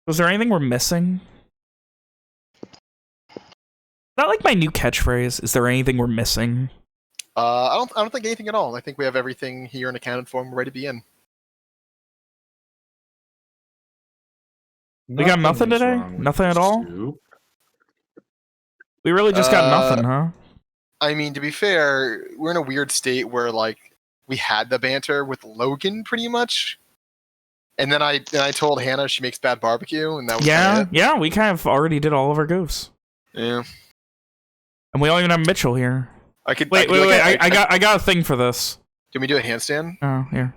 Was there anything we're missing? Is that like my new catchphrase? Is there anything we're missing? I don't think anything at all. I think we have everything here and accounted for and we're ready to be in. We got nothing today? Nothing at all? We really just got nothing, huh? I mean, to be fair, we're in a weird state where, like, we had the banter with Logan, pretty much. And then I told Hannah she makes bad barbecue, and that was yeah, it. Yeah, we kind of already did all of our goofs. Yeah. And we don't even have Mitchell here. Wait. I got a thing for this. Can we do a handstand? Oh, here.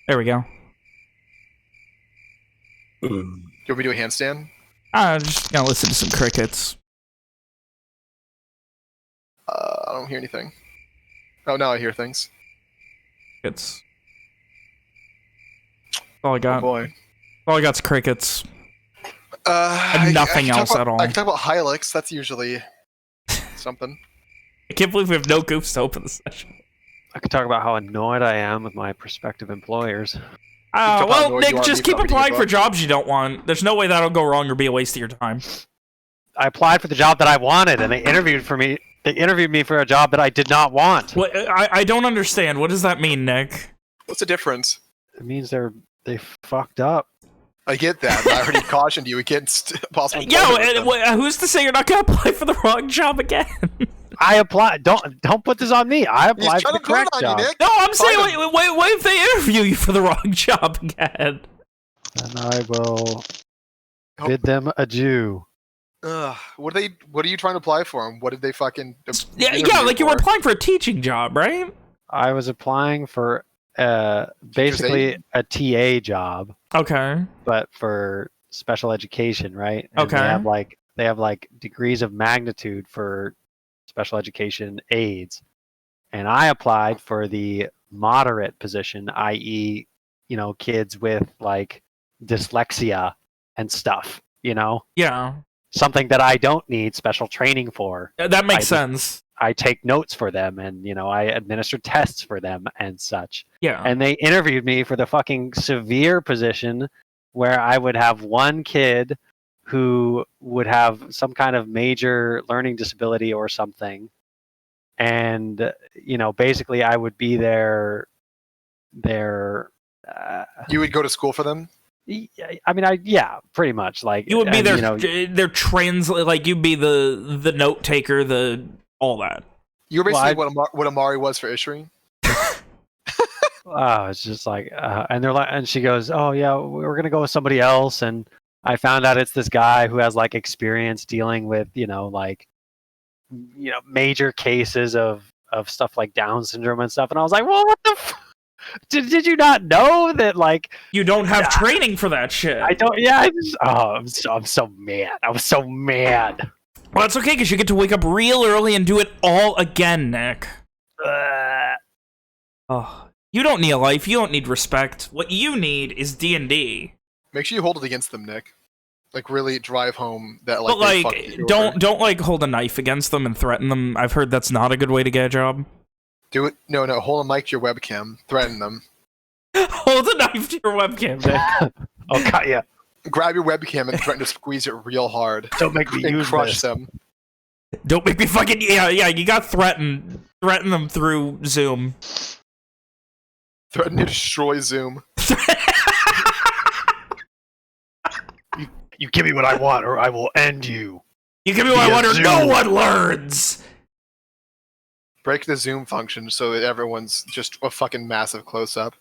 There we go. Can we do a handstand? Just gonna listen to some crickets. I don't hear anything. Oh, now I hear things. It's all I got. Oh boy. All I got's crickets. And nothing else at all. I can talk about Hilux. That's usually something. I can't believe we have no goofs to open this session. I could talk about how annoyed I am with my prospective employers. Well, Nick, just keep applying for jobs you don't want. There's no way that'll go wrong or be a waste of your time. I applied for the job that I wanted, and they interviewed me. They interviewed me for a job that I did not want. What, I don't understand. What does that mean, Nick? What's the difference? It means they fucked up. I get that. I already cautioned you against possible. Who's to say you're not gonna apply for the wrong job again? I applied. Don't put this on me. I applied for the correct job. No, I'm saying, wait if they interview you for the wrong job again? And I will bid them adieu. What are you trying to apply for? And what did they fucking? Yeah, like you were applying for a teaching job, right? I was applying for basically a TA job. Okay. But for special education, right? And okay. They have like degrees of magnitude for special education aides, and I applied for the moderate position, i.e., kids with like dyslexia and stuff. Yeah. Something that I don't need special training for. That makes sense. I take notes for them, and I administer tests for them and such. Yeah. And they interviewed me for the fucking severe position where I would have one kid who would have some kind of major learning disability or something, and basically I would be their. You would go to school for them. I mean, yeah, pretty much. Like you would be their translate, like you'd be the note taker, all that. You were basically what Amari was for Ishri. Oh, it's just like, and they're like, and she goes, "Oh yeah, we're gonna go with somebody else." And I found out it's this guy who has like experience dealing with, major cases of stuff like Down syndrome and stuff. And I was like, "Well, what the? Did you not know that like you don't have training for that shit?" I don't. Yeah, I'm so mad. I was so mad. Well, that's okay because you get to wake up real early and do it all again, Nick. Oh, you don't need a life. You don't need respect. What you need is D&D. Make sure you hold it against them, Nick. Like really drive home that like. But like, don't like hold a knife against them and threaten them. I've heard that's not a good way to get a job. Do it. No. Hold a mic to your webcam. Threaten them. Hold a knife to your webcam, Nick. I'll cut you. Grab your webcam and threaten to squeeze it real hard. Don't make me use crush them. Don't make me fucking yeah. You got threaten them through Zoom. Threaten to destroy Zoom. You give me what I want, or I will end you. You give me what I want, or no one learns. Break the Zoom function so that everyone's just a fucking massive close-up.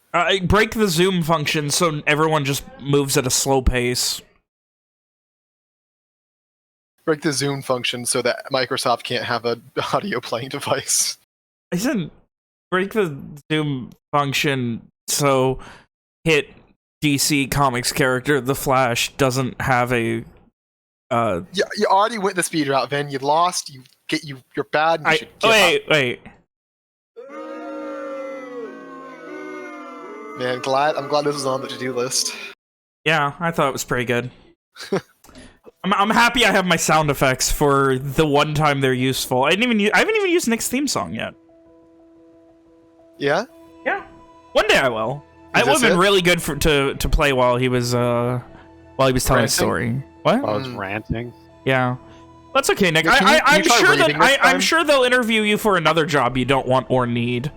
Break the Zoom function so everyone just moves at a slow pace. Break the Zoom function so that Microsoft can't have an audio playing device. I said break the Zoom function so hit DC Comics character The Flash doesn't have a... Yeah, you already went the speed route, Vin. You lost. You're bad. And you should give up. Wait. Man, I'm glad this was on the to-do list. Yeah, I thought it was pretty good. I'm happy I have my sound effects for the one time they're useful. I haven't even used Nick's theme song yet. Yeah? Yeah. One day I will. It would have been really good to play while he was telling Ranting? a story. What? I was ranting. Yeah. That's okay, Nick. Can you I'm try sure reading next I'm time? sure they'll interview you for another job you don't want or need,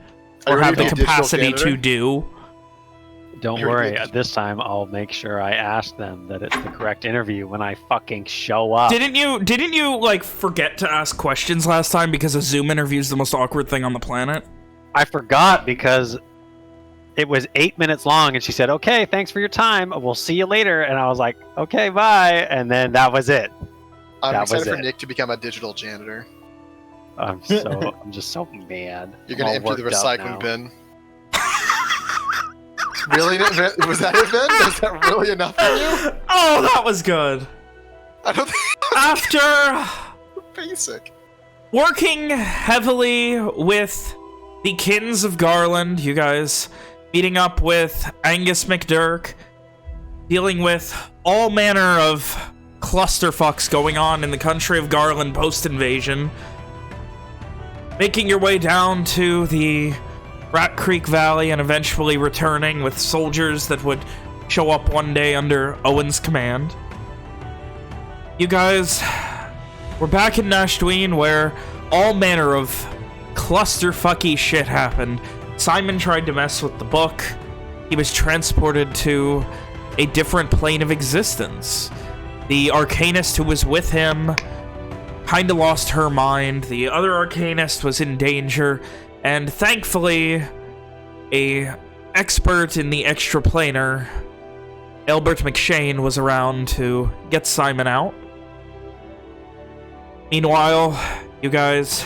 Are or you have the ready to be a digital capacity to janitor? do. Don't You're worry. good. This time I'll make sure I ask them that it's the correct interview when I fucking show up. Didn't you like forget to ask questions last time because a Zoom interview is the most awkward thing on the planet? I forgot because it was 8 minutes long, and she said, "Okay, thanks for your time. We'll see you later." And I was like, "Okay, bye." And then that was it. I'm That excited was for it. Nick to become a digital janitor. I'm just so mad. You're gonna I'm all empty the worked up recycling now. bin. Really? Was that it, Ben? Was that really enough for you? Oh, that was good. I don't think After basic. working heavily with the Kins of Garland, you guys meeting up with Angus McDurk, dealing with all manner of clusterfucks going on in the country of Garland post-invasion, making your way down to the Rat Creek Valley and eventually returning with soldiers that would show up one day under Owen's command. You guys were back in Nashdween where all manner of clusterfucky shit happened. Simon tried to mess with the book. He was transported to a different plane of existence. The Arcanist who was with him kinda lost her mind. The other Arcanist was in danger. And thankfully, a expert in the extraplanar, Albert McShane, was around to get Simon out. Meanwhile, you guys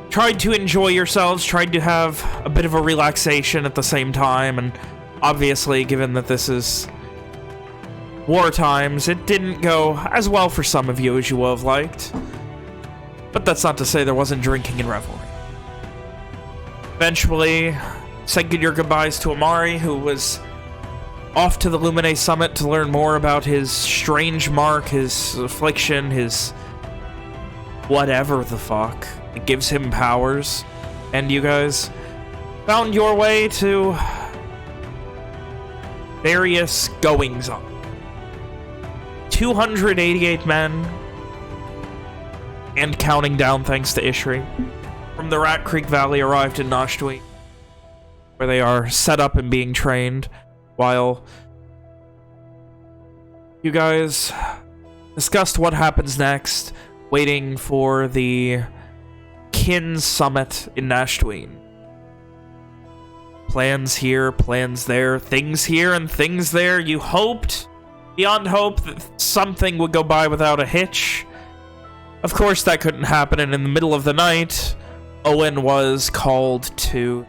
tried to enjoy yourselves, tried to have a bit of a relaxation at the same time, and obviously, given that this is war times, it didn't go as well for some of you as you would have liked. But that's not to say there wasn't drinking and revelry. Eventually, said your goodbyes to Amari, who was off to the Lumine Summit to learn more about his strange mark, his affliction, his whatever the fuck that gives him powers. And you guys found your way to various goings-on. 288 men, and counting down thanks to Ishri, from the Rat Creek Valley arrived in Nashdween, where they are set up and being trained, while you guys discussed what happens next, waiting for the Kin Summit in Nashdween. Plans here, plans there, things here and things there. You hoped, beyond hope, that something would go by without a hitch. Of course, that couldn't happen, and in the middle of the night, Owen was called to...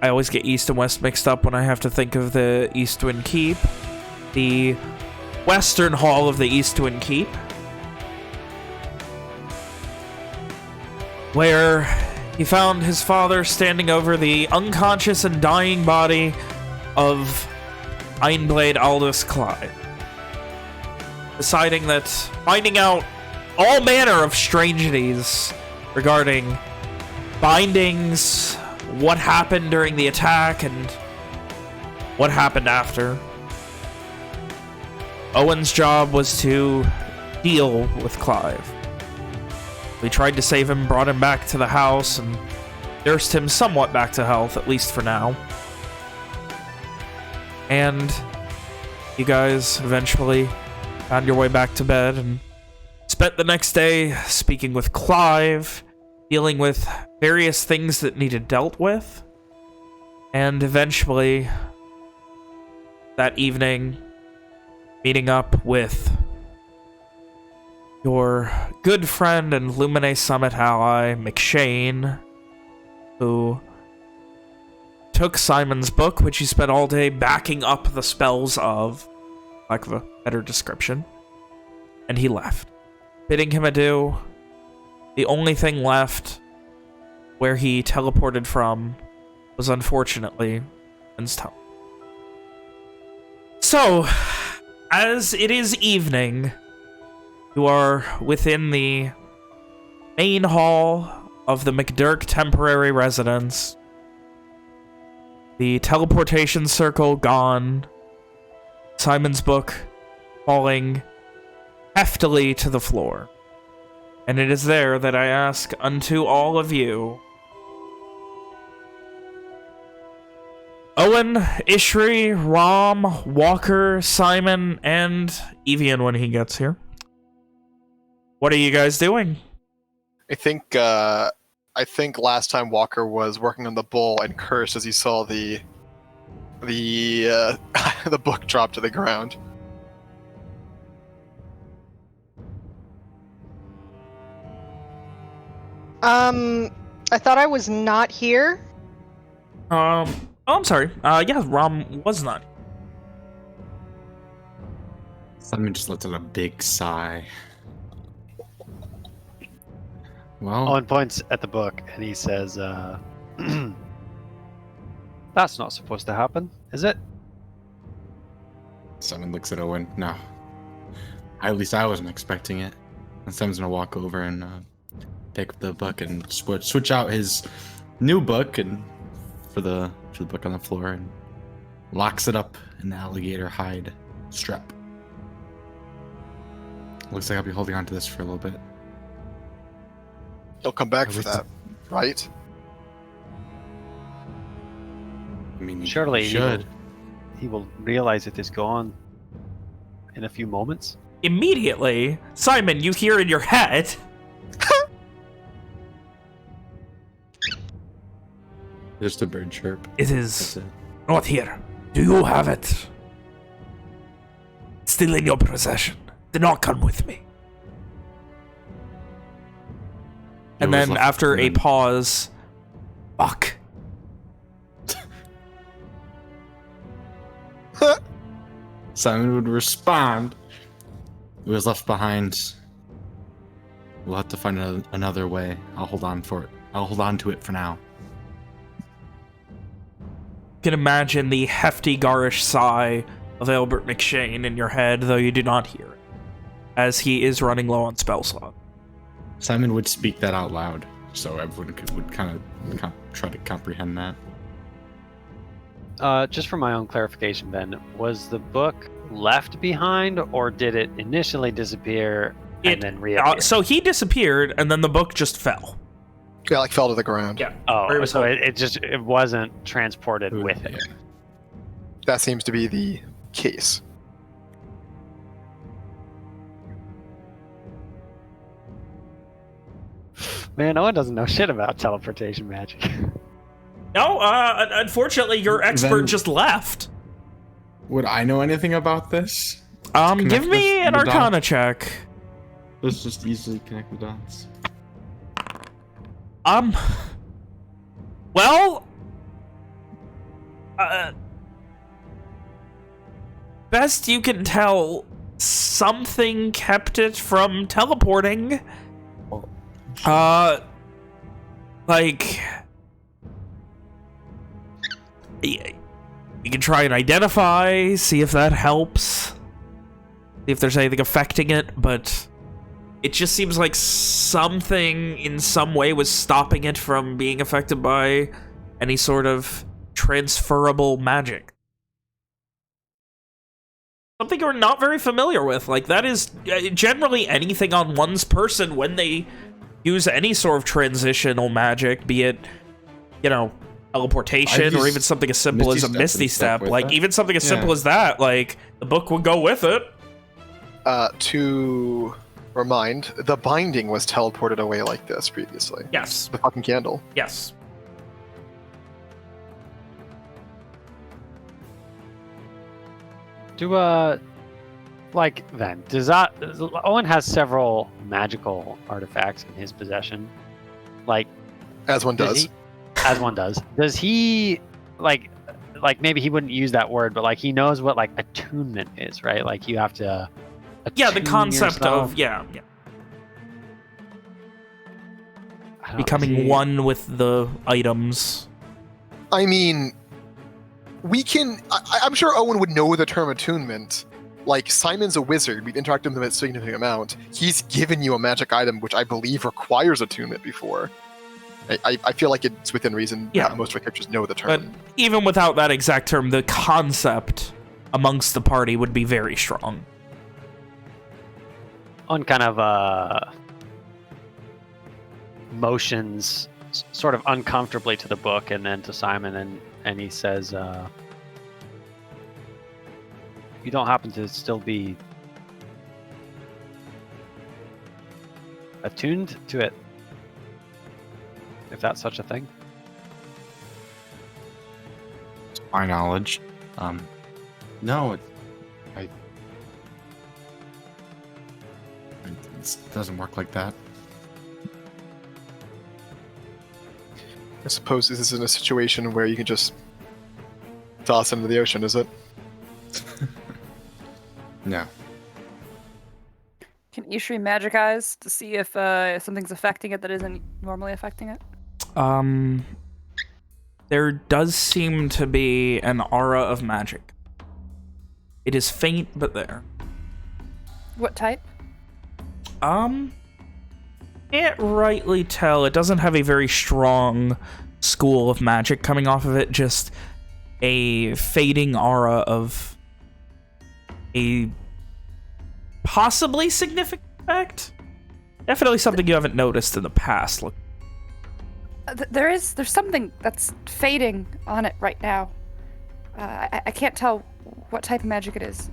I always get East and West mixed up when I have to think of the Eastwind Keep. The Western Hall of the Eastwind Keep, where he found his father standing over the unconscious and dying body of Ironblade Aldous Clyde, deciding that finding out all manner of strangeties regarding bindings, what happened during the attack, and what happened after. Owen's job was to deal with Clive. We tried to save him, brought him back to the house, and nursed him somewhat back to health, at least for now. And you guys eventually found your way back to bed and spent the next day speaking with Clive, dealing with various things that needed dealt with, and eventually that evening meeting up with your good friend and Lumine Summit ally, McShane, who took Simon's book, which he spent all day backing up the spells of, lack of a better description, and he left. Bidding him adieu, the only thing left where he teleported from was unfortunately Ben's tongue. So, as it is evening, you are within the main hall of the McDurk temporary residence, The teleportation circle gone. Simon's book falling heftily to the floor. And it is there that I ask unto all of you, Owen, Ishri, Rom, Walker, Simon, and Evian when he gets here. What are you guys doing? I think last time Walker was working on the bull and cursed as he saw the the book drop to the ground. I thought I was not here. Oh, I'm sorry. Yeah, Rom was not. Simon just lets out a big sigh. Well, Owen points at the book and he says, that's not supposed to happen, is it? Simon looks at Owen. No. At least I wasn't expecting it. And Simon's gonna walk over and pick up the book and switch out his new book and for the book on the floor and locks it up in the alligator hide strap. Looks like I'll be holding on to this for a little bit. He'll come back At for least- that, right? I mean, you Surely should. he will realize it is gone in a few moments. Immediately, Simon, you hear in your head, Just a bird chirp. it That's is it. not here. Do you have it? Still in your possession. Do not come with me. And It was then left after a behind. pause, fuck. Simon would respond. It was left behind. We'll have to find another way. I'll hold on for it. I'll hold on to it for now. You can imagine the hefty, garish sigh of Albert McShane in your head, though you do not hear it, as he is running low on spell slot. Simon would speak that out loud, so everyone would kind of try to comprehend that. Just for my own clarification, Ben, was the book left behind or did it initially disappear and then reappear? So he disappeared, and then the book just fell. Yeah, like fell to the ground. Yeah. Where it Oh, was so held. it wasn't transported with it. Yeah. That seems to be the case. Man, Owen doesn't know shit about teleportation magic. No, unfortunately, your expert Then- just left. Would I know anything about this? Give Connect me an the Arcana dots. check. Let's just easily connect the dots. Well, best you can tell, something kept it from teleporting. Like, you can try and identify, see if that helps, see if there's anything affecting it, but it just seems like something in some way was stopping it from being affected by any sort of transferable magic. Something you're not very familiar with. Like, that is generally anything on one's person when they use any sort of transitional magic, be it, you know, teleportation I've or used even something as simple as a Misty Misty Step Step. with Like, that. even something as simple Yeah. as that, like, the book would go with it. To remind, the binding was teleported away like this previously. Yes. The fucking candle. Yes. Owen has several magical artifacts in his possession. Like, As one does. as one does. Does he, like maybe he wouldn't use that word, but like he knows what like attunement is, right? Like you have to Yeah, the attune concept yourself. of, yeah. I don't know, Becoming is he- one with the items. I mean, we can. I'm sure Owen would know the term attunement. Like, Simon's a wizard. We've interacted with him a significant amount. He's given you a magic item, which I believe requires attunement before. I feel like it's within reason. Yeah. Most of our characters know the term. But even without that exact term, the concept amongst the party would be very strong. On kind of motions sort of uncomfortably to the book and then to Simon, and he says, you don't happen to still be attuned to it, if that's such a thing? To my knowledge, no, it doesn't work like that. I suppose this isn't a situation where you can just toss into the ocean, is it? No. Can Ishri magic eyes to see if something's affecting it that isn't normally affecting it? There does seem to be an aura of magic. It is faint, but there. What type? Can't rightly tell. It doesn't have a very strong school of magic coming off of it, just a fading aura of a possibly significant effect. Definitely something you haven't noticed in the past. Look, There's something that's fading on it right now. I can't tell what type of magic it is,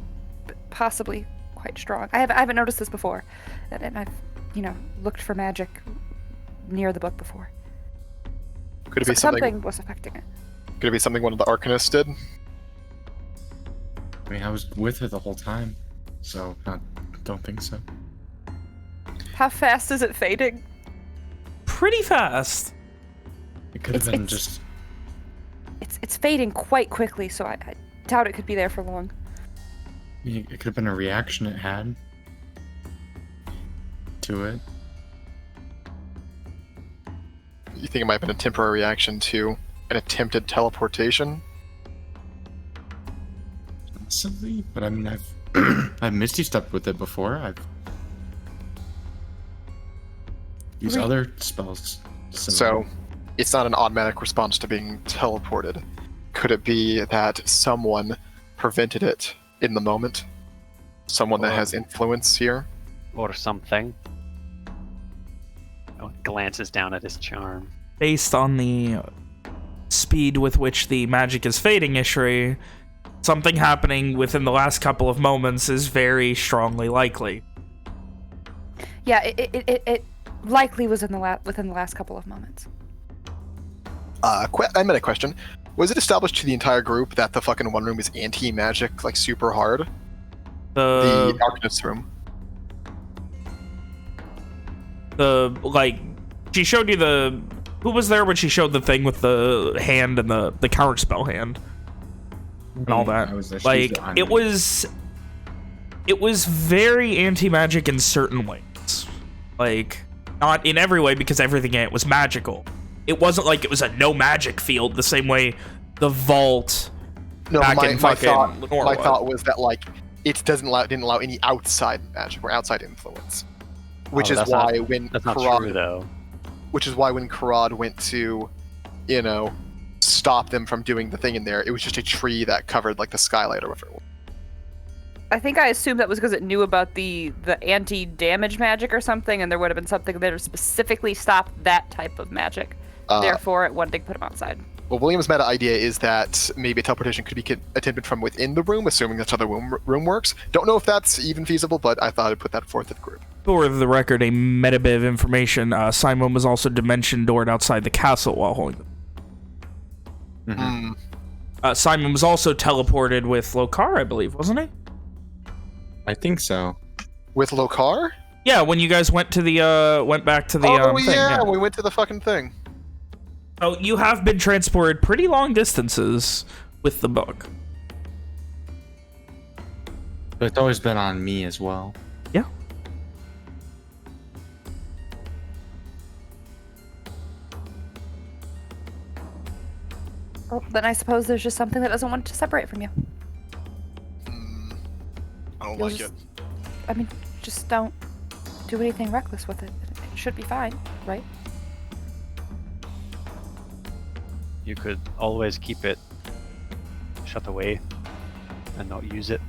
but possibly quite strong. I haven't noticed this before, and I've looked for magic near the book before. Could it be something was affecting it? Could it be something one of the Arcanists did? I mean, I was with her the whole time, so I don't think so. How fast is it fading? pretty fast. It could have been just... It's fading quite quickly, so I doubt it could be there for long. It could have been a reaction it had to it. You think it might have been a temporary reaction to an attempted teleportation? Possibly, but I mean, I've Misty stepped with it before. I've used other spells. So, it's not an automatic response to being teleported. Could it be that someone prevented it in the moment? Someone that has influence here? Or something. Oh, glances down at his charm. Based on the speed with which the magic is fading, Ishri, something happening within the last couple of moments is very strongly likely. Yeah, it likely was within the last couple of moments. I meant a question. Was it established to the entire group that the fucking one room is anti-magic, like super hard? The Arcanist room. She showed you the... Who was there when she showed the thing with the hand and the counterspell hand? And all that. It was very anti-magic in certain ways. Like, not in every way, because everything in it was magical. It wasn't like it was a no magic field the same way the vault my thought was that like it didn't allow any outside magic or outside influence. Which is why when Karad went to, stop them from doing the thing in there, it was just a tree that covered like the skylight or whatever. I think I assumed that was because it knew about the anti-damage magic or something, and there would have been something there to specifically stop that type of magic. Therefore, it wanted to put him outside. Well, William's meta idea is that maybe a teleportation could be attempted from within the room, assuming that's how the room works. Don't know if that's even feasible, but I thought I'd put that forth at the group. For the record, a meta bit of information, Simon was also dimension doored outside the castle while holding them. Simon was also teleported with Lokar, I believe, wasn't he? I think so. With Lokar? Yeah, when you guys went to the went back to the thing. Yeah, we went to the fucking thing. Oh, you have been transported pretty long distances with the book. But it's always been on me as well. Yeah. Well, then I suppose there's just something that doesn't want to separate from you. I don't like it. I mean, just don't do anything reckless with it. It should be fine, right? You could always keep it shut away and not use it.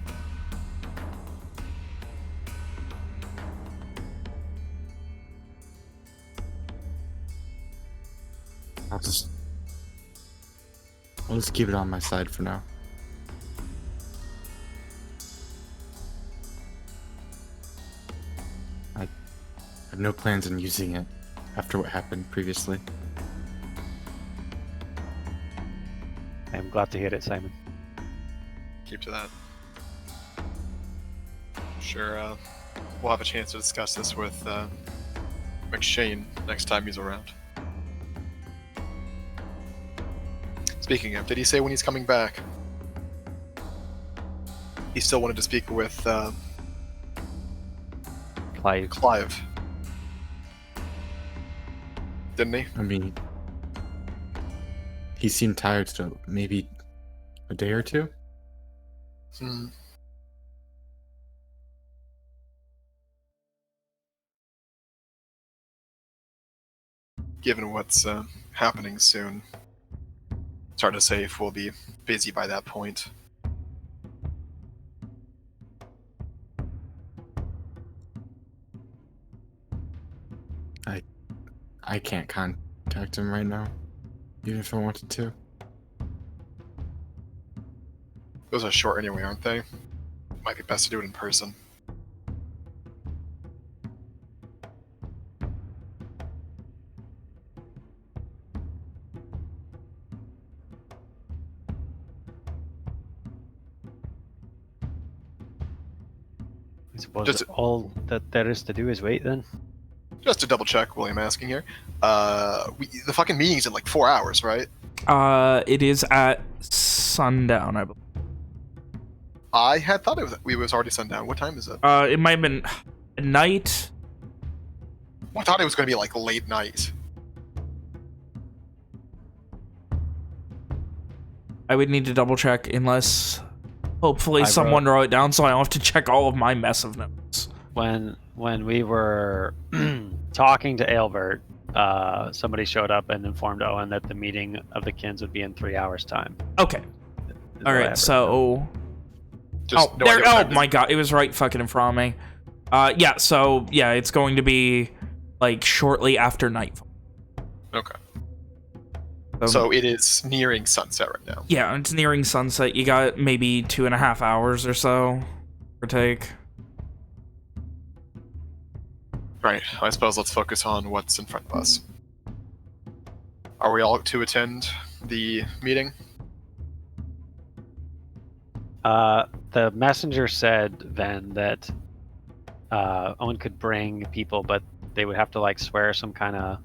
I'll just keep it on my side for now. I have no plans on using it after what happened previously. I'm glad to hear it, Simon. Keep to that. Sure, we'll have a chance to discuss this with McShane next time he's around. Speaking of, did he say when he's coming back? He still wanted to speak with Clive. Didn't he? I mean, he seemed tired, so maybe a day or two? Hmm. Given what's happening soon, it's hard to say if we'll be busy by that point. I can't contact him right now, even if I wanted to. Those are short anyway, aren't they? Might be best to do it in person. I suppose Just- all that there is to do is wait then. Just to double check, William asking here. The fucking meeting's in like 4 hours, right? It is at sundown, I believe. I had thought it was already sundown. What time is it? It might have been night. I thought it was going to be like late night. I would need to double check unless hopefully I someone wrote it down so I don't have to check all of my mess of notes. When we were talking to Aelbert, somebody showed up and informed Owen that the meeting of the Kins would be in 3 hours' time. Okay. Is All what I right, ever so... Just Oh, no there, idea what oh time it my god, it was right fucking in front of me. Yeah, so, yeah, it's going to be, like, shortly after nightfall. is. Okay. So it is nearing sunset right now. Yeah, it's nearing sunset. You got maybe 2.5 hours or so, or take. Right. I suppose let's focus on what's in front of us. Are we all to attend the meeting? The messenger said then that Owen could bring people, but they would have to like swear some kind of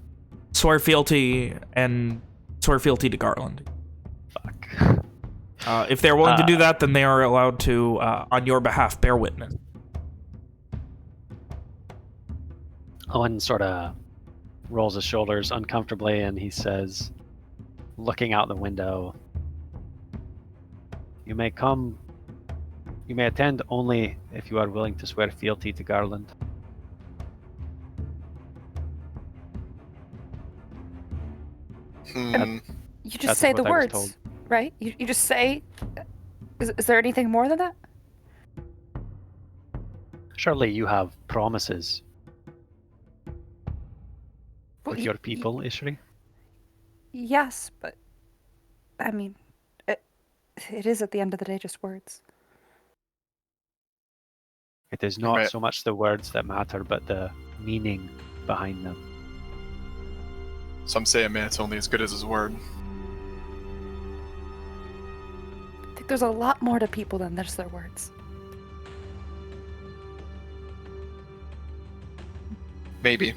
Swear fealty to Garland. fuck. If they're willing to do that, then they are allowed to, on your behalf, bear witness. Owen sort of rolls his shoulders uncomfortably and he says, looking out the window, You may attend only if you are willing to swear fealty to Garland. Hmm. You just That's say what the I was words, told. right? You just say. Is there anything more than that? Surely you have promises Well, with your people, Ishri? Yes, but I mean, it is at the end of the day just words. It is not Right. so much the words that matter, but the meaning behind them. Some say a man's only as good as his word. I think there's a lot more to people than just their words. Maybe.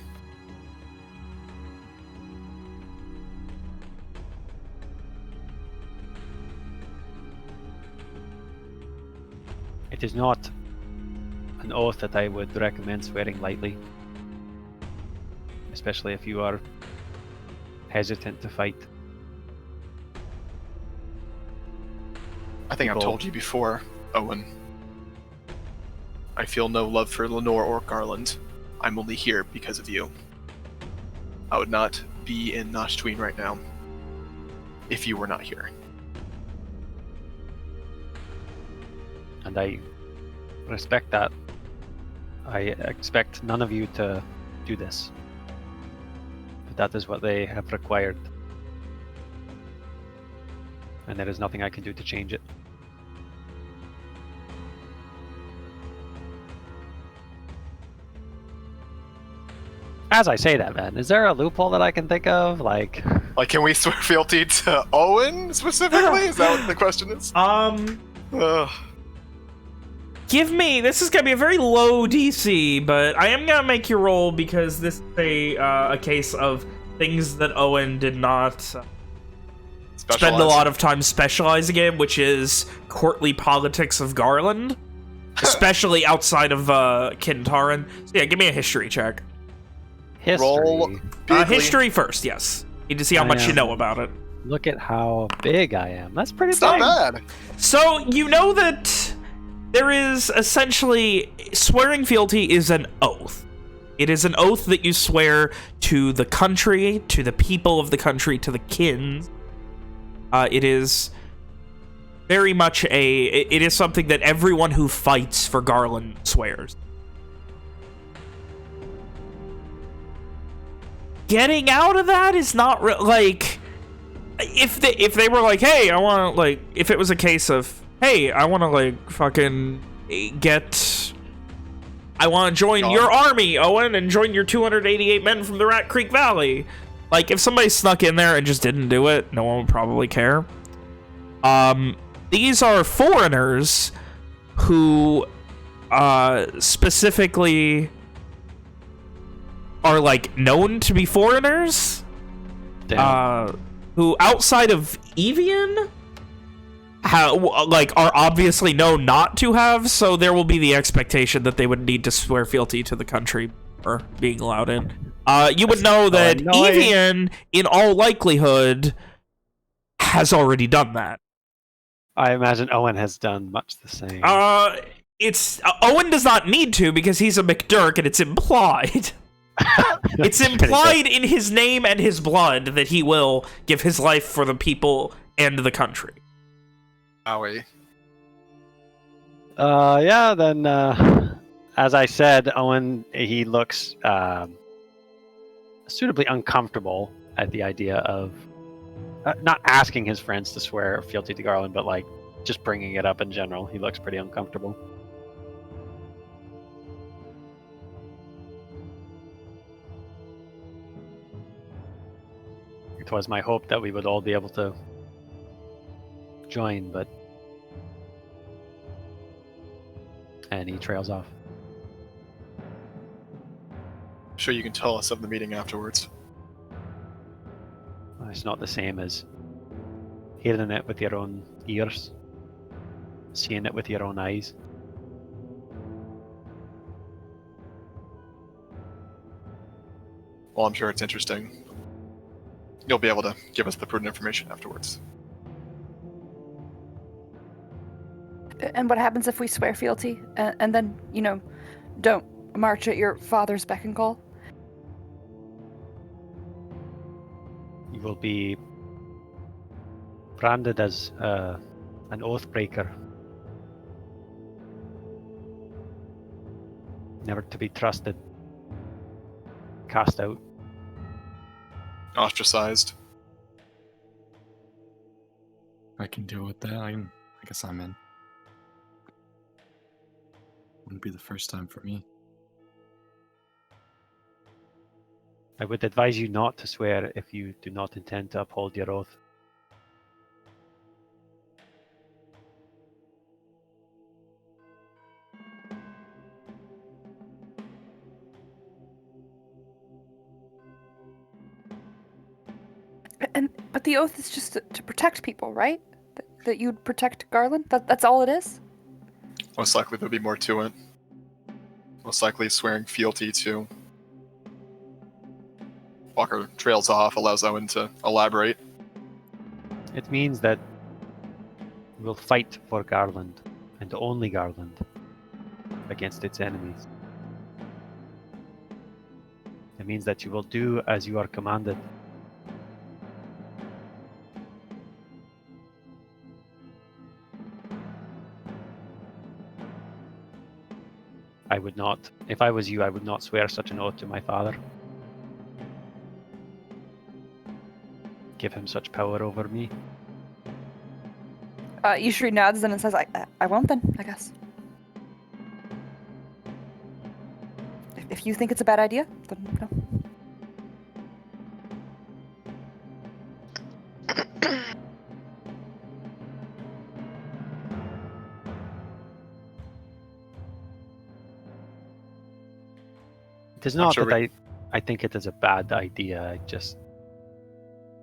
It is not an oath that I would recommend swearing lightly, especially if you are hesitant to fight. I think I've People- told you before, Owen. I feel no love for Lenore or Garland. I'm only here because of you. I would not be in Nashtween right now if you were not here. And I respect that. I expect none of you to do this. But that is what they have required. And there is nothing I can do to change it. As I say that, man, is there a loophole that I can think of? Like, Can we swear fealty to Owen specifically? Is that what the question is? Ugh. Give me, this is gonna be a very low DC, but I am gonna make you roll because this is a case of things that Owen did not spend a lot of time specializing in, which is courtly politics of Garland, especially outside of Kintaran. So yeah, give me a history check. history. Roll bigly. History first, yes. Need to see how much you know about it. Look at how big I am. That's pretty It's big. not bad. So, you know that there is essentially, swearing fealty is an oath. It is an oath that you swear to the country, to the people of the country, to the kin. It is very much it is something that everyone who fights for Garland swears. Getting out of that is not like, if they were like, hey, I want to, like, if it was a case of, hey, I want to, like, fucking I want to join your army, Owen, and join your 288 men from the Rat Creek Valley. Like, if somebody snuck in there and just didn't do it, no one would probably care. These are foreigners who specifically are, like, known to be foreigners. Damn. Who outside of Evian like are obviously known not to have, so there will be the expectation that they would need to swear fealty to the country or being allowed in. You would know that Evian, in all likelihood, has already done that. I imagine Owen has done much the same. Owen does not need to because he's a McDurk and it's implied. It's implied in his name and his blood that he will give his life for the people and the country. Owie. Yeah, then, as I said, Owen, he looks suitably uncomfortable at the idea of not asking his friends to swear fealty to Garland, but, like, just bringing it up in general. He looks pretty uncomfortable. It was my hope that we would all be able to join, but... And he trails off. Sure, you can tell us of the meeting afterwards. It's not the same as hearing it with your own ears, seeing it with your own eyes. Well, I'm sure it's interesting. You'll be able to give us the prudent information afterwards. And what happens if we swear fealty and then, don't march at your father's beck and call? You will be branded as an oath breaker. Never to be trusted. Cast out. Ostracized. I can deal with that. I guess I'm in. Wouldn't be the first time for me. I would advise you not to swear if you do not intend to uphold your oath. But the oath is just to protect people, right? That you'd protect Garland? That's all it is? Most likely there'll be more to it. Most likely swearing fealty to... Walker trails off, allows Owen to elaborate. It means that you will fight for Garland, and only Garland, against its enemies. It means that you will do as you are commanded. I would not. If I was you, I would not swear such an oath to my father. Give him such power over me. Ishri nods then and says, I won't then, I guess. If you think it's a bad idea, then no. It is not sure that I think it is a bad idea.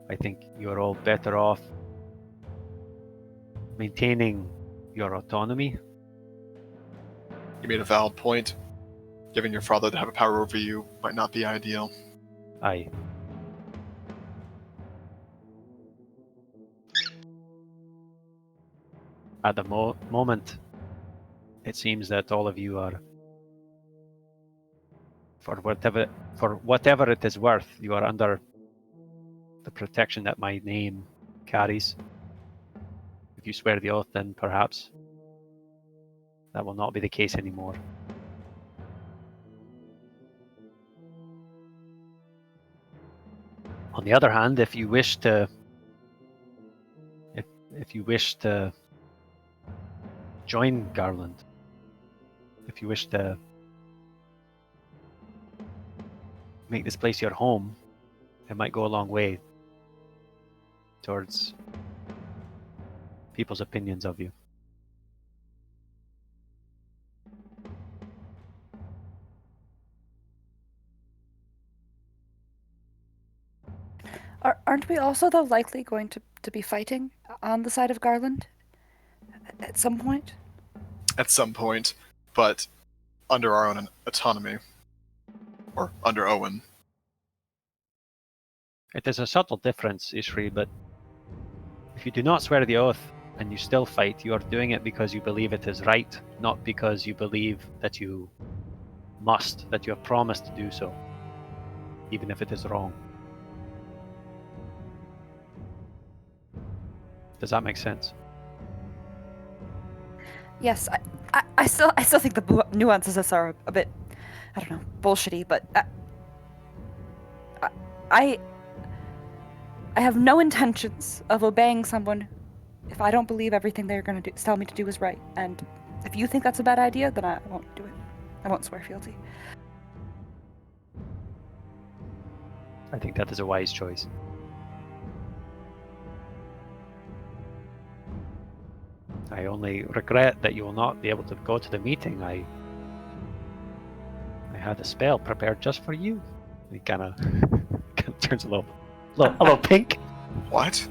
I think you're all better off maintaining your autonomy. You made a valid point. Giving your father to have a power over you might not be ideal. Aye. At the moment, it seems that all of you are, for whatever it is worth, you are under the protection that my name carries. If you swear the oath, then perhaps that will not be the case anymore. On the other hand, if you wish to join Garland, if you wish to make this place your home, it might go a long way towards people's opinions of you. Aren't we also, though, likely going to be fighting on the side of Garland at some point? At some point, but under our own autonomy. Or under Owen. It is a subtle difference, Ishri, but if you do not swear the oath and you still fight, you are doing it because you believe it is right, not because you believe that you must, that you have promised to do so, even if it is wrong. Does that make sense? Yes, I still think the nuances of this are a bit, I don't know, bullshitty, but I have no intentions of obeying someone if I don't believe everything they're going to tell me to do is right. And if you think that's a bad idea, then I won't do it. I won't swear fealty. I think that is a wise choice. I only regret that you will not be able to go to the meeting. I had a spell prepared just for you. He kind of turns a little pink. What?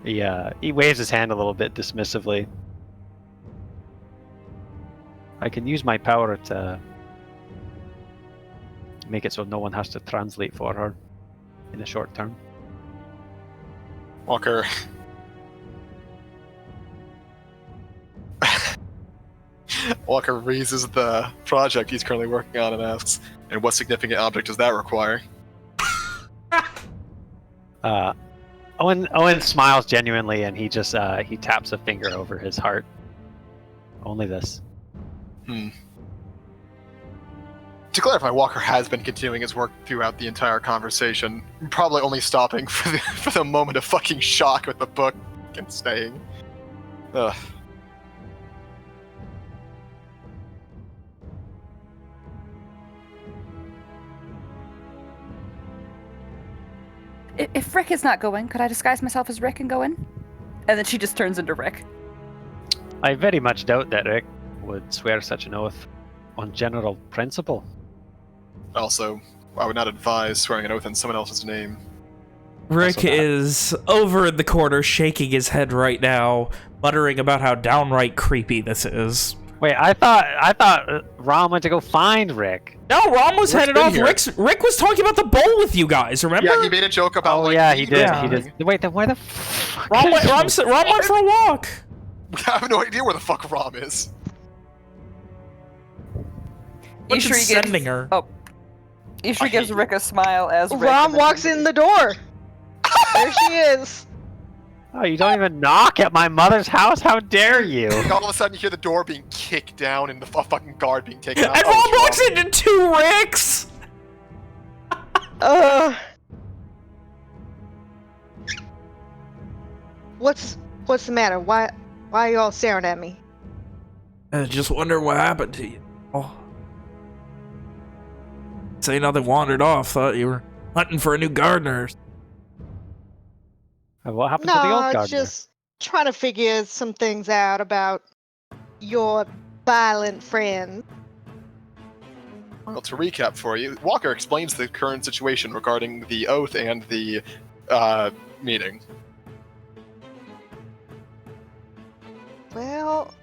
He waves his hand a little bit dismissively. I can use my power to make it so no one has to translate for her in the short term. Walker. Walker raises the project he's currently working on and asks, and what significant object does that require? Owen smiles genuinely, and he just he taps a finger over his heart. Only this. To clarify, Walker has been continuing his work throughout the entire conversation, probably only stopping for the moment of fucking shock with the book and staying. Ugh. If Rick is not going, could I disguise myself as Rick and go in? And then she just turns into Rick. I very much doubt that Rick would swear such an oath on general principle. Also, I would not advise swearing an oath in someone else's name. Rick is over in the corner shaking his head right now, muttering about how downright creepy this is. Wait, I thought Rom went to go find Rick. No, Rom was headed off. here. Rick was talking about the bowl with you guys, remember? Yeah, he made a joke about Oh like... yeah, he did. Yeah. He did. Wait, then where the fuck? Rom went for a walk. I have no idea where the fuck Rom is. What's Ishri sending gives, her? Oh, Ishri gives Rick a smile as Rick Rom and then walks in the door. There she is. Oh, you don't even knock at my mother's house? How dare you? All of a sudden, you hear the door being kicked down and the fucking guard being taken out. Everyone Oh, walks into 2 Ricks! What's the matter? Why are you all staring at me? I just wonder what happened to you. Oh. Say nothing wandered off. Thought you were hunting for a new gardener. What happened to the old gardener? Just trying to figure some things out about your violent friend. Well, to recap for you, Walker explains the current situation regarding the oath and the meeting. Well,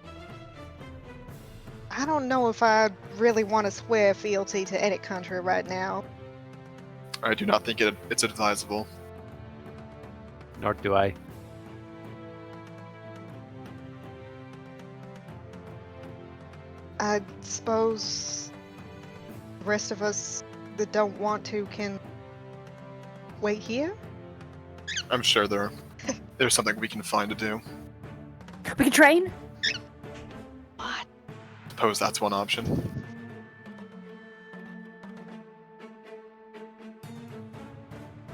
I don't know if I really want to swear fealty to any country right now. I do not think it's advisable. Nor do I. I suppose the rest of us that don't want to can wait here? I'm sure there's something we can find to do. We can train? What? Suppose that's one option.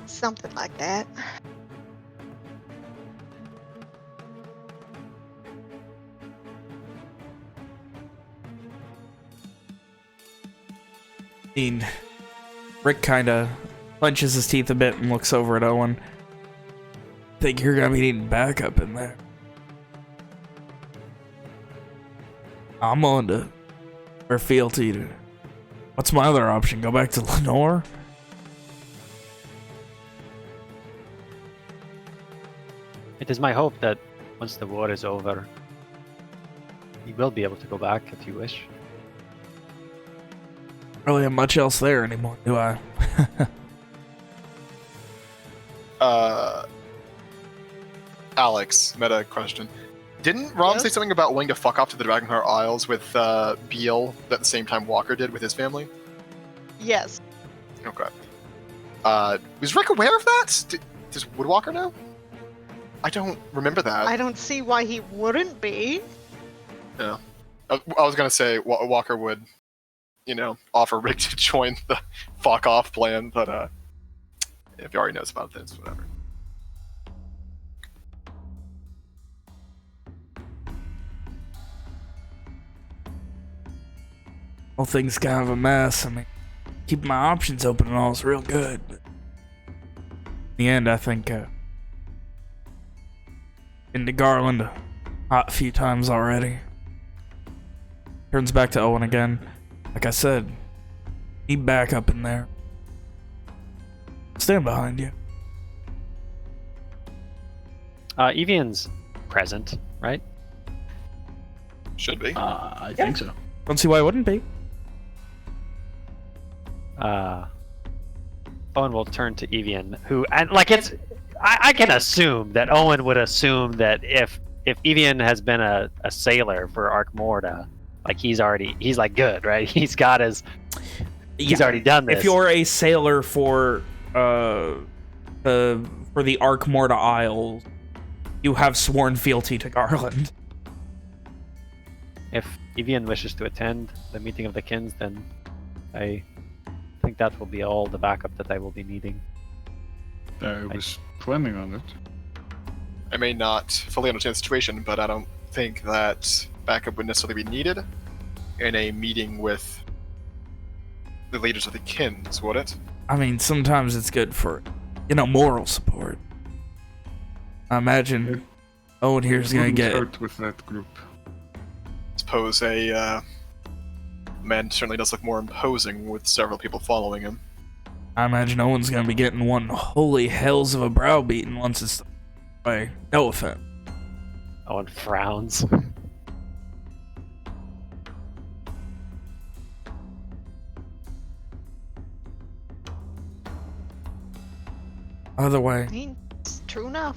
Something like that. Rick kind of clenches his teeth a bit and looks over at Owen. Think you're gonna be needing backup in there. I'm on to or fealty to. What's my other option? Go back to Lenore? It is my hope that once the war is over, you will be able to go back if you wish. Really have much else there anymore, do I? Alex, meta question. Didn't Ron Yes? say something about wanting to fuck off to the Dragonheart Isles with Beal at the same time Walker did with his family? Yes. Okay. Was Rick aware of that? Does Woodwalker know? I don't remember that. I don't see why he wouldn't be. Yeah. I was gonna say Walker would, offer Rick to join the fuck off plan, but if he already knows about this, whatever. Whole thing's kind of a mess. I mean, keeping my options open and all is real good. But in the end, I think into Garland a hot few times already. Turns back to Owen again. Like I said, need backup in there. Stand behind you. Evian's present, right? Should be. I think so. Don't see why it wouldn't be. Owen will turn to Evian, who, and like I can assume that Owen would assume that if Evian has been a sailor for Ark Morta, like he's like good, right? He's got his, he's already done this. If you're a sailor for the Ark Morta Isles, you have sworn fealty to Garland. If Evian wishes to attend the meeting of the kins, then I think that will be all the backup that I will be needing. I was planning on it. I may not fully understand the situation, but I don't think that backup would necessarily be needed in a meeting with the leaders of the kins, would it? I mean, sometimes it's good for, moral support. I imagine Owen here's gonna Wouldn't get hurt with that group. Suppose a man certainly does look more imposing with several people following him. I imagine Owen's gonna be getting one holy hells of a browbeating once it's way. No offense. Owen frowns. Either way, I mean, it's true enough.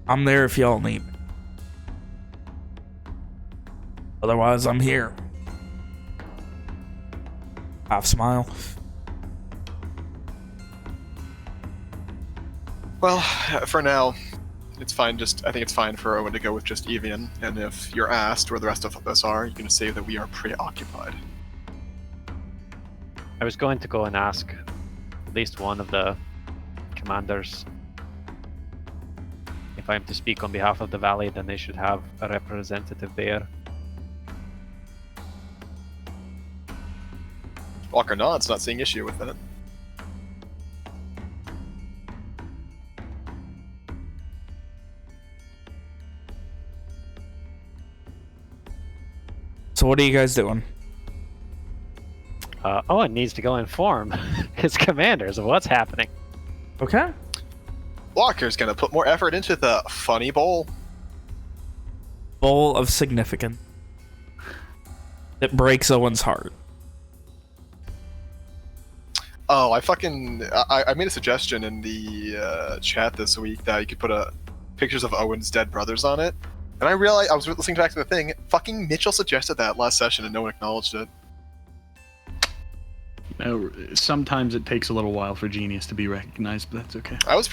I'm there if y'all need me. Otherwise, I'm here. Half smile. Well, for now, It's fine. I think it's fine for Owen to go with just Evian. And if you're asked where the rest of us are, you can say that we are preoccupied. I was going to go and ask at least one of the commanders. If I'm to speak on behalf of the valley, then they should have a representative there. Walker nods, not seeing issue with it. So what are you guys doing? Owen needs to go inform his commanders of what's happening. Okay. Walker's gonna put more effort into the funny bowl. Bowl of significance. It breaks Owen's heart. Oh, I made a suggestion in the chat this week that you could put pictures of Owen's dead brothers on it. And I realized, I was listening back to the thing, fucking Mitchell suggested that last session and no one acknowledged it. Sometimes it takes a little while for genius to be recognized, but that's okay. It was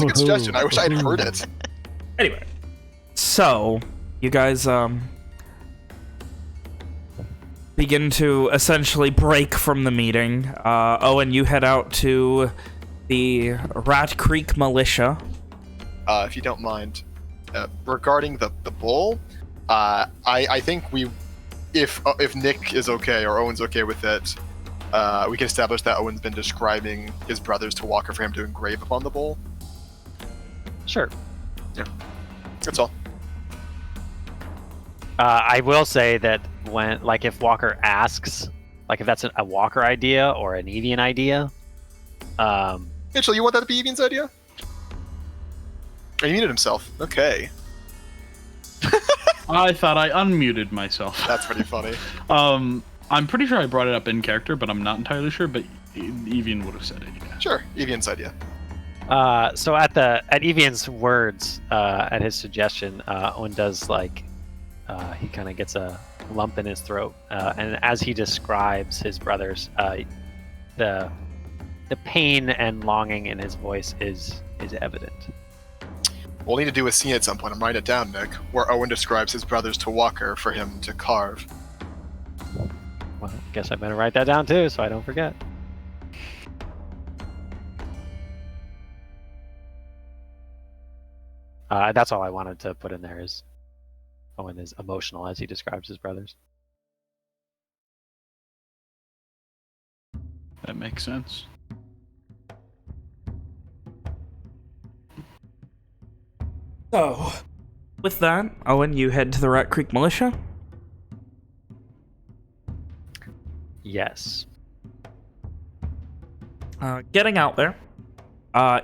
a good suggestion. I wish I had heard it. Anyway, so you guys begin to essentially break from the meeting. Owen, you head out to the Rat Creek Militia. If you don't mind, regarding the bull, I think if Nick is okay or Owen's okay with it, we can establish that Owen's been describing his brothers to Walker for him to engrave upon the bull. Sure. Yeah, that's all. I will say that if Walker asks, if that's a Walker idea or an Evian idea, Mitchell, you want that to be Evian's idea? Oh, he muted himself. Okay. I thought I unmuted myself. That's pretty funny. I'm pretty sure I brought it up in character, but I'm not entirely sure. But Evian would have said it. Yeah. Sure, Evian's idea. So at Evian's words, at his suggestion, Owen does he kind of gets a lump in his throat, and as he describes his brothers, the pain and longing in his voice is evident. We'll need to do a scene at some point. I'm writing it down, Nick, where Owen describes his brothers to Walker for him to carve. Well, I guess I better write that down too, so I don't forget. That's all I wanted to put in there is Owen is emotional as he describes his brothers. That makes sense. So, with that, Owen, you head to the Rat Creek Militia. Yes. Getting out there.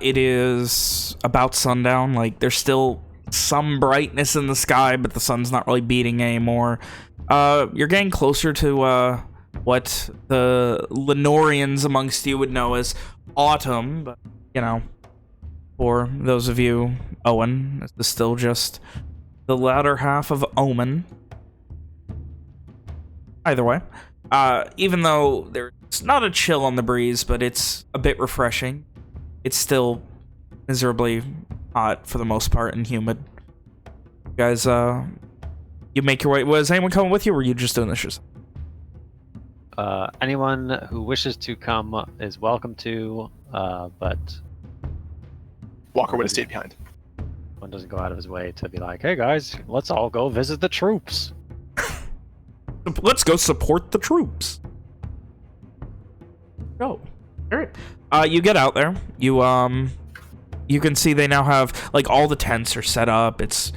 It is about sundown. There's still some brightness in the sky, but the sun's not really beating anymore. You're getting closer to what the Lenorians amongst you would know as autumn, but, for those of you, Owen, this is still just the latter half of Omen. Either way. Even though there's not a chill on the breeze, but it's a bit refreshing. It's still miserably hot for the most part and humid. You guys, you make your way. Was anyone coming with you, or were you just doing this yourself? Anyone who wishes to come is welcome to, but Walker would have stayed behind. one doesn't go out of his way to be like, hey guys, let's all go visit the troops. Let's go support the troops. Go. All right. You get out there. You can see they now have all the tents are set up. It's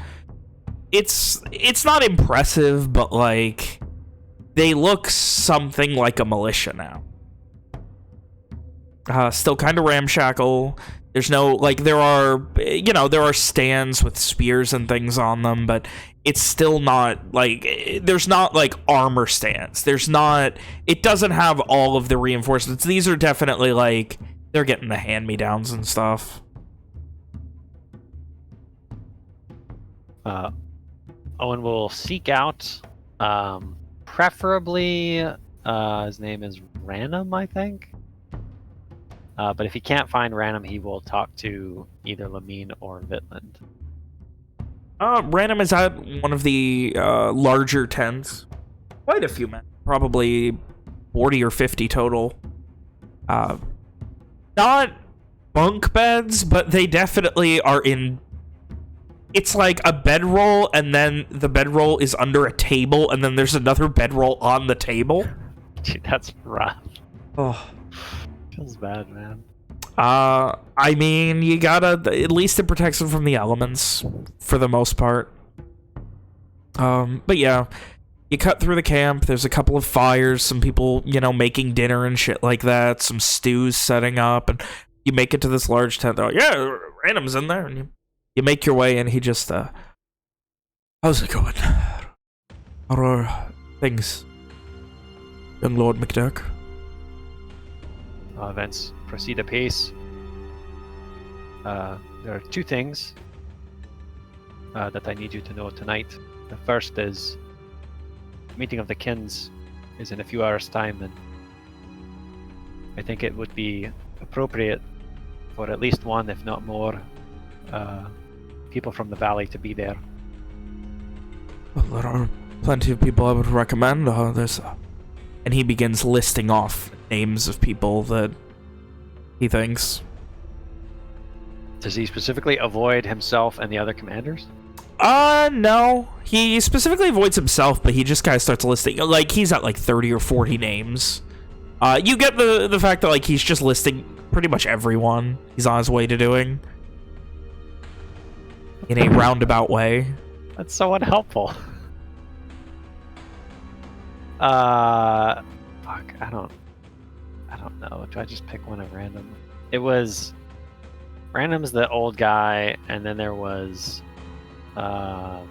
not impressive, but they look something like a militia now. Still kind of ramshackle. There's no there are stands with spears and things on them, but it's still not there's not armor stands. It doesn't have all of the reinforcements. These are definitely they're getting the hand-me-downs and stuff. Owen will seek out, preferably, his name is Ranum, I think. But if he can't find Ranum, he will talk to either Lamine or Vitland. Random is at one of the larger tents. Quite a few men. Probably 40 or 50 total. Not bunk beds, but they definitely are in... It's like a bedroll, and then the bedroll is under a table, and then there's another bedroll on the table. Dude, that's rough. Oh. Feels bad, man. I mean, you gotta... At least it protects them from the elements, for the most part. But yeah, you cut through the camp, there's a couple of fires, some people, you know, making dinner and shit like that, some stews setting up, and you make it to this large tent. They're like, yeah, Random's in there, and you make your way, and he just, how's it going? How are things, young Lord McDurk? Events proceed apace. There are two things that I need you to know tonight. The first is the meeting of the Kins is in a few hours' time, and I think it would be appropriate for at least one, if not more, people from the valley to be there. Well, there are plenty of people I would recommend. And he begins listing off names of people that he thinks. Does he specifically avoid himself and the other commanders? No. He specifically avoids himself, but he just kind of starts listing, like, he's at like 30 or 40 names. You get the fact that, like, he's just listing pretty much everyone he's on his way to doing. In a roundabout way. That's so unhelpful. Fuck, I don't know. Do I just pick one at random? It was... Random's the old guy, and then there was... Gendar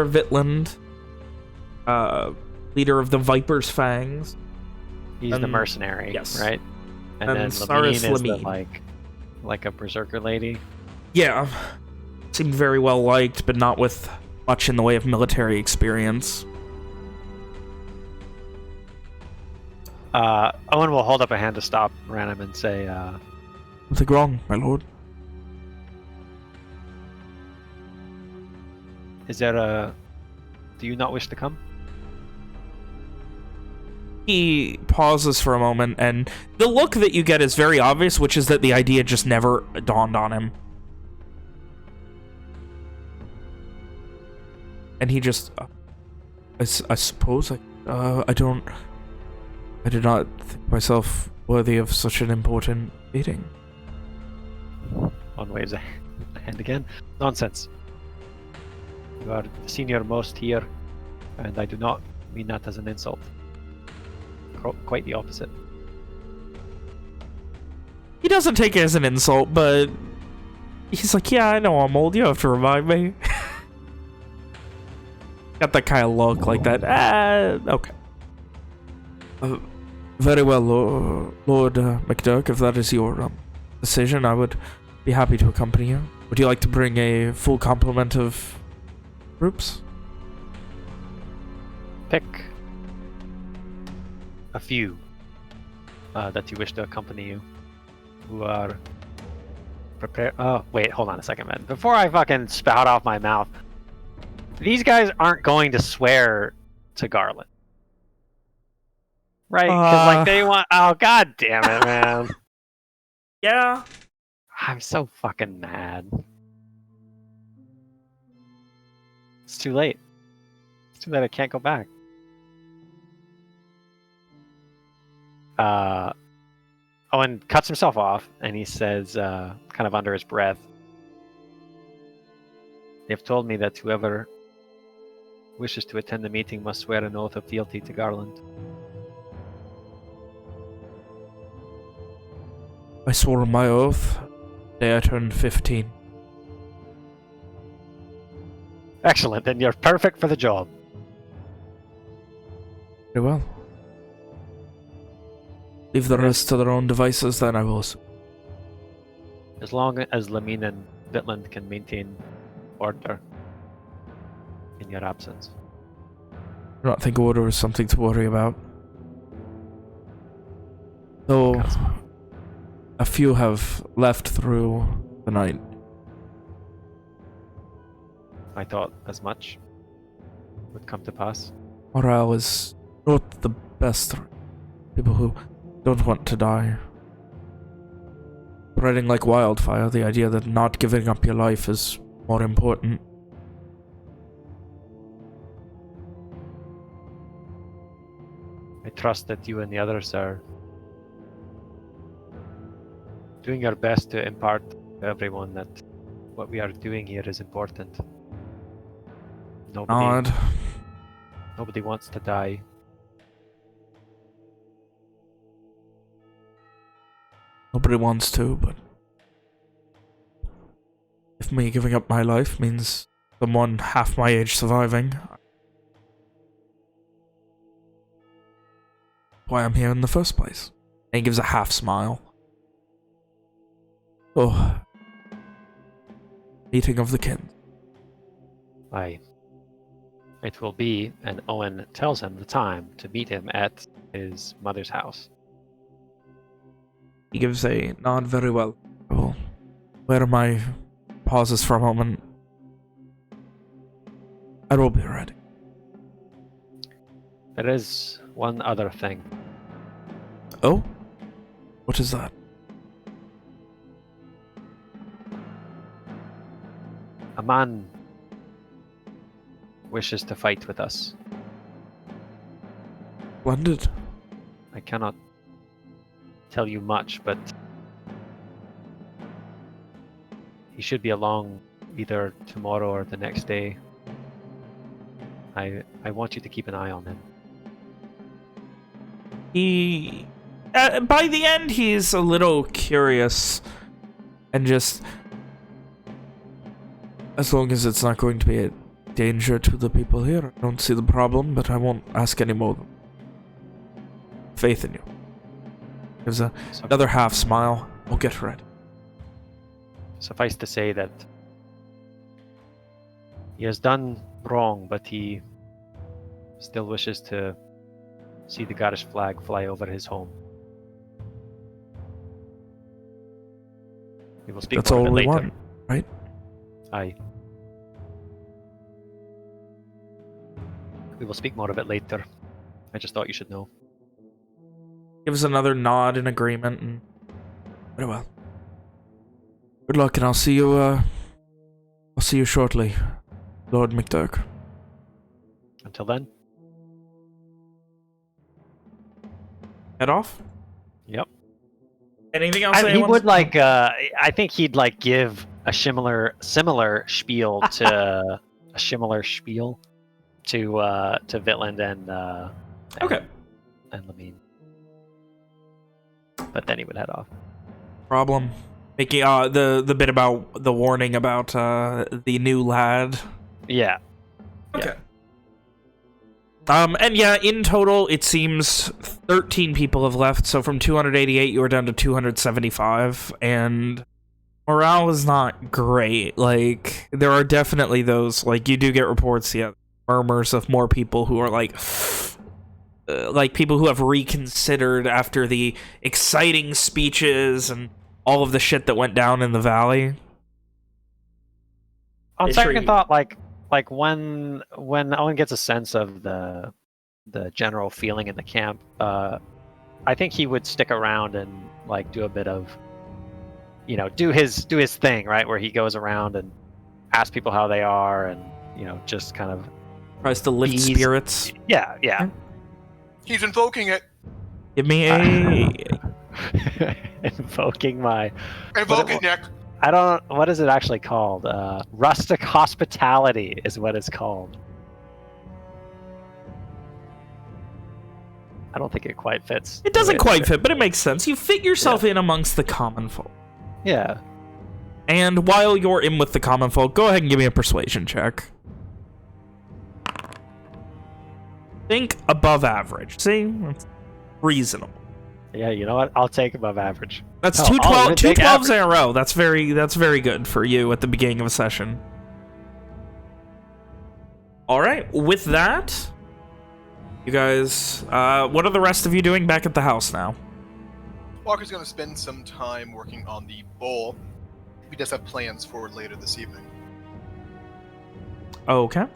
Vitland. Leader of the Viper's Fangs. He's the mercenary, yes. right? And then Saris Lamine is Lamine. like a berserker lady. Yeah. Seemed very well liked, but not with much in the way of military experience. Owen will hold up a hand to stop Random and say, Nothing wrong, my lord. is there a... Do you not wish to come? He pauses for a moment, and the look that you get is very obvious, which is that the idea just never dawned on him. And he just... I suppose I do not think myself worthy of such an important meeting. One waves a hand again. Nonsense. You are the senior most here, and I do not mean that as an insult. Quite the opposite. He doesn't take it as an insult, but he's like, yeah, I know I'm old. You have to remind me. Got that kind of look like that. Okay. Very well, Lord McDurk, if that is your decision, I would be happy to accompany you. Would you like to bring a full complement of groups? Pick a few that you wish to accompany you, who are prepared. Oh, wait, hold on a second, man. Before I fucking spout off my mouth, these guys aren't going to swear to Garland. Right? Because, like, they want... Oh, god damn it, man. Yeah. I'm so fucking mad. It's too late. It's too late, I can't go back. Owen cuts himself off, and he says, kind of under his breath, they've told me that whoever wishes to attend the meeting must swear an oath of fealty to Garland. I swore my oath the day I turned 15. Excellent, then you're perfect for the job. Very well. Leave the rest to their own devices, then I will. As long as Lamine and Vitland can maintain order in your absence. I do not think order is something to worry about. Though a few have left through tonight. I thought as much would come to pass. Morale is not the best. People who don't want to die. Spreading like wildfire, the idea that not giving up your life is more important. I trust that you and the others are doing your best to impart to everyone that what we are doing here is important. Nod. Nobody wants to die. Nobody wants to, but if me giving up my life means someone half my age surviving, why I'm here in the first place. And he gives a half smile. Oh. Meeting of the kin. Aye. It will be, and Owen tells him the time to meet him at his mother's house. He gives a nod. Very well. Oh, where are my pauses for a moment? I will be ready. There is one other thing. Oh? What is that? A man wishes to fight with us. Splendid. I cannot tell you much, but he should be along either tomorrow or the next day. I want you to keep an eye on him. He... by the end, he's a little curious. And just... as long as it's not going to be a danger to the people here, I don't see the problem, but I won't ask any more. Faith in you. Gives another half smile. We'll get ready. Suffice to say that he has done wrong, but he still wishes to see the Garish flag fly over his home. We will speak That's more all of it we later. want, right? Aye. We will speak more of it later. I just thought you should know. Gives another nod in agreement, and very well. Good luck, and I'll see you shortly, Lord McDurk. Until then. Head off? Yep. Anything else? He would like. I think he'd like give a similar spiel to a similar spiel to Vitland and okay. and Lamine. But then he would head off. Problem. Making the bit about the warning about the new lad. Yeah. Okay. And yeah, in total, it seems 13 people have left. So from 288, you were down to 275, and morale is not great. Like, there are definitely those, like, you do get reports, yeah, murmurs of more people who are like people who have reconsidered after the exciting speeches and all of the shit that went down in the valley. On second thought, like when Owen gets a sense of the general feeling in the camp, I think he would stick around and like do a bit of, do his thing, right, where he goes around and asks people how they are, and just kind of tries to lift spirits. Yeah. He's invoking it. Give me a invoking Nick. I don't. What is it actually called? Rustic hospitality is what it's called. I don't think it quite fits. It doesn't quite fit, but it makes sense. You fit yourself in amongst the common folk. Yeah. And while you're in with the common folk, go ahead and give me a persuasion check. Think above average. See? That's reasonable. Yeah, you know what? I'll take above average. That's two 12s in a row. That's very good for you at the beginning of a session. All right, with that, you guys, what are the rest of you doing back at the house now? Walker's going to spend some time working on the bowl. we just have plans for later this evening. Okay.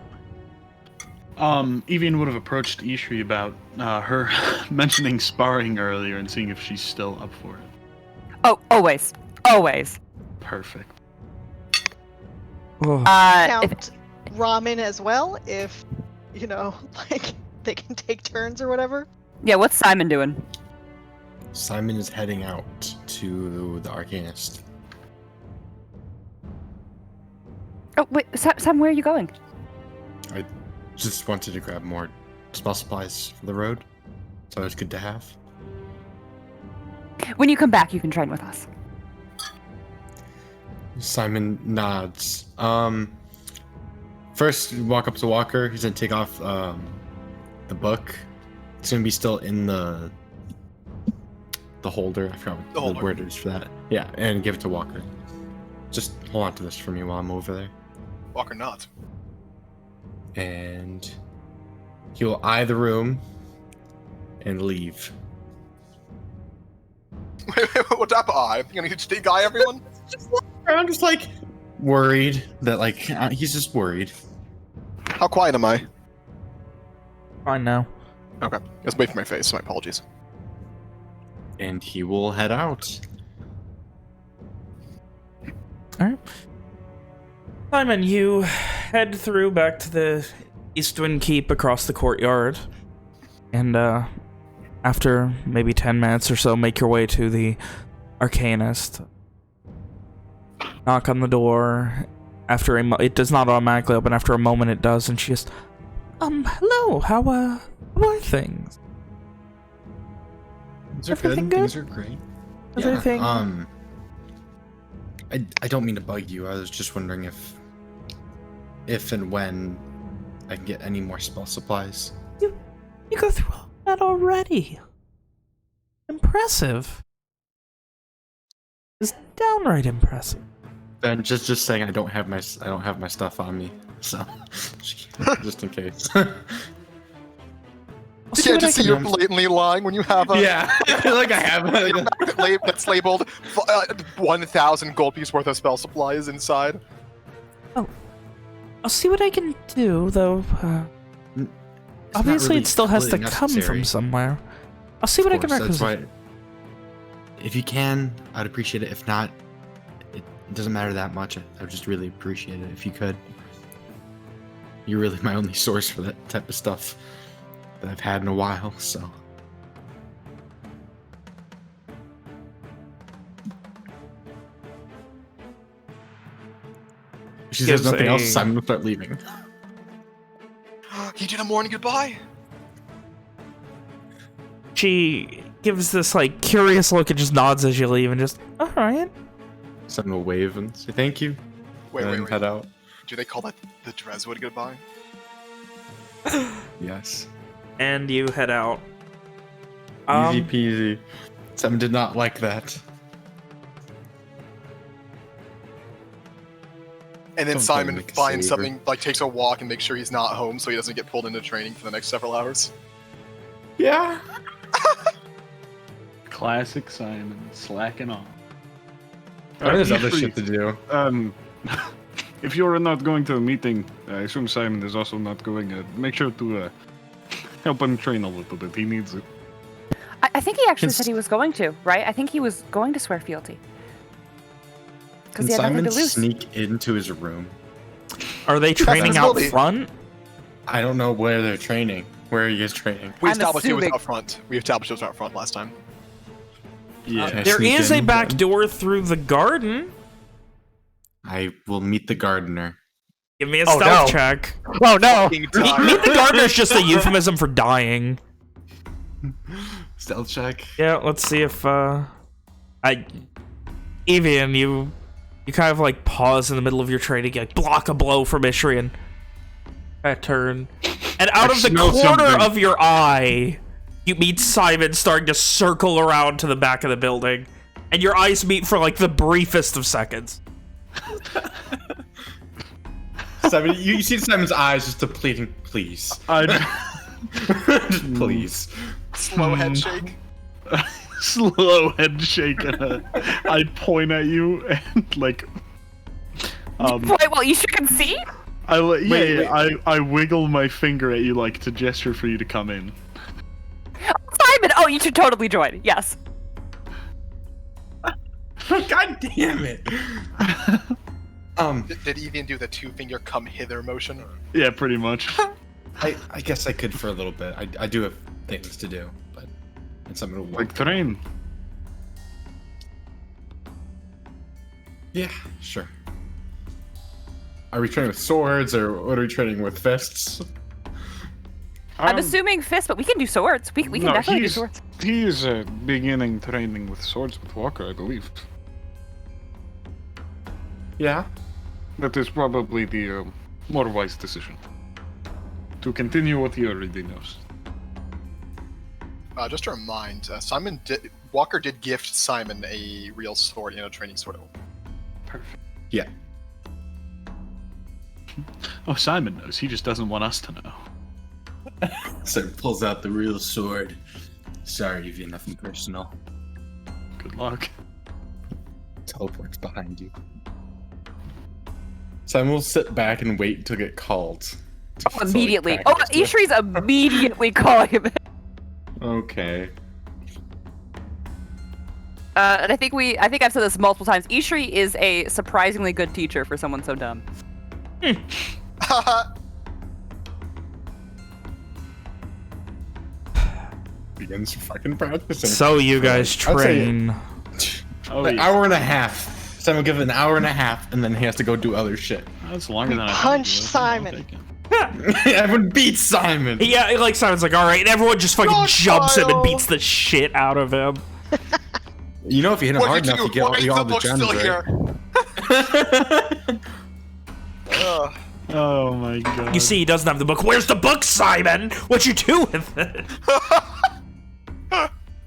Evian would have approached Ishri about her mentioning sparring earlier and seeing if she's still up for it. Oh, always. Always. Perfect. Oh. Count ramen as well, if like they can take turns or whatever. Yeah, what's Simon doing? Simon is heading out to the Arcanist. Oh, wait, Simon, where are you going? I just wanted to grab more spell supplies for the road. So it's good to have. When you come back, you can train with us. Simon nods. First, walk up to Walker. He's gonna take off the book. It's gonna be still in the holder. I forgot what the word is for that. Yeah, and give it to Walker. Just hold on to this for me while I'm over there. Walker nods. And he will eye the room and leave. What type of eye? You gonna stink eye everyone? I'm just like worried that he's just worried. How quiet am I? Fine now. Okay. Let's wait for my face. My apologies. And he will head out. Alright. Simon, you head through back to the Eastwind Keep across the courtyard. And after maybe 10 minutes or so, make your way to the Arcanist. Knock on the door. After it does not automatically open. After a moment it does, and she just, hello, how are things? Things are Everything good. good? Things are great. Everything? Yeah, I don't mean to bug you. I was just wondering if and when I can get any more spell supplies. You go through all that already. Impressive. It's downright impressive. And just saying, I don't have my stuff on me, so just in case. You can't just see you're blatantly lying when you have a Yeah, like I have. that's labeled 1,000 gold piece worth of spell supplies inside. Oh, I'll see what I can do, though. Obviously, really it still has to completely come necessary. from somewhere. I'll see what I can That's requisition. why, if you can, I'd appreciate it. If not, it doesn't matter that much. I would just really appreciate it if you could. You're really my only source for that type of stuff that I've had in a while, so. If she says Gives nothing else, a- Simon will start leaving. He did a morning goodbye. She gives this, curious look and just nods as you leave and just, alright. Simon will wave and say thank you, and then Wait. head out. Do they call that the Dreswood goodbye? Yes. And you head out. Easy peasy. Simon did not like that. And then Don't Simon make a finds saver. something, takes a walk and makes sure he's not home so he doesn't get pulled into training for the next several hours. Yeah. Classic Simon, slacking off. There's other Ishri, shit to do. If you're not going to a meeting, I assume Simon is also not going. Make sure to help him train a little bit. He needs it. I think he actually said he was going to, right? I think he was going to swear fealty. Because Can he had nothing Simon to lose. sneak into his room? Are they training out visibility. front? I don't know where they're training. Where are you guys training? We I'm established it was assuming- out front. We established it was out front last time. Yeah. Can I There sneak is a in back then? door through the garden. I will meet the gardener. Give me a Oh, stealth no. check. Oh no! Fucking Meet time. the gardener is just a euphemism for dying. Stealth check. Yeah, let's see if Evian, you kind of pause in the middle of your training, block a blow from Ishri and turn. And out I of the smell corner something. of your eye, you meet Simon starting to circle around to the back of the building. And your eyes meet for the briefest of seconds. Simon, you see Simon's eyes just depleting. Please. Just please. Slow head shake. Slow head shake. And I point at you and Wait, well, you can see? Wait. I wiggle my finger at you like to gesture for you to come in. Simon! Oh, you should totally join. Yes. God damn it. Did Evian do the 2-finger come hither motion? Yeah, pretty much. I guess I could for a little bit. I do have things to do, but it's something to work. Like train. Yeah, sure. Are we training with swords, or what are we training with, fists? I'm assuming fists, but we can do swords. We can definitely do swords. He is beginning training with swords with Walker, I believe. Yeah. That is probably the more wise decision. To continue what he already knows. Just to remind, Walker did gift Simon a real sword and a training sword. Perfect. Yeah. Oh, Simon knows. He just doesn't want us to know. So he pulls out the real sword. Sorry, Evie, nothing personal. Good luck. Teleports behind you. Simon will sit back and wait to get called. Oh, immediately. Oh, Ishri's immediately calling him. Okay. And I think I've said this multiple times. Ishri is a surprisingly good teacher for someone so dumb. Begins fucking practicing. So you guys train. An hour and a half. Simon will give it an hour and a half, and then he has to go do other shit. That's longer than I Punch thought it was. Simon. Everyone beats Simon. Yeah, like Simon's like, all right, and everyone just fucking Not jumps him and Kyle. beats the shit out of him. You know, if you hit him hard enough, you get Why is all the the book gems, still right? here? Oh my god. You see, he doesn't have the book. Where's the book, Simon? What you do with it?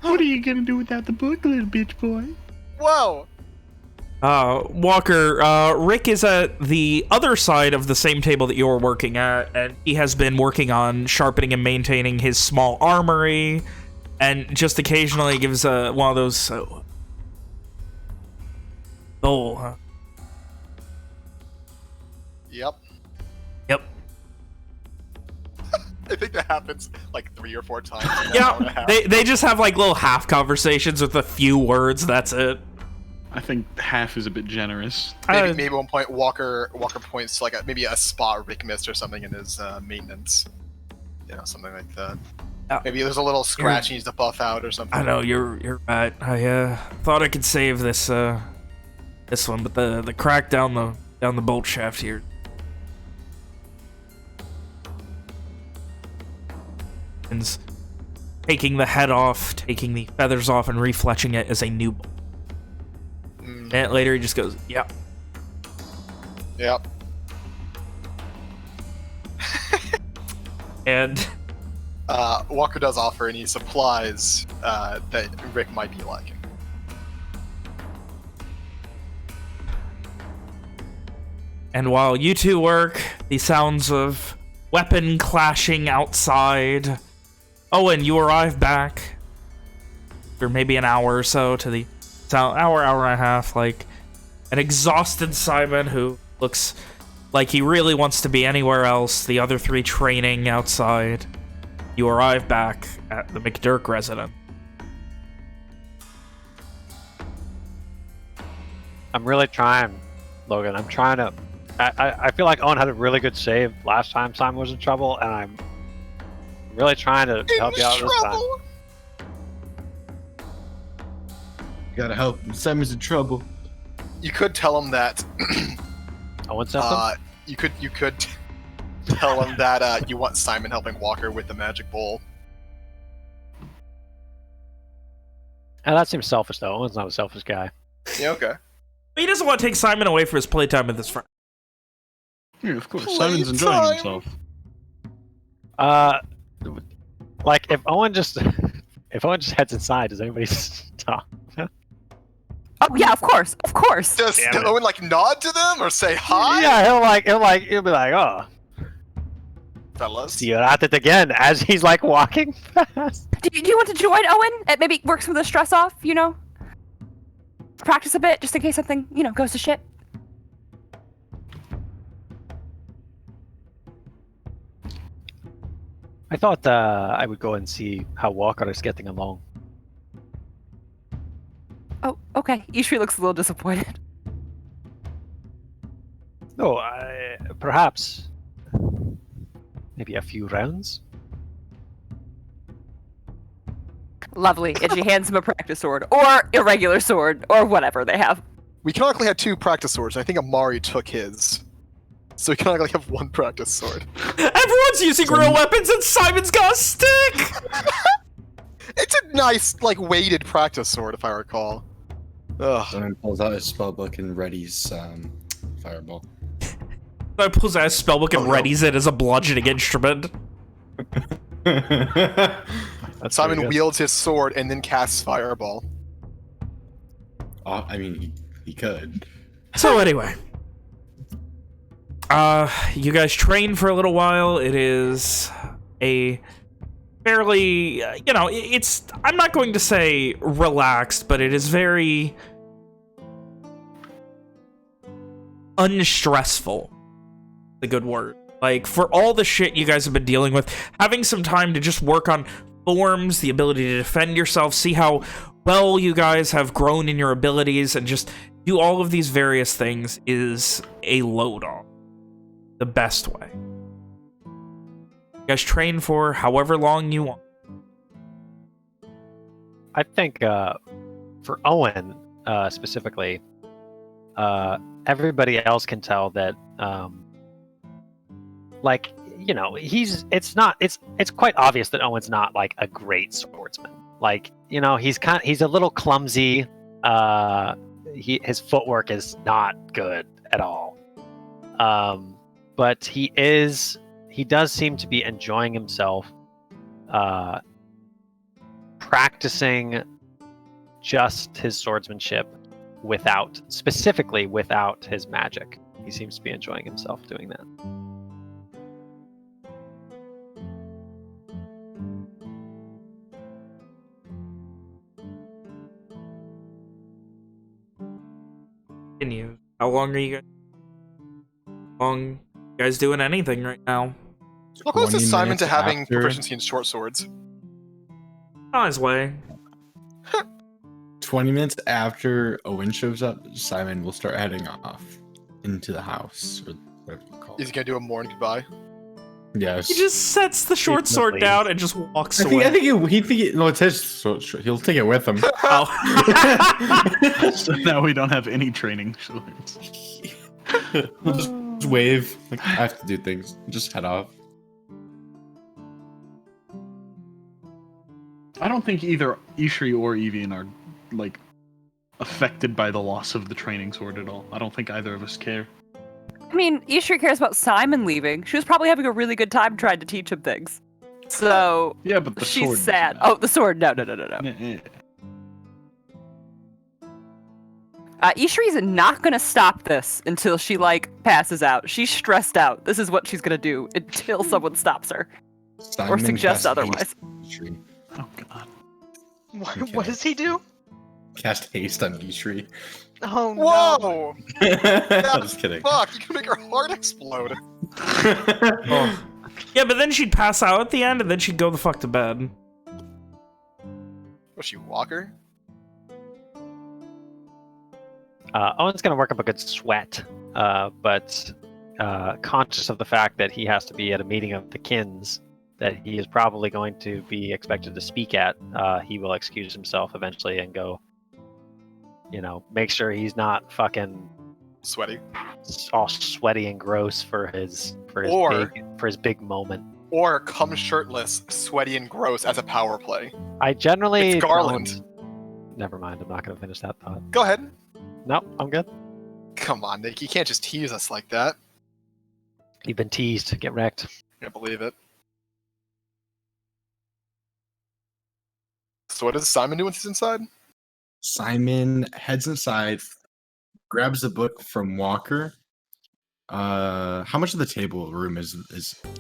What are you gonna do without the book, little bitch boy? Whoa! Walker, Rick is at the other side of the same table that you're working at, and he has been working on sharpening and maintaining his small armory, and just occasionally gives one of those bowl, huh? Yep. Yep. I think that happens like 3 or 4 times. In an hour and a Yeah, half. they just have like little half conversations with a few words. That's it. I think half is a bit generous. Maybe at one point Walker points to like maybe a spot Rick missed or something in his maintenance. You know, something like that. Maybe there's a little scratch he needs to buff out or something. I know you're right. I thought I could save this one, but the crack down the bolt shaft here. And taking the head off, taking the feathers off, and refletching it as a new bolt. A minute later, he just goes, "Yep." Yep. And Walker does offer any supplies that Rick might be lacking. And while you two work, the sounds of weapon clashing outside. Owen, you arrive back for maybe an hour or so to the hour and a half, like an exhausted Simon who looks like he really wants to be anywhere else. The other 3 training outside. You arrive back at the McDurk residence. I'm really trying, Logan. I'm trying to. I feel like Owen had a really good save last time Simon was in trouble, and I'm really trying to help you out this time. You gotta help him. Simon's in trouble. You could tell him that. Owen sent them? You could tell him that you want Simon helping Walker with the magic bowl. And that seems selfish, though. Owen's not a selfish guy. Yeah, okay. He doesn't want to take Simon away from his playtime with his friend. Yeah, of course. Simon's enjoying himself. Like if Owen just heads inside, does anybody stop? Oh yeah, of course. Does Owen like nod to them or say hi? Yeah, he'll be like, oh, Fellas. see you at it again as he's like walking past. Do you want to join Owen? Maybe work some of the stress off, you know? Practice a bit, just in case something, goes to shit. I thought I would go and see how Walker is getting along. Oh, okay. Ishri looks a little disappointed. No, perhaps maybe a few rounds. Lovely. And she hands him a practice sword, or a regular sword, or whatever they have. We canonically had 2 practice swords, and I think Amari took his. So we canonically have 1 practice sword. Everyone's using real weapons and Simon's got a stick! It's a nice, like, weighted practice sword, if I recall. Ugh. Simon pulls out his spellbook and readies fireball. I pulls out his spellbook and Oh, no. readies it as a bludgeoning instrument. Simon wields his sword and then casts fireball. I mean, he could. So anyway. You guys train for a little while. It is a fairly, you know, it's, I'm not going to say relaxed, but it is very unstressful. A good word. Like, for all the shit you guys have been dealing with, having some time to just work on forms, the ability to defend yourself, see how well you guys have grown in your abilities, and just do all of these various things is a load off. The best way. You guys train for however long you want. I think for Owen specifically, everybody else can tell that, like, you know, it's quite obvious that Owen's not like a great swordsman. Like, you know, he's a little clumsy. His footwork is not good at all. But he does seem to be enjoying himself, practicing just his swordsmanship specifically without his magic. He seems to be enjoying himself doing that. Continue. How long are you guys doing anything right now? How close 20 is Simon minutes to having after- proficiency in short swords? On his way. 20 minutes after Owen shows up, Simon will start heading off into the house, or whatever you call Is he it. gonna do a morning goodbye? Yes. He just sets the short sword Definitely. down and just walks I away. think no, it's his. So he'll take it with him. Oh. So now we don't have any training swords. He'll just wave. Like, I have to do things. Just head off. I don't think either Ishri or Evian are, like, affected by the loss of the training sword at all. I don't think either of us care. I mean, Ishri cares about Simon leaving. She was probably having a really good time trying to teach him things. So, Yeah, but the sword she's doesn't sad. matter. Oh, the sword. No. Ishri's not gonna stop this until she, like, passes out. She's stressed out. This is what she's gonna do until someone stops her. Simon suggests casts otherwise. haste on Ishri. Oh god. What does he do? Cast haste on Ishri. Oh no. Whoa! I'm just kidding. Fuck, you can make her heart explode. Yeah, but then she'd pass out at the end, and then she'd go the fuck to bed. Was she Walker? Owen's going to work up a good sweat, but conscious of the fact that he has to be at a meeting of the kins that he is probably going to be expected to speak at, he will excuse himself eventually and go, you know, make sure he's not fucking Sweaty. all sweaty and gross for his Or- big moment. Or come shirtless, sweaty and gross as a power play. I generally It's Garland. don't- Never mind. I'm not going to finish that thought. Go ahead. Nope, I'm good. Come on, Nick. You can't just tease us like that. You've been teased. Get wrecked. Can't believe it. So what does Simon do once he's inside? Simon heads inside, grabs the book from Walker. How much of the table room is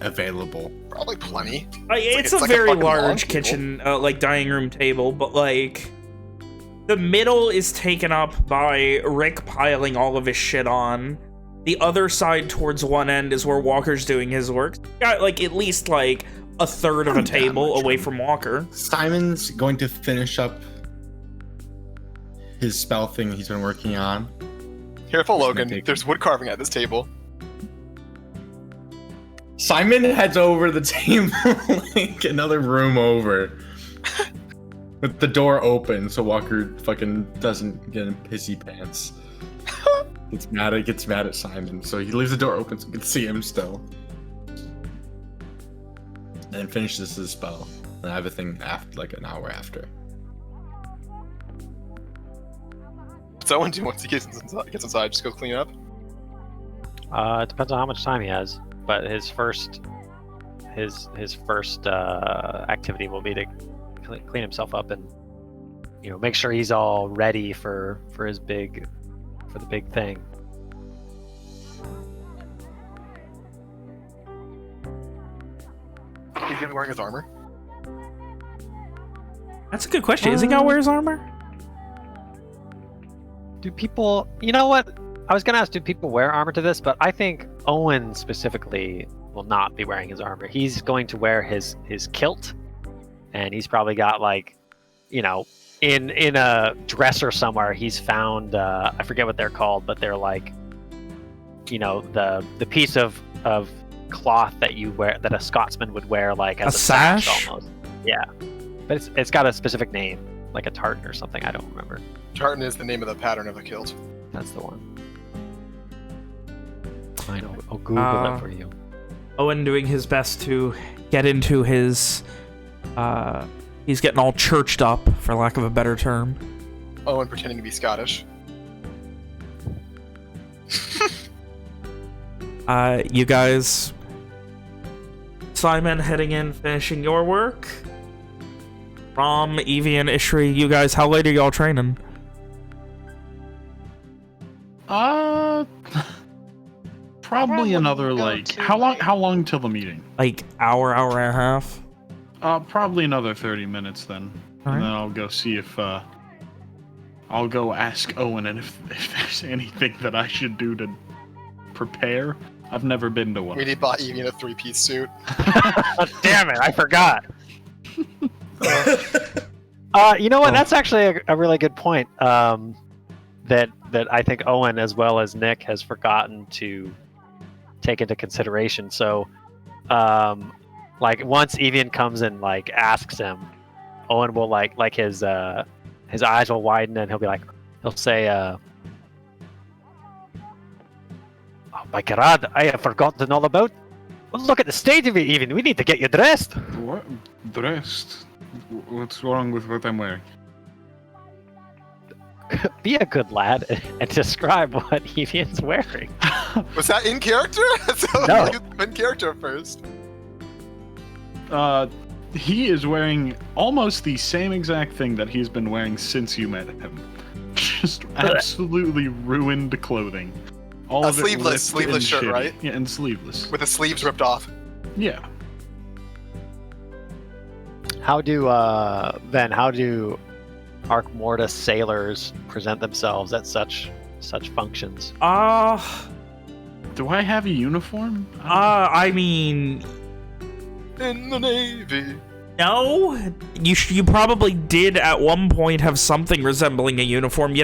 available? Probably plenty. It's it's a like a very fucking long large table. kitchen, like dining room table, but like the middle is taken up by Rick piling all of his shit on. The other side towards one end is where Walker's doing his work. Got like at least like a third of a table away from Walker. Simon's going to finish up his spell thing he's been working on. Careful, Logan. There's wood carving at this table. Simon heads over the table, like another room over, with the door open so Walker fucking doesn't get in pissy pants. Gets mad at Simon, so he leaves the door open so we can see him still. And finishes his spell. And I have a thing after, like an hour after. What's Owen do once he gets inside? Just go clean up? It depends on how much time he has, but his first activity will be to clean himself up and make sure he's all ready for the big thing. Is he wearing his armor? That's a good question. Is he gonna wear his armor? Do people? You know what? I was gonna ask, do people wear armor to this? But I think Owen specifically will not be wearing his armor. He's going to wear his kilt, and he's probably got in a dresser somewhere. He's found I forget what they're called, but they're the piece of cloth that you wear, that a Scotsman would wear, like as a sash almost. Yeah, but it's got a specific name, like a tartan or something. I don't remember. Tartan is the name of the pattern of the kilt. That's the one. Fine, I'll Google it for you. Owen doing his best to get into his he's getting all churched up, for lack of a better term. Owen pretending to be Scottish. You guys, Simon heading in, finishing your work. Rom, Evie, and Ishri, you guys, how late are y'all training? Probably another how long till the meeting? Like hour and a half. Probably another 30 minutes then. All And right. then I'll go see if I'll go ask Owen and if there's anything that I should do to prepare. I've never been to one. We need bought Evie in a 3-piece suit. Damn it, I forgot. You know what? That's actually a really good point. That I think Owen, as well as Nick, has forgotten to take into consideration. So, once Evian comes and asks him, Owen will his eyes will widen and he'll say, "Oh my God, I have forgotten all about. Well, look at the state of it, Evian. We need to get you dressed." What? Dressed? What's wrong with what I'm wearing? Be a good lad and describe what Evian's wearing. Was that in character? No. In character first. He is wearing almost the same exact thing that he's been wearing since you met him. Just absolutely ruined clothing. All of it Sleeveless ripped and shirt, shitty. right? Yeah, and sleeveless. With the sleeves ripped off. Yeah. How do Arc Mortis sailors present themselves at such functions? Do I have a uniform? I mean, In the Navy. no. You probably did at one point have something resembling a uniform.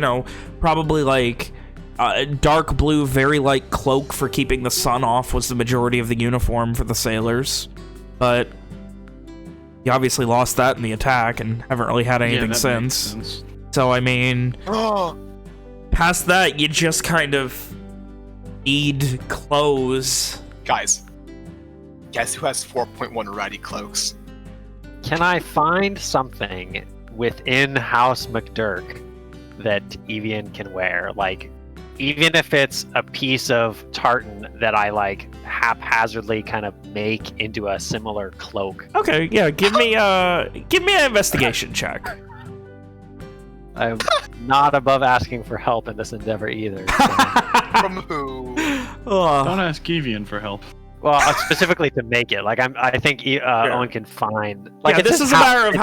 Probably a dark blue, very light cloak for keeping the sun off was the majority of the uniform for the sailors. But you obviously lost that in the attack and haven't really had anything since. So, I mean, past that, you just kind of need clothes. Guys, guess who has 4.1 ratty cloaks? Can I find something within House McDurk that Evian can wear? Even if it's a piece of tartan that I haphazardly kind of make into a similar cloak. Okay, yeah, give me an investigation check. I'm not above asking for help in this endeavor either. From who? Don't ask Evian for help. Well, specifically to make it. I think Owen can find. Yeah, this is a matter of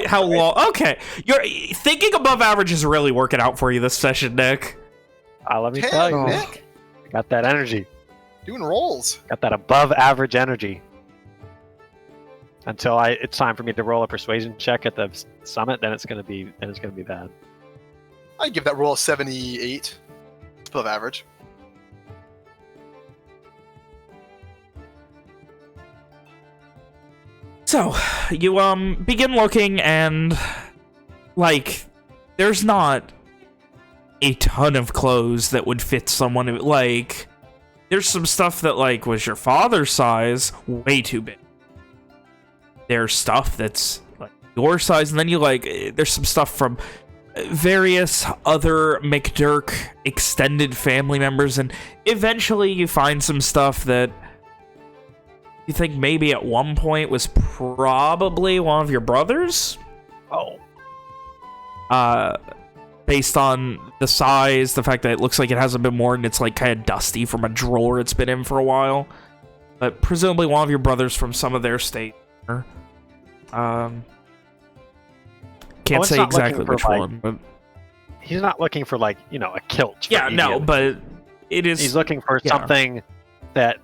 how long. Okay, you're thinking above average is really working out for you this session, Nick. Let me Hey, tell you, Nick. got that energy. Doing rolls. Got that above average energy. until it's time for me to roll a persuasion check at the summit, then it's gonna be bad. I'd give that roll a 78. It's above average. So, you begin looking and, like, there's not a ton of clothes that would fit someone. Like, there's some stuff that, like, was your father's size, way too big. There's stuff that's, like, your size, and then you, like, there's some stuff from various other McDurk extended family members, and eventually you find some stuff that you think maybe at one point was probably one of your brothers? Oh. Based on the size, the fact that it looks like it hasn't been worn, it's like kind of dusty from a drawer it's been in for a while. But presumably one of your brothers from some of their state. Can't say exactly which one, but he's not looking for, like, you know, a kilt. Yeah, no, but it is. He's looking for something that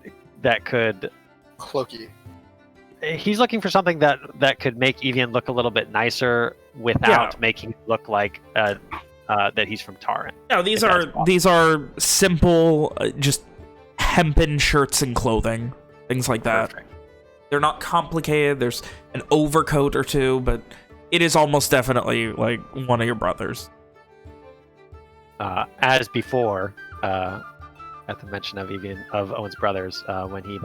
could. Cloaky. He's looking for something that could make Evian look a little bit nicer without making it look like that he's from Taran. No, these are simple, just hempen shirts and clothing, things like that. Perfect. They're not complicated. There's an overcoat or two, but it is almost definitely like one of your brothers. As before, at the mention of Owen's brothers, when he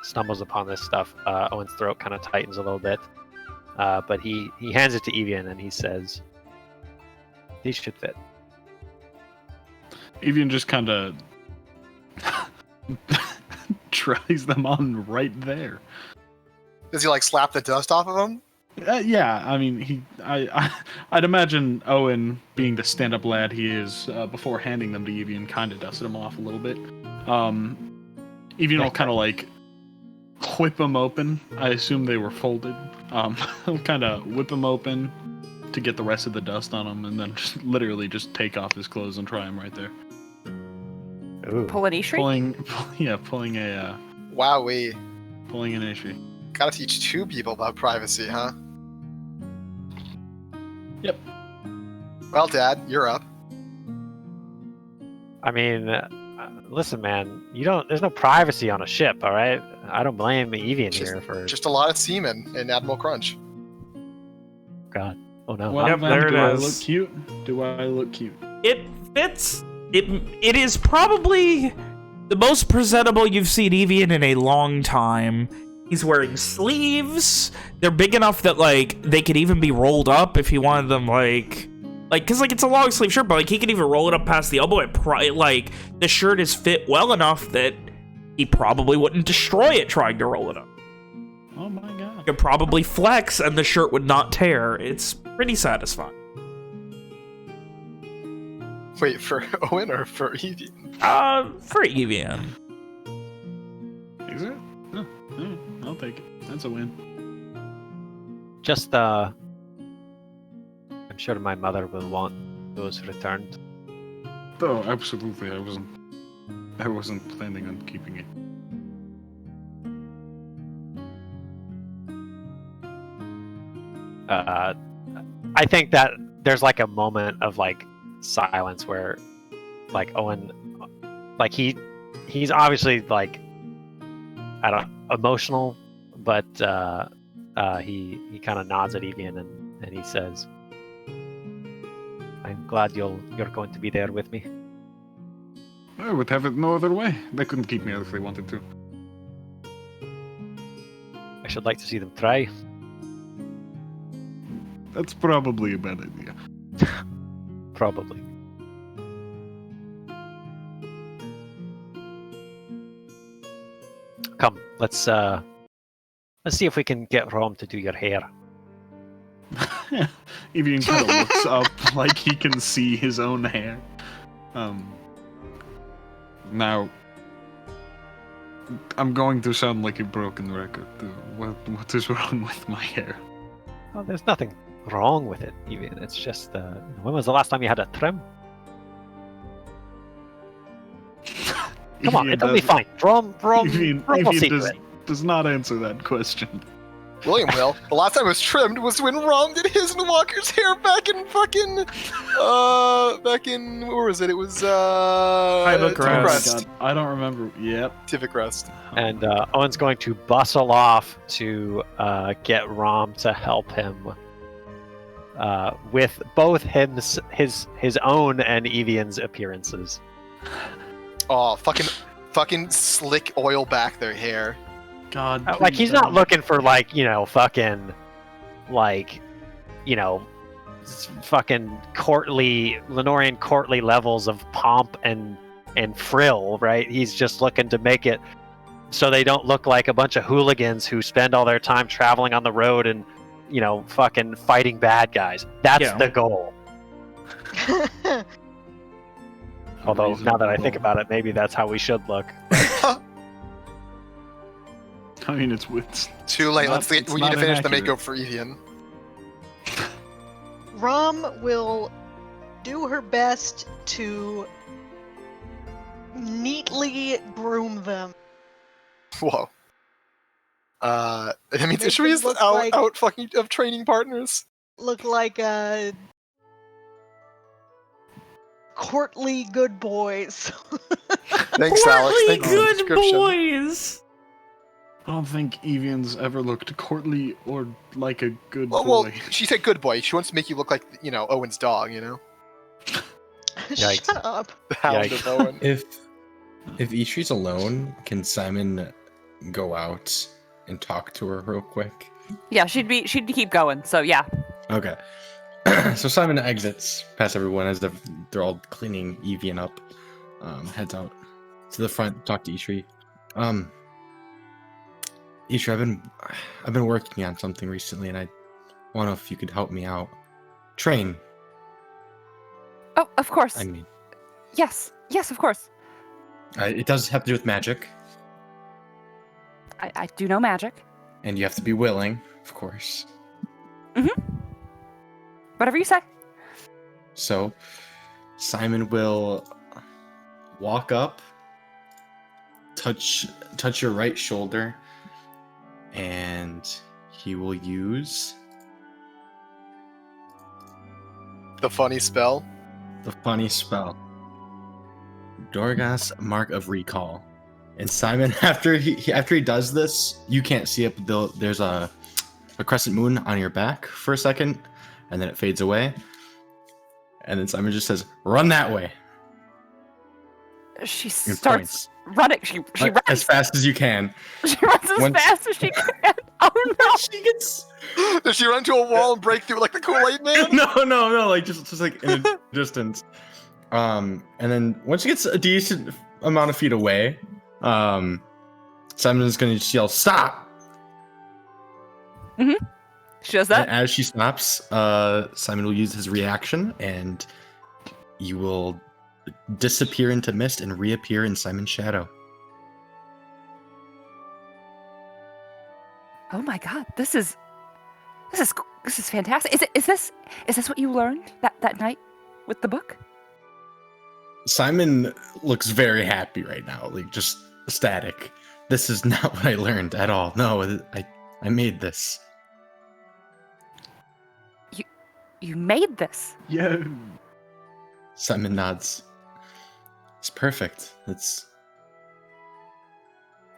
stumbles upon this stuff, Owen's throat kind of tightens a little bit, but he hands it to Evian and he says, "These should fit." Evian just kind of tries them on right there. Does he slap the dust off of them? Yeah, I mean, I'd imagine Owen, being the stand-up lad he is, before handing them to Evian, kind of dusted them off a little bit. Evian will kind of whip them open. I assume they were folded. He'll kind of whip them open to get the rest of the dust on them, and then literally just take off his clothes and try them right there. Ooh. Pull an Ishri? Pulling a Wowee. pulling an Ishri. Gotta teach two people about privacy, huh? Yep. Well, Dad, you're up. I mean, listen, man, there's no privacy on a ship, all right? I don't blame Evian here for just a lot of semen in Admiral Crunch. God. Oh no. Well, Yep, there it do I is. look cute? Do I look cute? It fits. It is probably the most presentable you've seen Evian in a long time. He's wearing sleeves. They're big enough that, they could even be rolled up if he wanted them, because, it's a long sleeve shirt, but, he could even roll it up past the elbow. The shirt is fit well enough that he probably wouldn't destroy it trying to roll it up. Oh my god. He could probably flex and the shirt would not tear. It's pretty satisfying. Wait, for Owen or for Evian? For Evian. Is it? Oh, I'll take it. That's a win. Just, I'm sure my mother will want those returned. Oh, absolutely. I wasn't planning on keeping it. I think that there's a moment of silence where Owen, he's obviously I don't emotional, but he kind of nods at Evian and he says, "I'm glad you're going to be there with me." I would have it no other way. They couldn't keep me if they wanted to. I should like to see them try. That's probably a bad idea. Probably. Come, let's see if we can get Rom to do your hair. Evian kind of looks up like he can see his own hair. Now, I'm going to sound like a broken record. What is wrong with my hair? Well, there's nothing wrong with it, Evian. It's just, when was the last time you had a trim? Come on, it'll be fine. Rom will see to it. does not answer that question. William will. The last time it was trimmed was when Rom did his and Walker's hair back in fucking where was it? It was Tivik Oh my Rest. God, I don't remember. Yep. Tivik Rest. And Owen's going to bustle off to get Rom to help him with both his own and Evian's appearances. Oh, fucking slick oil back their hair. God. Like please he's don't. not looking for like fucking like fucking courtly Lenorian courtly levels of pomp and frill, right? He's just looking to make it so they don't look like a bunch of hooligans who spend all their time traveling on the road and fucking fighting bad guys. That's the goal. Although now that I think about it, maybe that's how we should look. I mean, it's Too late. not- We it's need not to finish the inaccurate. makeover for Evian. Rom will do her best to neatly groom them. Whoa. That means Make should we them use look like- out fucking of training partners? Look like courtly good boys. Thanks, Alex. Portly Thanks for the good description. boys. I don't think Evian's ever looked courtly or like a good Well, boy. she said good boy. She wants to make you look like, Owen's dog, Yikes. Shut up. The hound Yikes. of Owen. If Ishi's alone, can Simon go out and talk to her real quick? Yeah, she'd keep going. So yeah. Okay. So Simon exits past everyone as they're all cleaning Evian up. Heads out to the front, talk to Ishri. Ishri, I've been working on something recently, and I want to know if you could help me out. Train, Oh, of course. I mean. Yes, of course. It does have to do with magic, I do know magic. and you have to be willing, of course. Whatever you say. So, Simon will walk up, touch your right shoulder, and he will use The funny spell. the funny spell, Dorgas Mark of Recall. And Simon, after he does this, you can't see it, but there's a crescent moon on your back for a second, and then it fades away. And then Simon just says, "Run that way." She in starts points. running. She Like, runs. as fast as you can. She runs as Once- fast as she can. Oh no! She gets Does she run to a wall and break through like the Kool-Aid man? no, like just like in a distance. And then once she gets a decent amount of feet away, Simon's gonna just yell, "Stop!" She does that. And as she stops, Simon will use his reaction, and you will disappear into mist and reappear in Simon's shadow. Oh my god, this is fantastic. Is this what you learned that night with the book? Simon looks very happy right now, like just ecstatic. This is not what I learned at all. No, I made this. You made this. Yeah. Simon nods. It's perfect. It's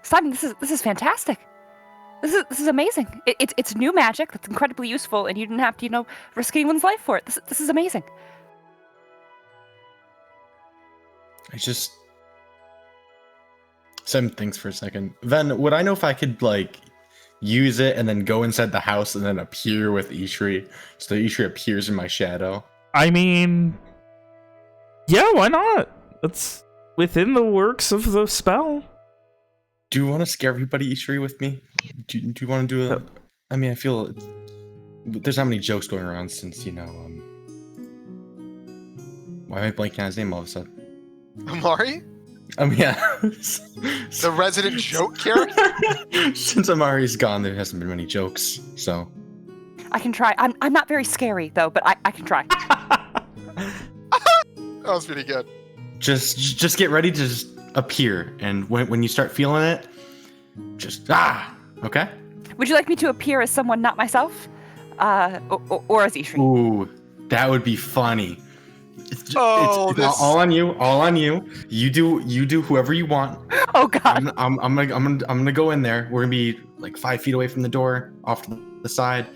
Simon, this is fantastic. This is amazing. It's new magic that's incredibly useful, and you didn't have to risk anyone's life for it. This is amazing. Simon thinks for a second. Then would I know if I could use it and then go inside the house and then appear with Ishri, so Ishri appears in my shadow? I mean, yeah, why not? That's within the works of the spell. Do you want to scare everybody, Ishri, with me? Do you want to do it? I mean, I feel there's not many jokes going around since, why am I blanking on his name all of a sudden? Amari? Yeah. The resident joke character? Since Amari's gone, there hasn't been many jokes, so. I can try. I'm not very scary though, but I can try. That was pretty good. Just get ready to just appear, and when you start feeling it, just okay? Would you like me to appear as someone not myself? Or as Ishri? Ooh, that would be funny. It's all on you. All on you. You do whoever you want. Oh God. I'm gonna go in there. We're gonna be like 5 feet away from the door, off to the side,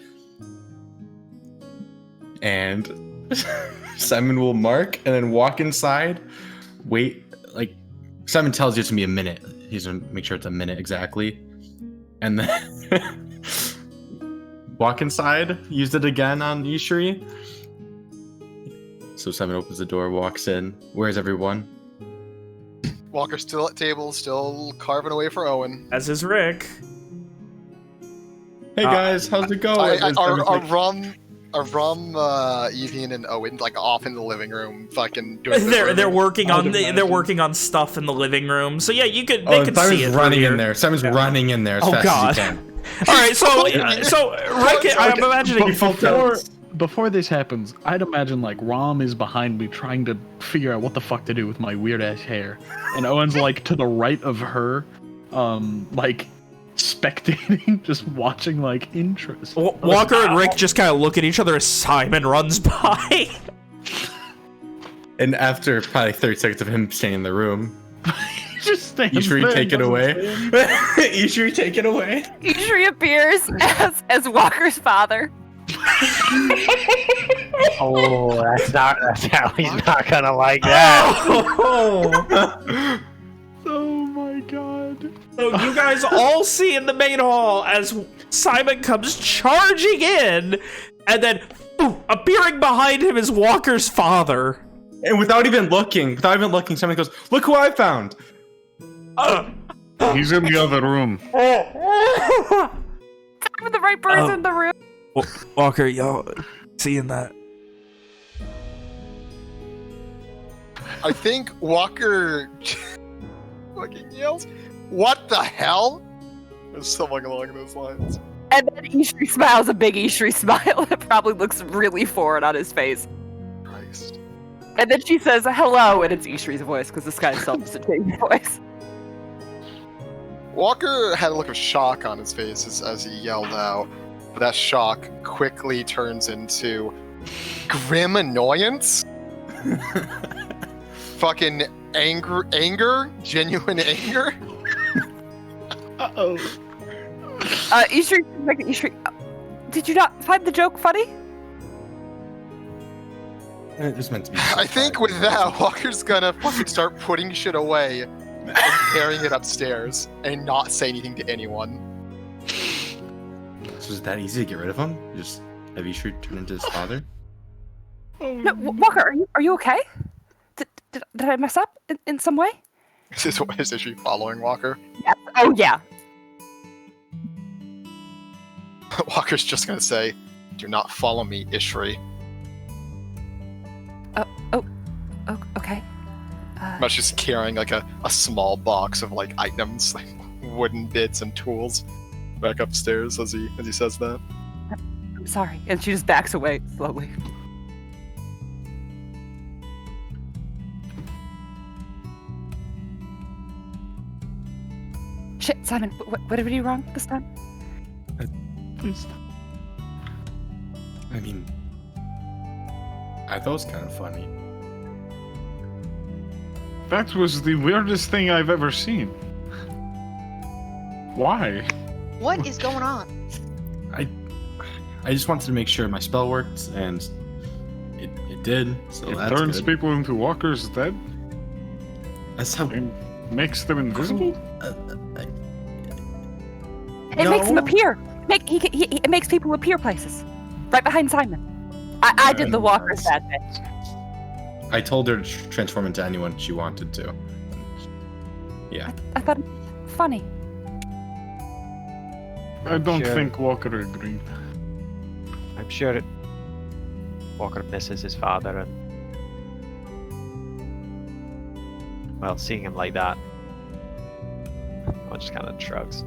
and Simon will mark and then walk inside. Wait, like Simon tells you it's gonna be a minute. He's gonna make sure it's a minute exactly, and then walk inside. Use it again on Ishri. So Simon opens the door, walks in. Where's everyone? Walker's still at table, still carving away for Owen. As is Rick. Hey guys, how's it going? Are Rum, Evian, and Owen like off in the living room, fucking doing? They're working on they're working on stuff in the living room. So yeah, they can see it. Running in there. Simon's running in there as fast as he can. All right, so Rick, I'm imagining before this happens, I'd imagine like Rom is behind me trying to figure out what the fuck to do with my weird ass hair, and Owen's like to the right of her, like spectating, just watching like interest. Walker and Rick just kind of look at each other as Simon runs by. And after probably 30 seconds of him staying in the room, just stands Ishri, there take it away. Ishri, take it away. Ishri appears as Walker's father. Oh, that's how he's not gonna like that. Oh my god. So you guys all see in the main hall as Simon comes charging in, and then appearing behind him is Walker's father. And without even looking, Simon goes, "Look who I found." He's in the other room. With the right person in the room. Walker, y'all seeing that? I think Walker fucking yells, "What the hell?" Or something along those lines. And then Ishri smiles a big Ishri smile that probably looks really foreign on his face. Christ. And then she says hello, and it's Ishri's voice because this guy's self-distinct voice. Walker had a look of shock on his face as he yelled out, but that shock quickly turns into grim annoyance. Fucking anger, genuine anger. Uh-oh. Ishri, did you not find the joke funny? It was meant to be. I think with that, Walker's gonna fucking start putting shit away and carrying it upstairs and not say anything to anyone. So is it that easy to get rid of him? Just have Ishri turn into his father? No, Walker, are you okay? Did I mess up in some way? Is she following Walker? Yeah. Oh yeah. Walker's just gonna say, "Do not follow me, Ishri." Okay. But she's carrying like a small box of like items, like wooden bits and tools, back upstairs as he says that. I'm sorry. And she just backs away slowly. Shit, Simon, what did we do wrong this time? Please. I mean, I thought it was kind of funny. That was the weirdest thing I've ever seen. Why? What is going on? I just wanted to make sure my spell worked, and it did. So It that's turns good. people into walkers that That's how. makes them invisible? It makes him appear. It makes people appear places. Right behind Simon. I did the walkers that day. I told her to transform into anyone she wanted to. Yeah. I thought it was funny. I don't Sure. think Walker agreed. I'm sure Walker misses his father, and well, seeing him like that, Owen just kind of shrugs.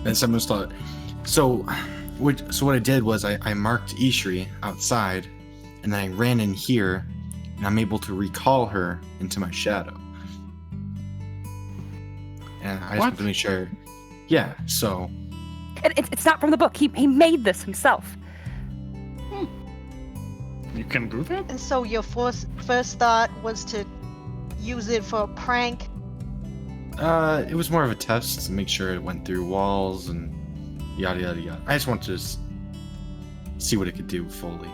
And someone thought. So what I did was I marked Ishri outside, and then I ran in here, and I'm able to recall her into my shadow. and I just What? want to make sure. Yeah, so It's not from the book. He made this himself. You can do that? And so your first thought was to use it for a prank? it was more of a test to make sure it went through walls and yada yada yada. I just wanted to see what it could do fully.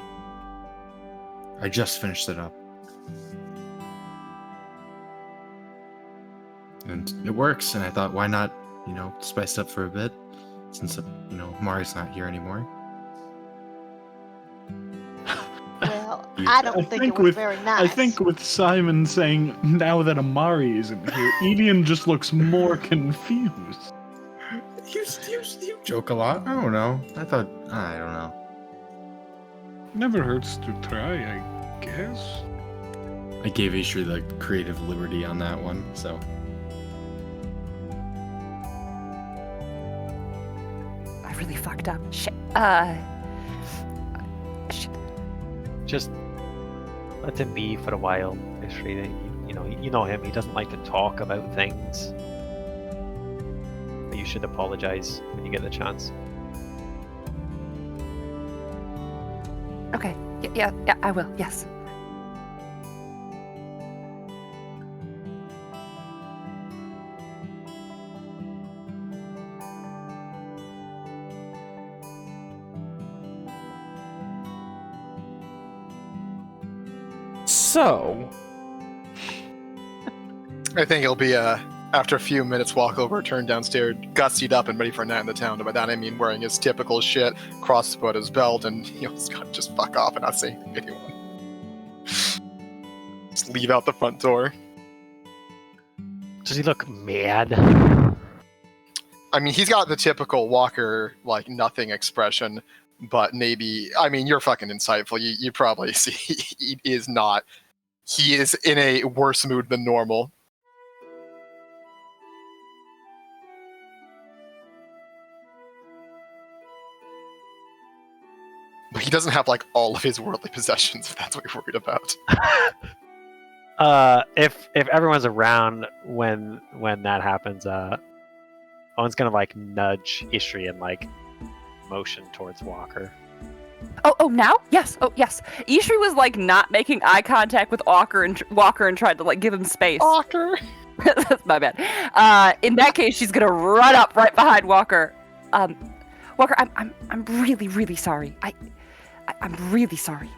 I just finished it up. And it works, and I thought, why not, spice it up for a bit, since, Mari's not here anymore. Well, You- I don't think it was very nice. I think with Simon saying, now that Amari isn't here, Edian just looks more confused. You joke a lot. I don't know. I don't know. Never hurts to try, I guess. I gave Ishri the creative liberty on that one, so. I really fucked up. Shit. Shit. Just let him be for a while. Ishri. You know him. He doesn't like to talk about things. But you should apologize when you get the chance. Okay. Yeah, I will. Yes. So, I think it'll be after a few minutes walk over, turn downstairs, gussied up and ready for a night in the town. And by that I mean wearing his typical shit, crossbow at his belt, and he's got to just fuck off and not say anything to anyone. Just leave out the front door. Does he look mad? I mean, he's got the typical Walker, like, nothing expression, but maybe, I mean, you're fucking insightful. You probably see he is not. He is in a worse mood than normal. But he doesn't have, like, all of his worldly possessions, if that's what you're worried about. If everyone's around when that happens, Owen's gonna like nudge Ishri and like motion towards Walker. Oh, now? Yes. Oh, yes. Ishri was like not making eye contact with Walker and tried to like give him space. Walker! That's my bad. In that case, she's gonna run up right behind Walker. Walker, I'm really, really sorry. I'm really sorry.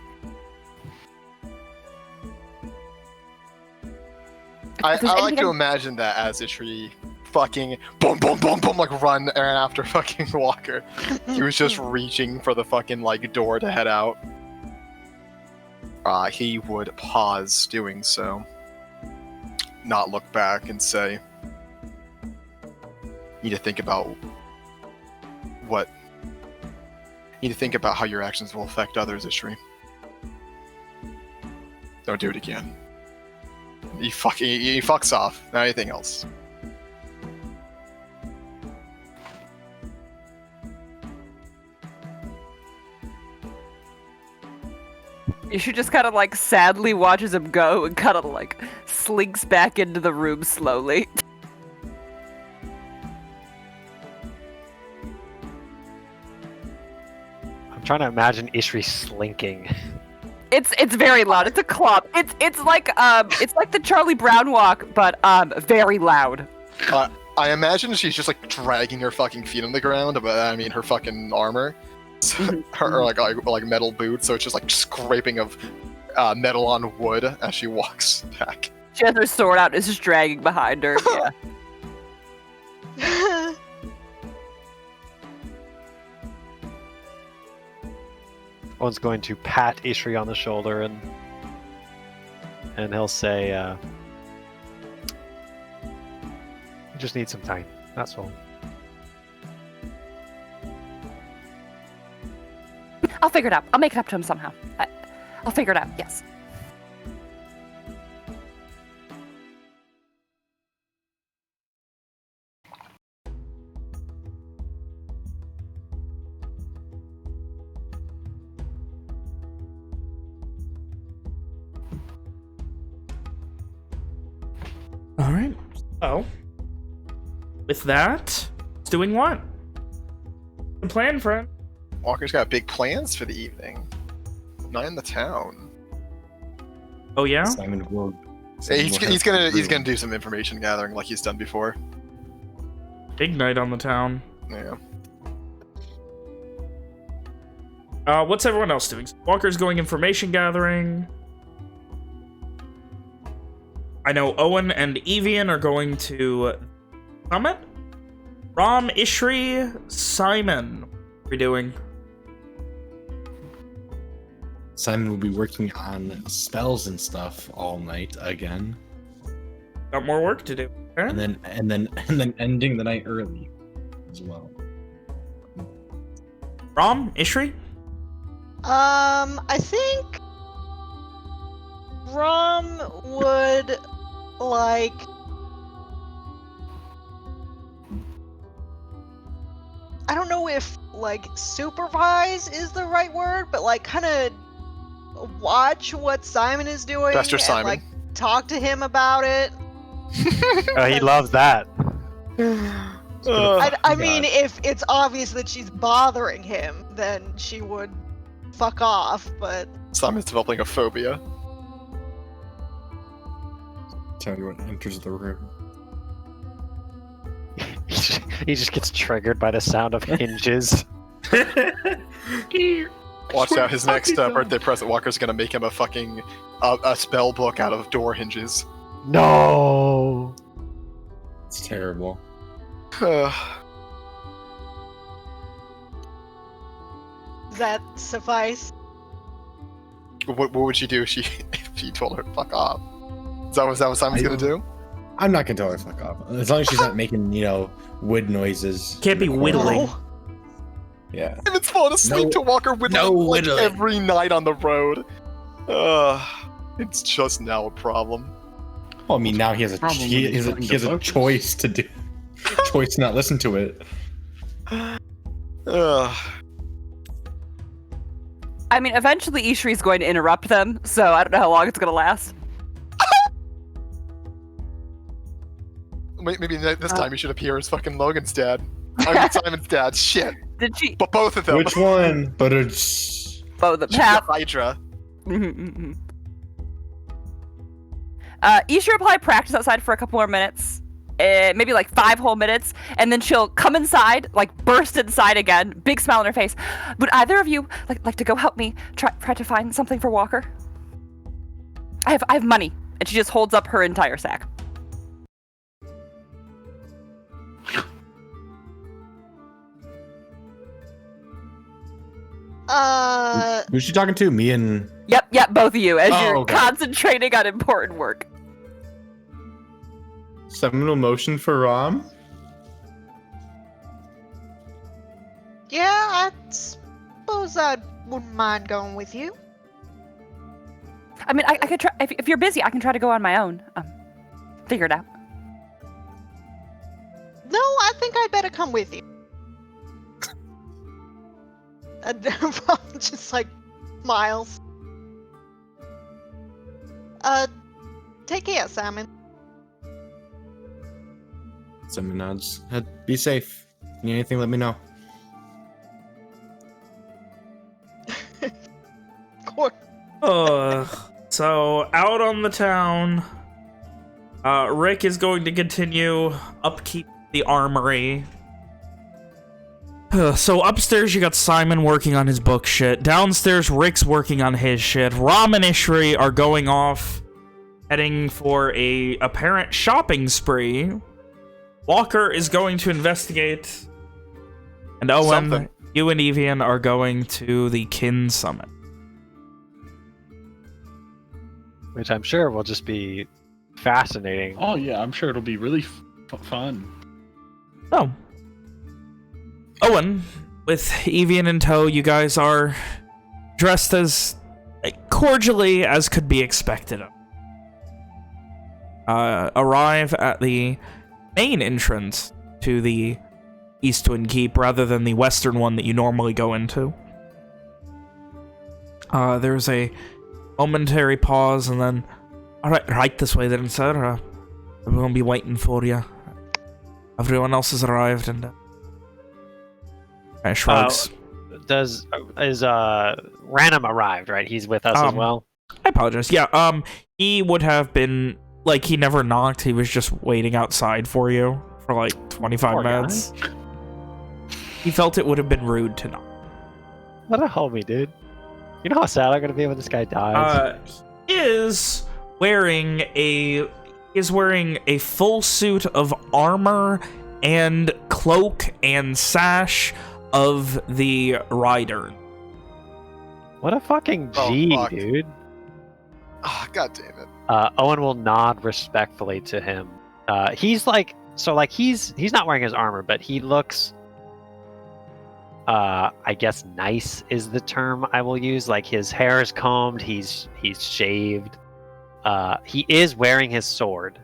I If there's like anything to imagine that as Ishri fucking boom, boom, boom, boom, like ran after fucking Walker. He was just reaching for the fucking like door to head out. He would pause doing so, not look back and say, "Need to think about what. Need to think about how your actions will affect others, Ishri. Don't do it again." He fucks off. Not anything else. She just kind of like sadly watches him go and kind of like slinks back into the room slowly. I'm trying to imagine Ishri slinking. It's very loud. It's a club. It's like the Charlie Brown walk, but very loud. I imagine she's just like dragging her fucking feet on the ground, but I mean her fucking armor, her like metal boots, so it's just like scraping of metal on wood as she walks back. She has her sword out and is just dragging behind her. Yeah. Owen's going to pat Ishri on the shoulder and he'll say, "You just need some time. That's all." I'll figure it out. I'll make it up to him somehow. I'll figure it out. Yes. all right. So, with that, it's doing what? The plan, friend. Walker's got big plans for the evening. Not in the town. Oh yeah? Simon will. Hey, he's gonna do some information gathering like he's done before. Big night on the town. Yeah. What's everyone else doing? Walker's going information gathering. I know Owen and Evian are going to Summit. Rom, Ishri, Simon. What are we doing? Simon will be working on spells and stuff all night again, Got more work to do. Okay. and then ending the night early as well. Rom, Ishri? I think Rom would like I don't know if like supervise is the right word, but like kind of watch what Simon is doing Bester and Simon. like talk to him about it. Oh, he loves that. I mean, if it's obvious that she's bothering him, then she would fuck off, but Simon's developing a phobia. Tell you what enters the room. He just gets triggered by the sound of hinges. Watch out, his next birthday present, Walker's gonna make him a fucking a spell book out of door hinges. No. It's terrible. does that suffice? What would she do if she told her to fuck off? Is that what Simon's gonna do? I'm not gonna tell her to fuck off. As long as she's not making, wood noises. Can't be in the corner. whittling. No. Yeah. And it's falling asleep No- to Walker whittling no like whittling. every night on the road. It's just now a problem. Well, I mean, now he has a Problem he is has a, trying he to has a focus. choice to do, choice to not listen to it. Ugh. I mean, eventually Ishri's going to interrupt them, so I don't know how long it's going to last. Maybe this time you should appear as fucking Logan's dad. I mean, Simon's dad. Shit. Did she? But both of them. Which one? But it's Both of them She's have. a Hydra. Ishri will probably practice outside for a couple more minutes. Maybe like 5 whole minutes, and then she'll come inside, like burst inside again, big smile on her face. Would either of you like to go help me try to find something for Walker? I have money, and she just holds up her entire sack. who's she talking to? Me and Yep, both of you, as Oh, you're okay. concentrating on important work. Seminal Motion for Rom. Yeah, I suppose I wouldn't mind going with you. I mean, I could try if you're busy. I can try to go on my own. Figure it out. No, I think I'd better come with you. And Ron just like smiles. Take care, Simon. Simon nods. Be safe. Need anything? Let me know. Court. So out on the town, Rick is going to continue upkeep the armory. So upstairs you got Simon working on his book shit. Downstairs Rick's working on his shit. Ram and Ishri are going off, heading for a apparent shopping spree. Walker is going to investigate. And Owen, Something. you and Evian are going to the Kin Summit. Which I'm sure will just be fascinating. Oh yeah, I'm sure it'll be really fun. Oh. Owen, with Evian in tow, you guys are dressed as cordially as could be expected. Arrive at the main entrance to the Eastwind Keep rather than the western one that you normally go into. There's a momentary pause and then, alright, right this way then, sir. We're gonna be waiting for you. Everyone else has arrived, and shrugs. Is Ranum arrived, right? He's with us as well? I apologize. Yeah, he would have been, like, he never knocked. He was just waiting outside for you for, like, 25 Poor minutes. guy. He felt it would have been rude to knock. What a homie, dude. You know how sad I'm gonna be when this guy dies? He is wearing a full suit of armor and cloak and sash of the rider. What a fucking G, fuck. dude. Ah, God damn it. Owen will nod respectfully to him. He's like, so like he's not wearing his armor, but he looks, I guess nice is the term I will use. Like his hair is combed, he's shaved. He is wearing his sword,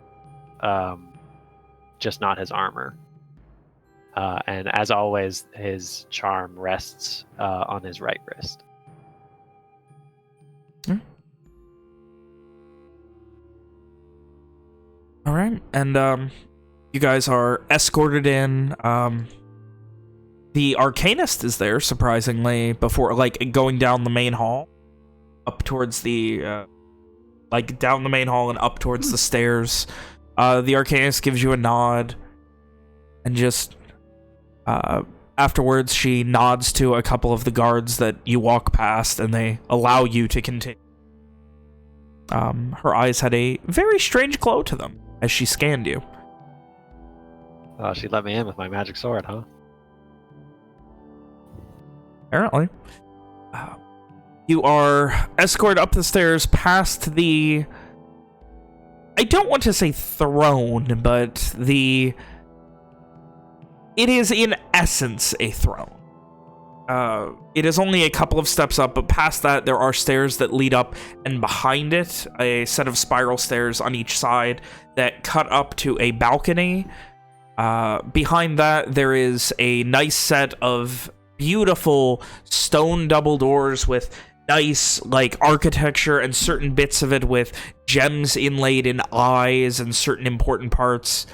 just not his armor. And as always, his charm rests on his right wrist. All right, and you guys are escorted in. The Arcanist is there, surprisingly, before, like, going down the main hall, up towards the, like, down the main hall and up towards the stairs. The Arcanist gives you a nod, and just, afterwards she nods to a couple of the guards that you walk past, and they allow you to continue. Her eyes had a very strange glow to them as she scanned you. Oh, she let me in with my magic sword, huh? Apparently. You are escorted up the stairs past the... I don't want to say throne, but the... It is in essence a throne. It is only a couple of steps up, but past that there are stairs that lead up, and behind it, a set of spiral stairs on each side that cut up to a balcony. Behind that, there is a nice set of beautiful stone double doors with nice, like, architecture, and certain bits of it with gems inlaid in eyes and certain important parts.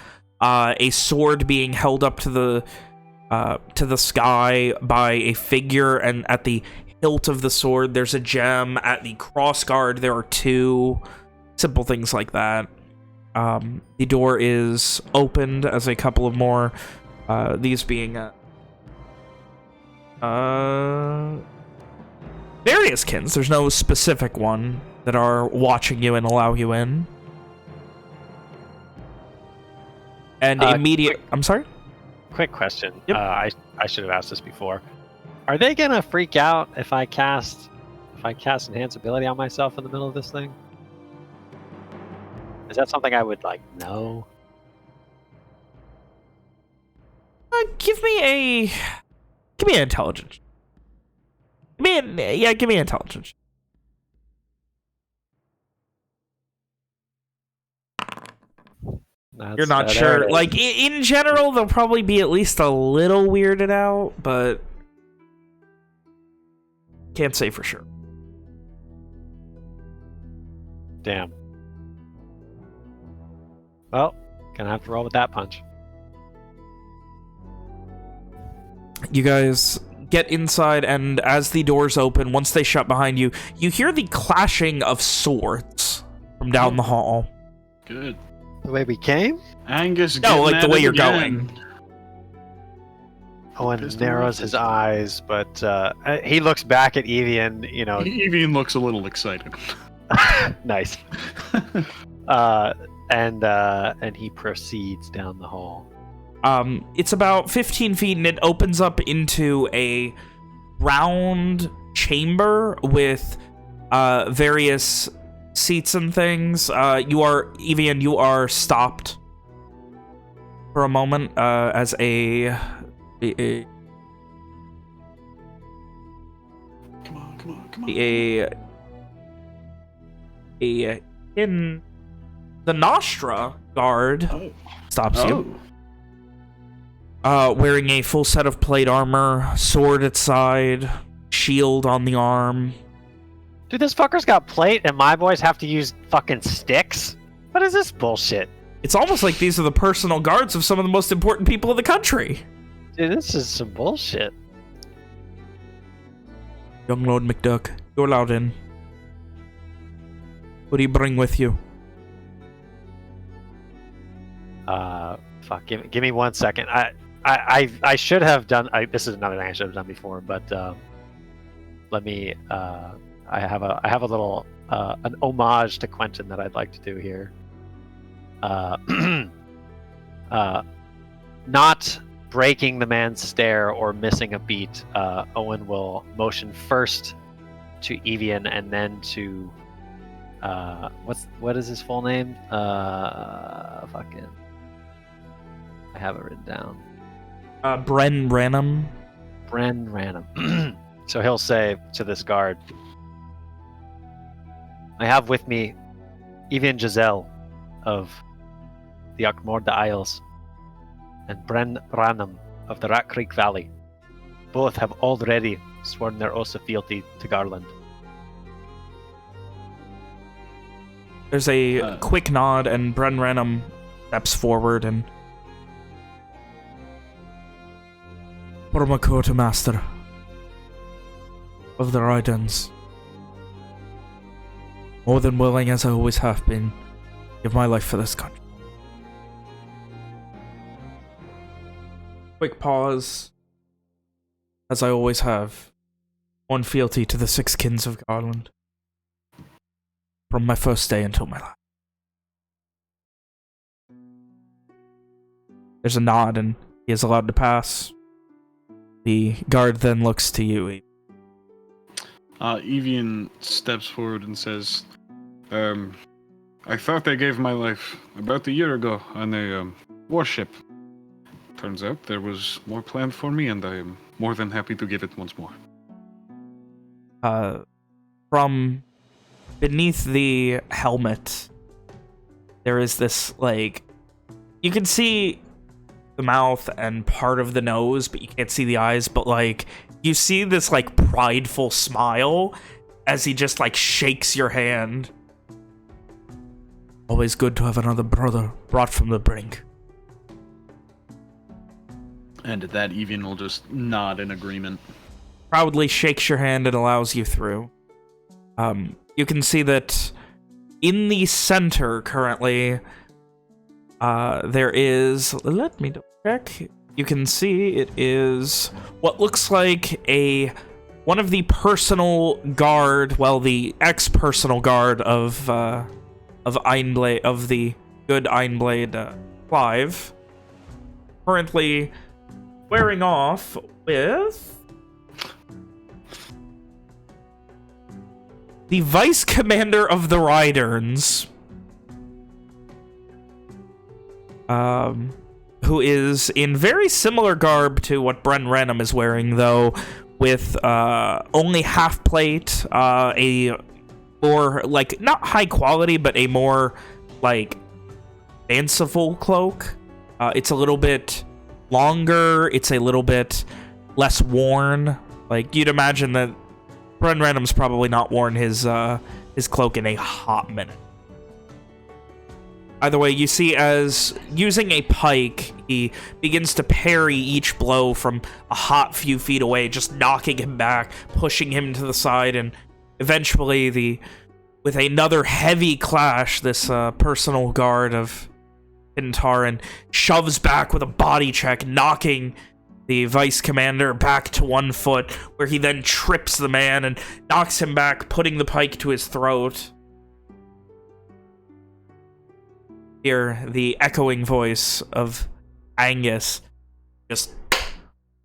A sword being held up to the sky by a figure, and at the hilt of the sword there's a gem. At the crossguard there are two. Simple things like that. The door is opened as a couple of more, these being various kins. There's no specific one that are watching you and allow you in. And immediate... I'm sorry? Quick question. Yep. I should have asked this before. Are they gonna freak out if I cast enhance ability on myself in the middle of this thing? Is that something I would like know? Give me an intelligence. Give me intelligence. You're not sure. Like, in general, they'll probably be at least a little weirded out, but can't say for sure. Damn. Well, gonna have to roll with that punch. You guys get inside, and as the doors open, once they shut behind you, you hear the clashing of swords from down the hall. Good. The way we came? Angus. No, like the way you're again. going. Owen narrows his eyes, but he looks back at Evian, you know. Evian looks a little excited. Nice. And he proceeds down the hall. It's about 15 feet, and it opens up into a round chamber with various seats and things. Evian, you are stopped for a moment as a Come on. in the Nostra guard stops you. Wearing a full set of plate armor, sword at side, shield on the arm. Dude, this fucker's got plate and my boys have to use fucking sticks? What is this bullshit? It's almost like these are the personal guards of some of the most important people in the country. Dude, this is some bullshit. Young Lord McDuck, you're allowed in. What do you bring with you? Fuck. Give me 1 second. I should have done. This is another thing I should have done before, but let me. I have a little an homage to Quentin that I'd like to do here. Not breaking the man's stare or missing a beat. Owen will motion first to Evian and then to what is his full name? Fucking. I have it written down. Bren Ranum. Bren Ranum. So he'll say to this guard, I have with me Evian Giselle of the Arkmorda Isles and Bren Ranum of the Rat Creek Valley. Both have already sworn their oath of fealty to Garland. There's a quick nod, and Bren Ranum steps forward and... Permacourt Master of the Ridens. More than willing, as I always have been, give my life for this country. Quick pause, as I always have, on fealty to the six kins of Garland. From my first day until my last. There's a nod, and he is allowed to pass. The guard then looks to you. Evian steps forward and says, I thought I gave my life about a year ago on a warship. Turns out there was more planned for me, and I am more than happy to give it once more. From beneath the helmet, there is this, like... You can see the mouth and part of the nose, but you can't see the eyes, but, like, you see this, like, prideful smile as he just, like, shakes your hand. Always good to have another brother brought from the brink. And at that, Evian will just nod in agreement. Proudly shakes your hand and allows you through. You can see that in the center currently, there is... Let me double check. You can see it is what looks like one of the personal guard, well, the ex-personal guard of Einblade, of the good Einblade Clive, currently squaring off with the Vice Commander of the Ryderns, who is in very similar garb to what Bren Ranum is wearing, though, with only half plate, a more, like, not high quality, but a more, like, fanciful cloak. It's a little bit longer, it's a little bit less worn. Like, you'd imagine that Bren Ranum's probably not worn his cloak in a hot minute. Either way, you see as using a pike, he begins to parry each blow from a hot few feet away, just knocking him back, pushing him to the side, and eventually, with another heavy clash, this personal guard of Kintaran shoves back with a body check, knocking the Vice Commander back to 1 foot, where he then trips the man and knocks him back, putting the pike to his throat. Hear the echoing voice of Angus. Just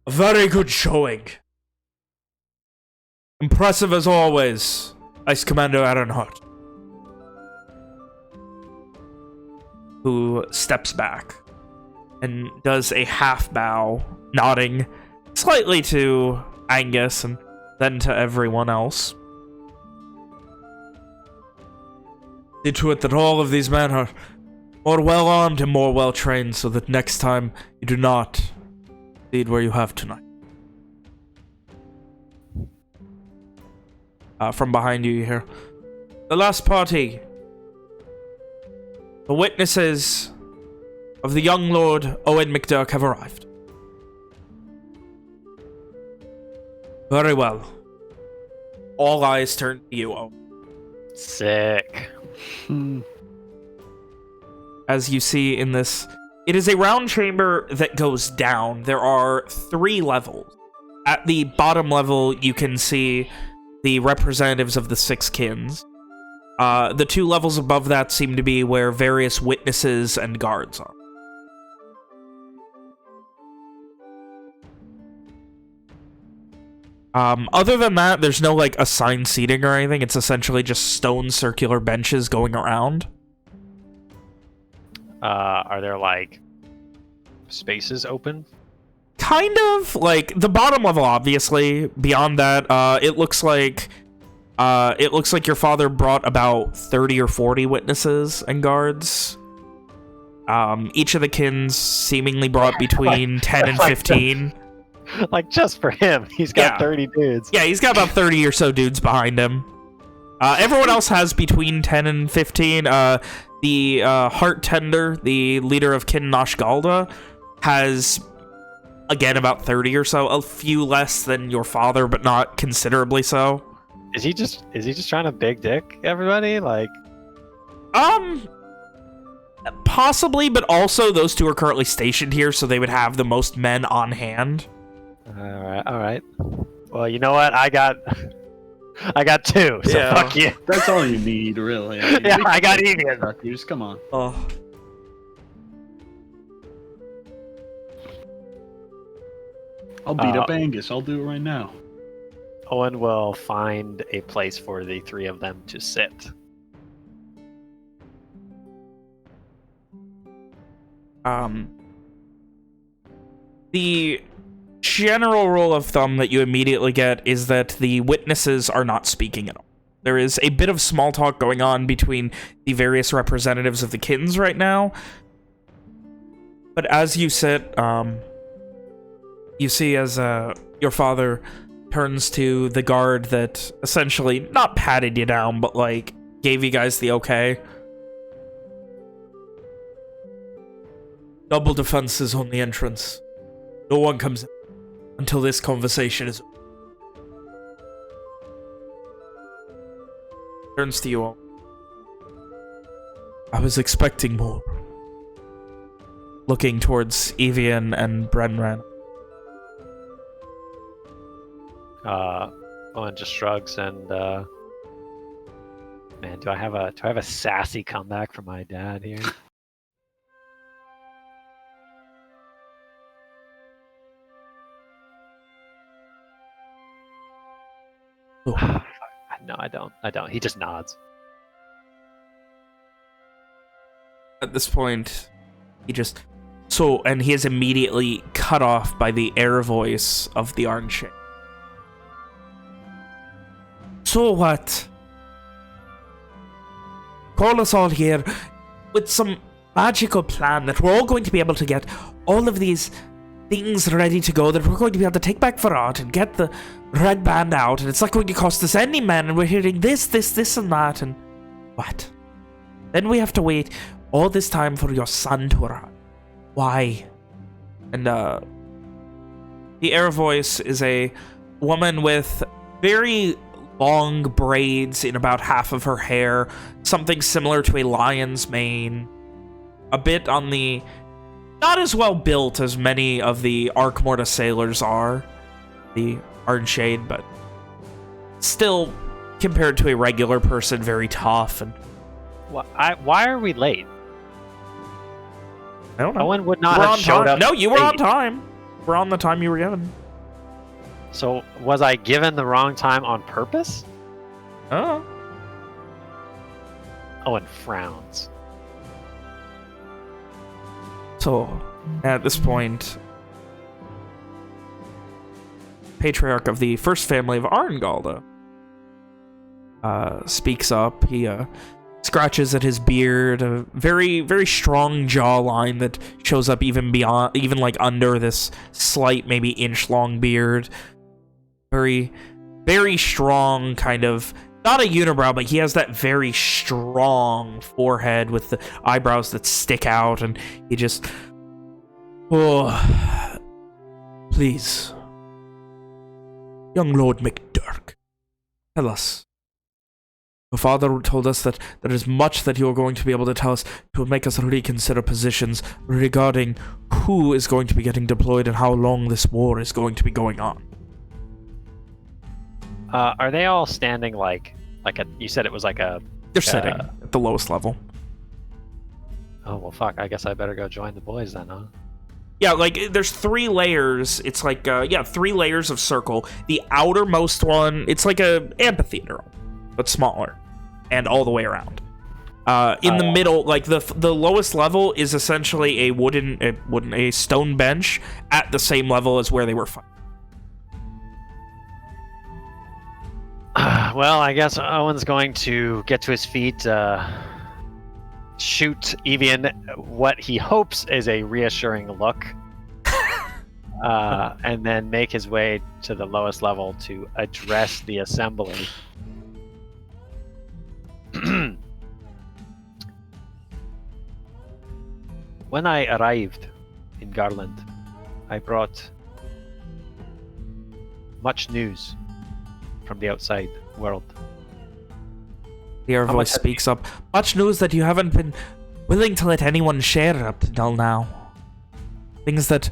a very good showing. Impressive as always, Vice Commander Ironheart. Who steps back and does a half bow, nodding slightly to Angus and then to everyone else. See to it that all of these men are more well-armed and more well-trained, so that next time you do not lead where you have tonight. From behind you, you hear, the last party. The witnesses of the young Lord Owen McDurk have arrived. Very well. All eyes turn to you, Owen. Sick. As you see in this, it is a round chamber that goes down. There are 3 levels. At the bottom level, you can see the representatives of the 6 kins. The 2 levels above that seem to be where various witnesses and guards are. Other than that, there's no, like, assigned seating or anything. It's essentially just stone circular benches going around. Are there, like, spaces open? Kind of. Like, the bottom level, obviously. Beyond that, it looks like your father brought about 30 or 40 witnesses and guards. Each of the kins seemingly brought between 10 and 15. Like, just for him, he's got 30 dudes. Yeah, he's got about 30 or so dudes behind him. Everyone else has between 10 and 15. The Heart Tender, the leader of Kin Nosh Galda, has, again, about 30 or so. A few less than your father, but not considerably so. Is he just trying to big dick everybody? Like, possibly, but also those 2 are currently stationed here, so they would have the most men on hand. all right. Well, you know what? I got 2, so Yeah. fuck you. That's all you need, really. Yeah, I got Evian. You just come on. Oh. I'll beat up Angus. I'll do it right now. Owen will find a place for the 3 of them to sit. The general rule of thumb that you immediately get is that the witnesses are not speaking at all. There is a bit of small talk going on between the various representatives of the kins right now. But as you sit, you see as your father turns to the guard that essentially not patted you down, but like gave you guys the okay. Double defenses on the entrance. No one comes in until this conversation is over. Turns to you all. I was expecting more. Looking towards Evian and Brenran. Owen just shrugs and man, do I have a sassy comeback from my dad here? Oh. No, I don't. He just nods. At this point, he just... and he is immediately cut off by the air voice of the Arnshade. So what? Call us all here with some magical plan that we're all going to be able to get all of these things ready to go, that we're going to be able to take back for art and get the red band out, and it's not going to cost us any men, and we're hearing this, and that, and what? Then we have to wait all this time for your son to arrive. Why? And the air voice is a woman with very long braids in about half of her hair, something similar to a lion's mane, a bit on the not as well built as many of the Arkmorta sailors are, the Arnshade, but still, compared to a regular person, very tough. And why are we late? I don't know. Owen would not have showed up. No, you were late. on time. We're on the time you were given. So was I given the wrong time on purpose? Oh. Owen frowns. So, at this point, patriarch of the first family of Arngalda speaks up. He scratches at his beard, a very, very strong jawline that shows up even beyond, even like under this slight, maybe inch-long beard. Very, very strong kind of not a unibrow, but he has that very strong forehead with the eyebrows that stick out, and he just... Oh, please. Young Lord McDurk, tell us. Your father told us that there is much that you are going to be able to tell us to make us reconsider positions regarding who is going to be getting deployed and how long this war is going to be going on. Are they all standing like you said it was like a... They're sitting at the lowest level. Oh, well, fuck. I guess I better go join the boys then, huh? Yeah, like, there's 3 layers. It's like, 3 layers of circle. The outermost one, it's like a amphitheater, but smaller, and all the way around. In the middle, like, the lowest level is essentially a stone bench at the same level as where they were fighting. Well, I guess Owen's going to get to his feet, shoot Evian what he hopes is a reassuring look, and then make his way to the lowest level to address the assembly. When I arrived in Garland, I brought much news from the outside world. Your voice speaks up. Much news that you haven't been willing to let anyone share up till now. Things that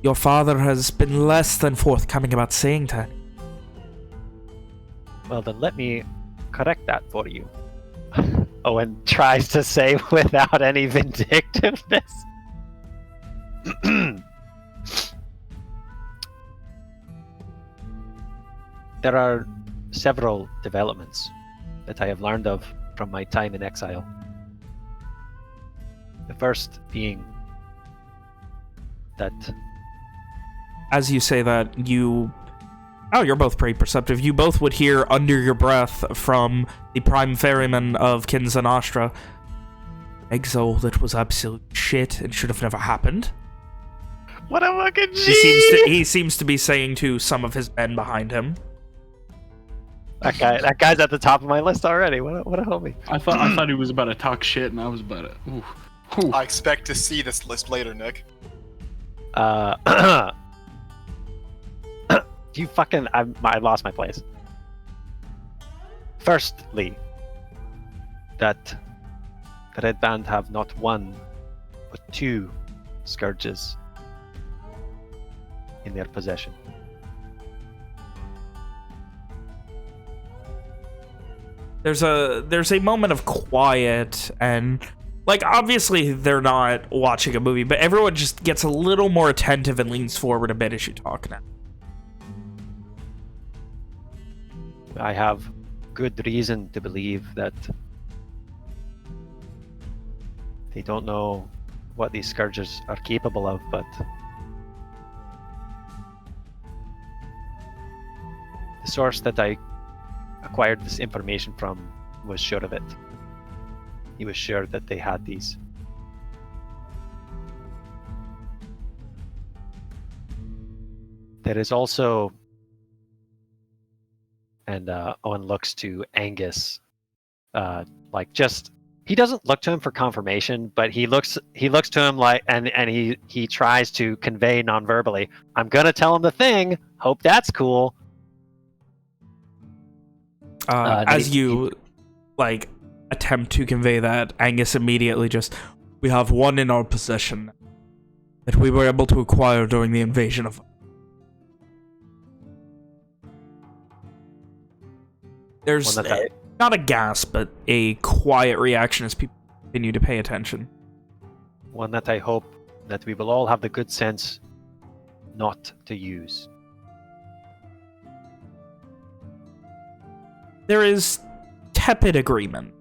your father has been less than forthcoming about saying to anyone. Well, then let me correct that for you. Owen tries to say without any vindictiveness. There are several developments that I have learned of from my time in exile. The first being that... As you say that, you're both pretty perceptive. You both would hear under your breath from the prime ferryman of Kins and Astra, exile that was absolute shit and should have never happened. What a fucking G! He seems to be saying to some of his men behind him. That guy's at the top of my list already. What a homie. I thought he was about to talk shit, and I was about to... Ooh. I expect to see this list later, Nick. You fucking... I lost my place. Firstly, that the Red Band have not 1, but 2 scourges in their possession. There's a moment of quiet, and like obviously they're not watching a movie, but everyone just gets a little more attentive and leans forward a bit as you talk now. I have good reason to believe that they don't know what these scourges are capable of, but the source that I acquired this information from was sure of it. He was sure that they had these. There is also, and Owen looks to Angus, he doesn't look to him for confirmation, but he looks to him like, and he tries to convey non-verbally, I'm gonna tell him the thing, hope that's cool. As you attempt to convey that, Angus immediately we have 1 in our possession that we were able to acquire during the invasion of... There's not a gasp, but a quiet reaction as people continue to pay attention. One that I hope that we will all have the good sense not to use. There is tepid agreement.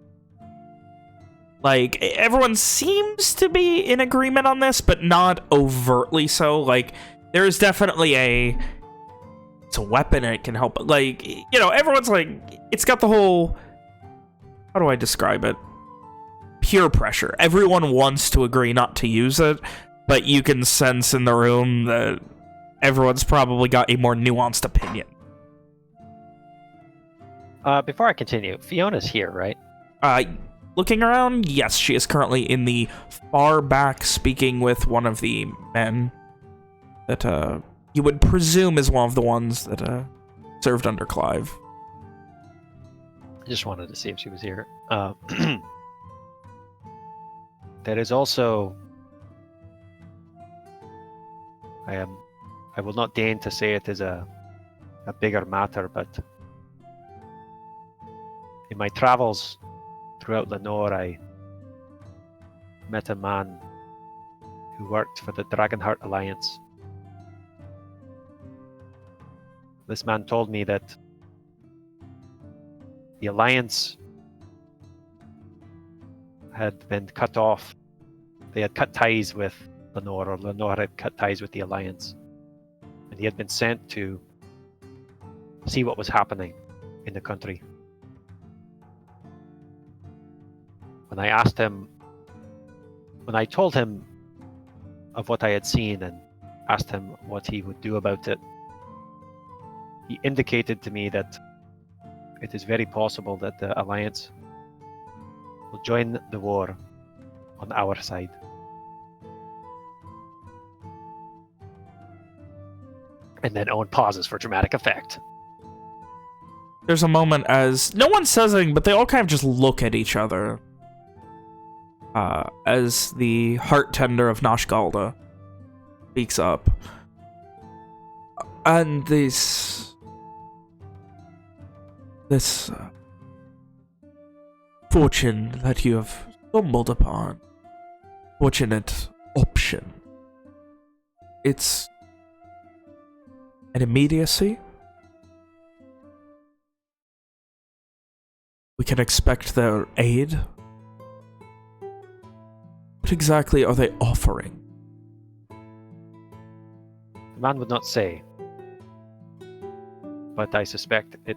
Like, everyone seems to be in agreement on this, but not overtly so. Like, there is definitely it's a weapon and it can help. Like, you know, everyone's like, it's got the whole, how do I describe it? Peer pressure. Everyone wants to agree not to use it, but you can sense in the room that everyone's probably got a more nuanced opinion. Before I continue, Fiona's here, right? Looking around, yes, she is currently in the far back speaking with one of the men that you would presume is one of the ones that served under Clive. I just wanted to see if she was here. There is also... I will not deign to say it is a bigger matter, but in my travels throughout Lenore, I met a man who worked for the Dragonheart Alliance. This man told me that the Alliance had been cut off. They had cut ties with Lenore, or Lenore had cut ties with the Alliance. And he had been sent to see what was happening in the country. When I told him of what I had seen and asked him what he would do about it, he indicated to me that it is very possible that the Alliance will join the war on our side. And then Owen pauses for dramatic effect. There's a moment as no one says anything, but they all kind of just look at each other. As the heart tender of Nashgalda speaks up. And this fortune that you have stumbled upon, fortunate option, it's an immediacy. We can expect their aid. What exactly are they offering? The man would not say, but I suspect it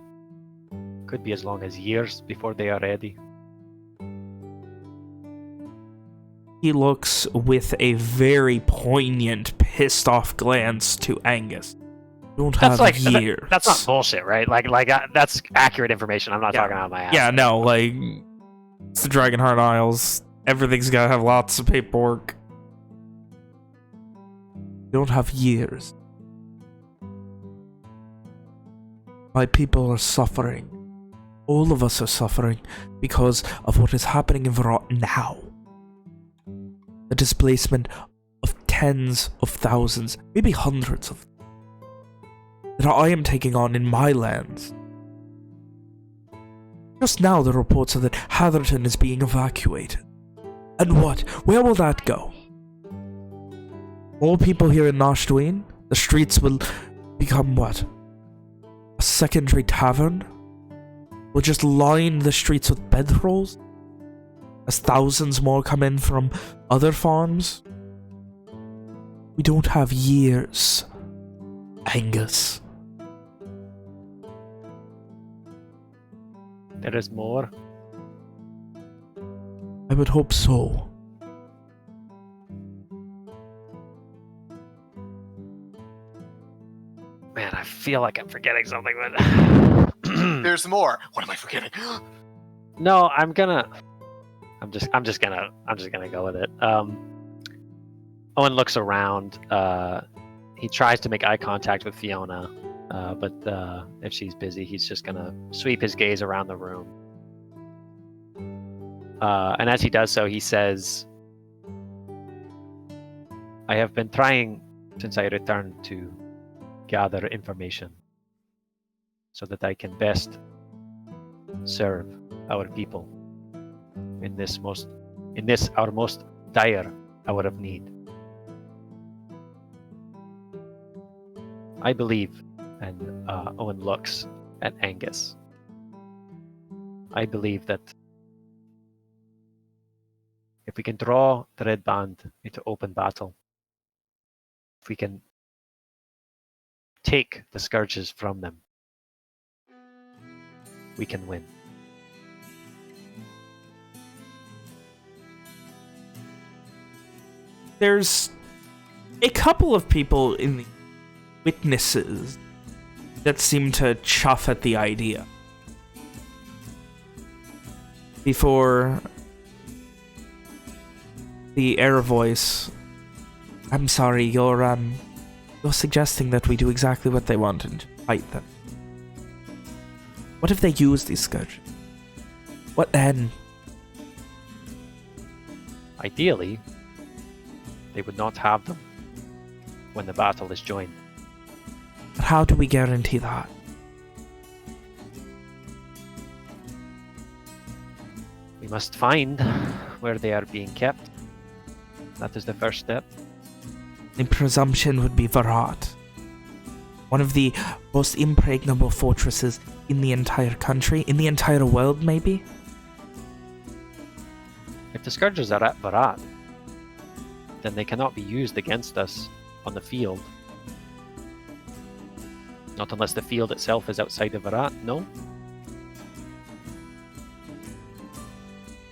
could be as long as years before they are ready. He looks with a very poignant, pissed-off glance to Angus. Don't have years. That's not bullshit, right? Like that's accurate information. I'm not talking out of my ass. Yeah, no, like, it's the Dragonheart Isles. Everything's gotta have lots of paperwork. Don't have years. My people are suffering. All of us are suffering because of what is happening in Verot now. The displacement of tens of thousands, maybe hundreds of them, that I am taking on in my lands. Just now the reports are that Hatherton is being evacuated. And what? Where will that go? More people here in Nashdween? The streets will become what? A secondary tavern? We'll just line the streets with bedrolls? As thousands more come in from other farms? We don't have years, Angus. There is more. I would hope so. Man, I feel like I'm forgetting something, but There's more. What am I forgetting? no, I'm just gonna go with it. Owen looks around. He tries to make eye contact with Fiona, but if she's busy, he's just gonna sweep his gaze around the room. And as he does so, he says, I have been trying since I returned to gather information so that I can best serve our people in this our most dire hour of need. I believe, and Owen looks at Angus, I believe that if we can draw the Red Band into open battle, if we can take the scourges from them, we can win. There's a couple of people in the witnesses that seem to chuff at the idea. before the air voice. I'm sorry, you're suggesting that we do exactly what they want and fight them. What if they use these scourges? What then? Ideally, they would not have them when the battle is joined. But how do we guarantee that? We must find where they are being kept. That is the first step. The presumption would be Varat, one of the most impregnable fortresses in the entire country, in the entire world, maybe? If the scourges are at Varat, then they cannot be used against us on the field. Not unless the field itself is outside of Varat, no?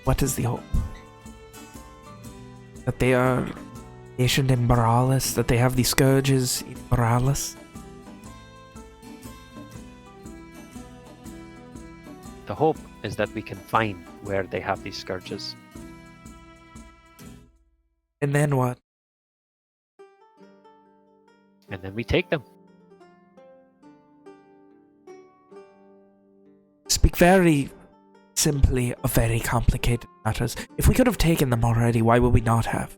What is the hope? That they are stationed in Borealis? That they have the scourges in Borealis? The hope is that we can find where they have these scourges. And then what? And then we take them. Speak very simply of very complicated matters. If we could have taken them already, why would we not have?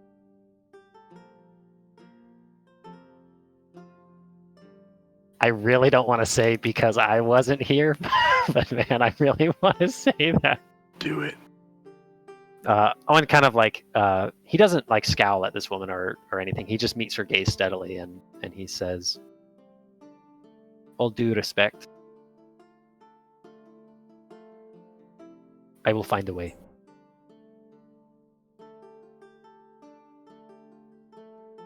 I really don't want to say because I wasn't here, but man, I really want to say that. Do it. Owen kind of like, he doesn't like scowl at this woman or anything. He just meets her gaze steadily and he says, all due respect, I will find a way.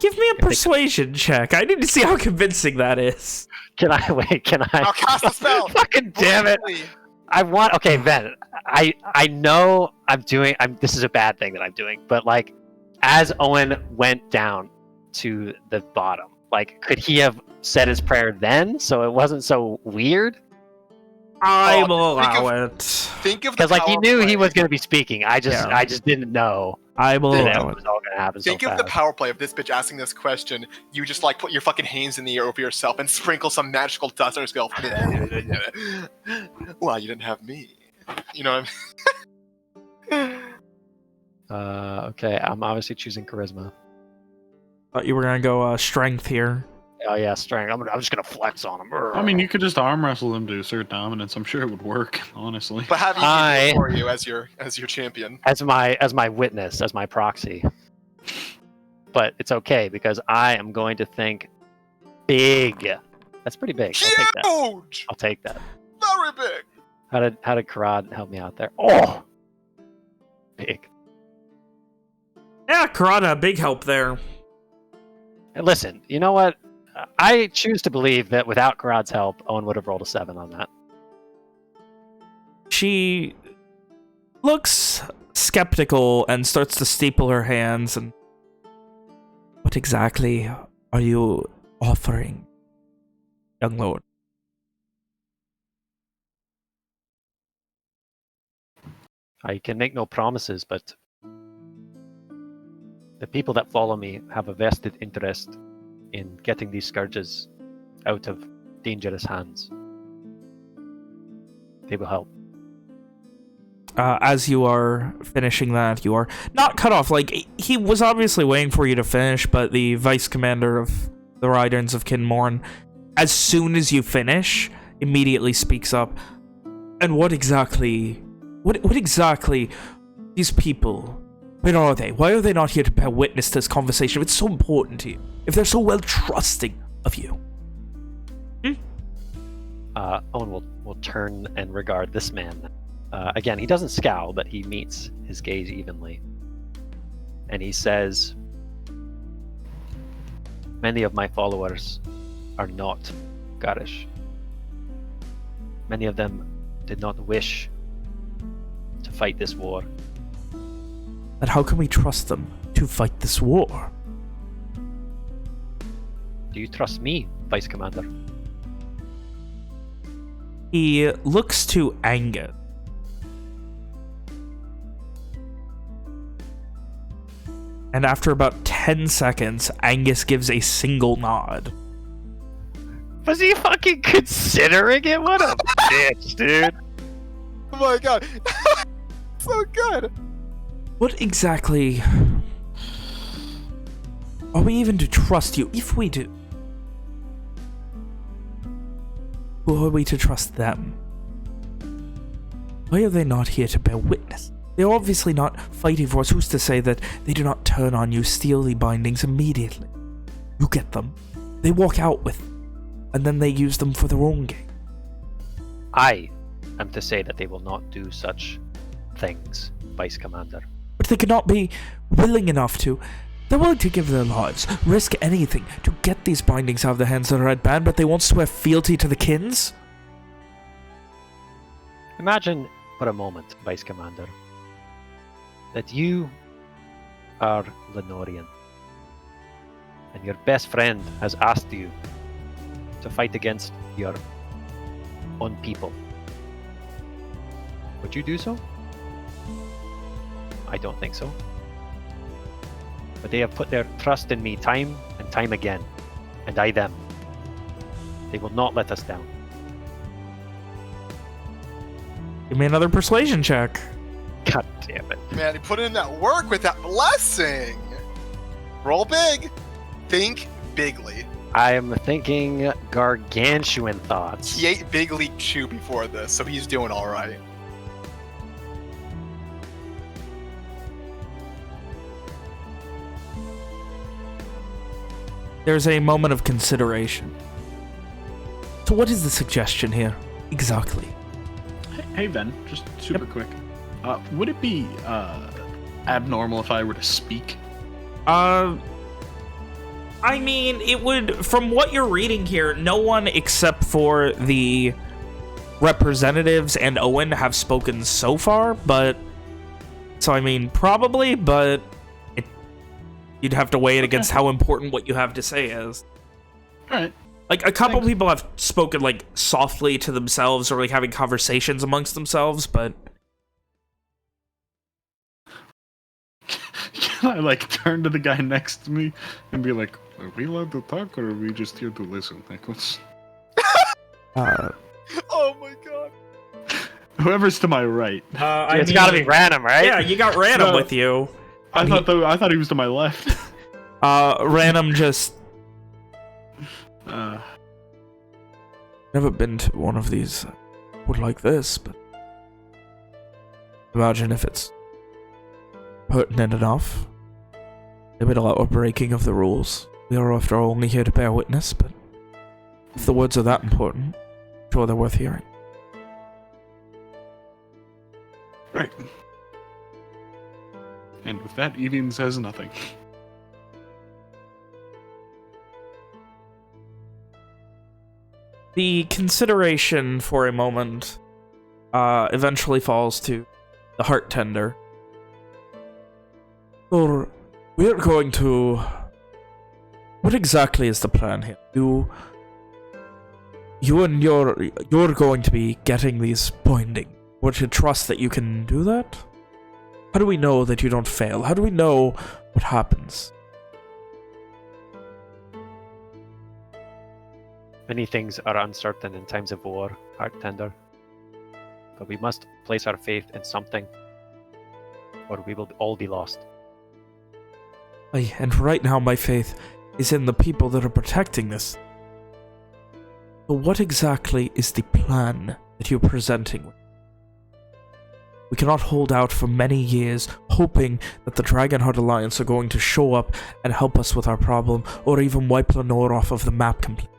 Give me a persuasion check. I need to see how convincing that is. Can I wait? Can I? I'll cast a spell. Fucking damn it! I want. Okay, Ben. I know this is a bad thing that I'm doing, but like, as Owen went down to the bottom, like, could he have said his prayer then, so it wasn't so weird? I will allow it. Think of the Because like he power knew play. he was going to be speaking. I just didn't know I will that allow it it. was all going to happen Think so of fast. the power play of this bitch asking this question. You just like put your fucking hands in the air over yourself and sprinkle some magical dust on yourself. Well, you didn't have me. You know what I mean? Okay, I'm obviously choosing charisma. Thought you were gonna go strength here. Oh yeah, strength. I'm just gonna flex on him. I mean, you could just arm wrestle him to assert dominance. I'm sure it would work, honestly. But having me for you as your champion. as my witness, as my proxy. But it's okay because I am going to think big. That's pretty big. I'll take that. Huge! I'll take that. Very big! How did Karad help me out there? Oh, big. Yeah, Karada, big help there. And listen, you know what? I choose to believe that without Karad's help, Owen would have rolled a 7 on that. She looks skeptical and starts to staple her hands. And what exactly are you offering, young lord? I can make no promises, but the people that follow me have a vested interest in getting these scourges out of dangerous hands. They will help. As you are finishing that, you are not cut off. Like, he was obviously waiting for you to finish, but the vice commander of the Riders of Kinmorn, as soon as you finish, immediately speaks up. And what exactly these people, where are they? Why are they not here to bear witness to this conversation if it's so important to you? If they're so well trusting of you? Owen will turn and regard this man. Again, he doesn't scowl, but he meets his gaze evenly. And he says, many of my followers are not garish. Many of them did not wish to fight this war. But how can we trust them to fight this war? Do you trust me, Vice Commander? He looks to Angus. And after about 10 seconds, Angus gives a single nod. Was he fucking considering it? What a bitch, dude. Oh my god. So good. What exactly are we even to trust you? If we do, who are we to trust them? Why are they not here to bear witness? They're obviously not fighting for us. Who's to say that they do not turn on you, steal the bindings immediately? You get them, they walk out with them, and then they use them for their own gain. I am to say that they will not do such things, Vice Commander. But they could not be willing enough to. They're willing to give their lives, risk anything, to get these bindings out of the hands of the Red Band, but they won't swear fealty to the kins? Imagine for a moment, Vice Commander, that you are Lenorian, and your best friend has asked you to fight against your own people. Would you do so? I don't think so. But they have put their trust in me time and time again, and I them. They will not let us down. Give me another persuasion check. God damn it. Man, he put in that work with that blessing. Roll big. Think bigly. I'm thinking gargantuan thoughts. He ate Big League Chew before this, so he's doing all right. There's a moment of consideration. So what is the suggestion here? Exactly. Hey Ben, just super quick. Would it be abnormal if I were to speak? I mean, it would, from what you're reading here, no one except for the representatives and Owen have spoken so far, but... So, I mean, probably, but... You'd have to weigh it against how important what you have to say is. Alright. Like, a couple people have spoken, like, softly to themselves or, like, having conversations amongst themselves, but... Can I, like, turn to the guy next to me and be like, are we allowed to talk or are we just here to listen? Like, what's... Oh my god. Whoever's to my right. It's gotta be random, right? Yeah, you got Random No. with you. I thought he was to my left. Random just... Uh, Never been to one of these would like this, but... Imagine if it's... pertinent enough. They would allow a breaking of the rules. We are after all only here to bear witness, but... If the words are that important, I'm sure they're worth hearing. right. And with that, Evian says nothing. The consideration for a moment eventually falls to the heart tender. So, we're going to... What exactly is the plan here? You and you're going to be getting these binding. Would you trust that you can do that? How do we know that you don't fail? How do we know what happens? Many things are uncertain in times of war, Heart Tender. But we must place our faith in something, or we will all be lost. Aye, and right now my faith is in the people that are protecting this. But what exactly is the plan that you're presenting? We cannot hold out for many years, hoping that the Dragonheart Alliance are going to show up and help us with our problem, or even wipe Lenore off of the map completely.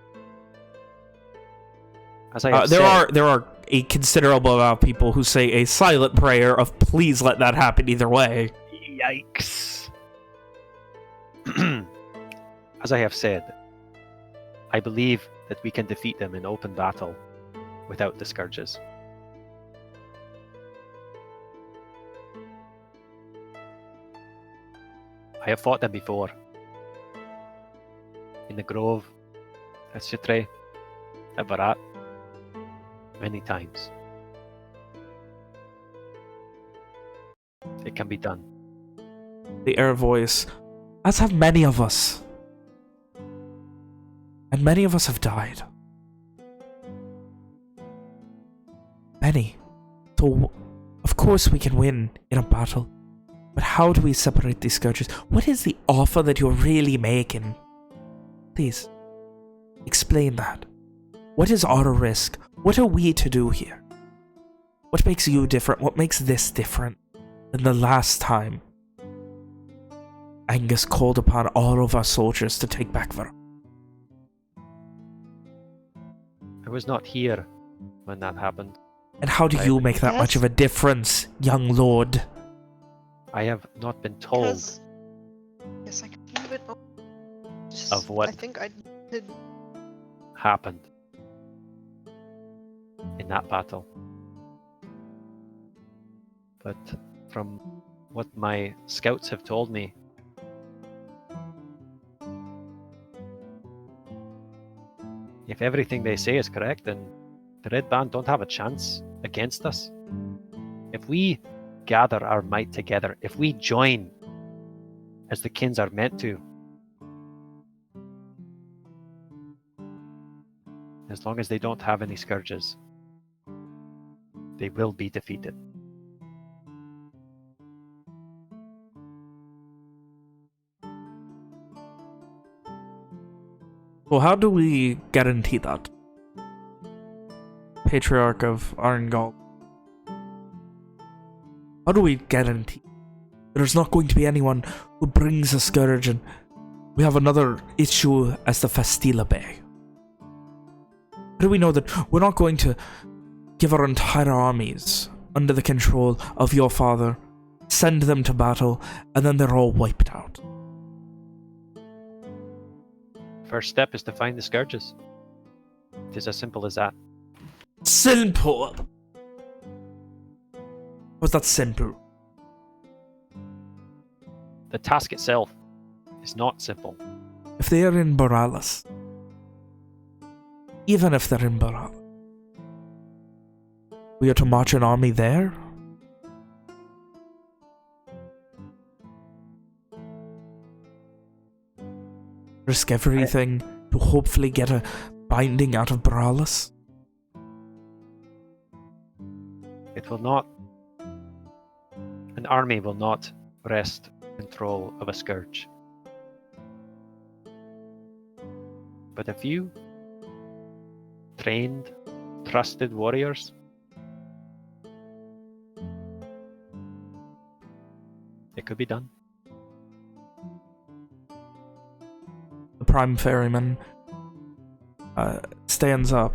As I have There said, are a considerable amount of people who say a silent prayer of please let that happen either way. Yikes. As I have said, I believe that we can defeat them in open battle without the Scourges. I have fought them before. In the Grove, at Chitre, at Barat, many times. It can be done. the air voice, as have many of us. And many of us have died. Many. So, of course we can win in a battle. But how do we separate these scourges? What is the offer that you're really making? Please, explain that. What is our risk? What are we to do here? What makes you different? What makes this different than the last time Angus called upon all of our soldiers to take back Var? I was not here when that happened. And how do you make that much of a difference, young lord? I have not been told Yes, I can leave it. of what I think I did. happened in that battle. But from what my scouts have told me, if everything they say is correct, then the Red Band don't have a chance against us. If we gather our might together, if we join as the Kins are meant to, as long as they don't have any scourges, they will be defeated. Well, how do we guarantee that? Patriarch of Arngol. How do we guarantee there's not going to be anyone who brings a scourge and we have another issue as the Fastila Bay? How do we know that we're not going to give our entire armies under the control of your father, send them to battle, and then they're all wiped out? First step is to find the scourges. It is as simple as that. Simple! Was that simple? The task itself is not simple. If they are in Boralis, even if they're in Boralis, we are to march an army there? Risk everything to hopefully get a binding out of Boralis? It will not. An army will not wrest control of a scourge. But a few trained, trusted warriors, it could be done. The Prime Ferryman stands up.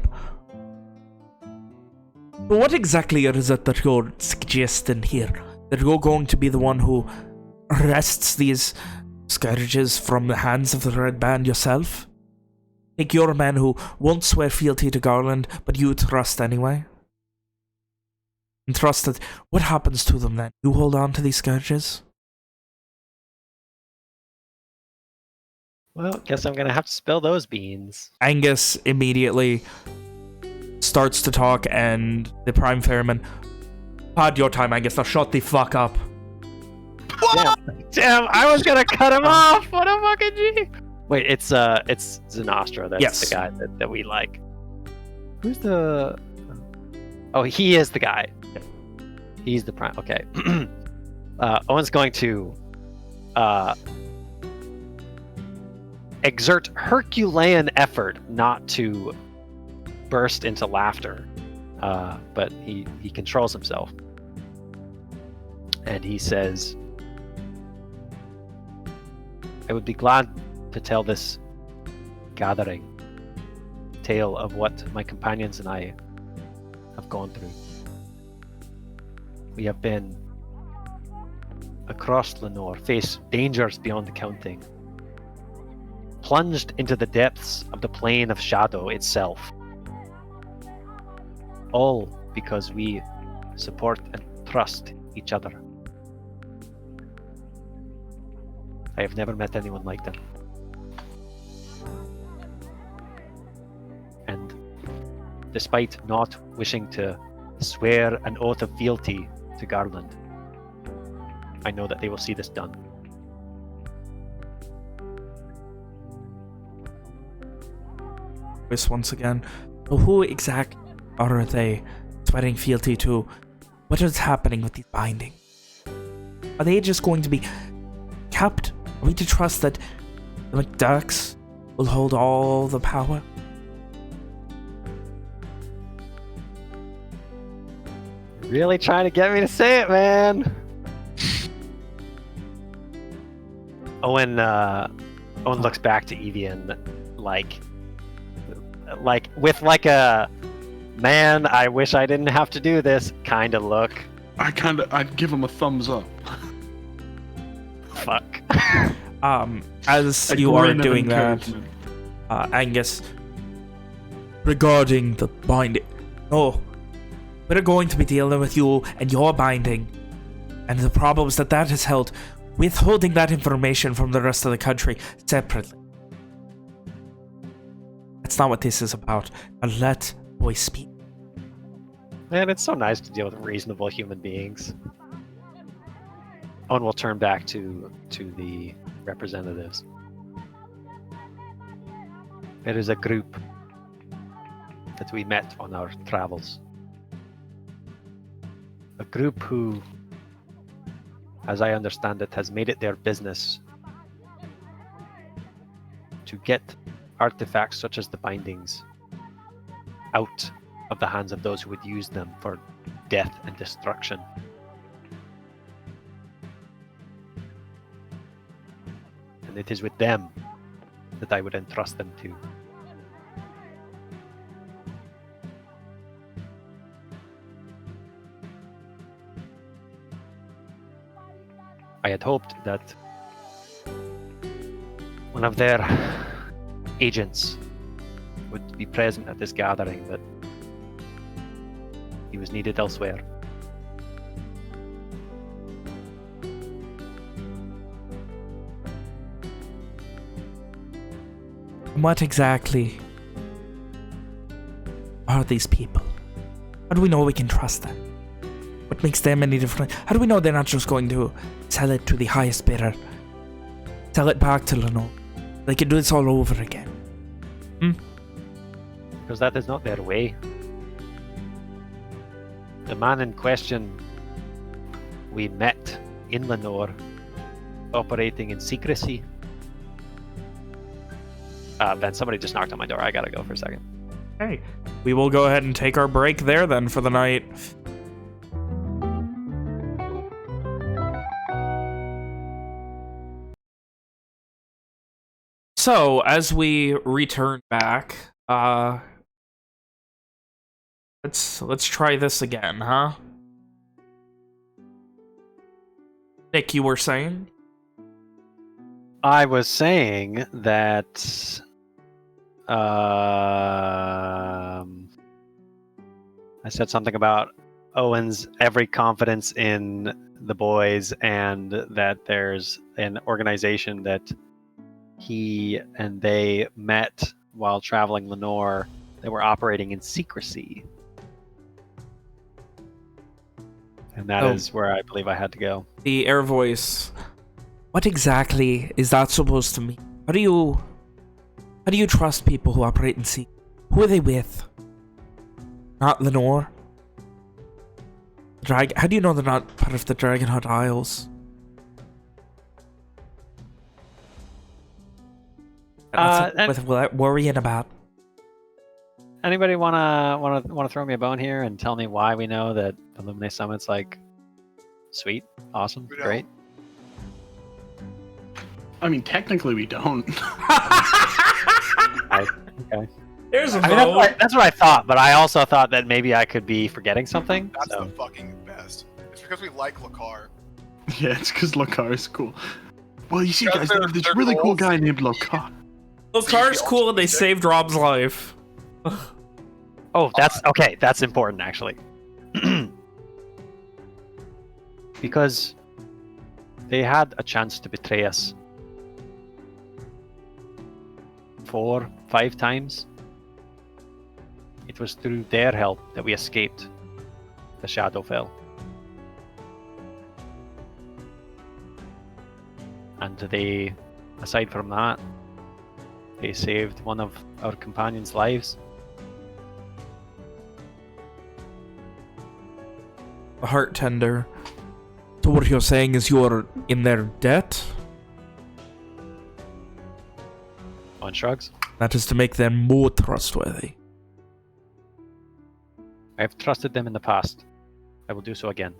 But what exactly is it that you're suggesting here? That you're going to be the one who wrests these scourges from the hands of the Red Band yourself? Think you're a man who won't swear fealty to Garland, but you trust anyway? And trust that what happens to them then? You hold on to these scourges? Well, guess I'm gonna have to spill those beans. Angus immediately starts to talk, and the Prime Ferryman, "Had your time, Angus. Now shut the fuck up." Damn, I was gonna cut him off. What a fucking G. Wait, it's Zanastra. That's Yes. the guy that we like. Who's the? Oh, he is the guy. He's the prime. Okay. Owen's going to exert Herculean effort not to burst into laughter, but he controls himself, and he says, "I would be glad to tell this gathering tale of what my companions and I have gone through. We have been across Lenore, faced dangers beyond counting, plunged into the depths of the plane of shadow itself, all because we support and trust each other. I have never met anyone like them. And despite not wishing to swear an oath of fealty to Garland, I know that they will see this done. voice once again. So who exactly are they swearing fealty to? What is happening with these bindings? Are they just going to be kept? Are we to trust that the McDucks will hold all the power? Really trying to get me to say it, man. Owen looks back to Evian like with like a man, I wish I didn't have to do this kind of look. I'd give him a thumbs up. Fuck. As A you are grin of doing that, encouragement. Angus, regarding the binding, no, we're going to be dealing with you and your binding, and the problems that has held, withholding that information from the rest of the country separately. That's not what this is about. Now let boy speak. Man, it's so nice to deal with reasonable human beings. Owen will turn back to the representatives. There is a group that we met on our travels. A group who, as I understand it, has made it their business to get artifacts such as the bindings out of the hands of those who would use them for death and destruction. And it is with them that I would entrust them to. I had hoped that one of their agents would be present at this gathering, but he was needed elsewhere. What exactly are these people? How do we know we can trust them? What makes them any different? How do we know they're not just going to sell it to the highest bidder? Sell it back to Lenore? They can do this all over again. Because that is not their way. The man in question we met in Lenore, operating in secrecy. Ben, somebody just knocked on my door. I gotta go for a second. Okay, we will go ahead and take our break there then for the night. So, as we return back, let's try this again, huh? Nick, you were saying? I was saying that I said something about Owen's every confidence in the boys, and that there's an organization that he and they met while traveling Lenore. They were operating in secrecy. And that is where I believe I had to go. The air voice. What exactly is that supposed to mean? How do you trust people who operate in secret? Who are they with? Not Lenore? How do you know they're not part of the Dragonheart Isles? With worrying about. Anybody wanna throw me a bone here and tell me why we know that Illuminate Summit's like sweet, awesome, We don't. great? I mean, technically we don't. Okay. There's a I mean, that's what I thought, but I also thought that maybe I could be forgetting something. That's So the fucking best. It's because we like Lakar. Yeah, it's because Lokar is cool. Well, you see, Because guys, they're- this they're really cool goals. guy named Lokar. Lokar's cool and they saved Rob's life. oh, that's okay. That's important actually, because they had a chance to betray us 4, 5 times. It was through their help that we escaped the Shadowfell. And they, aside from that, They saved one of our companions' lives. A heart tender. So what you're saying is you're in their debt? Owen shrugs. That is to make them more trustworthy. I have trusted them in the past. I will do so again.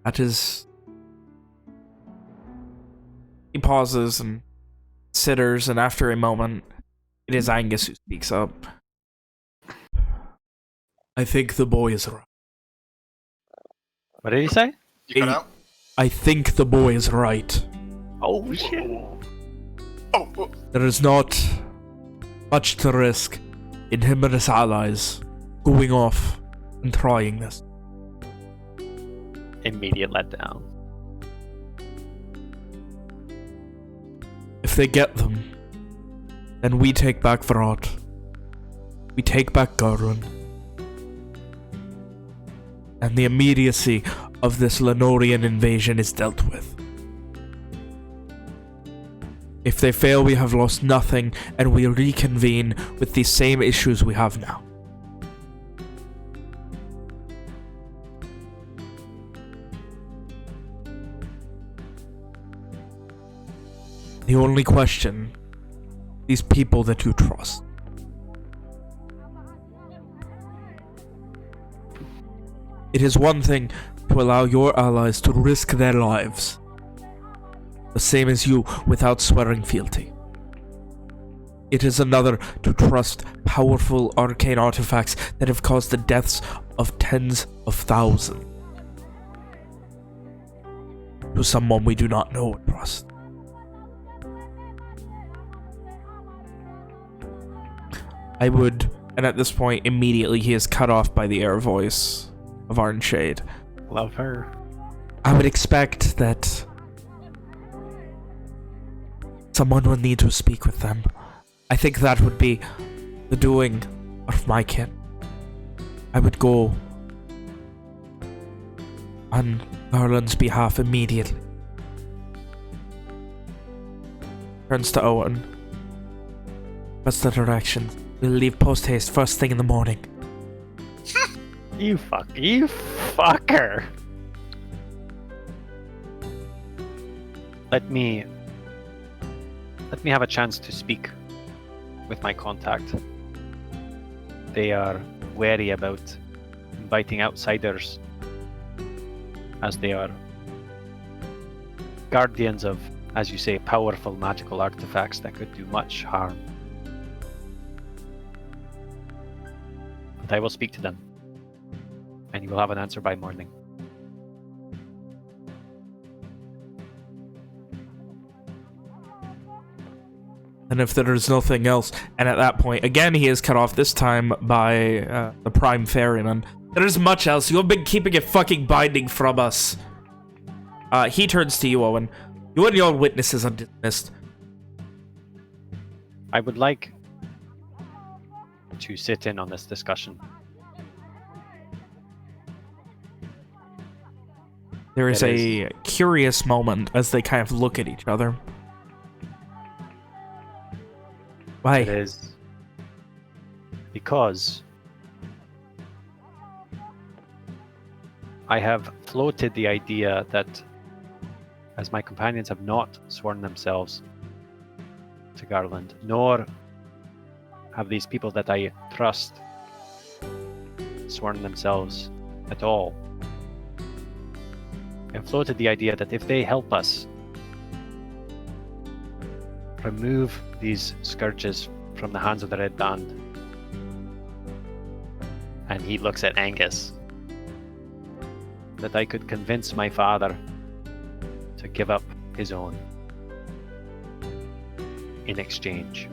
That is... He pauses and considers, and after a moment, it is Angus who speaks up. I think the boy is right. What did he say? You cut out? I think the boy is right. Oh shit! Oh, There is not much to risk in him and his allies going off and trying this. Immediate letdown. If they get them, then we take back Vrot. We take back Garland. And the immediacy of this Lenorian invasion is dealt with. If they fail, we have lost nothing, and we reconvene with the same issues we have now. The only question, these people that you trust. It is one thing to allow your allies to risk their lives, the same as you, without swearing fealty. It is another to trust powerful arcane artifacts that have caused the deaths of tens of thousands to someone we do not know or trust. I would, and at this point, immediately he is cut off by the air voice of Arn Shade. Love her. I would expect that someone would need to speak with them. I think that would be the doing of my kin. I would go on Garland's behalf immediately. Turns to Owen. What's the direction? We'll leave post-haste first thing in the morning. You fucker. Let me have a chance to speak with my contact. They are wary about inviting outsiders, as they are guardians of, as you say, powerful magical artifacts that could do much harm. But I will speak to them, and you will have an answer by morning. And if there is nothing else, and at that point, again, he is cut off, this time by the Prime Ferryman. There is much else. You have been keeping a fucking binding from us. He turns to you, Owen. You and your witnesses are dismissed. I would like to sit in on this discussion. There is a curious moment as they kind of look at each other. Why? It is because I have floated the idea that, as my companions have not sworn themselves to Garland, nor have these people that I trust sworn themselves at all, I've floated the idea that if they help us remove these scourges from the hands of the Red Band, and he looks at Angus, that I could convince my father to give up his own in exchange.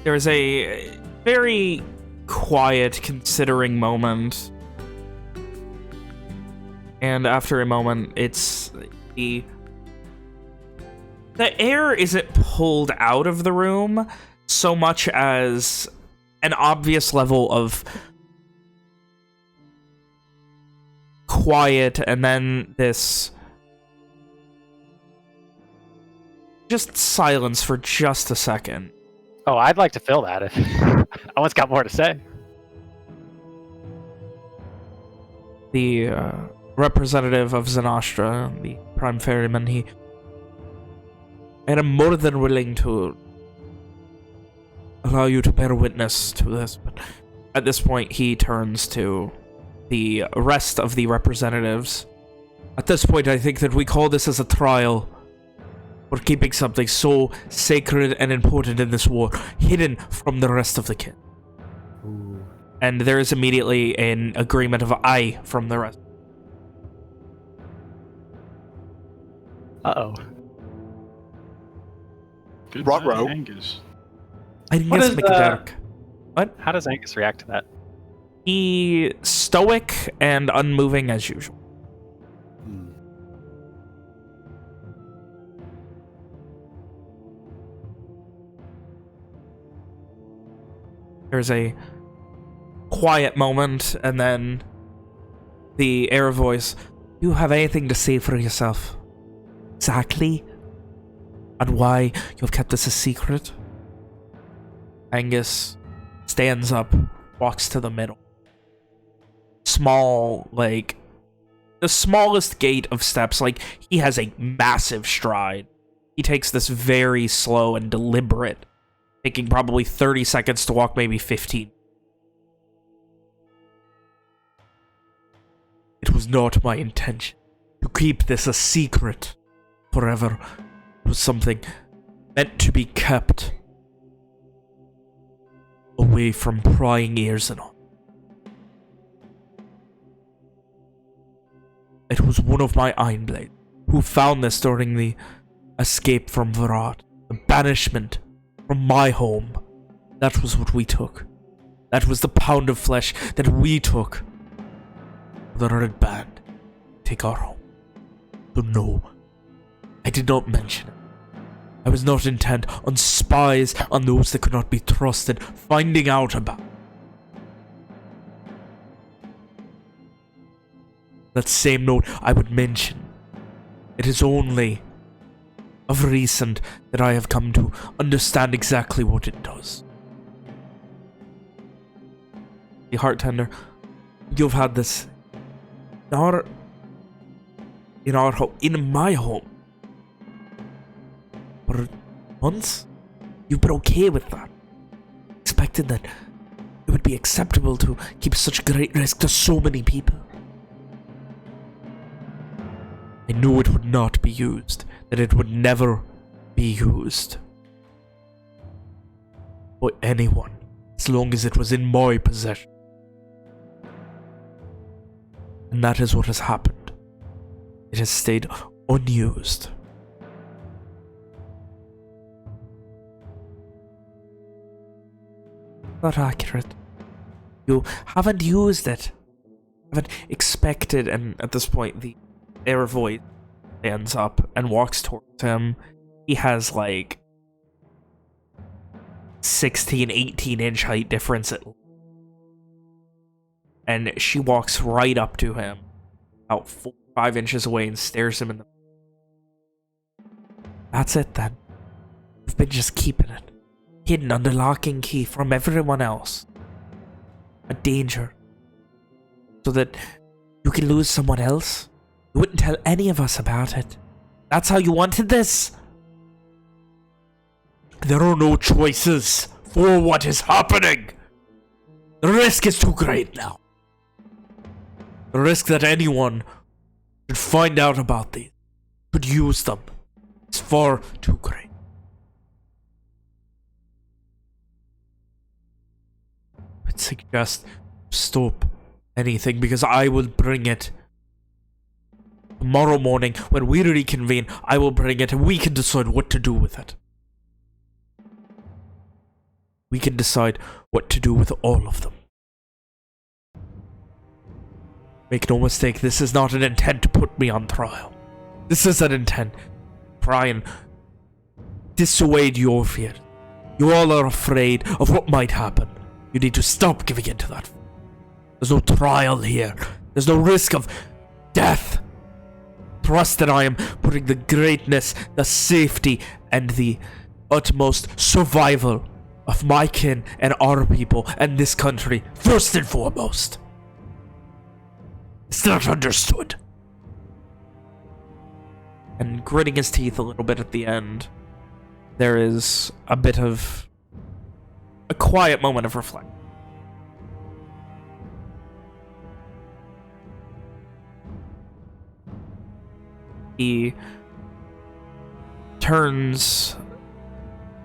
There is a very quiet, considering moment. And after a moment, it's the air isn't pulled out of the room so much as an obvious level of quiet, and then this just silence for just a second. Oh, I'd like to fill that if Owen's got more to say. The representative of Zanastra, the Prime Ferryman, I am more than willing to allow you to bear witness to this, but at this point he turns to the rest of the representatives. At this point, I think that we call this as a trial. We're keeping something so sacred and important in this war hidden from the rest of the kin. Ooh. And there is immediately an agreement of aye from the rest. Uh-oh. Good Ruh-roh. night, Angus. I think What it's is, McDurk. What? How does Angus react to that? He stoic and unmoving as usual. There's a quiet moment, and then the air voice. Do you have anything to say for yourself? Exactly? And why you've kept this a secret? Angus stands up, walks to the middle. Small, like, the smallest gate of steps. Like, he has a massive stride. He takes this very slow and deliberate, taking probably 30 seconds to walk, maybe 15. It was not my intention to keep this a secret forever. It was something meant to be kept away from prying ears and all. It was one of my Ironblades who found this during the escape from Varad, the banishment from my home. That was what we took. That was the pound of flesh that we took. The Red Band take our home. So no, I did not mention it. I was not intent on spies, on those that could not be trusted, finding out about. That same note I would mention. It is only of recent that I have come to understand exactly what it does. The Heart Tender, you've had this in our home, in my home, for months. You've been okay with that. Expected that it would be acceptable to keep such great risk to so many people. I knew it would not be used, that it would never be used by anyone, as long as it was in my possession. And that is what has happened. It has stayed unused. Not accurate. You haven't used it. Haven't expected, and at this point the air voice stands up and walks towards him. He has like 18-inch height difference at least. And she walks right up to him, about 4-5 inches away, and stares him in the... That's it then. You've been just keeping it hidden under lock and key from everyone else. A danger. So that you can lose someone else? You wouldn't tell any of us about it. That's how you wanted this? There are no choices for what is happening. The risk is too great now. The risk that anyone should find out about these, could use them, is far too great. I'd suggest stop anything, because I will bring it. Tomorrow morning, when we reconvene, I will bring it and we can decide what to do with it. We can decide what to do with all of them. Make no mistake, this is not an intent to put me on trial. This is an intent to try and dissuade your fear. You all are afraid of what might happen. You need to stop giving in to that. There's no trial here. There's no risk of death. Trust that I am putting the greatness, the safety, and the utmost survival of my kin and our people and this country first and foremost. Is that understood? And gritting his teeth a little bit at the end, there is a bit of a quiet moment of reflection. He turns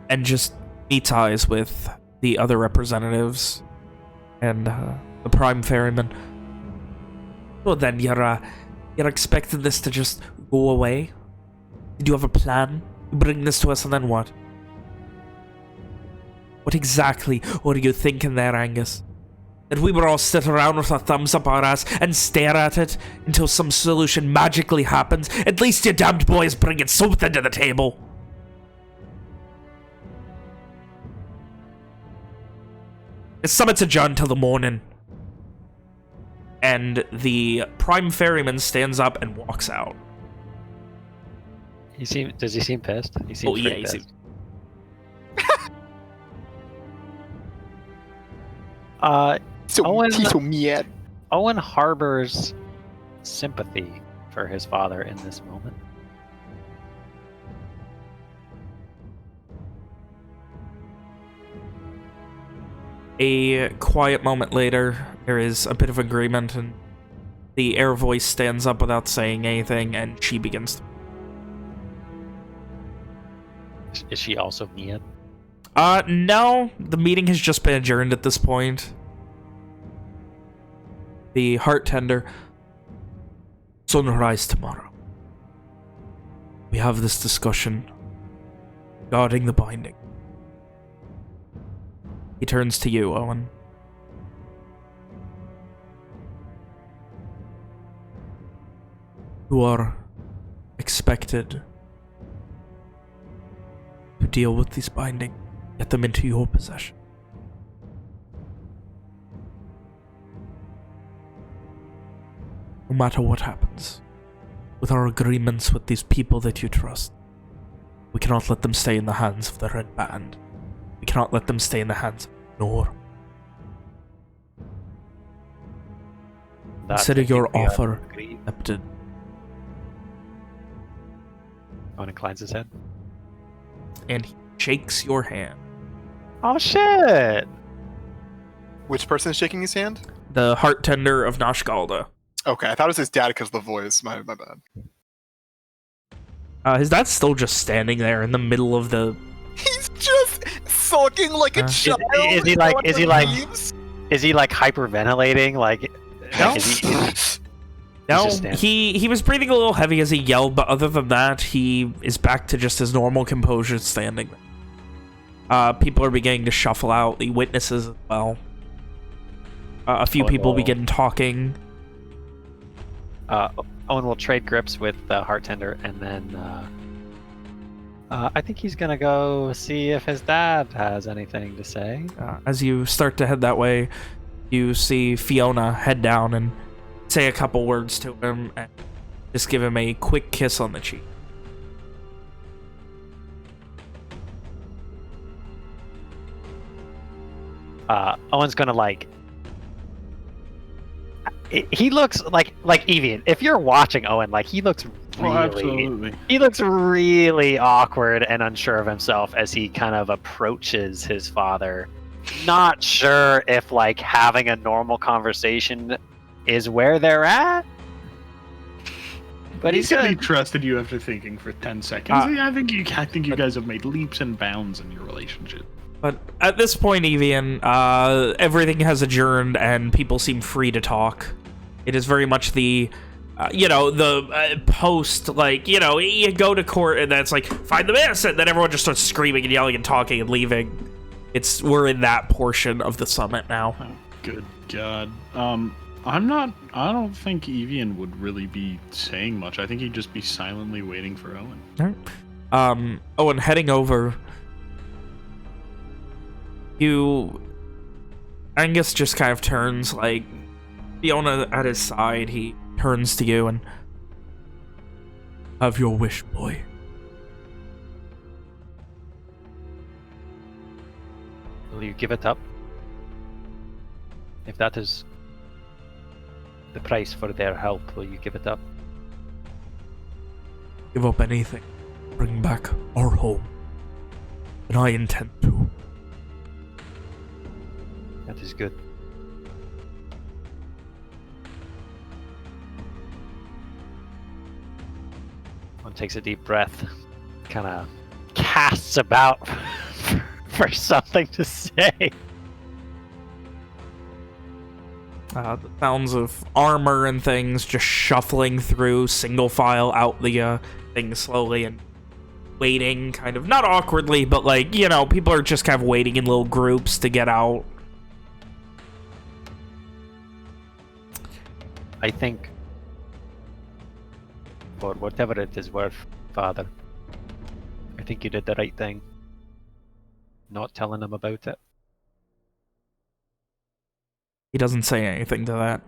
and just meets eyes with the other representatives and the Prime Ferryman. Well then, you're expecting this to just go away? Did you have a plan? You bring this to us and then what? What exactly were you thinking there, Angus? That we would all sit around with our thumbs up our ass and stare at it until some solution magically happens? At least you damned boys bringing something to the table. The summit's adjourned till the morning. And the Prime Ferryman stands up and walks out. Does he seem pissed? He seems yeah, pretty he pissed. seems... Owen harbors sympathy for his father in this moment. A quiet moment later, there is a bit of agreement, and the air voice stands up without saying anything, and she begins to... Is she also Mia? No. The meeting has just been adjourned at this point. The heart tender. Sunrise tomorrow. We have this discussion regarding the binding. He turns to you, Owen. You are expected to deal with these binding, get them into your possession. No matter what happens, with our agreements with these people that you trust, we cannot let them stay in the hands of the Red Band. We cannot let them stay in the hands of Nor. Consider your offer accepted. Owen inclines his head. And he shakes your hand. Oh shit! Which person is shaking his hand? The heart tender of Nashgalda. Okay, I thought it was his dad because of the voice. My bad. His dad's still just standing there in the middle of the... He's just sulking like a child. Is he like hyperventilating? Like No. No, just standing. he was breathing a little heavy as he yelled, but other than that, he is back to just his normal composure standing. People are beginning to shuffle out, the witnesses as well. A few people begin talking. Owen will trade grips with the heart tender, and then I think he's gonna go see if his dad has anything to say. As you start to head that way, you see Fiona head down and say a couple words to him and just give him a quick kiss on the cheek. Owen's gonna he looks like Evian. If you're watching Owen, he looks really awkward and unsure of himself as he kind of approaches his father. Not sure if having a normal conversation is where they're at. But he's gonna trusted you after thinking for 10 seconds. I think you guys have made leaps and bounds in your relationship. But at this point, Evian, everything has adjourned and people seem free to talk. It is very much the, post, you go to court and that's find the miss, and then everyone just starts screaming and yelling and talking and leaving. We're in that portion of the summit now. Oh, good God. I don't think Evian would really be saying much. I think he'd just be silently waiting for Owen. All right. Owen, heading over, Angus just kind of turns, like, Fiona at his side, he turns to you and, have your wish, boy. Will you give it up? If that is the price for their help, will you give it up? Give up anything. Bring back our home. And I intend to. That is good. One takes a deep breath, kind of casts about for something to say. The sounds of armor and things just shuffling through, single file out the thing slowly and waiting, kind of, not awkwardly, but like, you know, people are just kind of waiting in little groups to get out. I think, for whatever it is worth, Father, I think you did the right thing. Not telling them about it. He doesn't say anything to that.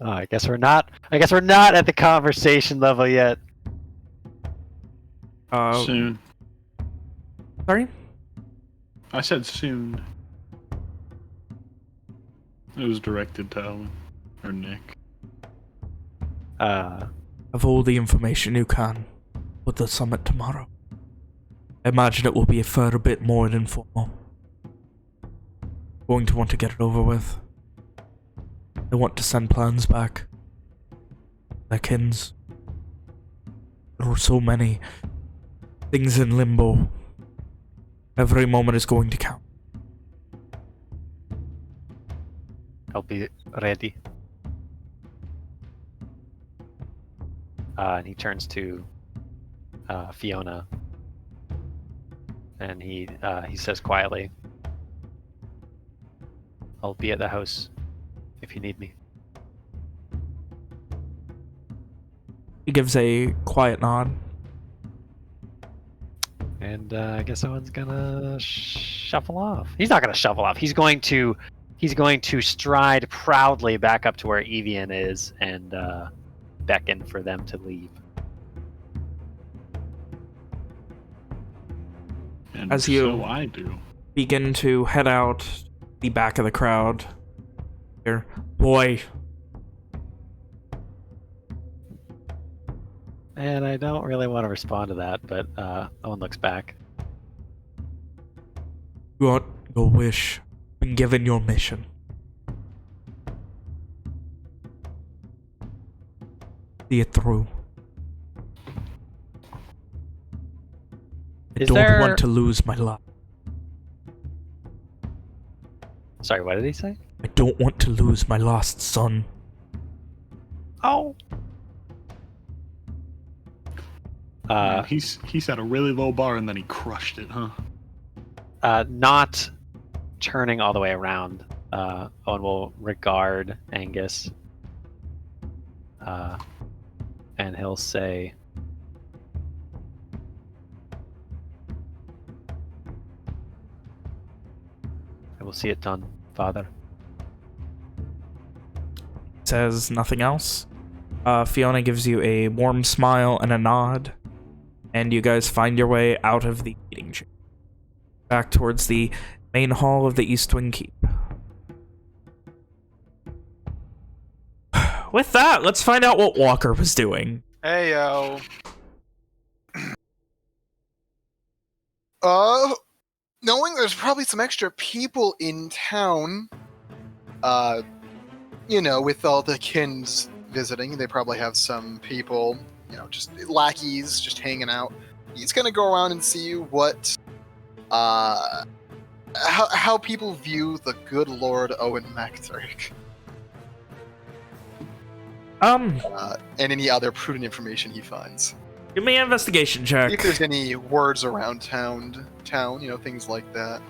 Oh, I guess we're not at the conversation level yet. Soon. Sorry? I said soon. It was directed to Owen. Or Nick. Have all the information you can with the summit tomorrow. I imagine it will be a fair bit more informal. Going to want to get it over with. They want to send plans back. Their kins. There are so many things in limbo. Every moment is going to count. I'll be ready. And he turns to Fiona, and he says quietly, "I'll be at the house if you need me." He gives a quiet nod. And I guess Owen's gonna shuffle off. He's not gonna shuffle off. He's going to stride proudly back up to where Evian is and beckon for them to leave. And As you so I do. begin to head out the back of the crowd. Here, boy. And I don't really want to respond to that, but Owen looks back. You got your wish. Been given your mission. See it through. I don't want to lose my life. Sorry, what did he say? I don't want to lose my lost son. Oh. He set a really low bar and then he crushed it, huh? Not turning all the way around. Owen will regard Angus. And he'll say, "I will see it done, Father." Says nothing else. Fiona gives you a warm smile and a nod. And you guys find your way out of the meeting chamber. Back towards the main hall of the East Wing Keep. With that, let's find out what Walker was doing. Hey, yo. Knowing there's probably some extra people in town, you know, with all the kins visiting, they probably have some people, you know, just lackeys just hanging out. He's gonna go around and see what, how people view the good Lord Owen MacDurk. And any other prudent information he finds. Give me an investigation check. If there's any words around town, you know, things like that.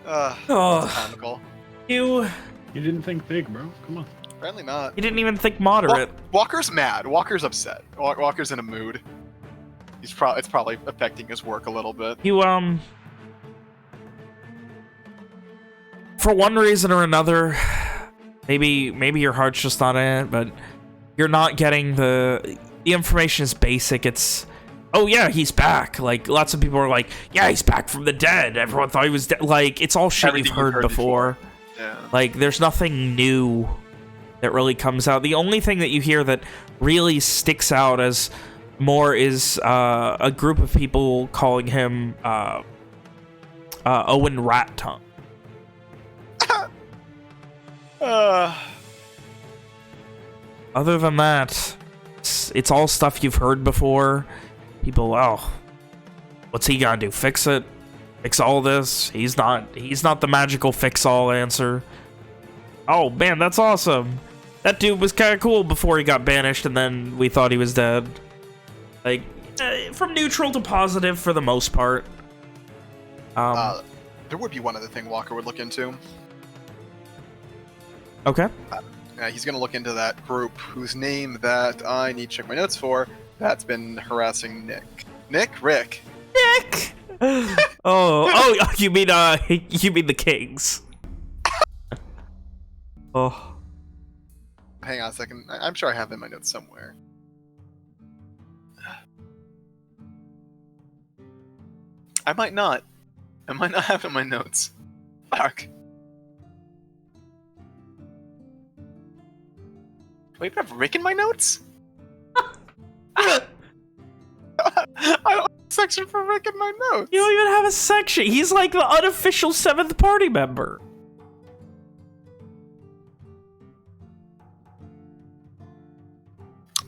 Oh, Comical. you You didn't think big, bro. Come on. Apparently not. He didn't even think moderate. Walker's mad. Walker's upset. Walker's in a mood. It's probably affecting his work a little bit. You, for one reason or another, maybe your heart's just not in it, but you're not getting the information is basic. It's, oh yeah, he's back. Like, lots of people are like, yeah, he's back from the dead. Everyone thought he was dead. Like, it's all shit Everything you've heard before. Yeah. Like, there's nothing new that really comes out. The only thing that you hear that really sticks out as more is a group of people calling him Owen Rat Tongue. Other than that, it's all stuff you've heard before. People, oh, what's he gonna do? Fix it? Fix all this? He's not the magical fix-all answer. Oh man, that's awesome. That dude was kind of cool before he got banished, and then we thought he was dead. Like, from neutral to positive for the most part. There would be one other thing Walker would look into. Okay. He's going to look into that group whose name that I need to check my notes for. That's been harassing Nick? Rick. Nick! oh, you mean the Kings. Oh. Hang on a second. I'm sure I have it in my notes somewhere. I might not. I might not have it in my notes. Fuck. Wait, I have Rick in my notes? I don't have a section for Rick in my notes. You don't even have a section. He's like the unofficial 7th party member.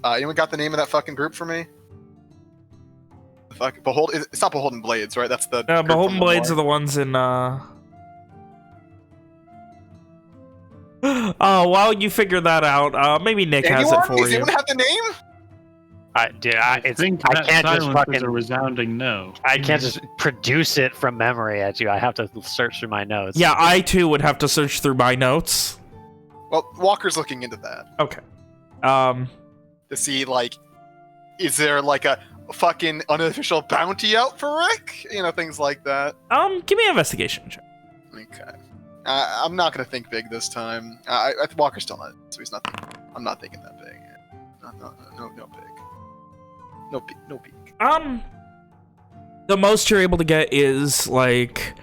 Anyone got the name of that fucking group for me? Fuck, it's not Beholden Blades, right? That's the Beholden Blades are the ones in, Oh, while you figure that out, maybe Nick has it for Does you. anyone have the name? I can't just fucking a resounding no. I can't just produce it from memory at you. I have to search through my notes. Yeah, I too would have to search through my notes. Well, Walker's looking into that. Okay. To see, like, is there, like, a fucking unofficial bounty out for Rick? You know, things like that. Give me an investigation check. Okay. I'm not gonna think big this time. Walker's still not, so he's not thinking. I'm not thinking that big. No big. No big. The most you're able to get is, like,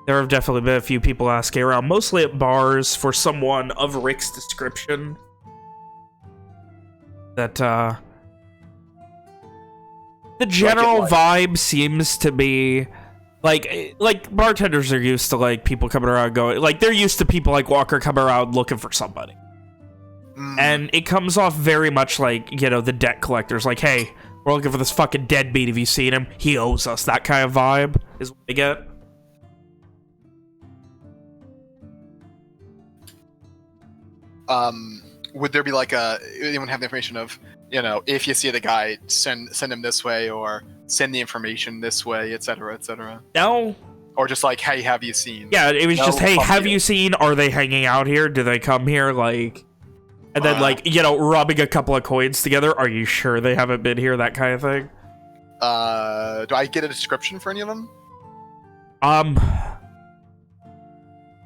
there have definitely been a few people asking around, mostly at bars, for someone of Rick's description. That, the general vibe seems to be, like bartenders are used to, like, people coming around going, like, they're used to people like Walker coming around looking for somebody. And it comes off very much like, you know, the debt collectors, like, hey, we're looking for this fucking deadbeat. Have you seen him? He owes us. That kind of vibe is what they get. Would there be like anyone have the information of, you know, if you see the guy, send him this way, or send the information this way, etc., etc.? No. Or just like, hey, have you seen? Yeah, it was just, hey, have you seen? Are they hanging out here? Do they come here? Like, and then like, you know, rubbing a couple of coins together. Are you sure they haven't been here? That kind of thing. Do I get a description for any of them?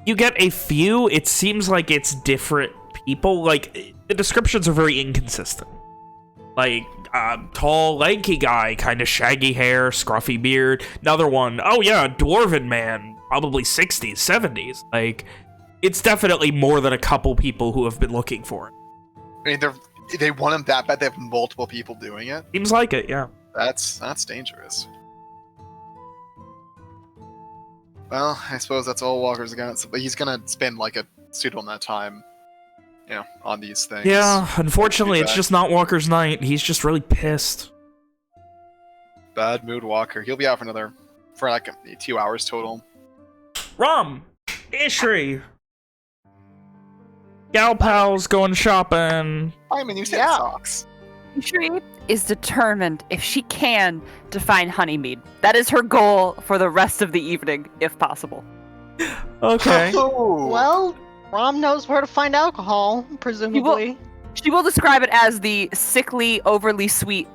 You get a few. It seems like it's different people. Like, the descriptions are very inconsistent. Like, tall, lanky guy, kind of shaggy hair, scruffy beard. Another one, oh yeah, dwarven man, probably 60s, 70s. Like, it's definitely more than a couple people who have been looking for it. I mean, they want him that bad. They have multiple people doing it. Seems like it, yeah. That's dangerous. Well, I suppose that's all Walker's got. But he's gonna spend like a pseudo amount of time, you know, on these things. Yeah, unfortunately, it's just not Walker's night. He's just really pissed. Bad mood Walker. He'll be out for like 2 hours total. Rum! Ishri! Gal pals going shopping. I mean, you said socks. She is determined, if she can, to find Honeymead. That is her goal for the rest of the evening, if possible. Okay. Oh. Well, Rom knows where to find alcohol, presumably. She will describe it as the sickly, overly sweet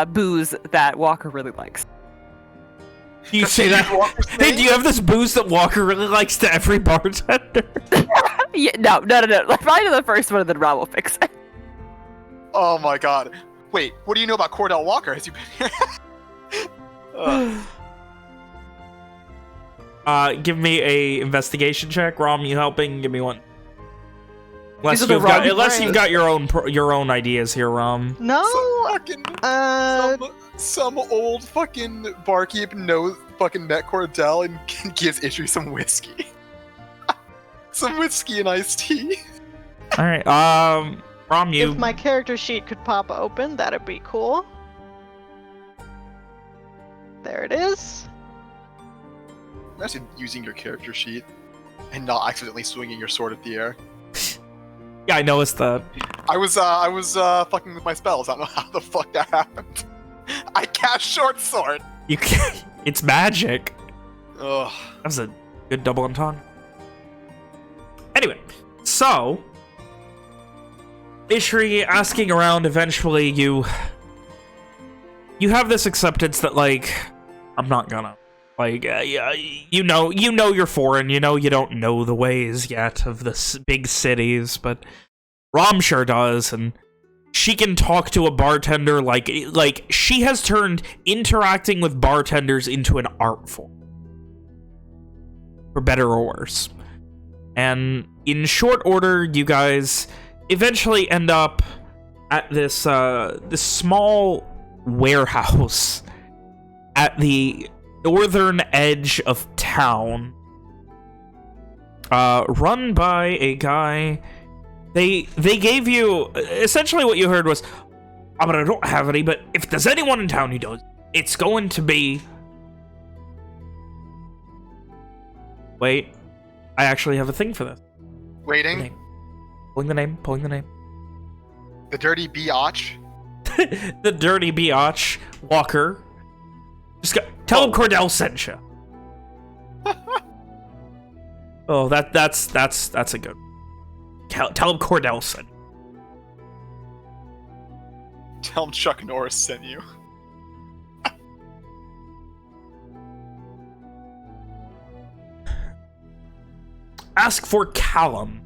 booze that Walker really likes. You say that? Hey, do you have this booze that Walker really likes to every bartender? Yeah, no. Probably the first one, and then Rob will fix it. Oh my god. Wait, what do you know about Cordell Walker? Has he been here? Give me a investigation check. Rom, you helping? Give me one. Unless you've got your own ideas here, Rom. No. Some old fucking barkeep knows fucking met Cordell and gives Ishri some whiskey. Some whiskey and iced tea. All right. Rom, you. If my character sheet could pop open, that'd be cool. There it is. Imagine using your character sheet and not accidentally swinging your sword at the air. Yeah, I noticed that. I was fucking with my spells. I don't know how the fuck that happened. I cast short sword. You can't. It's magic. Ugh. That was a good double entendre. Anyway, so Ishri asking around. Eventually, you have this acceptance that like I'm not gonna. Like, yeah, you know you're foreign. You know you don't know the ways yet of the big cities, but Rom sure does, and she can talk to a bartender like she has turned interacting with bartenders into an art form, for better or worse. And in short order, you guys eventually end up at this this small warehouse at the northern edge of town, run by a guy. They gave you essentially what you heard was, but I don't have any. But if there's anyone in town who does, it's going to be. Wait, I actually have a thing for this. Waiting. Pulling the name. The dirty biatch. The dirty biatch Walker. Just tell him Cordell sent you. Oh, that's a good. Tell him Cordell sent. Tell him Chuck Norris sent you. Ask for Callum.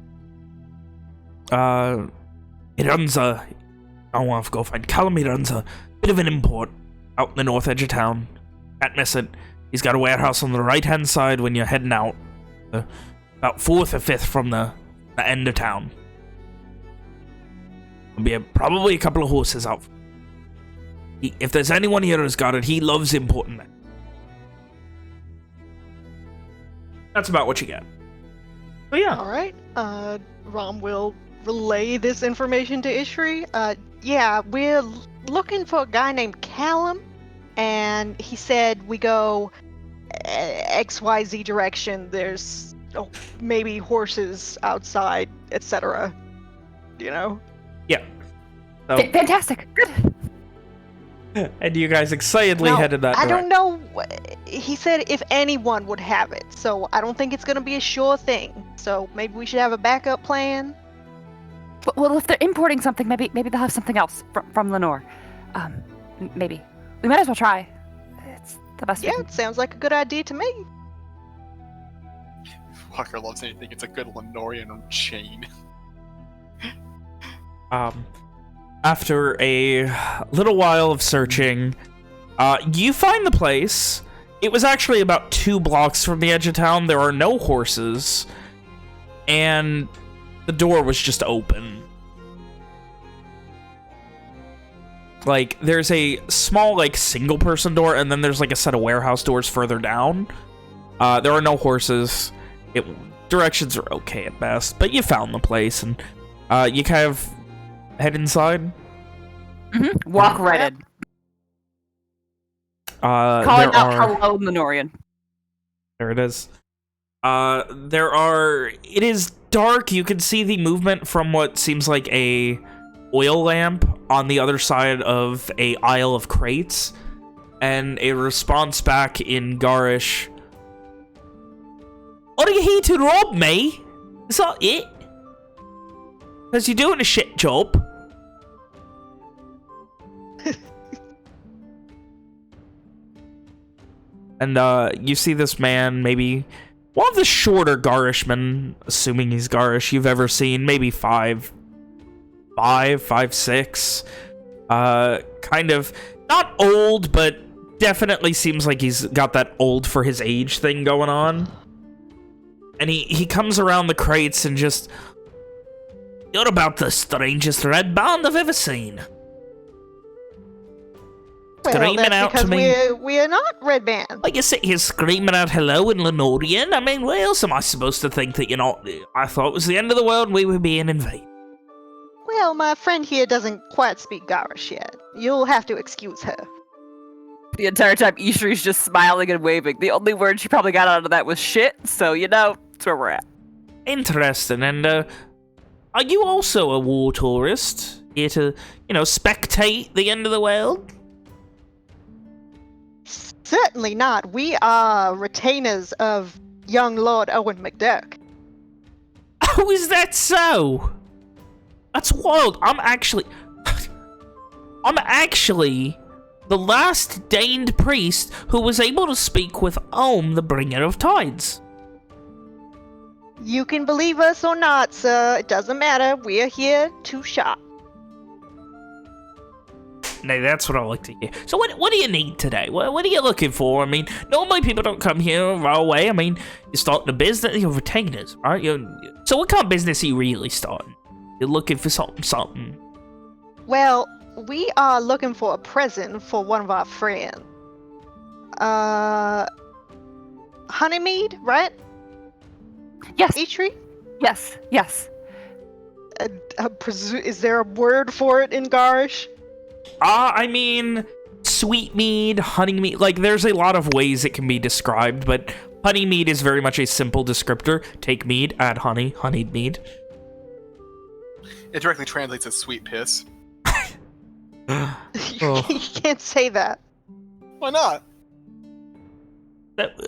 He runs a. I want to go find Callum. He runs a bit of an import out in the north edge of town. Can't miss it. He's got a warehouse on the right-hand side when you're heading out. About 4th or 5th from the end of town. There'll be probably a couple of horses out. If there's anyone here who's got it, he loves importing it. That's about what you get. But yeah. Alright. Rom will relay this information to Ishri. Yeah, we're looking for a guy named Callum. And he said we go XYZ direction. There's maybe horses outside, etc. You know? Yeah. So, Fantastic. Good. and you guys excitedly headed that direction. I don't know. He said if anyone would have it. So I don't think it's going to be a sure thing. So maybe we should have a backup plan. Well, if they're importing something, maybe they'll have something else from Lenore. Maybe. We might as well try. It's the best. Yeah, it sounds like a good idea to me. Walker loves anything. It's a good Lenorian chain. After a little while of searching, you find the place. It was actually about 2 blocks from the edge of town. There are no horses, and the door was just open. Like, there's a small, like, single-person door, and then there's, like, a set of warehouse doors further down. There are no horses. Directions are okay at best, but you found the place, and you kind of head inside. Mm-hmm. Walk right in. Calling out hello, Minorian. There it is. It is dark. You can see the movement from what seems like a oil lamp on the other side of a aisle of crates, and a response back in Garish. Are you here to rob me? Is that it? Because you're doing a shit job. And you see this man, maybe one of the shorter Garishmen, assuming he's Garish, you've ever seen. Maybe 5'6". Kind of, not old, but definitely seems like he's got that old for his age thing going on. And he comes around the crates and just... You're about the strangest red band I've ever seen. Well, Screaming that's out to because me. we're not red band. Like you sit here screaming out hello in Lenorian. I mean, what else am I supposed to think that, I thought it was the end of the world and we were being invaded. Well, my friend here doesn't quite speak Garish yet. You'll have to excuse her. The entire time, Ishri's just smiling and waving. The only word she probably got out of that was shit, so that's where we're at. Interesting. And, are you also a war tourist? Here to, spectate the end of the world? Certainly not. We are retainers of young Lord Owen McDurk. Oh, is that so? That's wild. I'm actually the last deigned priest who was able to speak with Ohm, the bringer of tides. You can believe us or not, sir. It doesn't matter. We're here to shop. Now, that's what I like to hear. So what do you need today? What are you looking for? I mean, normally people don't come here right away. I mean, you're starting a business, you're retainers, right? So what kind of business are you really starting? You're looking for something. Well, we are looking for a present for one of our friends. Honeymead, right? Yes. Eitri? Yes. Is there a word for it in Garish? I mean, sweetmead, honeymead, like there's a lot of ways it can be described, but honeymead is very much a simple descriptor. Take mead, add honey, honeyed mead. It directly translates as sweet piss. You can't say that. Why not?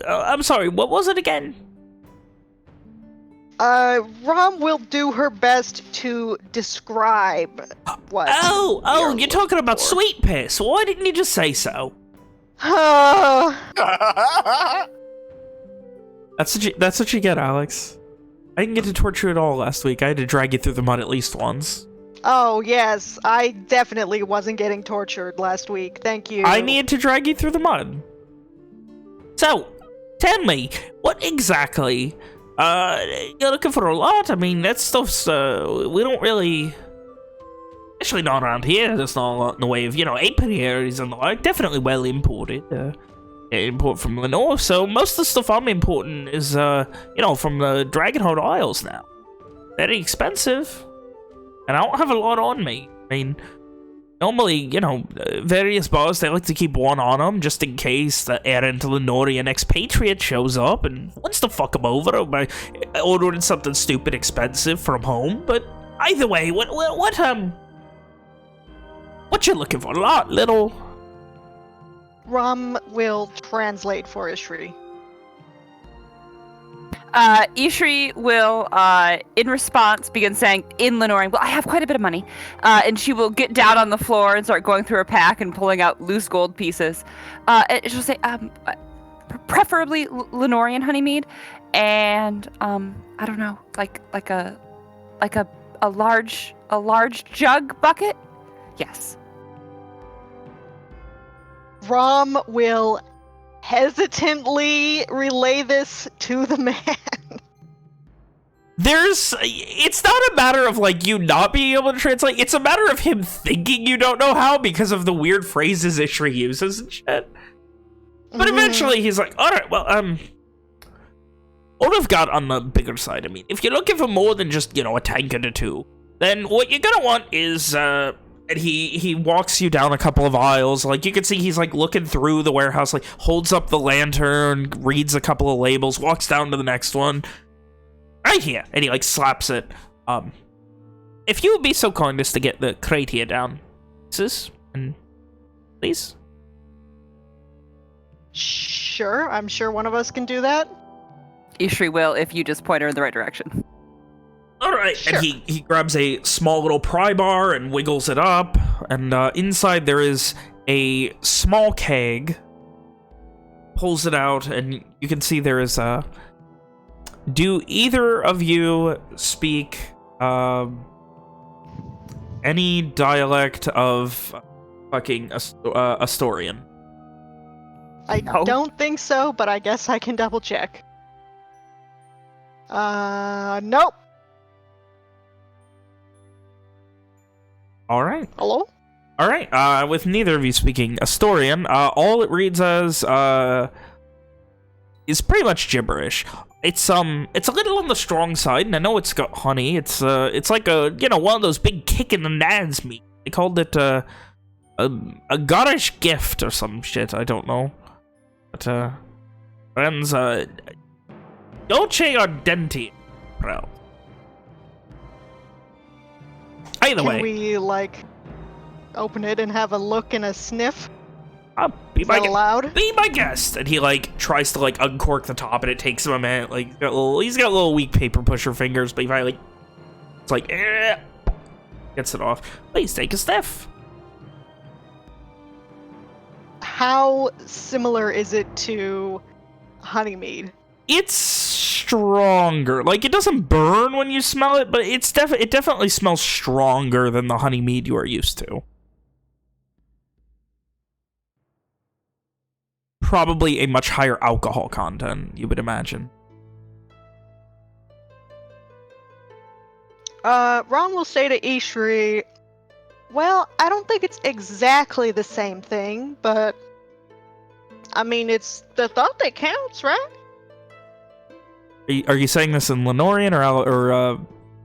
I'm sorry, what was it again? Rom will do her best to describe what. Oh, you're talking about sweet piss. Why didn't you just say so? That's what you get, Alex. I didn't get to torture you at all last week. I had to drag you through the mud at least once. Oh, yes. I definitely wasn't getting tortured last week. Thank you. I needed to drag you through the mud. So, tell me, what exactly... you're looking for a lot? I mean, that stuff's, we don't really... Especially not around here. There's not a lot in the way of, apiaries and the like. Definitely well imported. Import from the north. So most of the stuff I'm importing is, from the Dragonheart Isles now. Very expensive. And I don't have a lot on me. I mean... Normally, various bars, they like to keep one on them just in case the errant Lenorian expatriate shows up and wants to fuck them over by ordering something stupid expensive from home. But either way, what you looking for? A lot, little? Rom will translate for Ishri. Ishri will, in response, begin saying in Lenorian, well, I have quite a bit of money. And she will get down on the floor and start going through her pack and pulling out loose gold pieces. And she'll say, preferably Lenorian honeymead, and, I don't know, like a large jug bucket? Yes. Rom will hesitantly relay this to the man. It's not a matter of, you not being able to translate. It's a matter of him thinking you don't know how because of the weird phrases Ishri uses and shit. But eventually he's like, alright, well, what I've got on the bigger side, I mean, if you're looking for more than just, a tankard or two, then what you're gonna want is, and he walks you down a couple of aisles. Like, you can see he's, looking through the warehouse, holds up the lantern, reads a couple of labels, walks down to the next one. Right here. And he, slaps it. If you would be so kind as to get the crate here down. And please? Sure, I'm sure one of us can do that. Ishri will if you just point her in the right direction. right. Sure. And he grabs a small little pry bar and wiggles it up. And inside there is a small keg. Pulls it out, and you can see there is a... Do either of you speak any dialect of fucking Astorian? I No. don't think so, but I guess I can double check. Nope. All right. Hello? All right. With neither of you speaking Astorian, all it reads as is pretty much gibberish. It's a little on the strong side, and I know it's got honey. It's like a one of those big kick in the nads meat. They called it a goddess gift or some shit. I don't know, but friends, dolce ardenti, bro. Either way, Can we, like, open it and have a look and a sniff? be Is that allowed? Be my guest. And he like tries to like uncork the top, and it takes him a minute. Like he's got little weak paper pusher fingers, but he finally it's like gets it off. Please take a sniff. How similar is it to honeymead? It's stronger. Like it doesn't burn when you smell it, but it definitely smells stronger than the honey mead you are used to. Probably a much higher alcohol content, you would imagine. Ron will say to Ishri, well, I don't think it's exactly the same thing, but I mean, it's the thought that counts, right? Are you saying this in Lenorian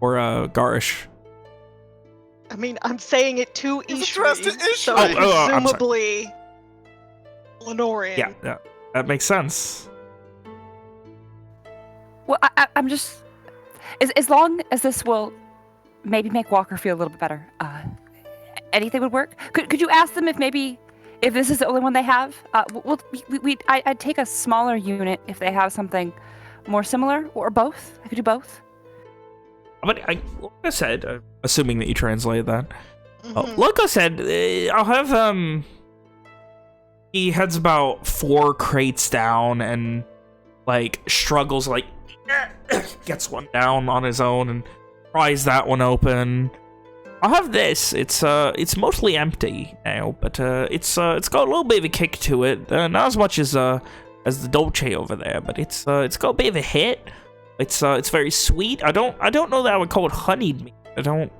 or Garish? I mean, I'm saying it to It's addressed to Ishri, so Ishri. I'm sorry. presumably Lenorian. Yeah, that makes sense. Well, I'm just... As long as this will maybe make Walker feel a little bit better, anything would work. Could you ask them if this is the only one they have? I'd take a smaller unit if they have something more similar, or both. I could do both. But like I said, assuming that you translated that, Mhm. like I said, I'll have he heads about 4 crates down and like struggles, like gets one down on his own and pries that one open. I'll have this. It's mostly empty now, but it's got a little bit of a kick to it. Not as much as the Dolce over there, but it's got a bit of a hit. It's very sweet. I don't know that I would call it honeyed meat. I don't.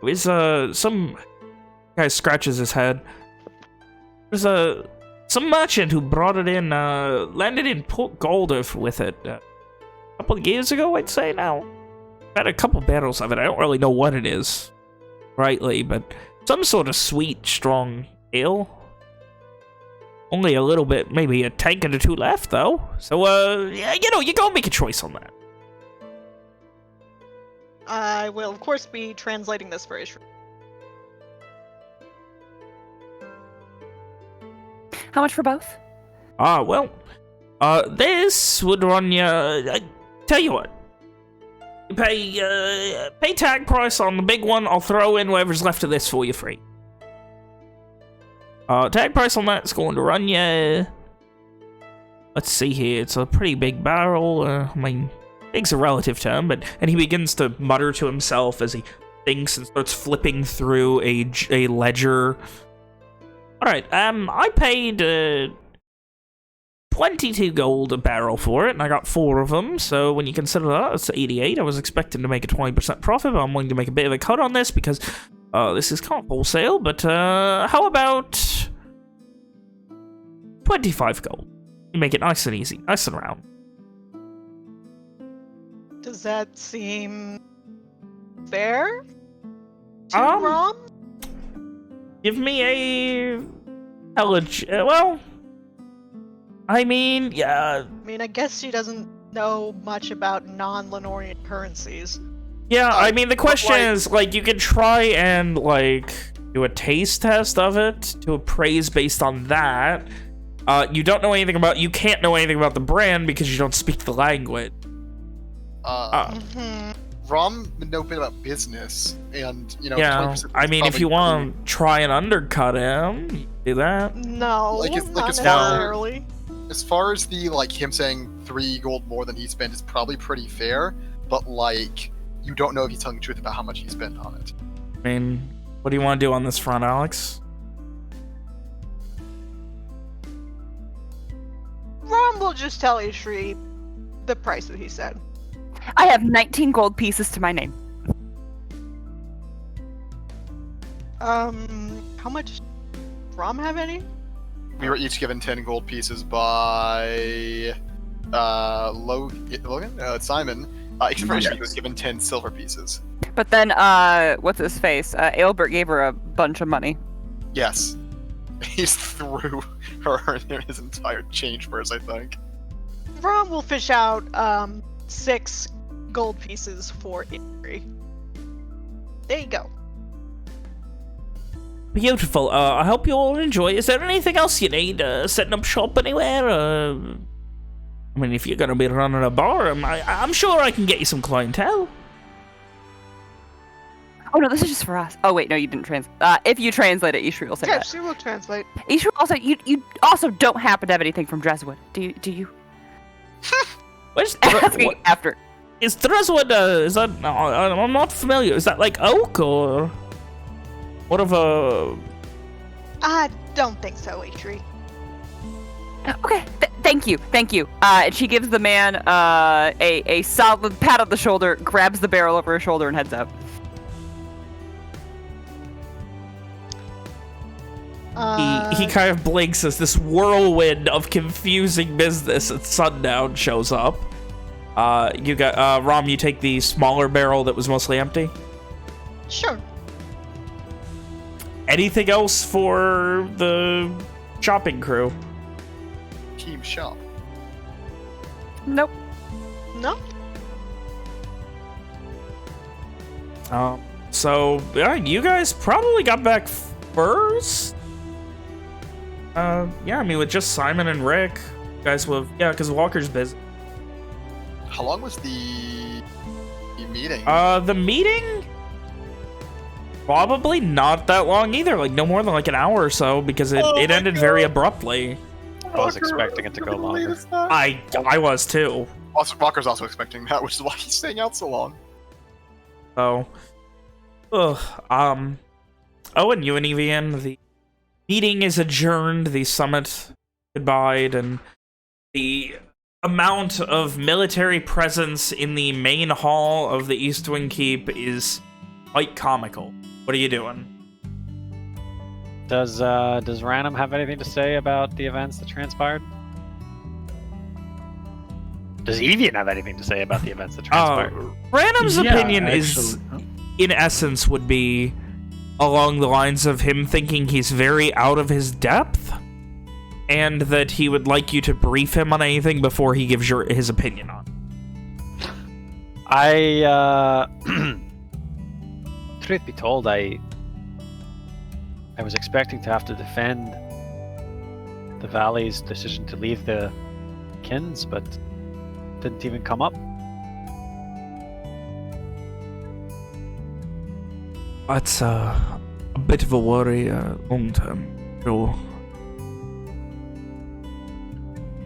There's some guy scratches his head. There's some merchant who brought it in, landed in Port Goldorf with it a couple of years ago, I'd say now. Had a couple barrels of it. I don't really know what it is, rightly, but some sort of sweet, strong ale. Only a little bit, maybe a tank and 2 left, though. So, yeah, you go make a choice on that. I will, of course, be translating this for Ishri. How much for both? Well, this would run you. Tell you what, you pay tag price on the big one. I'll throw in whatever's left of this for you free. Tag price on that's going to run you. Let's see here. It's a pretty big barrel. I mean, big's a relative term, and he begins to mutter to himself as he thinks and starts flipping through a ledger. All right, I paid 22 gold a barrel for it, and I got 4 of them, so when you consider that, it's 88. I was expecting to make a 20% profit, but I'm willing to make a bit of a cut on this because this is kind of wholesale, but how about 25 gold? You make it nice and easy, nice and round. Does that seem fair to Um, Rom? Give me a... well... I mean, yeah... I mean, I guess she doesn't know much about non-Lenorian currencies. Yeah, I mean, the question like- is, like, you could try and, like, do a taste test of it to appraise based on that. You don't know anything about... You can't know anything about the brand because you don't speak the language. Mhm. Rom would know a bit about business, and Yeah, 20% I is mean, if probably you want to try and undercut him, you can do that. No, Like, it's- like, not as far- necessarily. as far as the him saying 3 gold more than he spent is probably pretty fair, but you don't know if he's telling the truth about how much he spent on it. I mean, what do you want to do on this front, Alex? Rom will just tell Ishri the price that he said. I have 19 gold pieces to my name. How much? Rom have any? We were each given 10 gold pieces by Simon. Except for Ishri, was given 10 silver pieces. But then, what's his face? Aelbert gave her a bunch of money. Yes. He's threw her his entire change purse, I think. Rom will fish out 6 gold pieces for Ishri. There you go. Beautiful. I hope you all enjoy. Is there anything else you need? Setting up shop anywhere? I mean, if you're gonna be running a bar, I'm sure I can get you some clientele. Oh no, this is just for us. Oh wait, no, you didn't translate. If you translate it, Ishri will say Yeah, that. she will translate. Ishri also, you also don't happen to have anything from Dreswood, do you? Where's Asking after. is Threswood? Is that? I'm not familiar. Is that like oak or what of a? I don't think so, Ishri. Okay, thank you. And she gives the man a solid pat on the shoulder, grabs the barrel over her shoulder, and heads out. He kind of blinks as this whirlwind of confusing business at sundown shows up. You got Rom. You take the smaller barrel that was mostly empty. Sure. Anything else for the shopping crew? Team shop. Nope. No? So yeah, you guys probably got back first. Yeah, I mean with just Simon and Rick, you guys will. Yeah, because Walker's busy. How long was the meeting? The meeting. Probably not that long either. Like no more than like an hour or so because it ended very abruptly. I was expecting it to go longer. I was too. Also, Walker's also expecting that, which is why he's staying out so long. So, Owen, you and Evian, the meeting is adjourned, the summit goodbyed, and the amount of military presence in the main hall of the East Wing Keep is quite comical. What are you doing? Does Ranum have anything to say about the events that transpired? Does Evian have anything to say about the events that transpired? Ranum's Yeah, opinion is, in essence, would be along the lines of him thinking he's very out of his depth, and that he would like you to brief him on anything before he gives his opinion on. Truth be told, I was expecting to have to defend the Valley's decision to leave the Kins, but didn't even come up. That's a bit of a worry long term, Joe.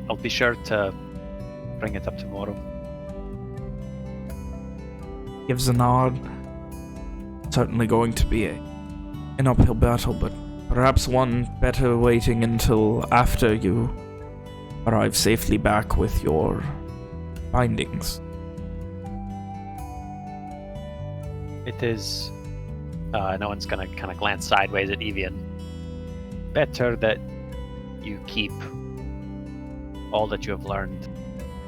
I'll be sure to bring it up tomorrow. Gives a nod. Certainly going to be an uphill battle, but perhaps one better waiting until after you arrive safely back with your findings. It is. No one's gonna kind of glance sideways at Evian. Better that you keep all that you have learned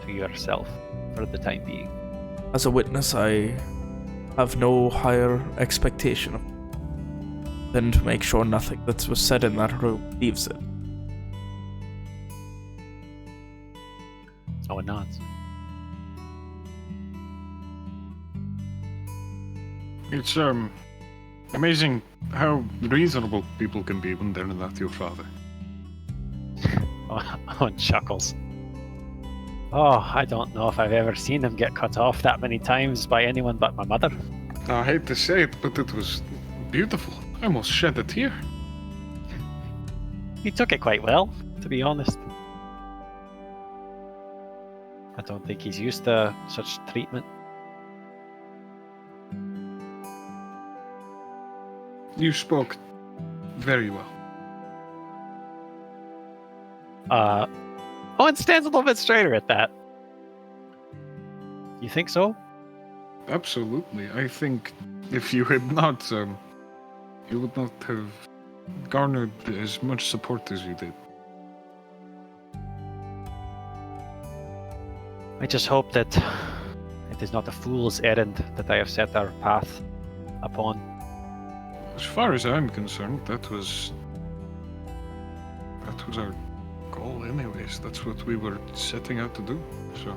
to yourself for the time being. As a witness, I have no higher expectation of than to make sure nothing that was said in that room leaves it. Owen nods. It's amazing how reasonable people can be when they're not your father. Owen chuckles. Oh, I don't know if I've ever seen him get cut off that many times by anyone but my mother. I hate to say it, but it was beautiful. I almost shed a tear. He took it quite well, to be honest. I don't think he's used to such treatment. You spoke very well. Owen stands a little bit straighter at that. You think so? Absolutely. I think if you had not, you would not have garnered as much support as you did. I just hope that it is not a fool's errand that I have set our path upon. As far as I'm concerned, that was our goal anyways. That's what we were setting out to do. So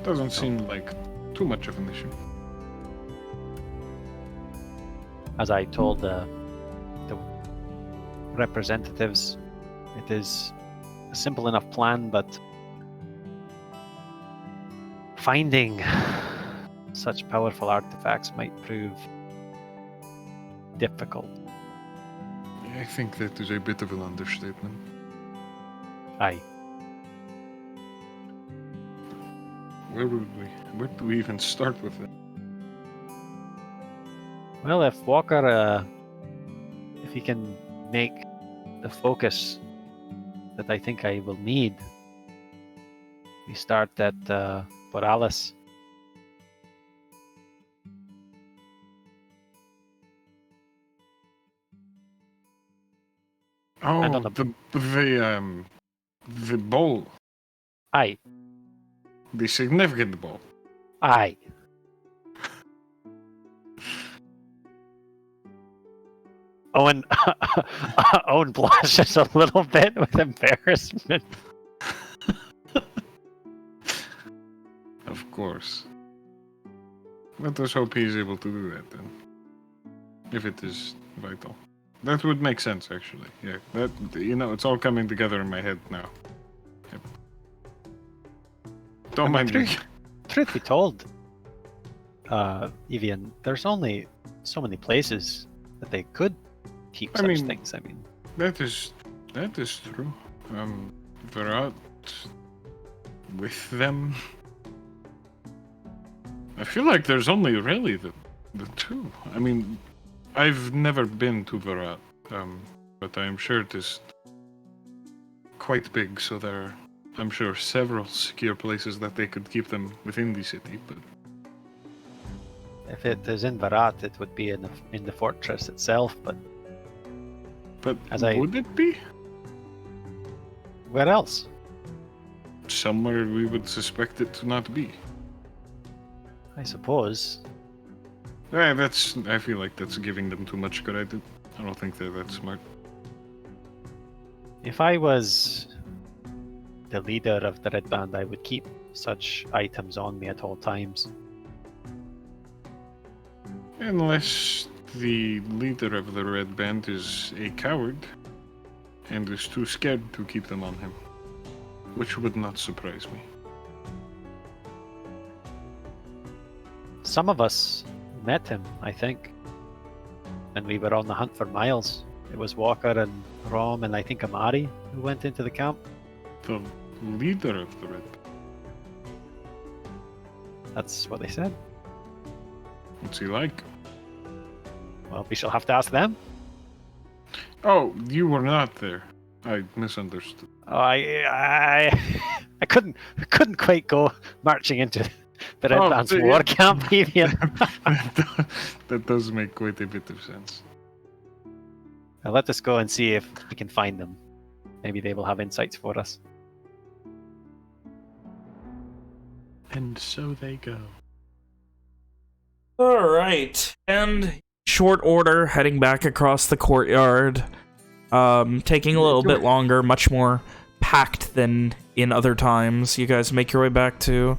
doesn't seem like too much of an issue. As I told the representatives, it is a simple enough plan, but finding such powerful artifacts might prove difficult. I think that is a bit of an understatement. Aye. Where do we even start with it? Well, if Walker, if he can make the focus that I think I will need, we start at Borealis. Oh, And on the bowl, Aye, the significant bowl. aye. Owen, Owen blushes a little bit with embarrassment. Of course. Let us hope he is able to do that then. If it is vital. That would make sense, actually. Yeah, that, it's all coming together in my head now. Yep. Don't mind me. Truth be told, Evian, there's only so many places that they could keep such things. I mean, that is true. They're out with them. I feel like there's only really the two. I mean, I've never been to Varat, but I'm sure it is quite big, so there are, I'm sure, several secure places that they could keep them within the city, but if it is in Varat, it would be in the fortress itself, but would it be? Where else? Somewhere we would suspect it to not be. I suppose. I feel like that's giving them too much credit. I don't think they're that smart. If I was the leader of the Red Band, I would keep such items on me at all times. Unless the leader of the Red Band is a coward and is too scared to keep them on him, which would not surprise me. Some of us met him, I think, and we were on the hunt for Miles. It was Walker and Rom and I think Amari who went into the camp. The leader of the Red Band? That's what they said. What's he like? Well, we shall have to ask them. Oh, you were not there. I misunderstood. Oh, I couldn't quite go marching into the Red Band's war camp, Evian. That does make quite a bit of sense. Now let us go and see if we can find them. Maybe they will have insights for us. And so they go. All right, and short order, heading back across the courtyard, taking a little bit longer, much more packed than in other times. You guys make your way back to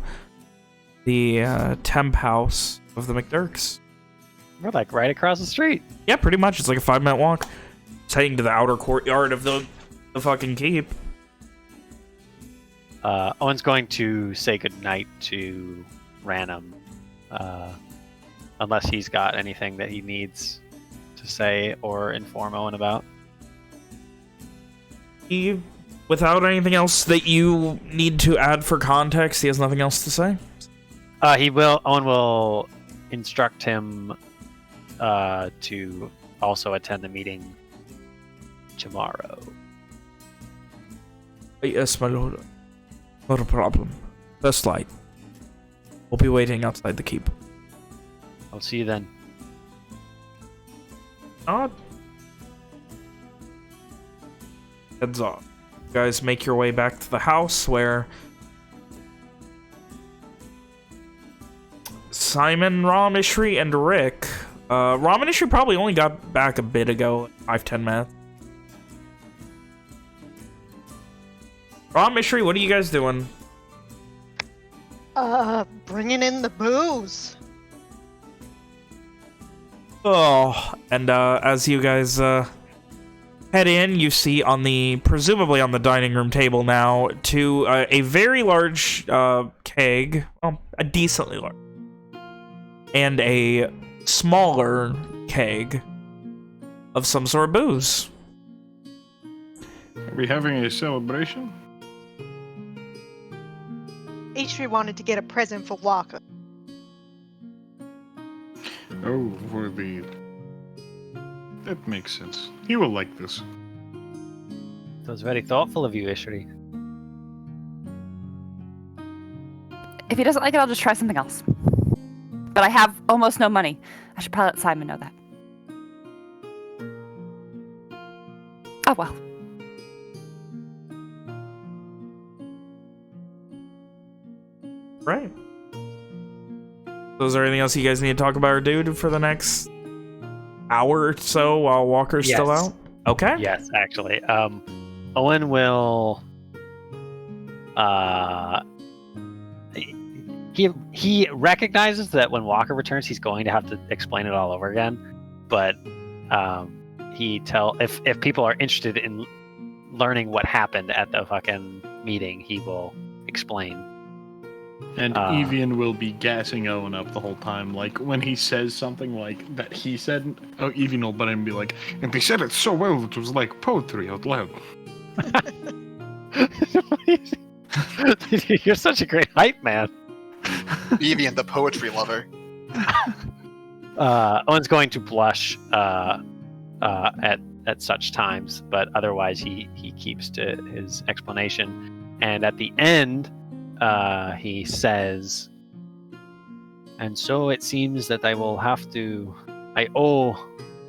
the temp house of the McDurks. We're like right across the street. Yeah, pretty much. It's like a 5-minute walk. It's heading to the outer courtyard of the the fucking keep. Owen's going to say goodnight to Ranum, unless he's got anything that he needs to say or inform Owen about. Without anything else that you need to add for context, he has nothing else to say? Owen will instruct him to also attend the meeting tomorrow. Yes, my lord. Not a problem. First light. We'll be waiting outside the keep. I'll see you then. Odd. Heads off. You guys make your way back to the house where Simon, Rom, Ishri, and Rick. Rom and Ishri probably only got back a bit ago, 5-10 minutes. Rom, Ishri, what are you guys doing? Bringing in the booze. Oh, and as you guys head in, you see presumably on the dining room table now, a very large keg, well, a decently large, and a smaller keg of some sort of booze. Are we having a celebration? Ishri wanted to get a present for Walker. Oh, for the... That makes sense. He will like this. That was very thoughtful of you, Ishri. If he doesn't like it, I'll just try something else. But I have almost no money. I should probably let Simon know that. Oh well. Right. So is there anything else you guys need to talk about or do for the next hour or so while Walker's still out? Okay. Yes, actually. Owen will... He recognizes that when Walker returns, he's going to have to explain it all over again. But if people are interested in learning what happened at the fucking meeting, he will explain. And Evian will be gassing Owen up the whole time. Like, when he says something like that he said, Evian will butt in and be like, and he said it so well, it was like poetry out loud. You're such a great hype man. Evian, the poetry lover. Owen's going to blush at such times, but otherwise he keeps to his explanation. And at the end, he says, and so it seems that I owe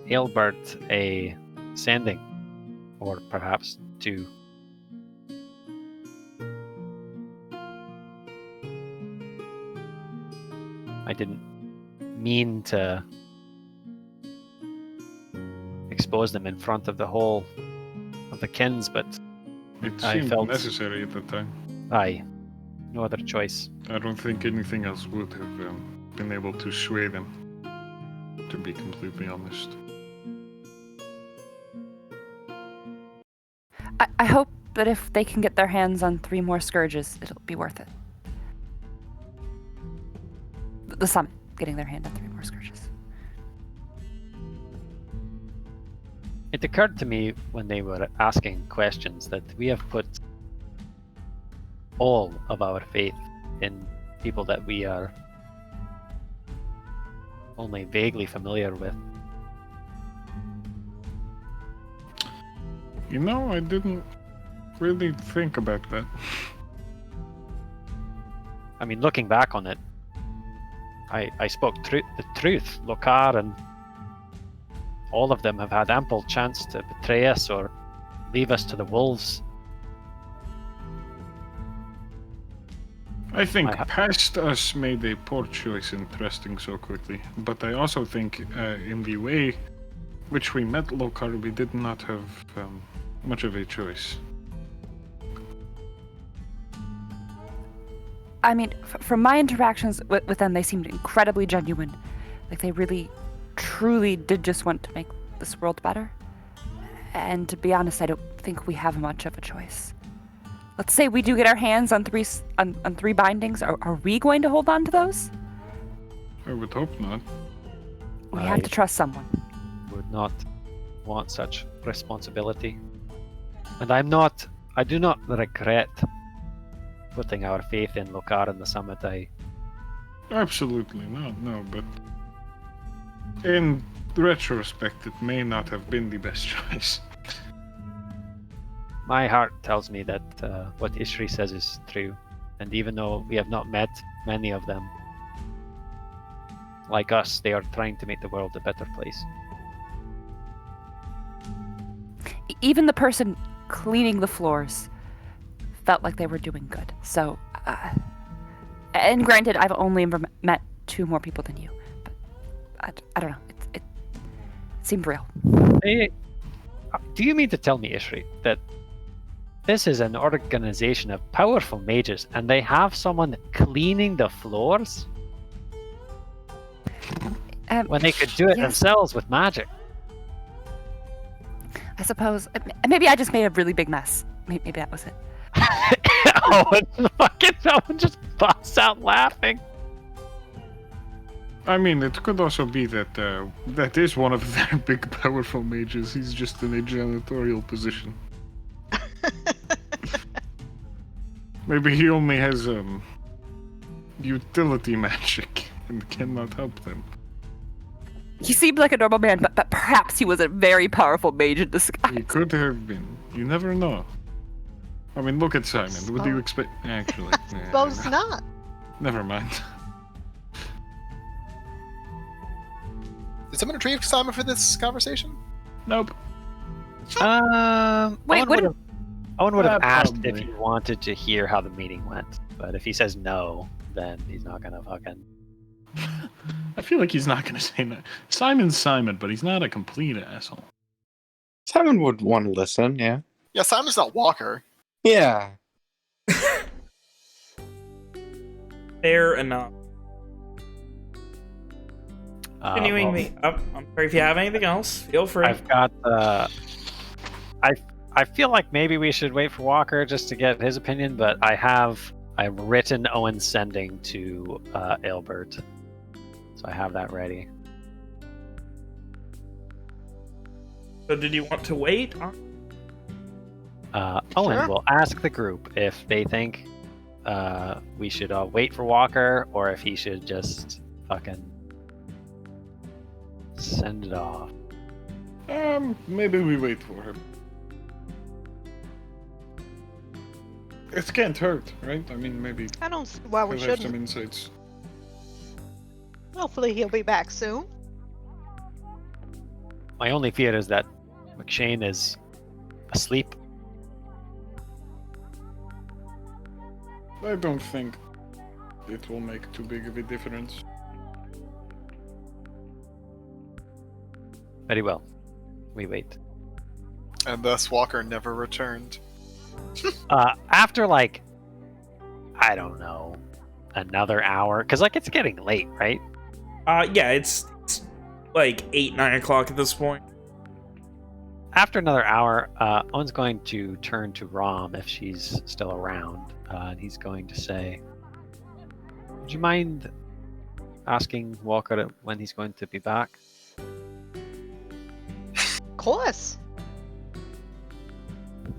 Aelbert a sending, or perhaps two. I didn't mean to expose them in front of the whole of the kins, but It I seemed felt- necessary at the time. no other choice. I don't think anything else would have been able to sway them, to be completely honest. I hope that if they can get their hands on 3 more scourges, it'll be worth it. The summit, getting their hand on 3 more scourges. It occurred to me when they were asking questions that we have put all of our faith in people that we are only vaguely familiar with. You know, I didn't really think about that. I mean, looking back on it, I spoke the truth. Lokar and all of them have had ample chance to betray us or leave us to the wolves. I think I ha- past us made a poor choice in trusting so quickly, but I also think in the way which we met Lokar, we did not have much of a choice. I mean, from my interactions with them, they seemed incredibly genuine. Like they really, truly did just want to make this world better. And to be honest, I don't think we have much of a choice. Let's say we do get our hands on three bindings. Are we going to hold on to those? I would hope not. We have to trust someone. Would not want such responsibility. And I do not regret putting our faith in Lokar and the Summit. Absolutely not, no, but in retrospect, it may not have been the best choice. My heart tells me that what Ishri says is true. And even though we have not met many of them, like us, they are trying to make the world a better place. Even the person cleaning the floors felt like they were doing good. So, and granted, I've only ever met 2 more people than you, but I don't know. It seemed real. Do you mean to tell me, Ishri, that this is an organization of powerful mages and they have someone cleaning the floors? When they could do it themselves with magic. I suppose. Maybe I just made a really big mess. Maybe that was it. Someone just busts out laughing. I mean, it could also be that that is one of their big, powerful mages. He's just in a janitorial position. Maybe he only has utility magic and cannot help them. He seemed like a normal man, but perhaps he was a very powerful mage in disguise. He could have been. You never know. I mean, look at Simon. What do you expect? Actually, Suppose not. Never mind. Did someone retrieve Simon for this conversation? Nope. Wait, Owen would have asked if probably. he wanted to hear how the meeting went, but if he says no, then he's not gonna fucking. I feel like he's not going to say no. Simon's Simon, but he's not a complete asshole. Simon would want to listen, yeah. Yeah, Simon's not Walker. Yeah. Fair enough. Continuing well, me up. I'm sorry if you have anything else. Feel free. I've got. I feel like maybe we should wait for Walker just to get his opinion, but I've written Owen's sending to Ailbert, so I have that ready. So did you want to wait? Owen Sure. will ask the group if they think we should wait for Walker or if he should just fucking send it off. Maybe we wait for him. It can't hurt, right? I mean, maybe I don't see why we he'll have some shouldn't. insights. Hopefully he'll be back soon. My only fear is that McShane is asleep. I don't think it will make too big of a difference. Very well. We wait. And thus Walker never returned. After like, I don't know, another hour, because like it's getting late, right? Yeah, it's like 8, 9 o'clock at this point. After another hour, Owen's going to turn to Rom if she's still around, and he's going to say, "Would you mind asking Walker when he's going to be back?" Of course.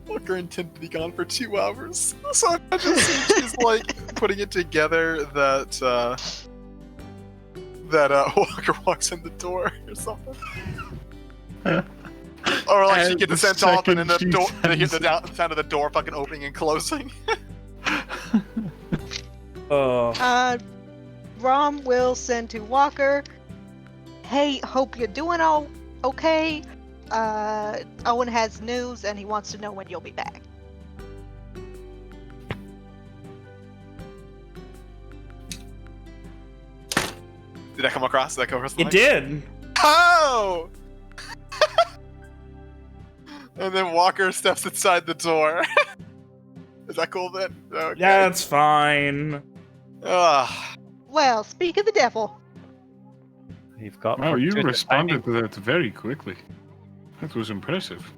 Walker intended to be gone for 2 hours. So I just see she's like putting it together that Walker walks in the door or something. Or like she And gets the sent off and then the second door she and you hear the sends- sound of the door fucking opening and closing. Rom will send to Walker. Hey, hope you're doing all okay. Owen has news and he wants to know when you'll be back. Did that come across? Did that come across the It mic? did. Oh! And then Walker steps inside the door. Is that cool then? Okay. Yeah, that's fine. Ugh. Well, speak of the devil. You've got. Wow, you fortuitous responded timing. to that very quickly. That was impressive.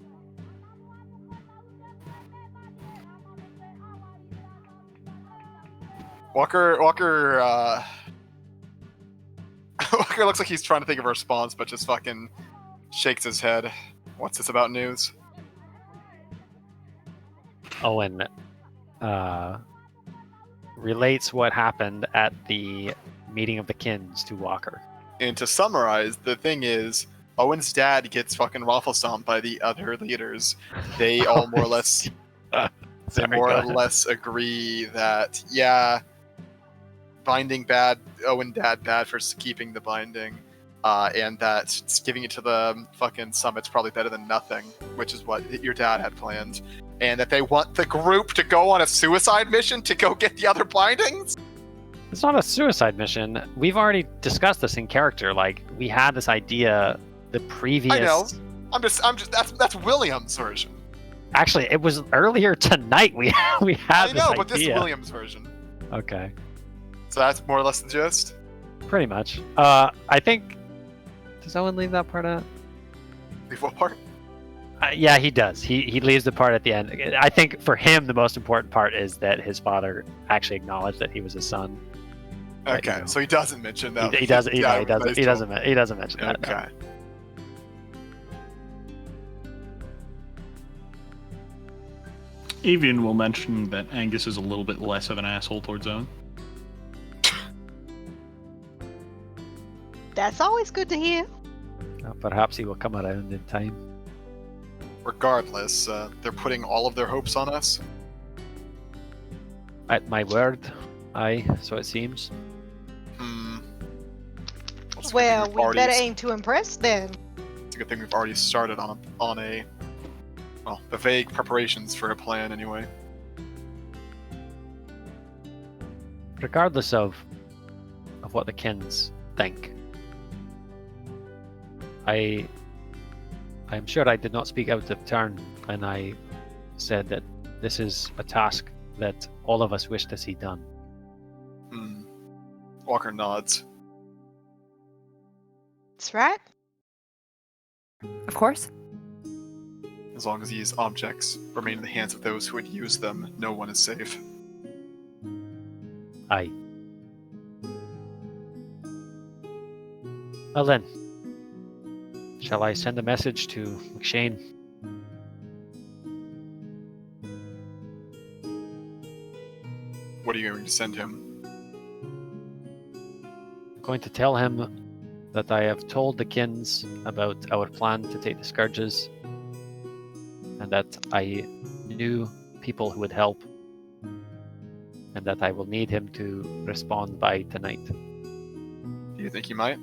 Walker, Walker looks like he's trying to think of a response, but just fucking shakes his head. What's this about news? Owen relates what happened at the meeting of the Kins to Walker. And to summarize, the thing is, Owen's dad gets fucking raffle stomped by the other leaders. They all more or less, agree that binding bad, Owen dad bad for keeping the binding, and that giving it to the fucking summit's probably better than nothing, which is what your dad had planned. And that they want the group to go on a suicide mission to go get the other bindings? It's not a suicide mission. We've already discussed this in character. Like, we had this idea the previous... I know. I'm just. That's William's version. Actually, it was earlier tonight we had this idea. I know, but this is William's version. Okay. So that's more or less the gist? Pretty much. I think... Does Owen leave that part out? Before part? Yeah, he does. He leaves the part at the end. I think for him, the most important part is that his father actually acknowledged that he was his son. Okay, but, you know, so he doesn't mention that. He doesn't mention that. Okay. No. Avian will mention that Angus is a little bit less of an asshole towards Owen. That's always good to hear. Perhaps he will come around in time. Regardless, they're putting all of their hopes on us. At my word, aye, so it seems. Well, we better aim to impress then. It's a good thing we've already started on the vague preparations for a plan anyway. Regardless of what the Kins think, I'm sure I did not speak out of turn when I said that this is a task that all of us wish to see done. Walker nods. That's right. Of course. As long as these objects remain in the hands of those who would use them, no one is safe. Aye. Well then, shall I send a message to McShane? What are you going to send him? I'm going to tell him that I have told the Kins about our plan to take the Scourges, and that I knew people who would help, and that I will need him to respond by tonight. Do you think he might?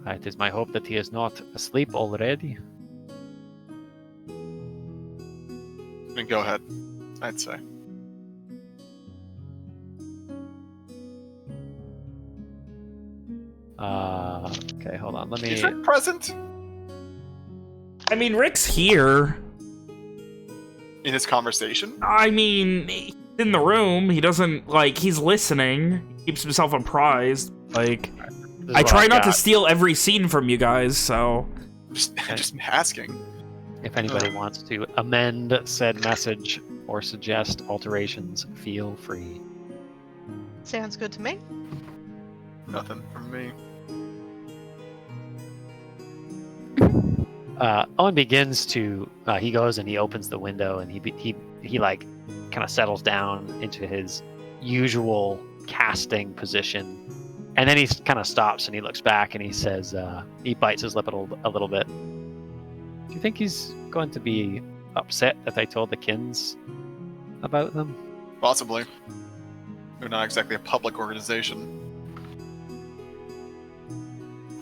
It is my hope that he is not asleep already. Then go ahead, I'd say. Okay, hold on. Let me. Is Rick present? I mean, Rick's here. In his conversation? I mean, he's in the room. He doesn't, he's listening. He keeps himself apprised. I try not to steal every scene from you guys, so... Just asking. If anybody wants to amend said message or suggest alterations, feel free. Sounds good to me. Nothing from me. Owen begins to. He goes and he opens the window and he kind of settles down into his usual casting position, and then he kind of stops and he looks back and he says, he bites his lip a little bit. Do you think he's going to be upset that I told the Kins about them? Possibly. They're not exactly a public organization.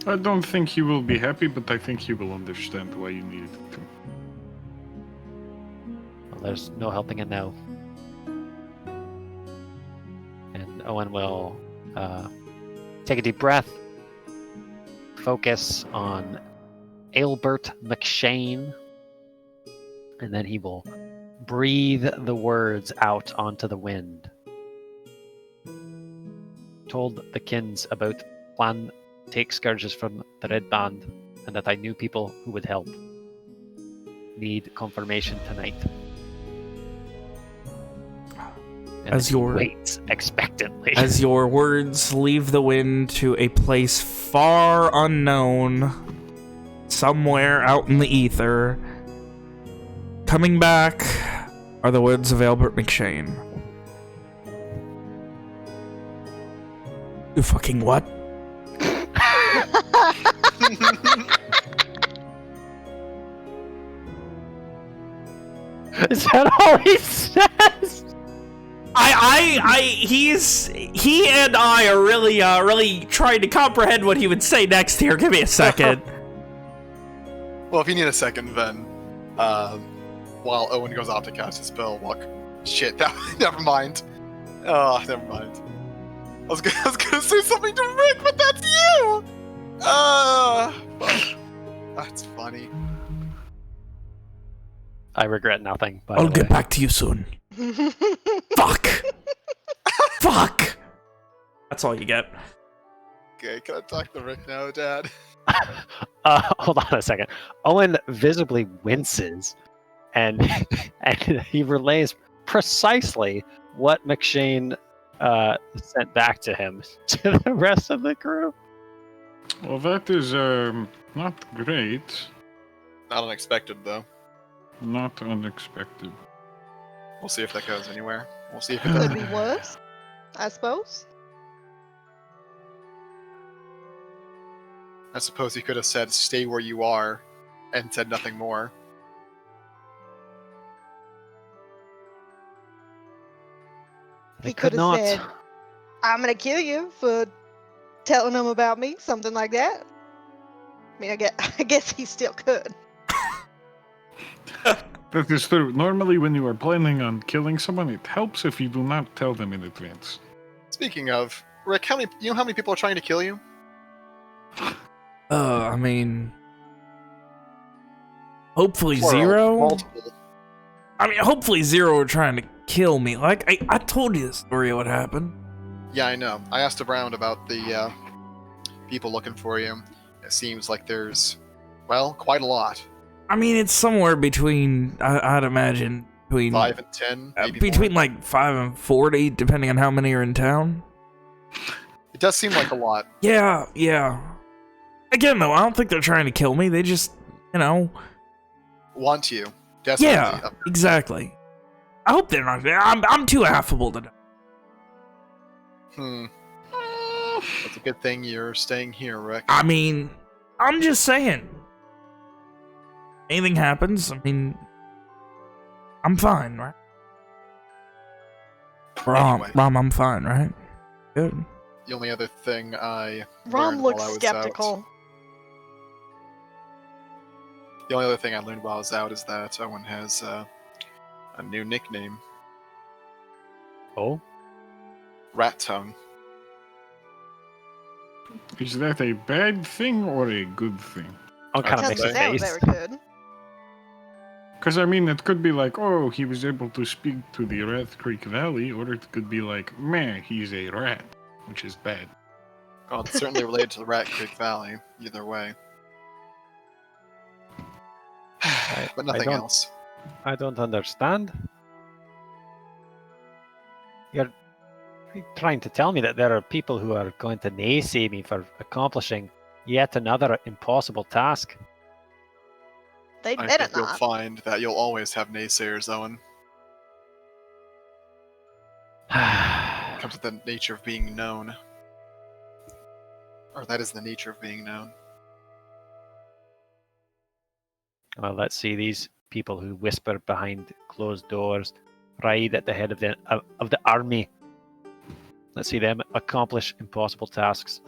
I don't think he will be happy, but I think he will understand why you needed to. Well, there's no helping it now. And Owen will take a deep breath, focus on Aelbert McShane, and then he will breathe the words out onto the wind. Told the Kins about plan take Scourges from the Red Band, and that I knew people who would help. Need confirmation tonight. And as then he your waits expectantly. as your words leave the wind to a place far unknown, somewhere out in the ether, coming back are the words of Albert McShane. You fucking what? Is that all he says? He and I are really trying to comprehend what he would say next here. Give me a second. Well, if you need a second, then while Owen goes off to cast his spell, shit, never mind. Oh, never mind. I was gonna say something to Rick, but that's you. Fuck. That's funny. I regret nothing. By I'll the way. get back to you soon. Fuck. Fuck. That's all you get. Okay, can I talk to Rick now, Dad? Hold on a second. Owen visibly winces, and he relays precisely what McShane sent back to him to the rest of the crew. Well, that is not great. Not unexpected, though. Not unexpected. We'll see if that goes anywhere. We'll see if it Could does. be worse, I suppose. I suppose he could have said, stay where you are, and said nothing more. They He could have not. said, I'm gonna kill you for telling them about me, something like that. I mean, I guess he still could. That is true. Normally, when you are planning on killing someone, it helps if you do not tell them in advance. Speaking of, Rick, you know how many people are trying to kill you? I mean, hopefully Plural, zero. Multiple. I mean, hopefully zero are trying to kill me. Like, I told you the story of what happened. Yeah, I know. I asked around about the people looking for you. It seems like there's, well, quite a lot. I mean, it's somewhere between, I'd imagine, between 5 and 10, maybe between more. like 5 and 40, depending on how many are in town. It does seem like a lot. Yeah. Again, though, I don't think they're trying to kill me. They just, Want you. Desperately. yeah, exactly. I hope they're not. I'm too affable to. It's a good thing you're staying here, Rick. I mean, I'm just saying. Anything happens, I mean, I'm fine, right? Rom, Anyway. I'm fine, right? Good. The only other thing I Rom learned looks while I was skeptical. out, the only other thing I learned while I was out is that Owen has a new nickname, Oh, Rat Tongue. Is that a bad thing or a good thing? I'll kind of That's makes Doesn't a sound face. very good. Because, I mean, it could be like, oh, he was able to speak to the Rat Creek Valley, or it could be like, meh, he's a rat, which is bad. Well, it's certainly related to the Rat Creek Valley, either way. But nothing don't- else. I don't understand. You're trying to tell me that there are people who are going to naysay me for accomplishing yet another impossible task. They I better think you'll not. find that you'll always have naysayers, Owen. It comes with the nature of being known. Or that is the nature of being known. Well, let's see these people who whisper behind closed doors, ride at the head of the army. Let's see them accomplish impossible tasks.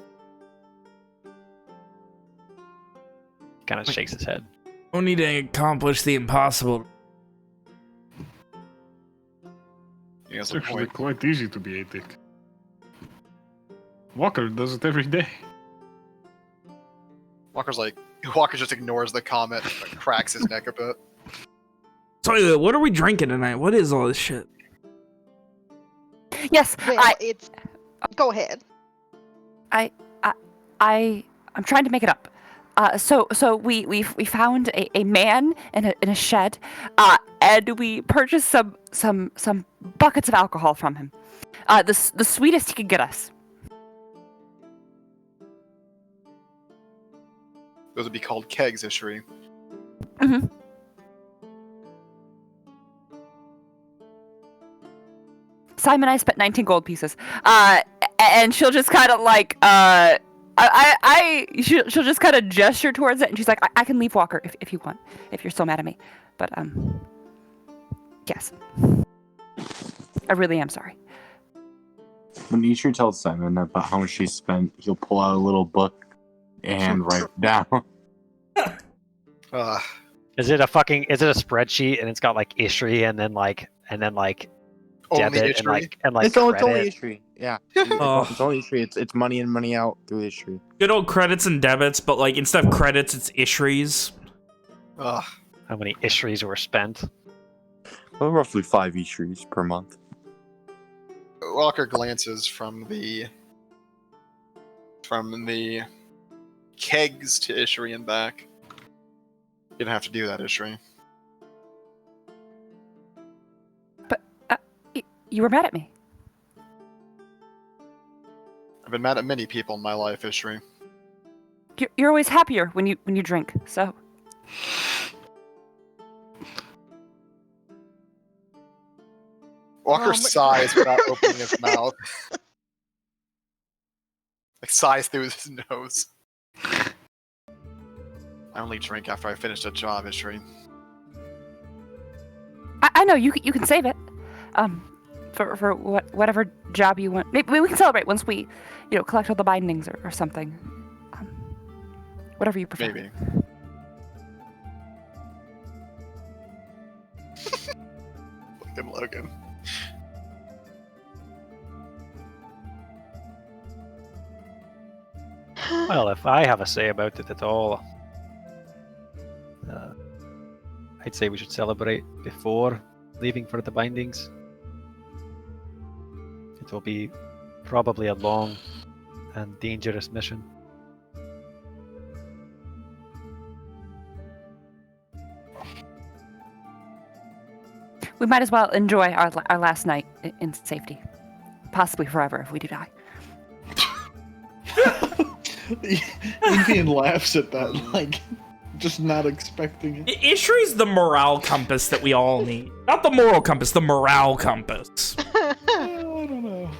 Kind of shakes his head. We need to accomplish the impossible. He has It's a actually point. quite easy to be a dick. Walker does it every day. Walker just ignores the comment, like, cracks his neck a bit. So, what are we drinking tonight? What is all this shit? Yes, Well, Go ahead. I'm trying to make it up. So we found a man in a shed, and we purchased some buckets of alcohol from him. The sweetest he could get us. Those would be called kegs, Ishri. Mm-hmm. Simon and I spent 19 gold pieces. And she'll just kind of like she'll just kind of gesture towards it, and she's like, I can leave Walker if you want, if you're still mad at me. But yes. I really am sorry. When Ishri tells Simon about how much she spent, he'll pull out a little book and write it down. Is it a spreadsheet and it's got like Ishri and then like Only debit Ishri? and like It's only credit? Ishri. Yeah. Oh. It's only Ishri. It's money in, money out through Ishri. Good old credits and debits, but like instead of credits, it's Ishris. Ugh. How many Ishris were spent? Well, roughly 5 Ishris per month. Walker glances from the kegs to Ishri and back. You didn't have to do that, Ishri. But you were mad at me. I've been mad at many people in my life, Ishri. You're always happier when you drink. So Walker sighs without opening his mouth. Like sighs through his nose. I only drink after I finish a job, Ishri. I know you can save it. For whatever job you want. Maybe we can celebrate once we, collect all the bindings or something. Whatever you prefer. Maybe. Look at Logan. Well, if I have a say about it at all, I'd say we should celebrate before leaving for the bindings. It will be probably a long and dangerous mission. We might as well enjoy our last night in safety. Possibly forever if we do die. Indian laughs at that, like, just not expecting it. Ishri's the morale compass that we all need. Not the moral compass, the morale compass. I don't know.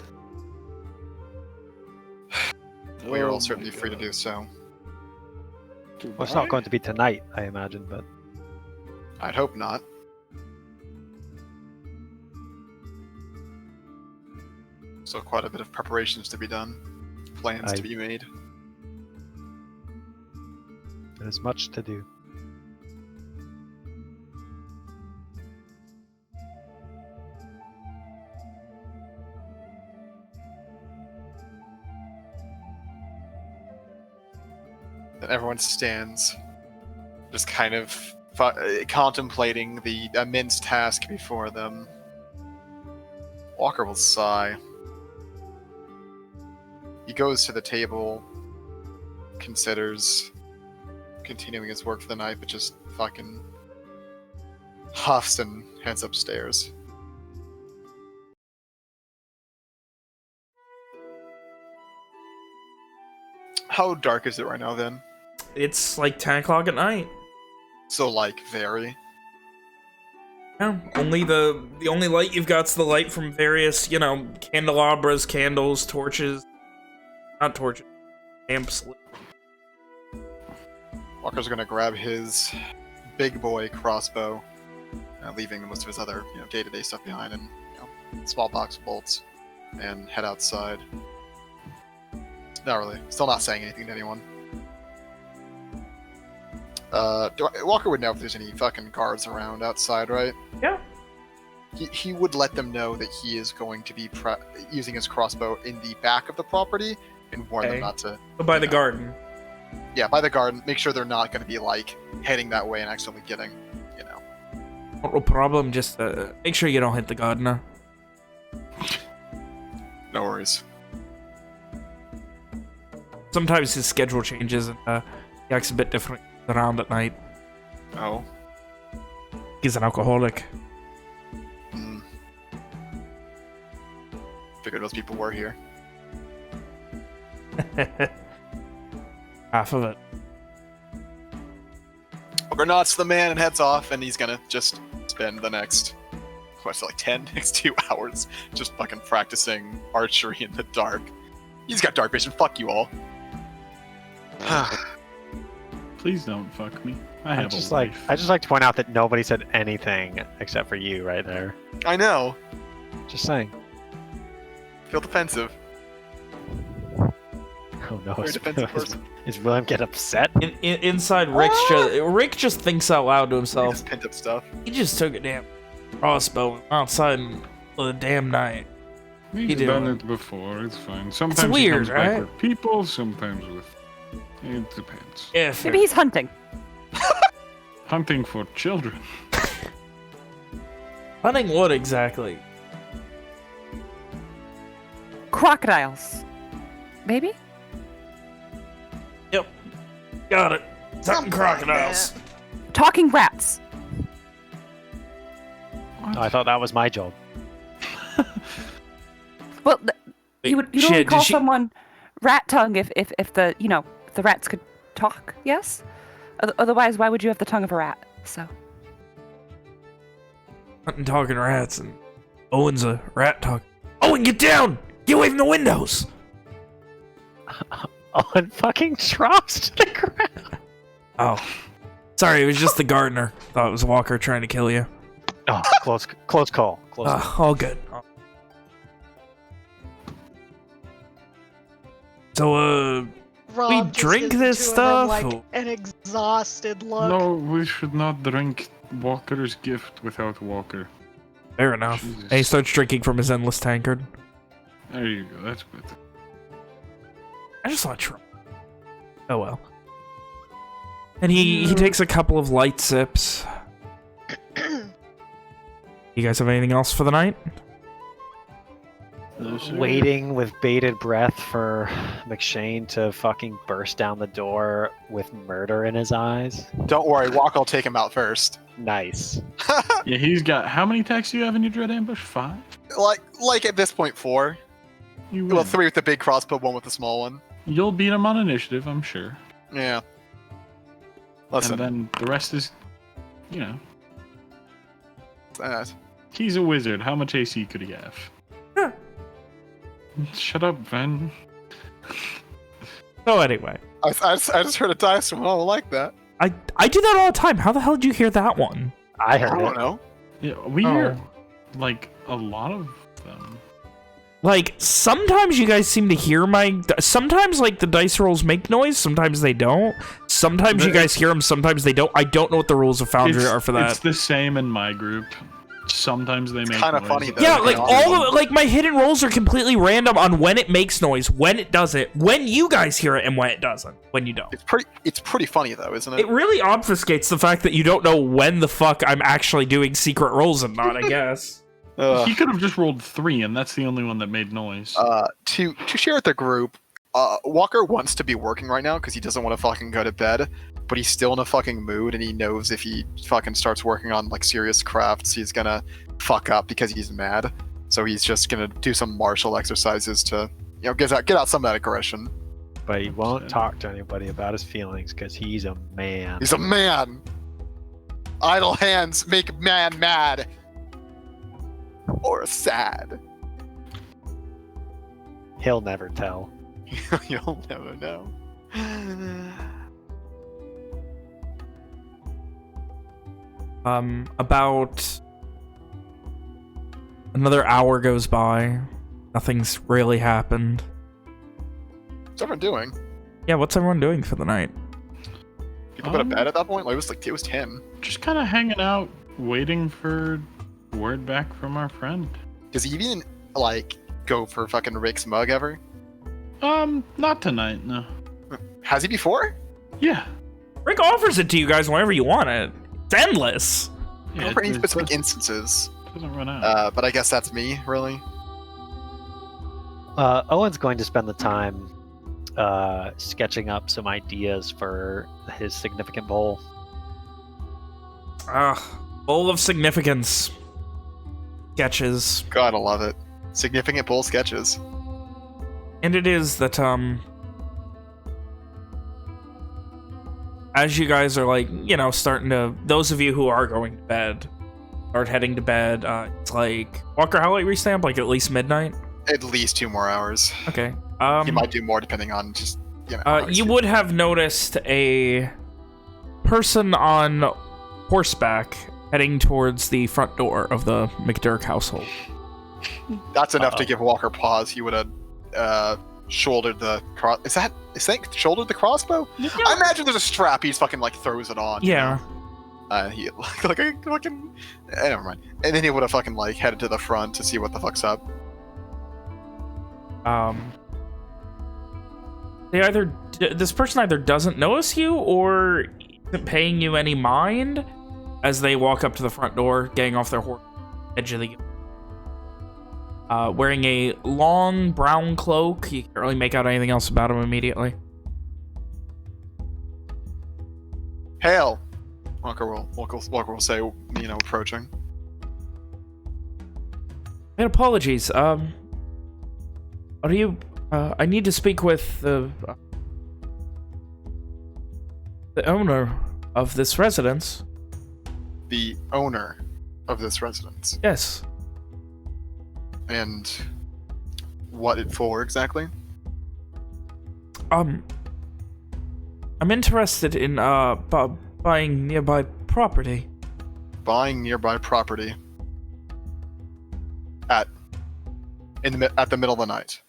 We are all certainly free to do so. Well, it's not going to be tonight, I imagine, but I'd hope not. So quite a bit of preparations to be done. Plans to be made. there is much to do. And everyone stands, just kind of contemplating the immense task before them. Walker will sigh. He goes to the table, considers continuing his work for the night, but just fucking huffs and heads upstairs. How dark is it right now, then? It's like 10 o'clock at night. So, like, very. Yeah, only the only light you've got's the light from various, candelabras, candles, torches. Not torches. Lamps. Walker's gonna grab his big boy crossbow, leaving most of his other, day-to-day stuff behind, and small box of bolts, and head outside. Not really. Still not saying anything to anyone. Walker would know if there's any fucking guards around outside, right? Yeah. He would let them know that he is going to be using his crossbow in the back of the property, and warn them not to. So by the garden. Yeah, by the garden. Make sure they're not going to be like heading that way and accidentally getting, No problem. Just make sure you don't hit the gardener. No worries. Sometimes his schedule changes, and He acts a bit different around at night. Oh. He's an alcoholic. Figured those people were here. Half of it. Ogre the man and heads off, and he's gonna just spend the next, like next 2 hours just fucking practicing archery in the dark. He's got dark vision, fuck you all. Please don't fuck me. I just like to point out that nobody said anything except for you right there. I know. Just saying. Feel defensive. Oh no, Very defensive person. is William get upset? Inside, Rick just thinks out loud to himself. Just pent up stuff. He just took a damn crossbow outside for the damn night. He's done it before. It's fine. Sometimes It's weird, he comes back right? with people. Sometimes with. It depends. Yeah, Maybe he's hunting. Hunting for children. Hunting what exactly? Crocodiles. Maybe? Yep. Got it. Something crocodiles. Talking rats. No, I thought that was my job. Well, you would only shit, call did she- someone rat tongue if the the rats could talk. Yes. Otherwise, why would you have the tongue of a rat? So. Hunting talking rats and Owen's a rat talk. Owen, get down! Get away from the windows! Owen fucking drops to the ground. Oh. Sorry, it was just the gardener. Thought it was Walker trying to kill you. Oh, close call. Close call. All good. So, Rob we just drink gives this the two of stuff? them, like an exhausted look. No, we should not drink Walker's gift without Walker. fair enough. Jesus. And he starts drinking from his endless tankard. There you go. That's better. I just want to try. Oh well. And he takes a couple of light sips. You guys have anything else for the night? Waiting with bated breath for McShane to fucking burst down the door with murder in his eyes. Don't worry, Walker will take him out first. Nice. Yeah, he's got. How many attacks do you have in your dread ambush? 5. Like at this point, 4. You Well, will. 3 with the big crossbow, 1 with the small one. You'll beat him on initiative, I'm sure. Yeah. Listen, And then the rest is, that. he's a wizard. How much AC could he have? Huh. Shut up, Ven. So anyway, I just heard a dice from. I don't like that. I do that all the time. How the hell did you hear that one? I I heard don't it. know. Yeah, we hear like a lot of them. Like, sometimes you guys seem to hear sometimes, like, the dice rolls make noise, sometimes they don't. Sometimes you guys hear them, sometimes they don't. I don't know what the rules of Foundry are for that. It's the same in my group. Sometimes they make kinda noise. funny, though. Yeah, Those like, are all awesome. of, like, my hidden rolls are completely random on when it makes noise, when it doesn't, when you guys hear it, and when it doesn't, when you don't. It's pretty funny though, isn't it? It really obfuscates the fact that you don't know when the fuck I'm actually doing secret rolls and not, I guess. He could have just rolled 3, and that's the only one that made noise. To share with the group, Walker wants to be working right now because he doesn't want to fucking go to bed, but he's still in a fucking mood, and he knows if he fucking starts working on like serious crafts, he's gonna fuck up because he's mad. So he's just gonna do some martial exercises to, get out some of that aggression. But he won't talk to anybody about his feelings because he's a man. He's a man. Idle hands make man mad. Or sad. He'll never tell. You'll never know. About another hour goes by. Nothing's really happened. What's everyone doing? Yeah, what's everyone doing for the night? People go to bed at that point? Like, it was 10. Just kind of hanging out, waiting for word back from our friend. Does he even, like, go for fucking Rick's mug ever? Not tonight, no. Has he before? Yeah. Rick offers it to you guys whenever you want it. It's endless. I don't remember any specific instances. Doesn't run out. But I guess that's me, really. Owen's going to spend the time sketching up some ideas for his significant bowl. Bowl of significance. Sketches. Gotta love it. Significant bowl sketches. And it is that, as you guys are, like, you know, starting to... Those of you who are going to bed, start heading to bed, it's like... Walker, how late were you staying up? Like, at least midnight? At least 2 more hours. Okay. He might do more depending on just, you know... how You he's- would have noticed a person on horseback heading towards the front door of the McDurk household. That's enough to give Walker pause. He would have shouldered the cross. Is that shouldered the crossbow? I imagine there's a strap. He's fucking like throws it on. Yeah. He like a fucking. Never mind. And then he would have fucking like headed to the front to see what the fuck's up. This person either doesn't notice you or isn't paying you any mind as they walk up to the front door, getting off their horse, edge of the wearing a long brown cloak. You can't really make out anything else about him immediately. Hail! Walker will say, you know, approaching. And apologies. Are you? I need to speak with the owner of this residence. The owner of this residence. Yes. And what it for exactly? I'm interested in buying nearby property. Buying nearby property at the middle of the night.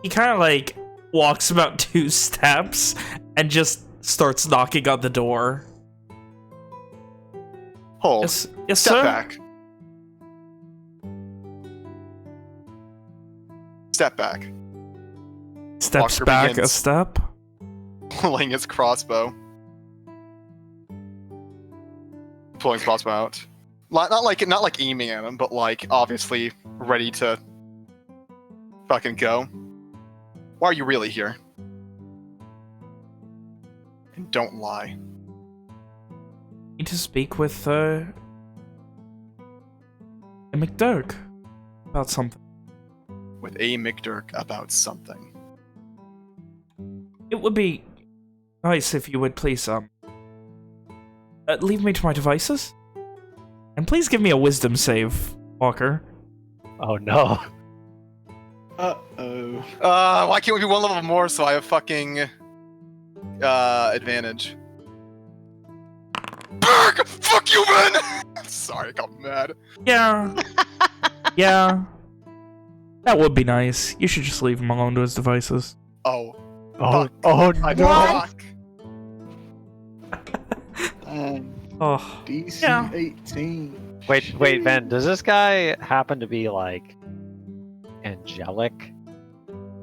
He kind of like walks about 2 steps and just starts knocking on the door. Hold. Yes, Step sir. back. Step back. Steps Walker back begins. a step. Pulling his crossbow. Pulling his crossbow out. Not like aiming at him, but like obviously ready to fucking go. Why are you really here? And don't lie. Need to speak with McDurk about something. With A. McDurk about something. It would be nice if you would please leave me to my devices, and please give me a wisdom save, Walker. Oh no. Uh-oh. Why can't we be 1 level more so I have fucking advantage? Berg! Fuck you, man! Sorry, I got mad. Yeah, yeah, that would be nice. You should just leave him alone to his devices. Oh. Oh, Fuck. oh I no. fuck. Oh, DC Yeah. 18. Wait, Ben, does this guy happen to be like angelic?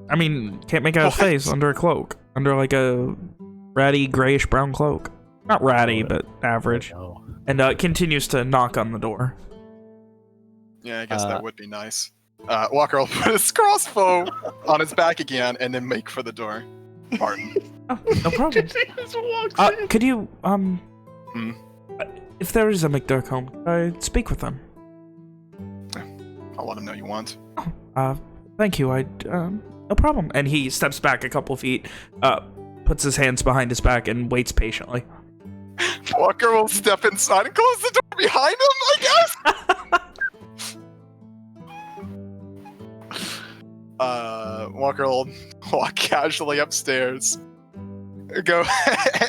I mean, can't make out his What? face under a cloak, under like a ratty grayish brown cloak. Not ratty, Oh, but average. No. And continues to knock on the door. Yeah, I guess that would be nice. Walker will put his crossbow on his back again and then make for the door. Pardon. Oh, no problem. Just walks in. Could you, if there is a McDurk home, could I speak with them? I'll let him know you want. Thank you, no problem. And he steps back a couple feet, puts his hands behind his back and waits patiently. Walker will step inside and close the door behind him, I guess? Walker will walk casually upstairs. Go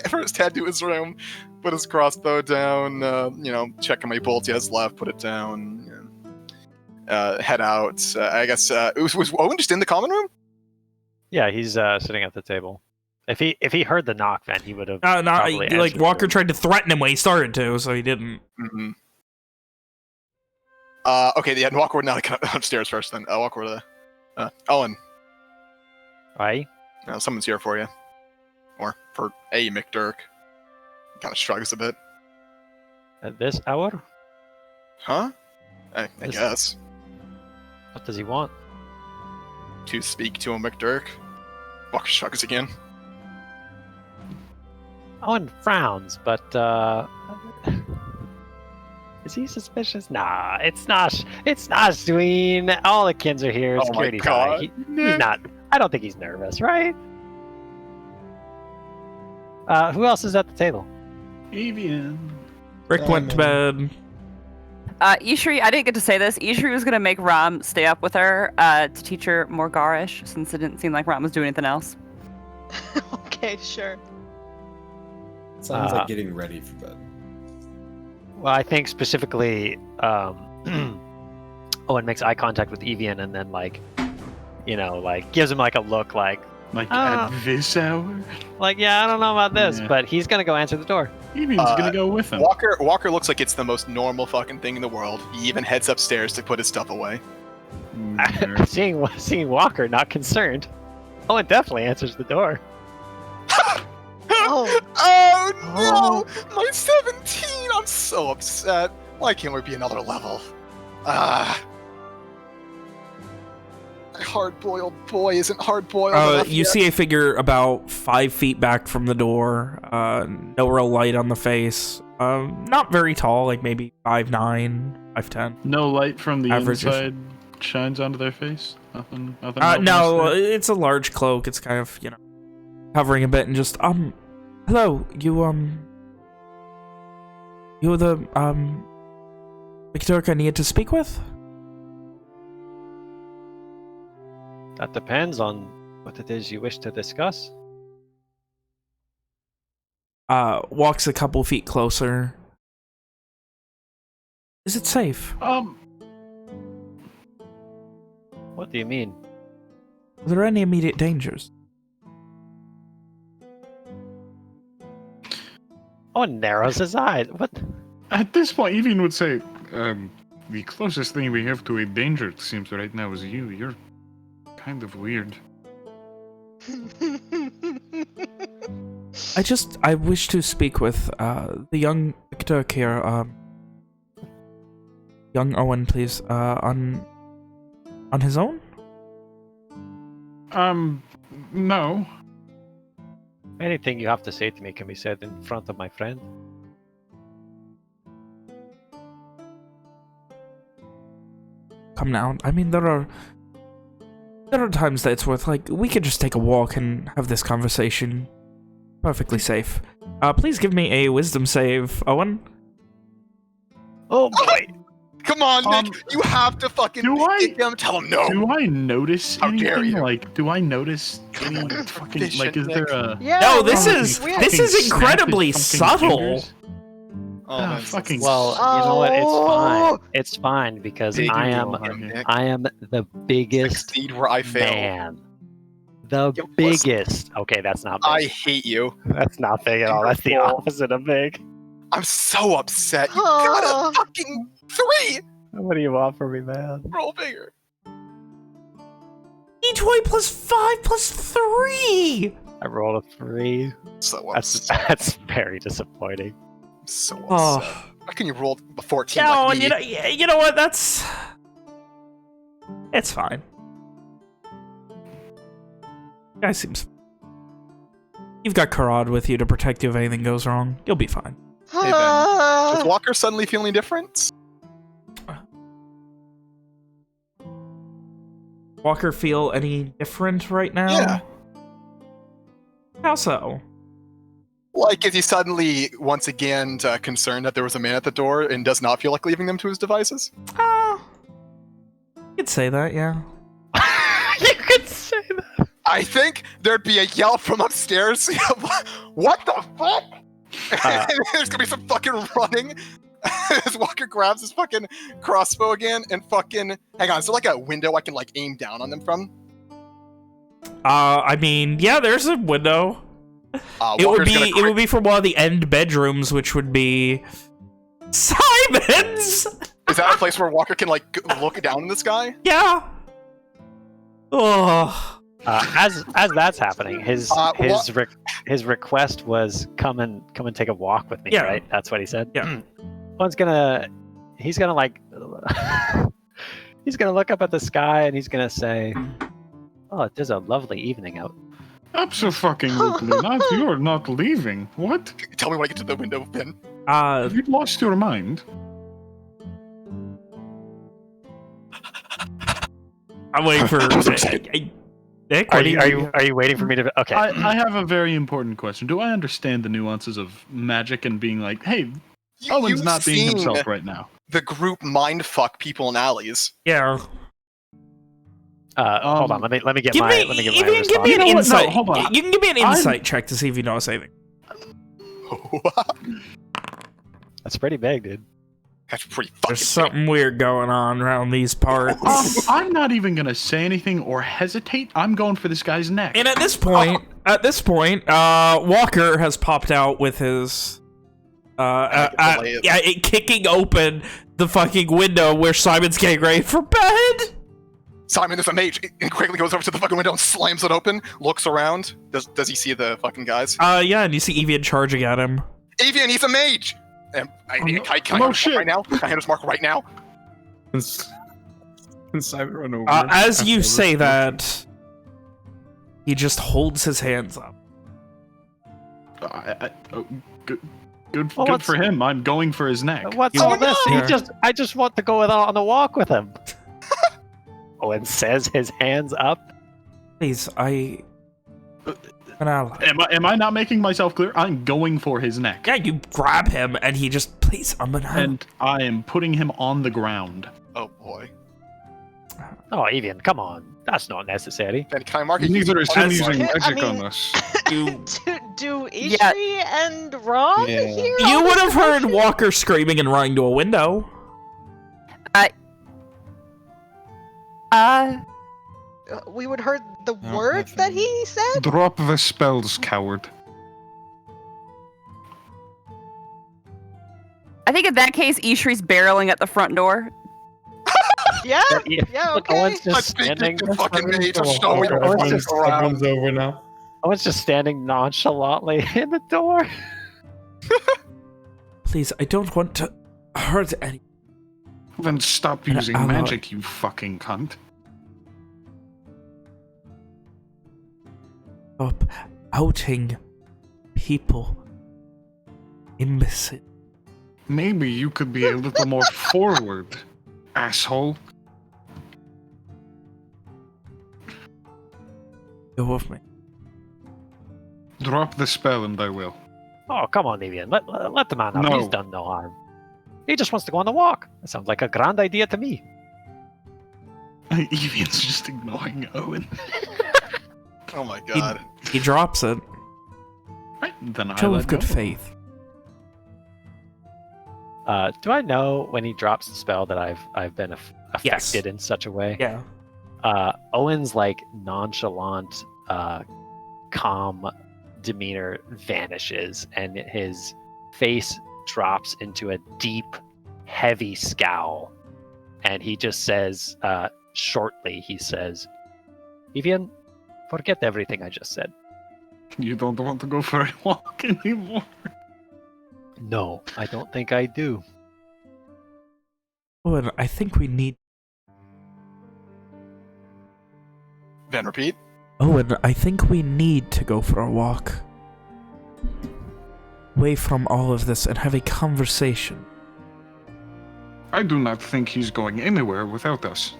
first head to his room, put his crossbow down, you know, check how many bolts he has left, put it down, head out. I guess, was Owen just in the common room? Yeah, he's sitting at the table. If he heard the knock, then he would have. No, probably like answered Walker it. tried to threaten him when he started to, so he didn't. Mm-hmm. Okay, yeah, Walker would not come upstairs first then. Walker would Owen, Aye. someone's here for you. Or for A. McDurk. Kind of shrugs a bit. At this hour, Huh? I This- guess. what does he want? to speak to a McDurk. Walker shrugs again. Owen frowns, but is he suspicious? Nah, it's not. It's not Sween. All the kids are here. Oh my Security's God, high. He's not. I don't think he's nervous, right? Who else is at the table? Evian. Rick went to bed. Ishri, I didn't get to say this. Ishri was gonna make Ram stay up with her to teach her more Garish, since it didn't seem like Ram was doing anything else. Okay, sure. Sounds like getting ready for bed. Well, I think specifically, Owen makes eye contact with Evian and then, like, gives him like a look, like, At this hour? yeah, I don't know about this, Yeah. but he's gonna go answer the door. Evian's gonna go with him. Walker looks like it's the most normal fucking thing in the world. He even heads upstairs to put his stuff away. Seeing Walker not concerned, Owen definitely answers the door. Oh, Oh no! My 17! I'm so upset. Why can't we be another level? Hard-boiled boy isn't hard-boiled enough You yet. see a figure about 5 feet back from the door. No real light on the face. Not very tall, like maybe 5'9", 5'10". No light from the Average-ish. inside shines onto their face? Nothing No, noticeable? it's a large cloak. It's kind of, covering a bit and just, hello, you're the, McDurk I need to speak with? That depends on what it is you wish to discuss. Walks a couple feet closer. Is it safe? What do you mean? Are there any immediate dangers? Owen narrows his eyes. What? At this point, Evian would say, the closest thing we have to a danger, it seems right now, is you. You're kind of weird. I wish to speak with, the young McDurk here, young Owen, please, on his own? No. Anything you have to say to me can be said in front of my friend. Come now, I mean, there are times that it's worth, we could just take a walk and have this conversation. Perfectly safe. Please give me a wisdom save, Owen. Oh boy! Come on, Nick! You have to fucking get them. Tell him no. Do I notice How anything? dare you. Do I notice any fucking, is there a... yeah. No, well, this is fucking incredibly snap his fucking subtle. fingers? Oh, man, fucking... Well, you know what? It's Oh. fine. It's fine because Big I am Nick. the biggest Succeed where I fail. man. The Yo, listen. biggest. Okay, that's not big. I hate you. That's not big at all. That's the Wonderful. opposite of big. I'm so upset. You got a fucking 3! What do you want from me, man? Roll bigger. E20 plus 5 plus 3! I rolled a 3. So That's upset. that's very disappointing. So upset. Oh. How can you roll a 14 No, like and me? you know what, it's fine. Guy seems... You've got Karad with you to protect you if anything goes wrong. You'll be fine. Hey, Ben. Does Walker suddenly feeling different? Walker feel any different right now? Yeah. How so? Like, is he suddenly, once again, concerned that there was a man at the door and does not feel like leaving them to his devices? You could say that, yeah. You could say that. I think there'd be a yell from upstairs. What the fuck? There's gonna be some fucking running as Walker grabs his fucking crossbow again and fucking... Hang on, is there like a window I can like aim down on them from? I mean, yeah, there's a window. It would be from one of the end bedrooms, which would be Simon's. Is that a place where Walker can like look down in the sky? Yeah. Oh. As that's happening, his request was come and take a walk with me. Yeah. Right? That's what he said. Yeah. He's gonna like he's gonna look up at the sky and he's gonna say, Oh, it is a lovely evening out. Absolutely not. You are not leaving. What? Tell me when I get to the window, Ben. Have you lost your mind? I'm waiting for Nick. Are you waiting for me to? Okay. I have a very important question. Do I understand the nuances of magic and being like, hey, Owen's You've not being seen himself right now? The group mindfuck people in alleys. Yeah. Hold on. Let me get Give my. me, Let me get you my can give me an response. insight. No, hold on. You can give me an insight check to see if you notice anything. That's pretty big, dude. That's pretty fucking There's something weird going on around these parts. I'm not even gonna say anything or hesitate. I'm going for this guy's neck. And at this point, Walker has popped out with his, kicking open the fucking window where Simon's getting ready for bed. Simon is a mage, and quickly goes over to the fucking window and slams it open, looks around. Does he see the fucking guys? Yeah, and you see Evian charging at him. Evian, he's a mage! Can I no hand shit. right now? Can I hand his mark right now? Can Simon run over? As you after say this? that, he just holds his hands up. Good Well, for him. I'm going for his neck. What's Oh all my this? God! I just want to go on a walk with him. Owen says his hands up. Please, an ally. Am I not making myself clear? I'm going for his neck. Yeah, you grab him, and he just, please, I'm an ally. And I am putting him on the ground. Oh boy. Oh, Evian, come on. That's not necessary. Ben, can I mark it? Neither is him As- using I magic mean- on us. You, do Yeah. Ishri and Ron Yeah. hear you all would this have heard commotion? Walker screaming and running to a window. We would heard the No, words that nothing. he said? Drop the spells, coward. I think in that case, Ishri's barreling at the front door. Yeah, Yeah, yeah, look, okay. Owen's I just think standing. you can fucking mage. Just show me Everyone's the just- fucking around. Everyone's over now. Owen's just standing nonchalantly in the door. Please, I don't want to hurt any. Then stop An using ally. magic, you fucking cunt. Stop outing people. Imbecile. Maybe you could be a little more forward, asshole. Go with me. Drop the spell and I will. Oh, come on, Evian. Let the man out. No. He's done no harm. He just wants to go on a walk. That sounds like a grand idea to me. Evian's just ignoring Owen. Oh my god. He drops it. Right, then I Show let of good go. faith. Do I know when he drops the spell that I've been affected Yes. in such a way? Yeah. Owen's like nonchalant, calm demeanor vanishes, and his face drops into a deep, heavy scowl. And he just says, shortly, he says, Evian, forget everything I just said. You don't want to go for a walk anymore. No, I don't think I do. Owen, I think we need... Ben, repeat. Owen, I think we need to go for a walk. Away from all of this and have a conversation. I do not think he's going anywhere without us.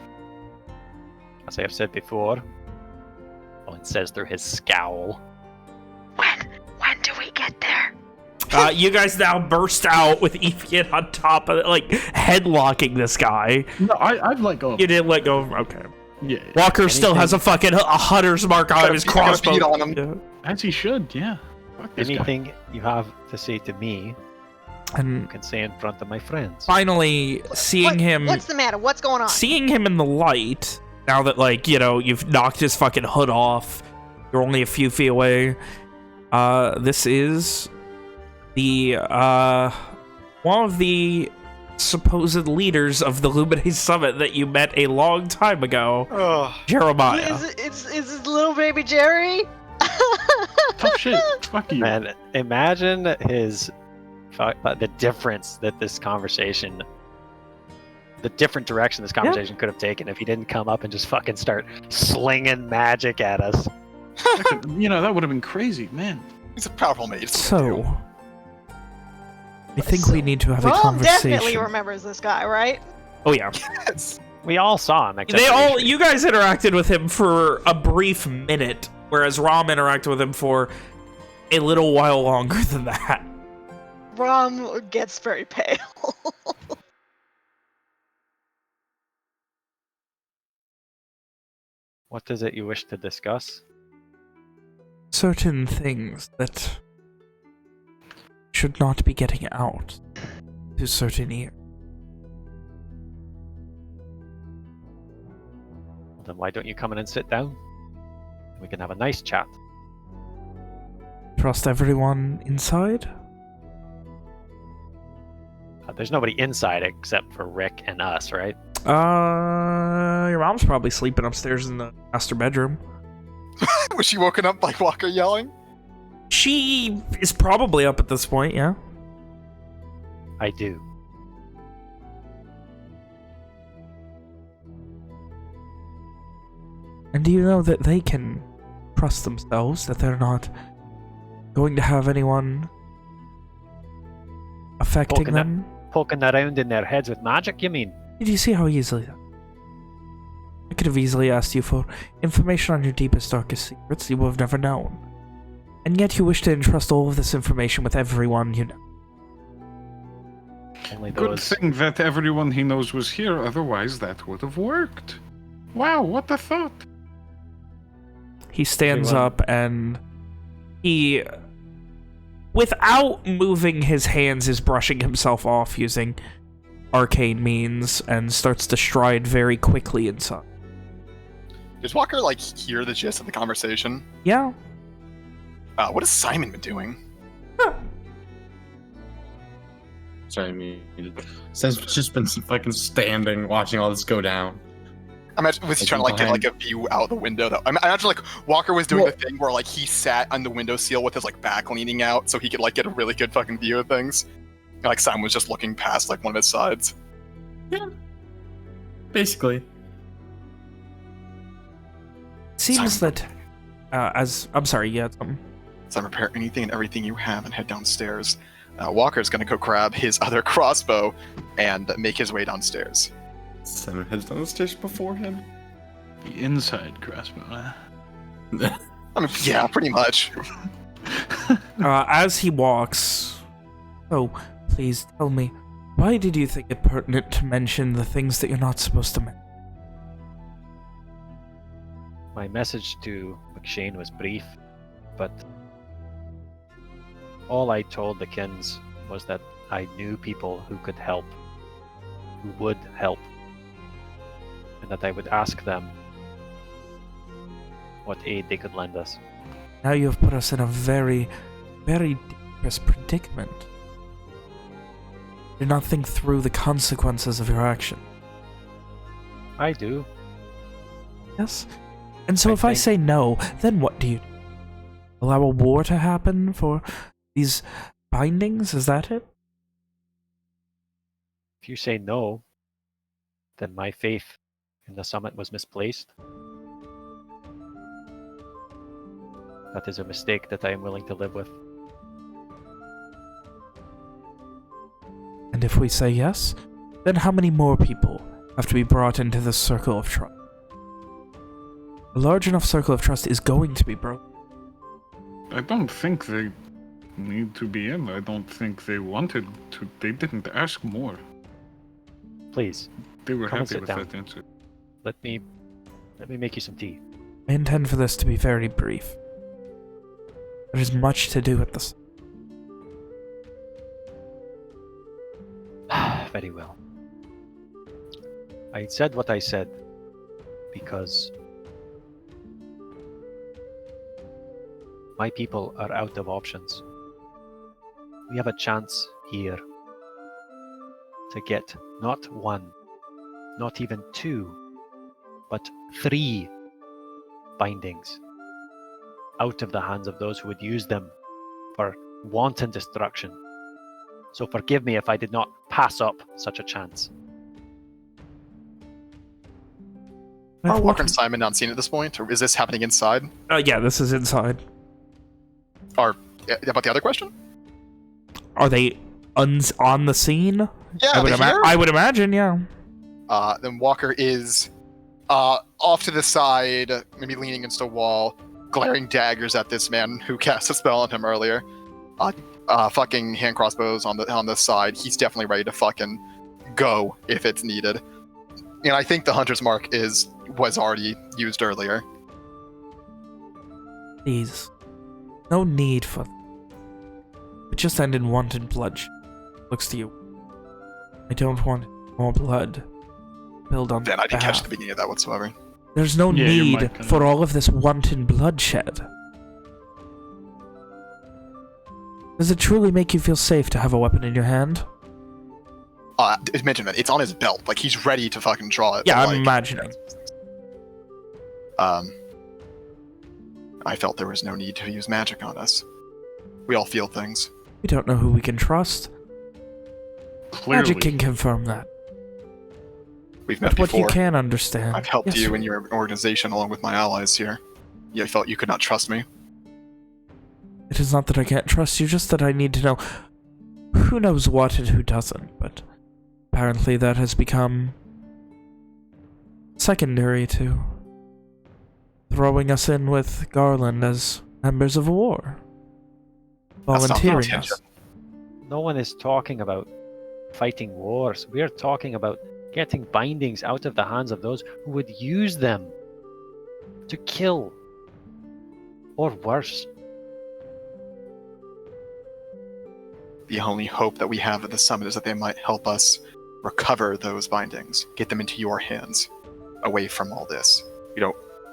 As I have said before, Owen says through his scowl. When do we get there? You guys now burst out with Evian on top of it, like, headlocking this guy. No, I've let go. You didn't let go of... Okay. Yeah, Walker still has a fucking a hunter's mark on his Gotta crossbow. beat on him. Yeah. as he should. Yeah. Fuck this guy. Anything you have to say to me, you And can say in front of my friends. finally, seeing him... What's the matter? What's going on? Seeing him in the light, now that, like, you know, you've knocked his fucking hood off, you're only a few feet away, this is the, one of the supposed leaders of the Luminae Summit that you met a long time ago, Ugh. Jeremiah. Is it little baby Jerry? Tough shit. Fuck you. Man, imagine the difference that this conversation the different direction this conversation could have taken if he didn't come up and just fucking start slinging magic at us. That would have been crazy, man. He's a powerful mage. So, I think we need to have a Rom conversation. definitely remembers this guy, right? Oh yeah. Yes. We all saw him. Except They for all, Ishri. you guys interacted with him for a brief minute, whereas Rom interacted with him for a little while longer than that. Rom gets very pale. What is it you wish to discuss? Certain things that should not be getting out to certain ears. Then why don't you come in and sit down? We can have a nice chat. Trust everyone inside? There's nobody inside except for Rick and us, right? Your mom's probably sleeping upstairs in the master bedroom. Was she woken up by Walker yelling? She is probably up at this point, yeah. I do. And do you know that they can trust themselves, that they're not going to have anyone affecting Poking them? Poking around in their heads with magic, you mean? Did you see how easily? I could have easily asked you for information on your deepest, darkest secrets you would have never known. And yet you wish to entrust all of this information with everyone you know. Only Good those. thing that everyone he knows was here, otherwise that would have worked. Wow, what a thought. He stands Everyone. up and he, without moving his hands, is brushing himself off using arcane means and starts to stride very quickly inside. Does Walker, like, hear the gist of the conversation? Yeah. What has Simon been doing? Sorry, I mean, Sam's just been fucking standing, watching all this go down. I imagine, was he Like, trying to, like, get, behind- like, a view out the window? I imagine, like, Walker was doing the thing where, like, he sat on the windowsill with his, like, back leaning out so he could, like, get a really good fucking view of things. And, like, Simon was just looking past, like, one of his sides. Yeah. Basically. Seems Simon. that, I'm sorry, yeah, Simon, prepare anything and everything you have and head downstairs. Walker's gonna go grab his other crossbow and make his way downstairs. Simon heads down the stairs before him. The inside crossbow. I mean, yeah, pretty much. as he walks, oh, please tell me, why did you think it pertinent to mention the things that you're not supposed to mention? My message to McShane was brief, but all I told the Kins was that I knew people who could help, who would help, and that I would ask them what aid they could lend us. Now you have put us in a very, very dangerous predicament. Do not think through the consequences of your action. I do. Yes? And so I if I think- say no, then what do you do? Allow a war to happen for these bindings? Is that it? If you say no, then my faith in the summit was misplaced. That is a mistake that I am willing to live with. And if we say yes, then how many more people have to be brought into this circle of trust? A large enough circle of trust is going to be broken. I don't think they need to be in. I don't think they wanted to. They didn't ask more. Please, They were Come and happy sit with down. that answer. let me make you some tea. I intend for this to be very brief. There is much to do at this. Very well. I said what I said because my people are out of options. We have a chance here to get not one, not even two, but 3 bindings out of the hands of those who would use them for wanton destruction. So forgive me if I did not pass up such a chance. Are Walker and Simon not seen at this point, or is this happening inside? Yeah, this is inside. About the other question? Are they on the scene? Yeah, I would imagine, yeah. Then Walker is off to the side, maybe leaning against a wall, glaring daggers at this man who cast a spell on him earlier. Fucking hand crossbows on the side. He's definitely ready to fucking go if it's needed. And I think the Hunter's Mark was already used earlier. Please. No need for... It just ended in wanted blood. Looks to you. I don't want more blood spilled on Then I didn't path. catch the beginning of that whatsoever. There's no need for all of this wanton bloodshed. Does it truly make you feel safe to have a weapon in your hand? Mention that it's on his belt. Like, he's ready to fucking draw it. Yeah, but, I'm imagining. I felt there was no need to use magic on us. We all feel things. We don't know who we can trust. Clearly. Magic can confirm that. We've met But what before. you can understand. I've helped Yes, you in your organization along with my allies here. You felt you could not trust me. It is not that I can't trust you, just that I need to know who knows what and who doesn't. But apparently that has become secondary to throwing us in with Garland as members of a war. That's not Volunteering my us. intention. No one is talking about fighting wars. We're talking about getting bindings out of the hands of those who would use them to kill. Or worse. The only hope that we have at the summit is that they might help us recover those bindings, get them into your hands, away from all this.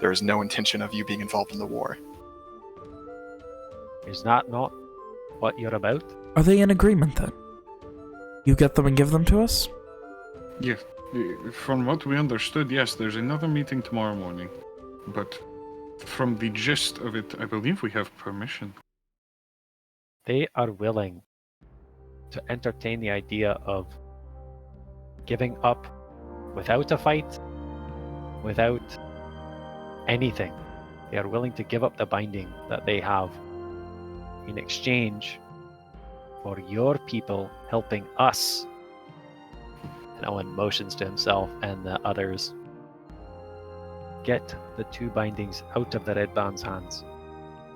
There is no intention of you being involved in the war. Is that not what you're about? Are they in agreement then? You get them and give them to us? Yeah, from what we understood, yes, there's another meeting tomorrow morning. But from the gist of it, I believe we have permission. They are willing to entertain the idea of giving up without a fight, without anything. They are willing to give up the binding that they have in exchange for your people helping us. And Owen motions to himself and the others. Get the two bindings out of the Red Band's hands.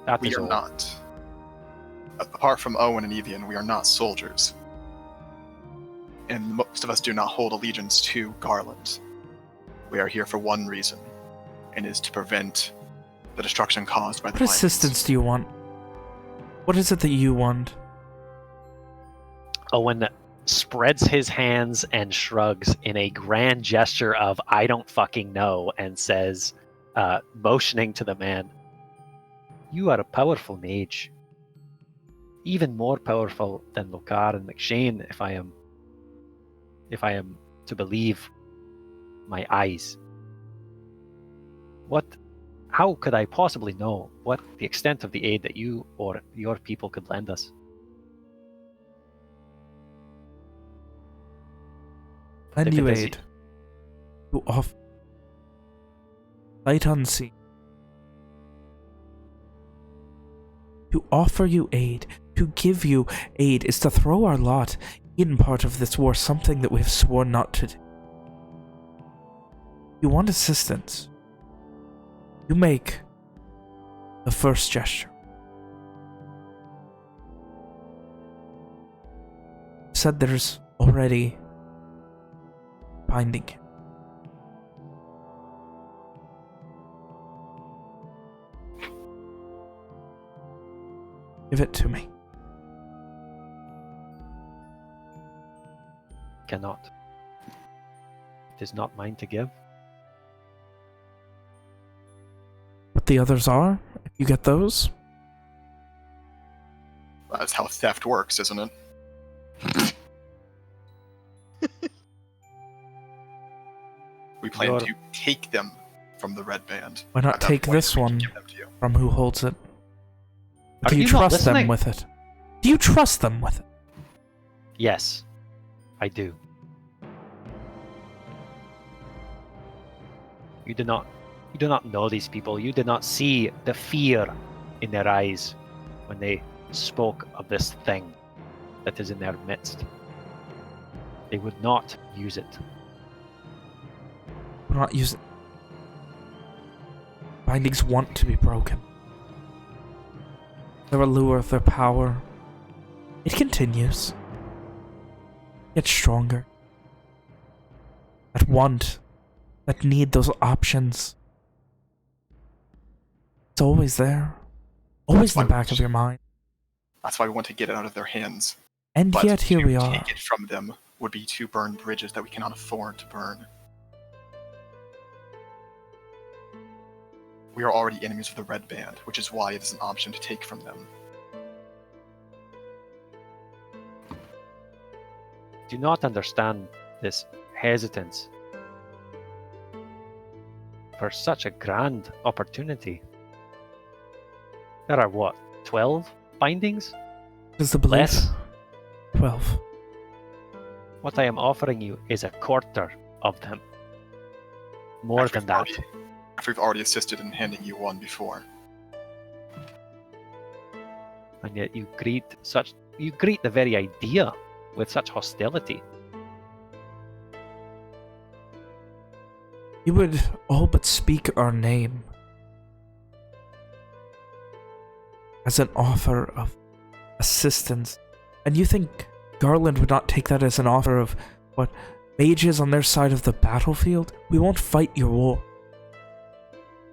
That We is are all. not. Apart from Owen and Evian, we are not soldiers. And most of us do not hold allegiance to Garland. We are here for one reason, and it is to prevent the destruction caused by the What Lions. assistance do you want? What is it that you want? Owen spreads his hands and shrugs in a grand gesture of I don't fucking know and says, motioning to the man, "You are a powerful mage. Even more powerful than Lokar and McShane, if I am to believe my eyes. How could I possibly know what the extent of the aid that you or your people could lend us?" Lend If you it is- aid. To offer. Sight unseen. To offer you aid, to give you aid, is to throw our lot in part of this war, something that we have sworn not to do. You want assistance. You make the first gesture. You said there's already binding. Give it to me. Cannot. It is not mine to give. But the others are? If you get those? That's how theft works, isn't it? We plan Your- to take them from the Red Band. Why not At that take point, this we can one give them to you. from who holds it? Are Do you you not trust them listening? with it? Do you trust them with it? Yes, I do. You do not know these people. You did not see the fear in their eyes when they spoke of this thing that is in their midst. They would not use it. We're not using... Bindings want to be broken. Their allure, their power, it continues. Gets stronger. That want, that need, those options. It's always there. Always in the back of your mind. That's why we want to get it out of their hands. And But yet here we to are. take it from them would be to burn bridges that we cannot afford to burn. We are already enemies of the Red Band, which is why it is an option to take from them. Do not understand this hesitance for such a grand opportunity. There are what, 12 bindings? Is the belief? Less? 12. What I am offering you is a quarter of them. More After than that. After we've already assisted in handing you one before. And yet you greet the very idea with such hostility. You would all but speak our name as an offer of assistance. And you think Garland would not take that as an offer of, what, mages on their side of the battlefield? We won't fight your war.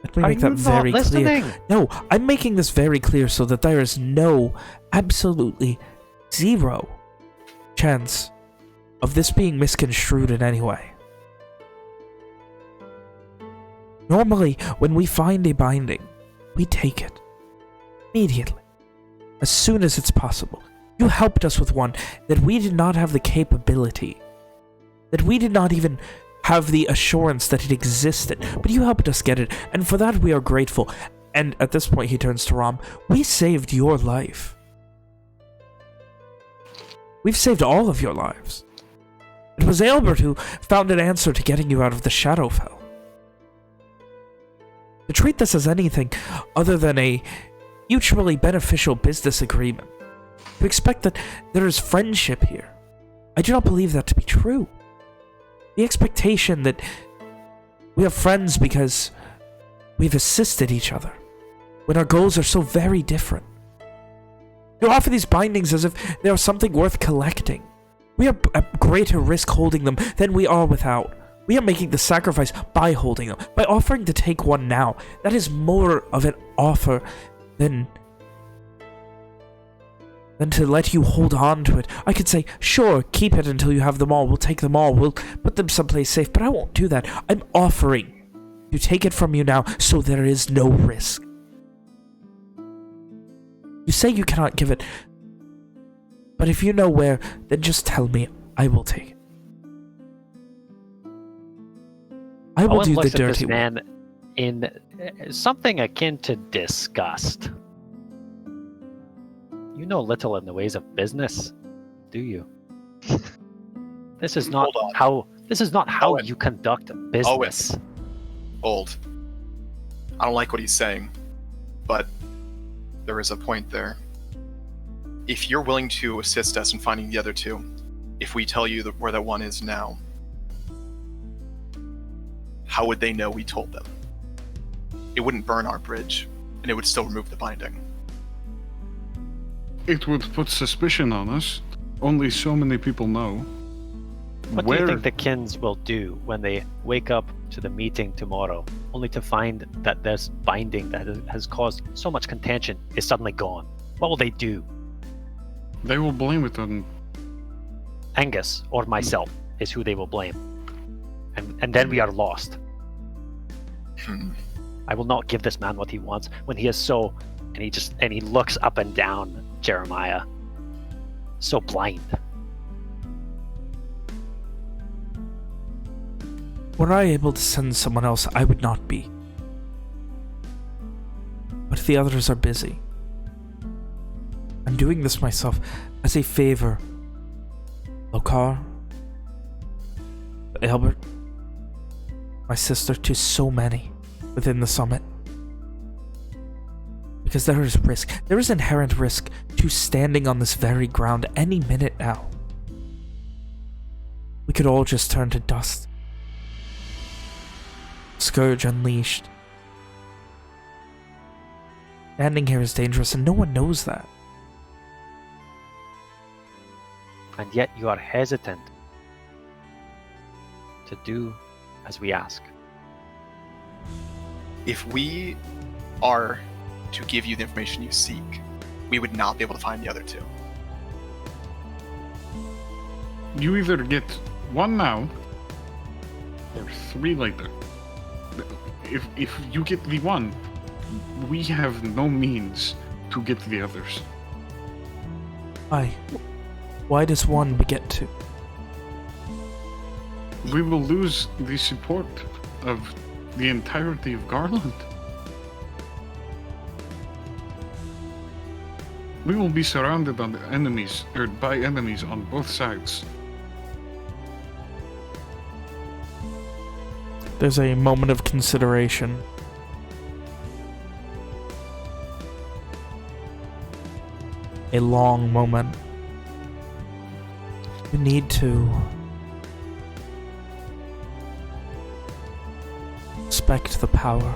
Let me make that very clear. No, I'm making this very clear so that there is no, absolutely zero chance of this being misconstrued in any way. Normally, when we find a binding, we take it. Immediately. As soon as it's possible. You helped us with one that we did not have the capability. That we did not even have the assurance that it existed. But you helped us get it, and for that we are grateful. And at this point he turns to Rom. We saved your life. We've saved all of your lives. It was Albert who found an answer to getting you out of the Shadowfell. To treat this as anything other than a mutually beneficial business agreement, to expect that there is friendship here, I do not believe that to be true. The expectation that we are friends because we've assisted each other, when our goals are so very different. You offer these bindings as if they are something worth collecting. We are at greater risk holding them than we are without. We are making the sacrifice by holding them. By offering to take one now, that is more of an offer than to let you hold on to it. I could say, sure, keep it until you have them all. We'll take them all. We'll put them someplace safe. But I won't do that. I'm offering to take it from you now so there is no risk. You say you cannot give it. But if you know where, then just tell me. I will take it. I will Owen do the looks at dirty this man in something akin to disgust. You know little in the ways of business, do you? This is not how Owen. you conduct business. Old. I don't like what he's saying, but there is a point there. If you're willing to assist us in finding the other two, if we tell you where that one is now, how would they know we told them? It wouldn't burn our bridge, and it would still remove the binding. It would put suspicion on us. Only so many people know. What do you think the Kins will do when they wake up to the meeting tomorrow, only to find that this binding that has caused so much contention is suddenly gone? What will they do? They will blame it on Angus or myself is who they will blame. And then we are lost. I will not give this man what he wants when he is so, and he looks up and down Jeremiah, so blind. Were I able to send someone else, I would not be. But the others are busy. I'm doing this myself as a favor. Lokar, Albert, my sister, to so many within the summit. Because there is risk. There is inherent risk to standing on this very ground any minute now. We could all just turn to dust. Scourge unleashed. Standing here is dangerous, and no one knows that. And yet you are hesitant to do as we ask. If we are to give you the information you seek, we would not be able to find the other two. You either get one now, or 3 later. If you get the one, we have no means to get the others. Why does one beget two? We will lose the support of the entirety of Garland. We will be surrounded on enemies, or by enemies on both sides. There's a moment of consideration. A long moment. You need to respect the power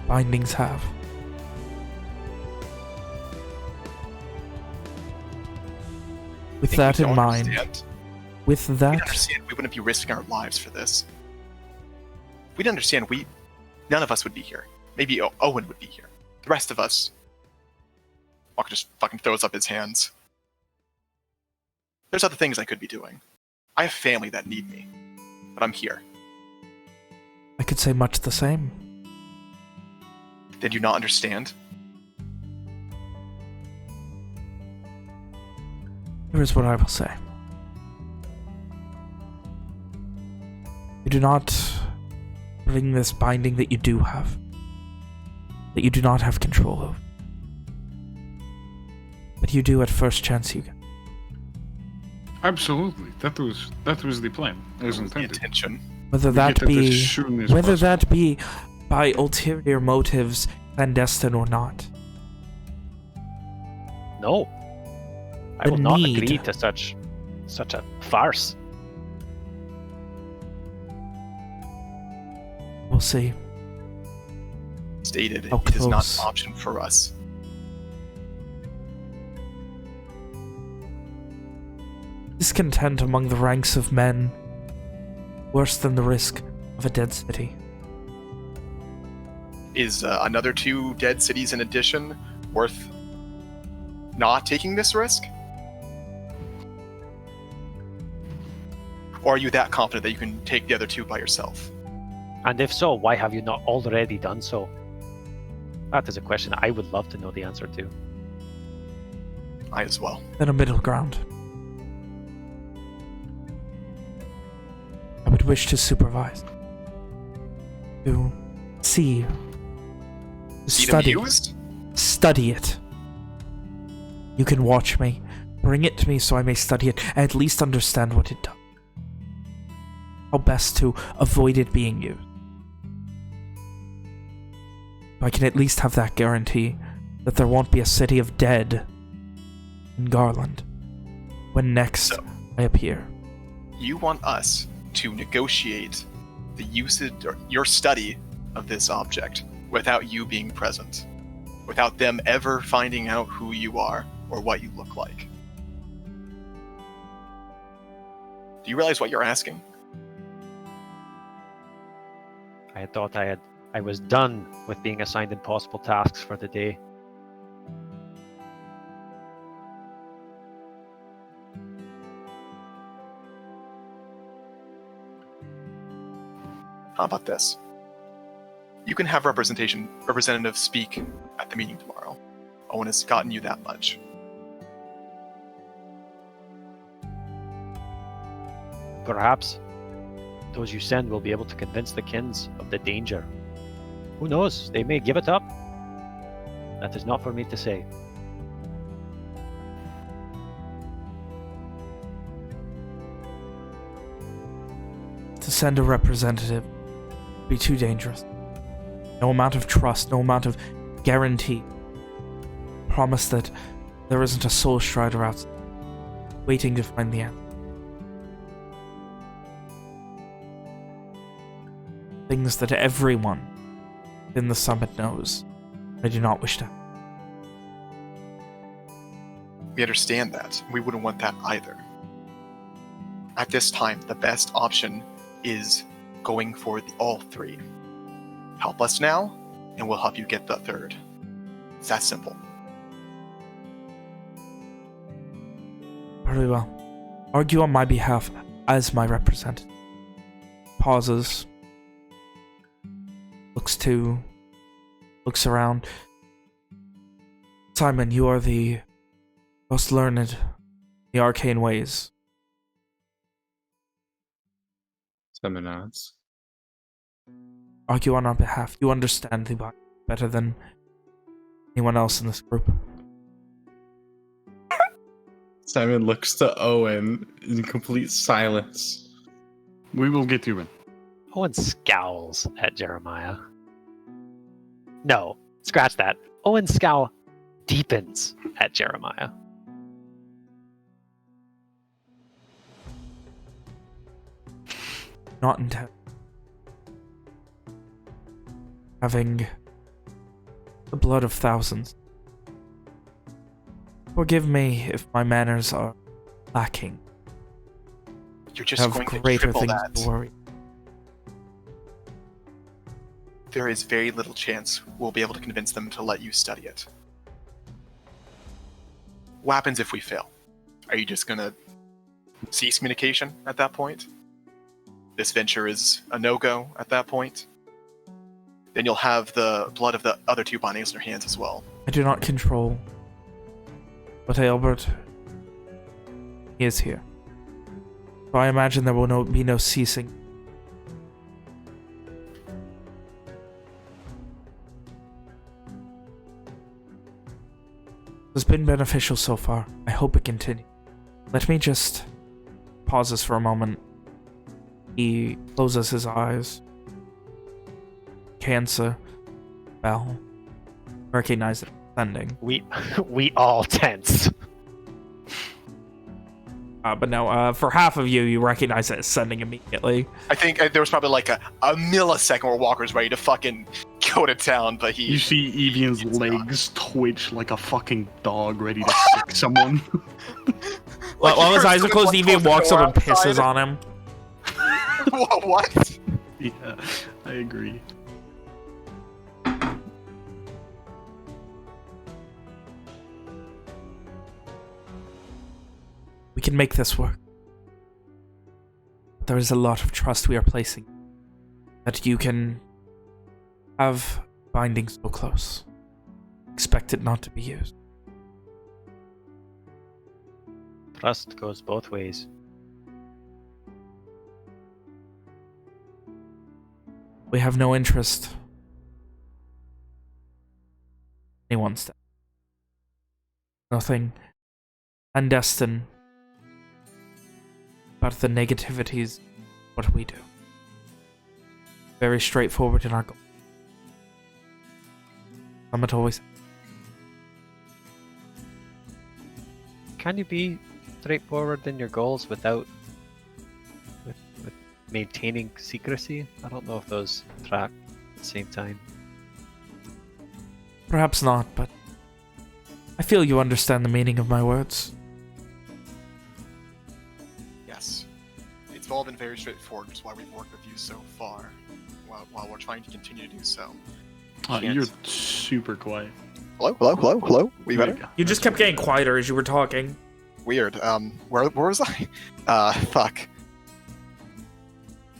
bindings have. With that in mind, with We that, understand we wouldn't be risking our lives for this. We'd understand none of us would be here. Maybe Owen would be here. The rest of us, Walker just fucking throws up his hands. There's other things I could be doing. I have family that need me, but I'm here. I could say much the same. Did you not understand? Here is what I will say. You do not bring this binding that you do have, that you do not have control of. But you do at first chance you get. Absolutely, that was the plan. It was The intended. intention. Whether We that get it as be soon as whether possible. that be by ulterior motives, clandestine or not. No. I The will not need. agree to such a farce. We'll see. Stated, How it is not close. an option for us. Discontent among the ranks of men, worse than the risk of a dead city. Is another 2 dead cities in addition worth not taking this risk? Or are you that confident that you can take the other 2 by yourself? And if so, why have you not already done so? That is a question I would love to know the answer to. I as well. Then a middle ground. I would wish to supervise. To see. To See them study. used? Study it. You can watch me. Bring it to me so I may study it and at least understand what it does. How best to avoid it being used. I can at least have that guarantee that there won't be a city of dead in Garland when next So- I appear. You want us to negotiate the usage or your study of this object without you being present, without them ever finding out who you are or what you look like. Do you realize what you're asking? I thought I was done with being assigned impossible tasks for the day. How about this? You can have representatives speak at the meeting tomorrow. Owen has gotten you that much. Perhaps those you send will be able to convince the kins of the danger. Who knows? They may give it up. That is not for me to say. To send a representative would be too dangerous. No amount of trust, no amount of guarantee. Promise that there isn't a soul strider out waiting to find the answer. Things that everyone in the summit knows. I do not wish to. We understand that. We wouldn't want that either. At this time, the best option is going for all three. Help us now, and we'll help you get the third. It's that simple. Very well. Argue on my behalf as my representative. Pauses. Looks around. Simon, you are the most learned in the arcane ways. Simon nods. Argue on our behalf. You understand the body better than anyone else in this group. Simon looks to Owen in complete silence. We will get you in. Owen scowls at Jeremiah. No, scratch that. Owen's scowl deepens at Jeremiah. Not intent. Having the blood of thousands. Forgive me if my manners are lacking. You're just I have going to greater triple things that. to worry. There is very little chance we'll be able to convince them to let you study it. What happens if we fail? Are you just gonna cease communication at that point? This venture is a no-go at that point? Then you'll have the blood of the other two bindings in your hands as well. I do not control. But Albert, he is here. So I imagine there will be no ceasing. It's been beneficial so far. I hope it continues. Let me just pause this for a moment. He closes his eyes. Cancer. Bell. Recognize it. Sending. We all tense. But no, for half of you, you recognize it as sending immediately. I think there was probably like a millisecond where Walker's ready to fucking go to town, but he... You see Evian's legs twitch like a fucking dog ready to sick someone. Like, While you his heard eyes are someone closed, Evian close the walks door up and pisses outside. on him. What? Yeah, I agree. We can make this work. There is a lot of trust we are placing. That you can have bindings so close. Expect it not to be used. Trust goes both ways. We have no interest. Anyone's death. Nothing undestined. But the negativities, what we do. Very straightforward in our goal. Summit always. Can you be straightforward in your goals without with maintaining secrecy? I don't know if those track at the same time. Perhaps not, but I feel you understand the meaning of my words. Yes. It's all been very straightforward, which is why we've worked with you so far, while we're trying to continue to do so. You're super quiet. Hello? We better? You just kept getting quieter as you were talking. Weird. Where was I? Fuck.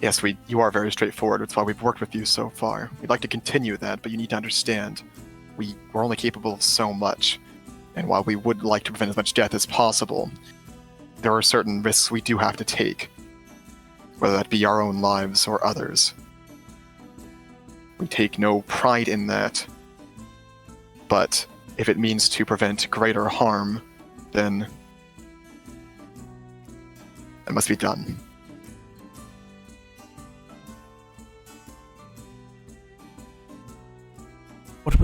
Yes, you are very straightforward. That's why we've worked with you so far. We'd like to continue that, but you need to understand, we're only capable of so much. And while we would like to prevent as much death as possible, there are certain risks we do have to take, whether that be our own lives or others. We take no pride in that, but if it means to prevent greater harm, then it must be done.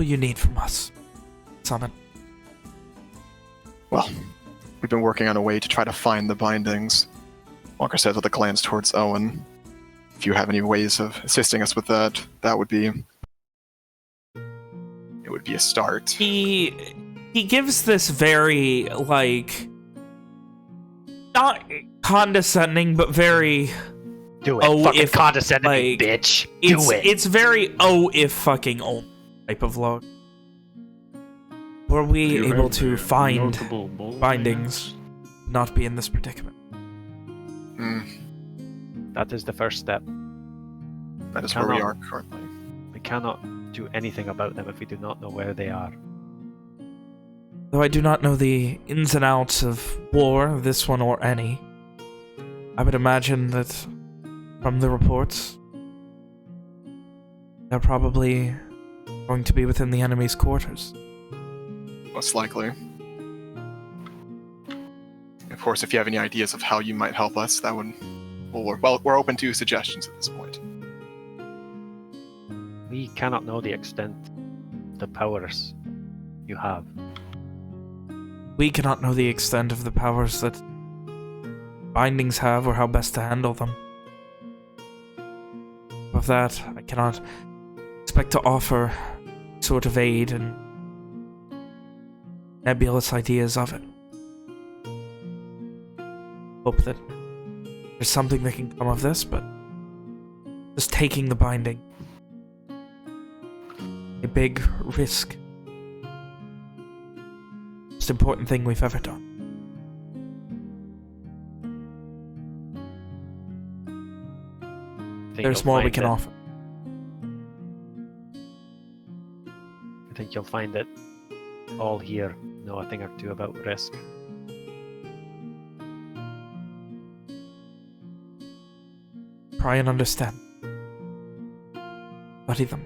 will you need from us, Summon? Well, we've been working on a way to try to find the bindings. Walker says with a glance towards Owen. If you have any ways of assisting us with that, it would be a start. He gives this very, like, not condescending, but very... Do it. Oh, Fucking if, condescending, like, bitch. It's, Do it. it's very, if fucking only type of log. Were we You able have to the find notable bowl, bindings, not be in this predicament? That is the first step. That is where we are currently. We cannot do anything about them if we do not know where they are. Though I do not know the ins and outs of war, this one or any, I would imagine that from the reports, they're probably going to be within the enemy's quarters. Most likely. Of course, if you have any ideas of how you might help us, that would... Well, we're open to suggestions at this point. We cannot know the extent of the powers you have. We cannot know the extent of the powers that bindings have or how best to handle them. Of that, I cannot expect to offer sort of aid and nebulous ideas of it. Hope that there's something that can come of this, but just taking the binding. A big risk. Most important thing we've ever done. There's more we can offer. I think you'll find that all here know a thing or two about risk. Try and understand. Study them.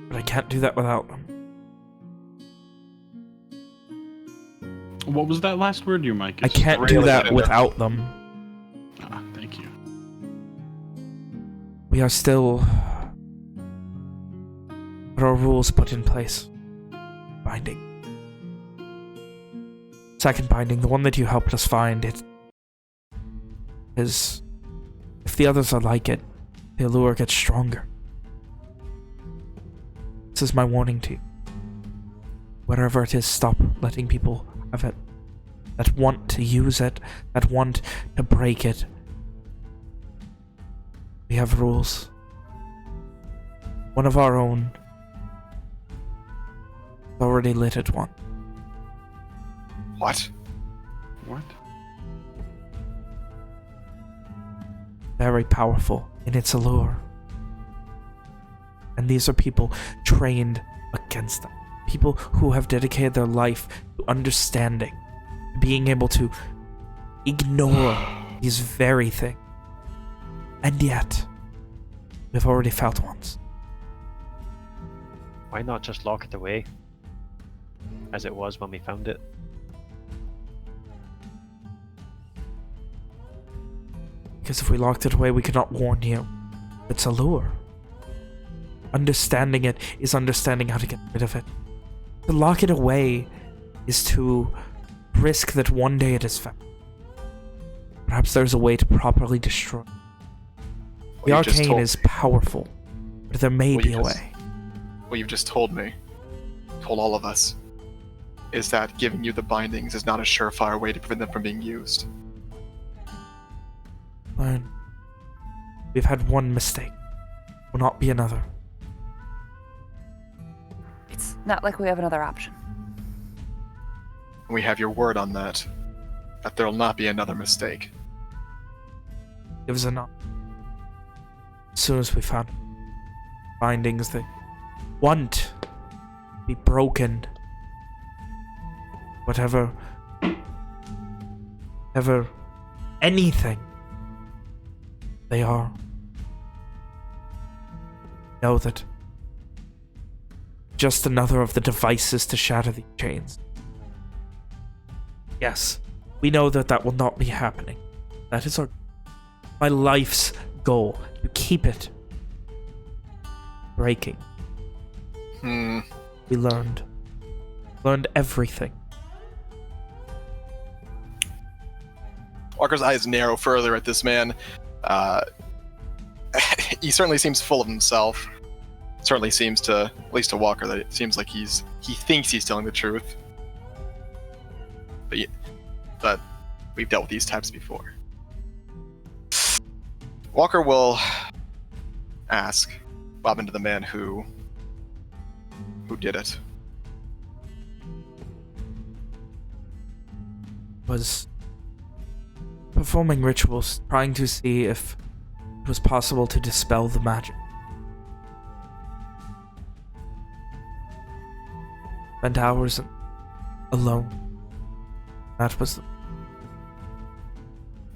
But I can't do that without them. What was that last word, your mic? I can't do really that good. without them. Ah, thank you. We are still... There are rules put in place. Binding. Second binding, the one that you helped us find, it is... If the others are like it, the allure gets stronger. This is my warning to you. Whatever it is, stop letting people have it. That want to use it, that want to break it. We have rules. One of our own already lit at one. What? What? Very powerful in its allure. And these are people trained against them. People who have dedicated their life to understanding, being able to ignore these very things. And yet, we've already felt once. Why not just lock it away? As it was when we found it. Because if we locked it away, we could not warn you. It's a lure. Understanding it is understanding how to get rid of it. To lock it away is to risk that one day it is found. Perhaps there's a way to properly destroy. The Well, you just arcane told is me. powerful, but there may Well, be you a just- way. What you've just told me, told all of us, is that giving you the bindings is not a surefire way to prevent them from being used. Learn. We've had one mistake. Will not be another. It's not like we have another option. We have your word on that there will not be another mistake. Give us enough. As soon as we found bindings that want to be broken, whatever, anything they are, know that just another of the devices to shatter the chains. Yes, we know that that will not be happening. That is my life's goal, to keep it breaking. Hmm. We learned. Learned everything. Walker's eyes narrow further at this man. He certainly seems full of himself. Certainly seems to, at least to Walker, that it seems like he thinks he's telling the truth. But we've dealt with these types before. Walker will ask Bobbin to the man who did it. Was performing rituals, trying to see if it was possible to dispel the magic. Spent hours alone. That was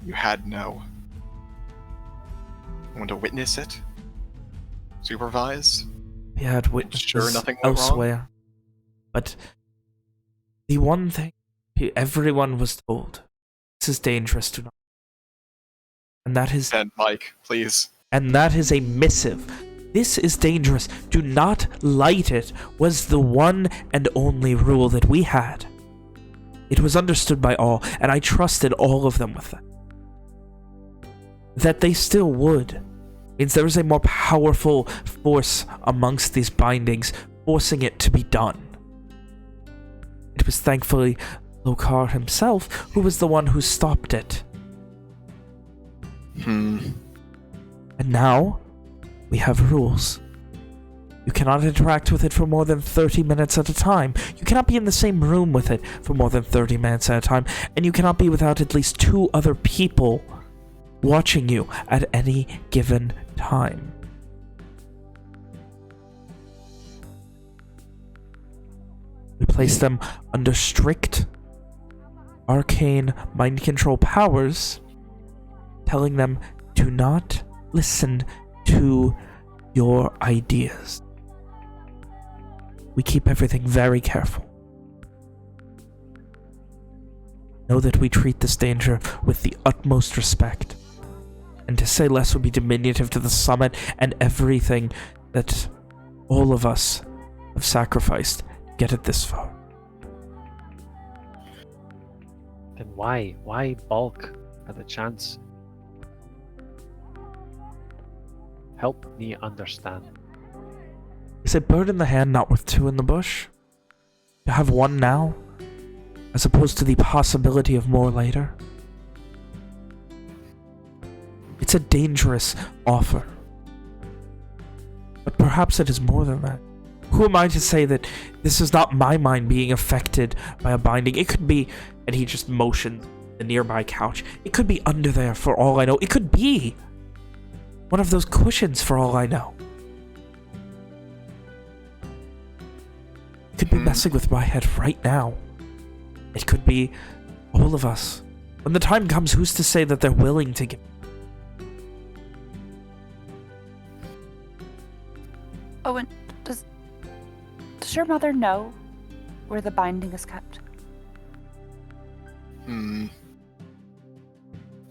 You had no one to witness it? Supervise? we had witnesses Sure nothing went wrong? elsewhere. But the one thing everyone was told, this is dangerous to not. And that is And Mike, please. And that is a missive. This is dangerous. Do not light it was the one and only rule that we had. It was understood by all, and I trusted all of them with that. That they still would means there is a more powerful force amongst these bindings, forcing it to be done. It was thankfully Lokar himself who was the one who stopped it. And now, we have rules. You cannot interact with it for more than 30 minutes at a time. You cannot be in the same room with it for more than 30 minutes at a time. And you cannot be without at least 2 other people watching you at any given time. We place them under strict arcane mind control powers, telling them, do not listen to your ideas. We keep everything very careful. Know that we treat this danger with the utmost respect. And to say less would be diminutive to the summit and everything that all of us have sacrificed to get it this far. Then why? Why bulk for the chance? Help me understand. Is a bird in the hand not worth 2 in the bush? To have 1 now, as opposed to the possibility of more later? It's a dangerous offer. But perhaps it is more than that. Who am I to say that this is not my mind being affected by a binding? It could be, and he just motioned the nearby couch. It could be under there for all I know. It could be one of those cushions for all I know. It could be messing with my head right now. It could be all of us. When the time comes, who's to say that they're willing to give? Owen, does your mother know where the binding is kept?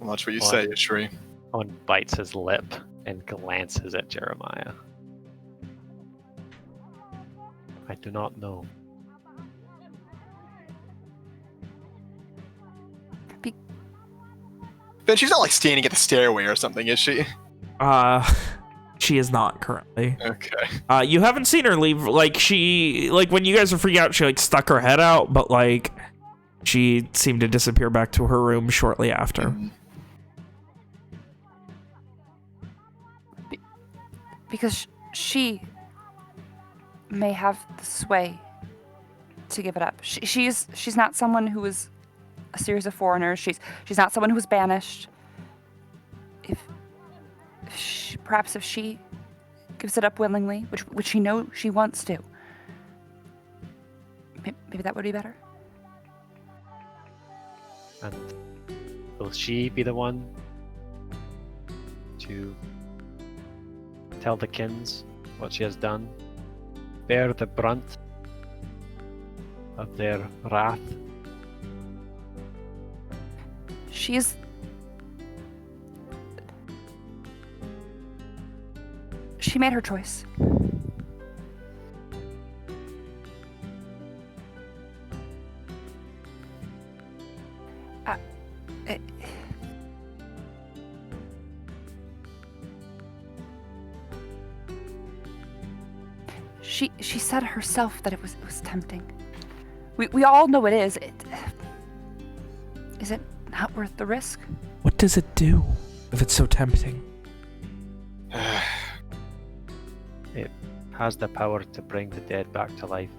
Watch what you say, Ishri. Owen bites his lip and glances at Jeremiah. I do not know. Ben, she's not like standing at the stairway or something, is she? She is not currently. Okay. You haven't seen her leave. Like, when you guys were freaking out, she, like, stuck her head out, but, like, she seemed to disappear back to her room shortly after. Because she may have the sway to give it up. She's not someone who is a series of foreigners. She's not someone who was banished. Perhaps if she gives it up willingly, which she knows she wants to, maybe that would be better. And will she be the one to tell the Kins what she has done? Bear the brunt of their wrath? She made her choice. She said herself that it was tempting. We all know it is. Is it not worth the risk? What does it do if it's so tempting? It has the power to bring the dead back to life.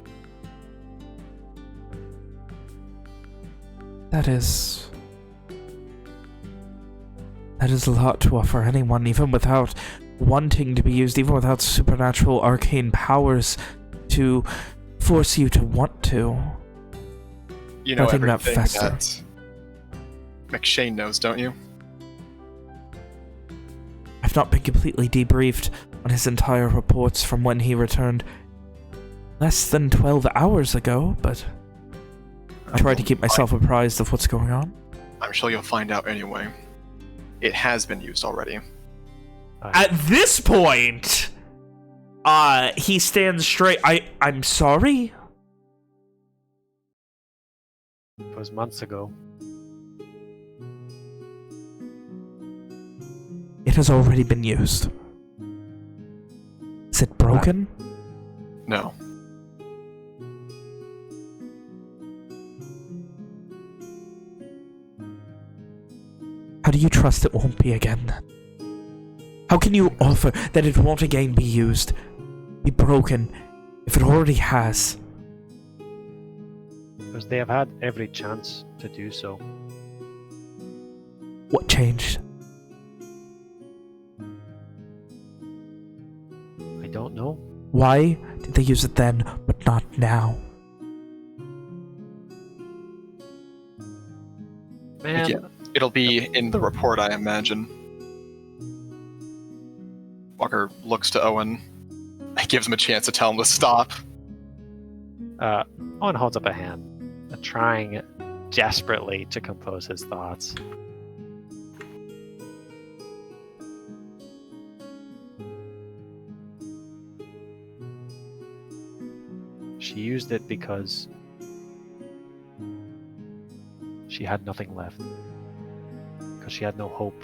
That is a lot to offer anyone, even without wanting to be used, even without supernatural arcane powers to force you to want to. You know I think that everything fester. that McShane knows, don't you? I've not been completely debriefed on his entire reports from when he returned less than 12 hours ago, but I try to keep myself apprised of what's going on. I'm sure you'll find out anyway. It has been used already. At this point, he stands straight. I'm sorry? It was months ago. It has already been used. Is it broken? No. How do you trust it won't be again then? How can you offer that it won't again be used, be broken, if it already has? Because they have had every chance to do so. What changed? I don't know. Why did they use it then, but not now? Man, Yeah. It'll be in the report, I imagine. Walker looks to Owen. Gives him a chance to tell him to stop. Owen holds up a hand, trying desperately to compose his thoughts. She used it because she had nothing left. Because she had no hope.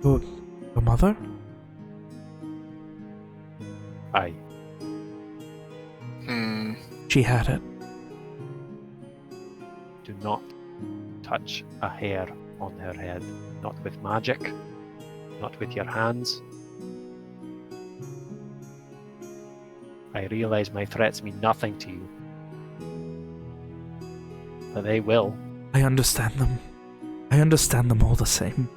Your mother? Aye. She had it. Do not touch a hair on her head. Not with magic. Not with your hands. I realize my threats mean nothing to you. But they will. I understand them. I understand them all the same.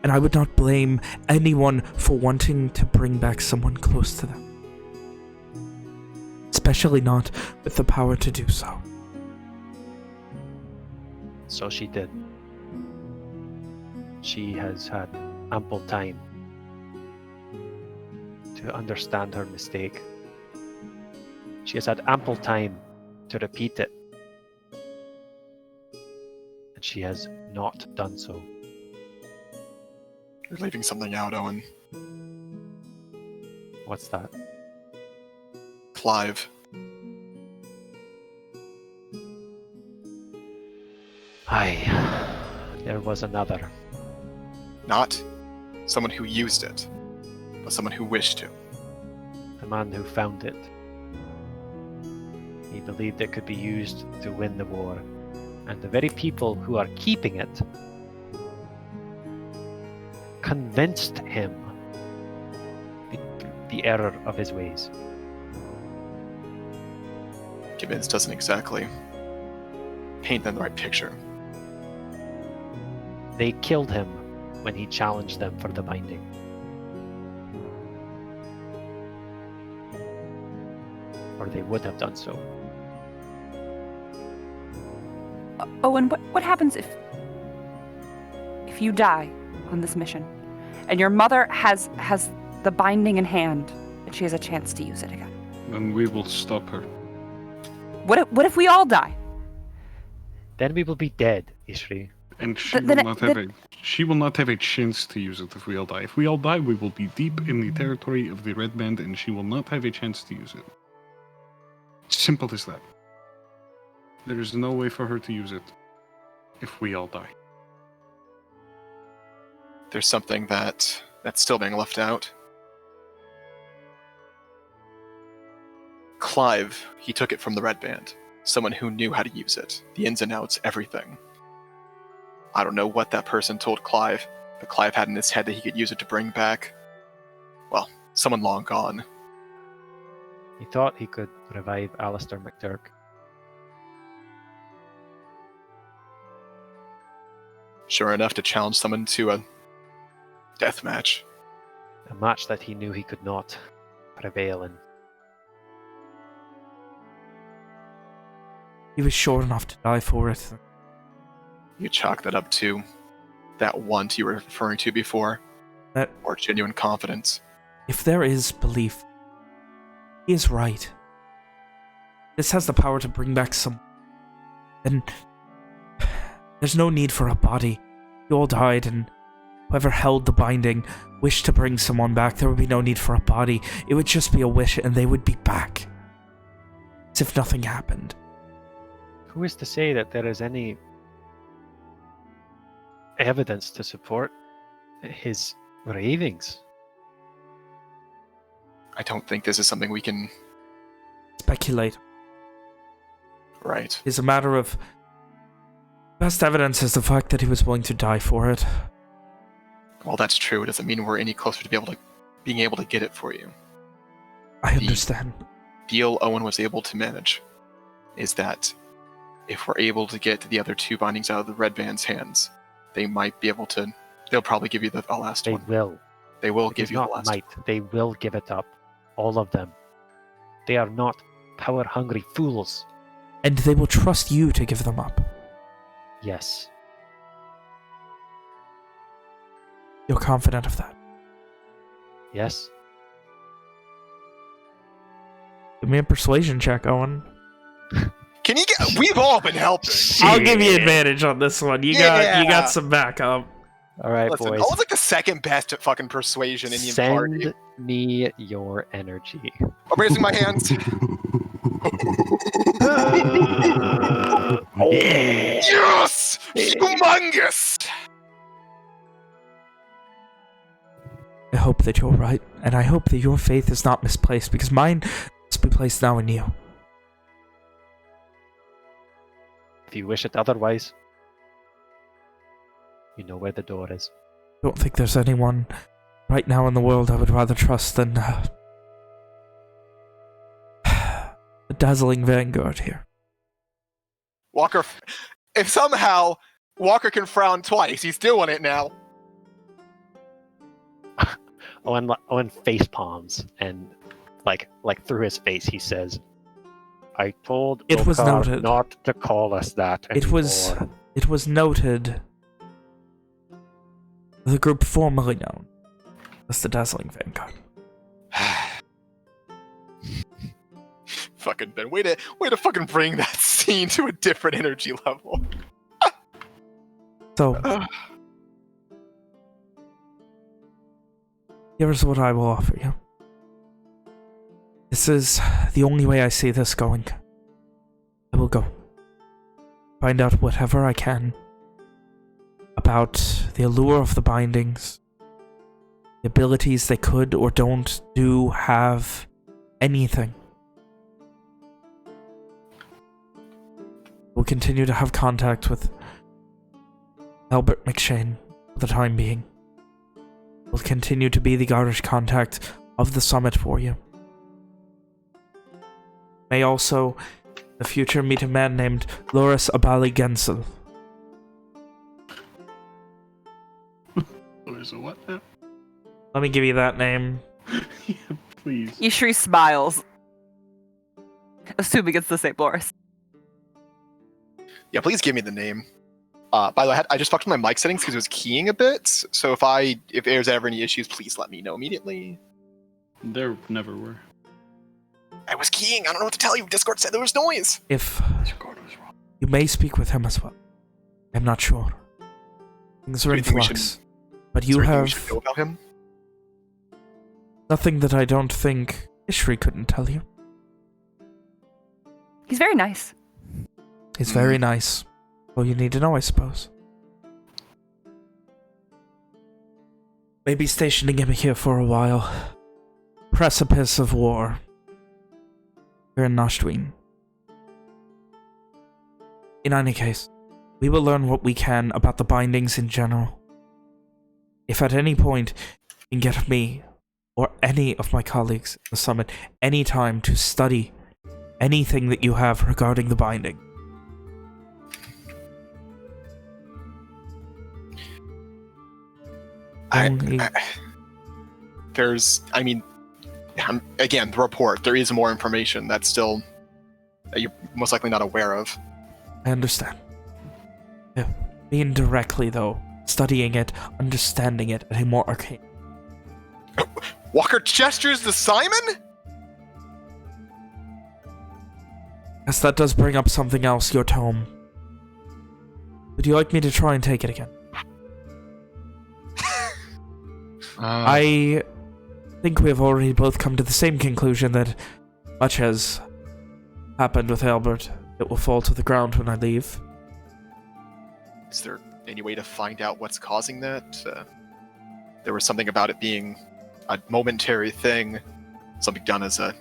And I would not blame anyone for wanting to bring back someone close to them. Especially not with the power to do so. So she did. She has had ample time to understand her mistake. She has had ample time to repeat it. And she has not done so. You're leaving something out, Owen. What's that? Clive. Aye. There was another. Not someone who used it, but someone who wished to. The man who found it. He believed it could be used to win the war. And the very people who are keeping it convinced him the error of his ways. Convinced doesn't exactly paint them the right picture. They killed him when he challenged them for the binding. Or they would have done so. Owen, what happens if you die on this mission, and your mother has the binding in hand, and she has a chance to use it again? Then we will stop her. What if we all die? Then we will be dead, Ishri. And she will not have a chance to use it if we all die. If we all die, we will be deep in the territory of the Red Band, and she will not have a chance to use it. Simple as that. There is no way for her to use it if we all die. There's something that's still being left out. Clive, he took it from the Red Band. Someone who knew how to use it. The ins and outs, everything. I don't know what that person told Clive, but Clive had in his head that he could use it to bring back, well, someone long gone. He thought he could revive Alistair McDurk. Sure enough, to challenge someone to a death match. A match that he knew he could not prevail in. He was sure enough to die for it. You chalk that up to that want you were referring to before. That or genuine confidence. if there is belief, he is right. This has the power to bring back some. And there's no need for a body. You all died, and whoever held the binding wished to bring someone back. There would be no need for a body. It would just be a wish, and they would be back. As if nothing happened. Who is to say that there is any evidence to support his ravings? I don't think this is something we can... Speculate. Right. It's a matter of... Best evidence is the fact that he was willing to die for it. Well, that's true. It doesn't mean we're any closer to being able to get it for you. I understand. The deal Owen was able to manage is that if we're able to get the other two bindings out of the Red Band's hands, they might be able to... They'll probably give you the last one. Will. They will It give is you the not last might. They will give it up. All of them. They are not power-hungry fools. And they will trust you to give them up. Yes. You're confident of that. Yes. Give me a persuasion check, Owen. Can you get... We've all been helping. I'll give you advantage on this one. You got some backup. All right, Listen, boys. Owen's like the second best at fucking persuasion in the party. Send me your energy. I'm raising my hands. Yes! Humongous! I hope that you're right, and I hope that your faith is not misplaced, because mine must be placed now in you. If you wish it otherwise, you know where the door is. I don't think there's anyone right now in the world I would rather trust than the dazzling vanguard here. Walker, if somehow Walker can frown twice, he's doing it now. Owen face palms and like through his face he says, "I told It was Dokar noted. not to call us that anymore." It was noted. The group formerly known as the Dazzling Vanguard. Fucking Ben, way to fucking bring that scene to a different energy level. So, here's what I will offer you. This is the only way I see this going. I will go. Find out whatever I can about the allure of the bindings, the abilities they could or don't do, have, anything. We'll continue to have contact with Albert McShane for the time being. We'll continue to be the Gardish contact of the summit for you. May also, in the future, meet a man named Loris Abali Gensel. There's a what now? Let me give you that name. Yeah, please. Ishri smiles. Assuming it's the same Loris. Yeah, please give me the name. By the way, I just fucked with my mic settings because it was keying a bit. So if there's ever any issues, please let me know immediately. There never were. I was keying. I don't know what to tell you. Discord said there was noise. If Discord was wrong. you may speak with him as well. I'm not sure. Things are in Anything we flux. But you Is there anything we should have know about him? nothing that I don't think Ishri couldn't tell you. He's very nice. He's very nice. All you need to know, I suppose. Maybe stationing him here for a while. Precipice of war. Here in Nashtween. In any case, we will learn what we can about the bindings in general. If at any point you can get me or any of my colleagues in the summit any time to study anything that you have regarding the binding. Again, the report, there is more information that you're most likely not aware of. I understand. Yeah. Being directly, though, studying it, understanding it at a more arcane. Walker gestures to Simon? Yes, that does bring up something else, your tome. Would you like me to try and take it again? I think we have already both come to the same conclusion that much has happened with Albert. It will fall to the ground when I leave. Is there any way to find out what's causing that? There was something about it being a momentary thing, something done as a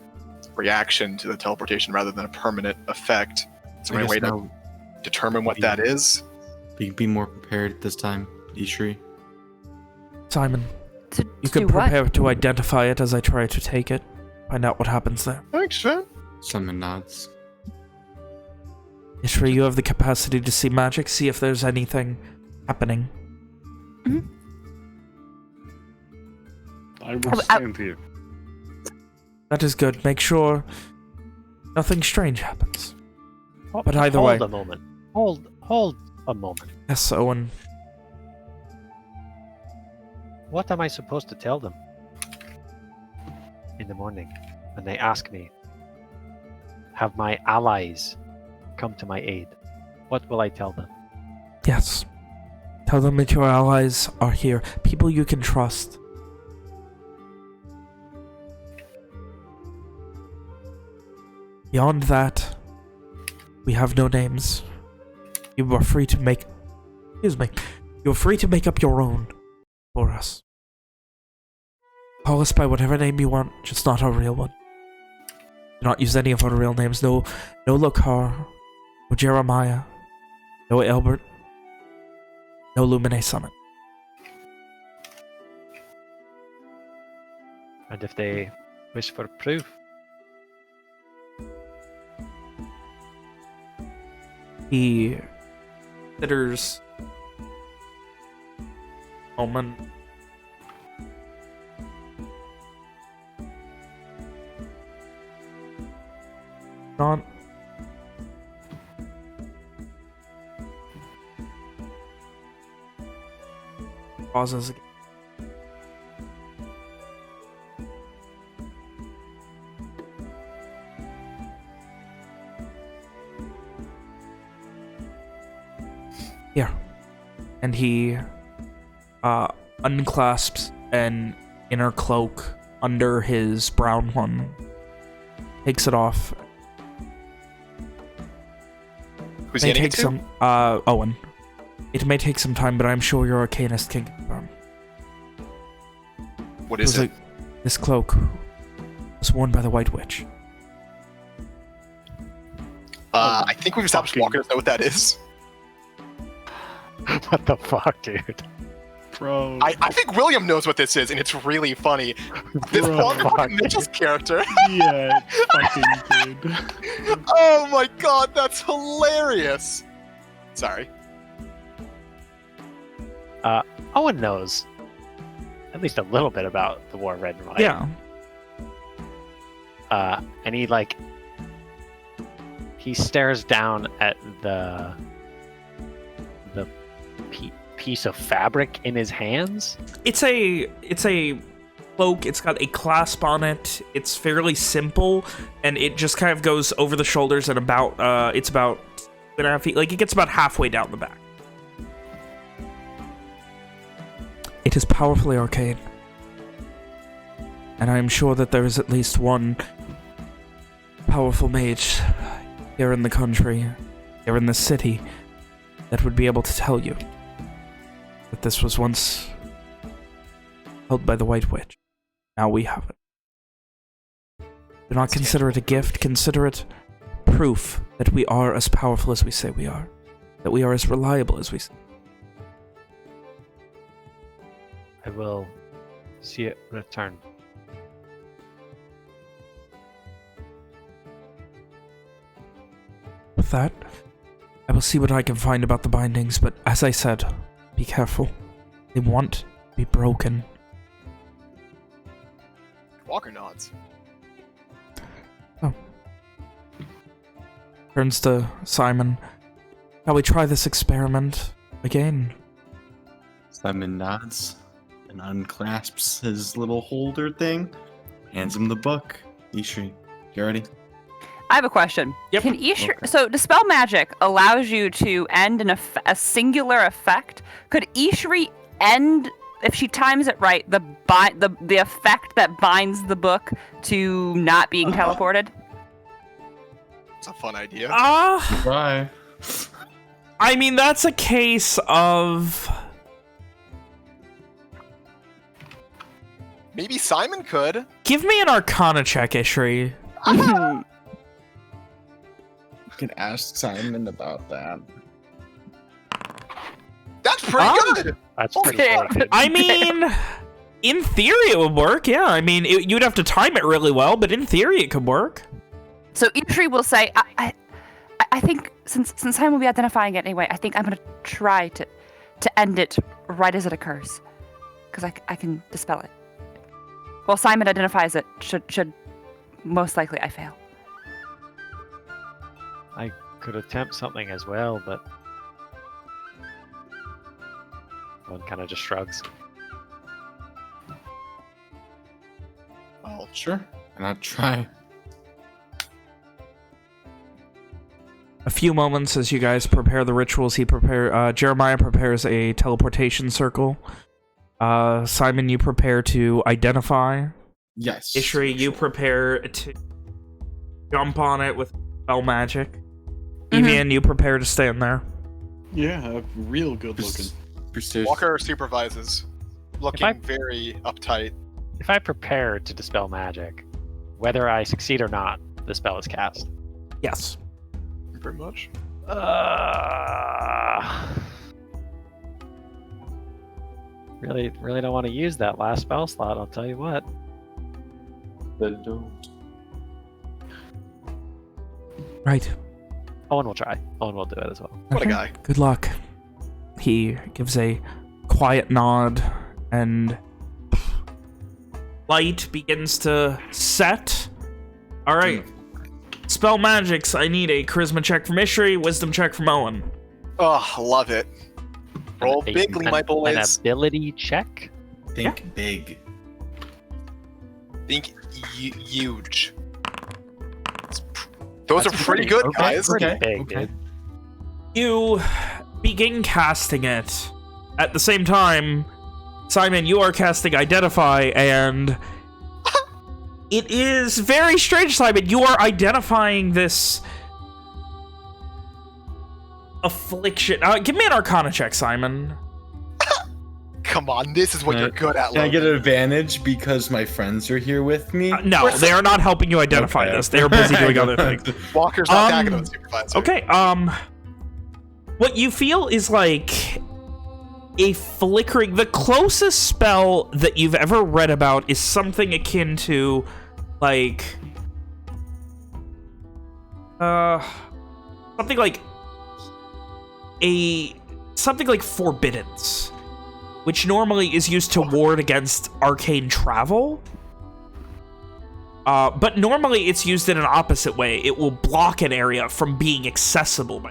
reaction to the teleportation rather than a permanent effect. Is there any way to determine what that is? Be more prepared this time, Ishri. Simon, you do can what? prepare to identify it as I try to take it. Find out what happens there. Thanks, man. Simon nods. Ishri, you have the capacity to see magic, see if there's anything happening. I will stand here. That is good. Make sure nothing strange happens. But either way. Hold a moment. Hold a moment. Yes, Owen. What am I supposed to tell them in the morning when they ask me, have my allies come to my aid? What will I tell them? Yes. Tell them that your allies are here. People you can trust. Beyond that, we have no names. You are free to make... Excuse me. You're free to make up your own for us. Call us by whatever name you want, just not our real one. Do not use any of our real names. No Lokar, no Jeremiah, no Albert, no Lumine Summit. And if they wish for proof, He considers a moment. Not pauses again. Here. And he unclasps an inner cloak under his brown one. Takes it off. Who's May getting it take to? some Owen. It may take some time, but I'm sure your arcanist can confirm. What is it? This cloak was worn by the White Witch. I think we've established walkers know what that is. what the fuck, dude? Bro. I think William knows what this is, and it's really funny. This Bro. fucking Mitchell's character. Yeah, fucking dude. Oh my god, that's hilarious. Sorry. Owen knows at least a little bit about the War of Red and White. Yeah. And he stares down at the piece of fabric in his hands. It's a cloak. It's got a clasp on it. It's fairly simple, and it just kind of goes over the shoulders and about it's about 2.5 feet. Like, it gets about halfway down the back. It is powerfully arcane, and I am sure that there is at least one powerful mage here in the country, here in the city, that would be able to tell you that this was once held by the White Witch. Now we have it. Do not consider it a gift. Consider it proof that we are as powerful as we say we are. That we are as reliable as we say. I will see it return. With that, I will see what I can find about the bindings, but as I said, be careful. They want to be broken. Walker nods. Oh. Turns to Simon. Shall we try this experiment again? Simon nods and unclasps his little holder thing, hands him the book. Ishri, you ready? I have a question. Yep. Can Ishri, Okay. so Dispel Magic allows you to end a singular effect. Could Ishri end, if she times it right, the effect that binds the book to not being teleported? It's a fun idea. Bye. I mean, that's a case of... Maybe Simon could. Give me an Arcana check, Ishri. You can ask Simon about that. That's pretty good. That's Okay. pretty good. I mean, in theory it would work, yeah. I mean, you'd have to time it really well, but in theory it could work. So Ishri will say, I think since Simon will be identifying it anyway, I think I'm gonna try to end it right as it occurs, because I can dispel it. Well, Simon identifies it. Should most likely I fail. I could attempt something as well, but one kind of just shrugs. Well, Sure. And I'll try. A few moments as you guys prepare the rituals, Jeremiah prepares a teleportation circle. Simon, you prepare to identify. Yes. Ishri, you prepare to jump on it with spell magic. Mhm. Evian, you prepare to stand there. Yeah, real good looking. Precision. Walker supervises, looking I- very uptight. If I prepare to dispel magic, whether I succeed or not, the spell is cast. Yes. Pretty much. Really don't want to use that last spell slot, I'll tell you what. Then don't. Right. Owen will try. Owen will do it as well. What a Okay. guy. Good luck. He gives a quiet nod and light begins to set. All right. Spell magics. I need a charisma check from Ishri, wisdom check from Owen. Oh, love it. Roll An- bigly, an- my An boys. ability check? Think big. Think huge. Those That's are pretty good, okay, guys. Pretty Okay, big, okay. dude. You begin casting it. At the same time, Simon, you are casting Identify, and it is very strange, Simon. You are identifying this affliction. Give me an Arcana check, Simon. Come on, this is what you're good at, Can I Logan. get an advantage because my friends are here with me? No, they are not helping you identify Okay. this. They are busy doing other things. Walker's not Um, attacking the supervisor. Okay, what you feel is like a flickering. The closest spell that you've ever read about is something akin to, like, something like Forbiddance, which normally is used to ward against arcane travel. But normally it's used in an opposite way. It will block an area from being accessible.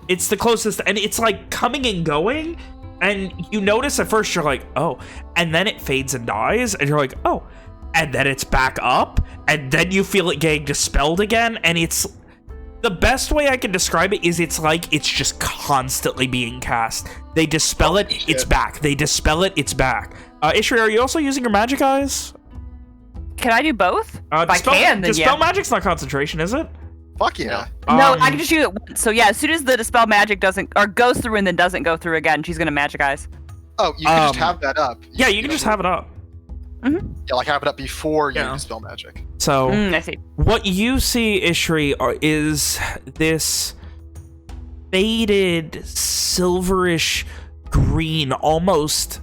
It's the closest, and it's like coming and going, and you notice at first you're like, oh, and then it fades and dies, and you're like, oh, and then it's back up, and then you feel it getting dispelled again, and it's... The best way I can describe it is it's like it's just constantly being cast. They dispel it, it's back. They dispel it, it's back. Ishri, are you also using your magic eyes? Can I do both? If I Dispel, can, then dispel yeah. magic's not concentration, is it? Fuck yeah. No, I can just use it once. So yeah, as soon as the dispel magic doesn't or goes through and then doesn't go through again, she's gonna magic eyes. Oh, you can just have that up. Yeah, you can just have it up. Yeah, like have it up before you Yeah. dispel magic. So I see. what you see, Ishri, is this faded, silverish green, almost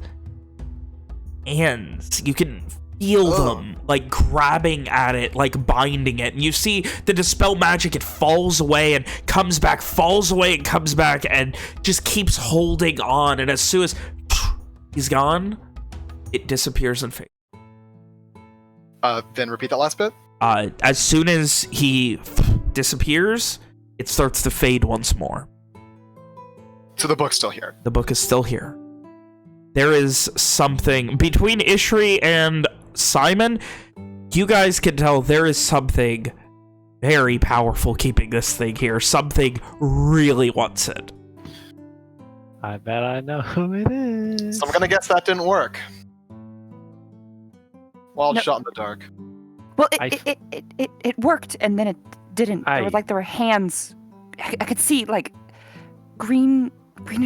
hands. You can feel them, like, grabbing at it, like, binding it. And you see the dispel magic, it falls away and comes back, falls away and comes back, and just keeps holding on. And as soon as he's gone, it disappears and fades. Then repeat that last bit. As soon as he disappears, it starts to fade once more. So the book's still here. The book is still here. There is something between Ishri and Simon. You guys can tell there is something very powerful keeping this thing here. Something really wants it. I bet I know who it is. So I'm gonna guess that didn't work. Wild No. shot in the dark. Well, I- it worked, and then it didn't. There were, I- like, there were hands. I could see, like, greenish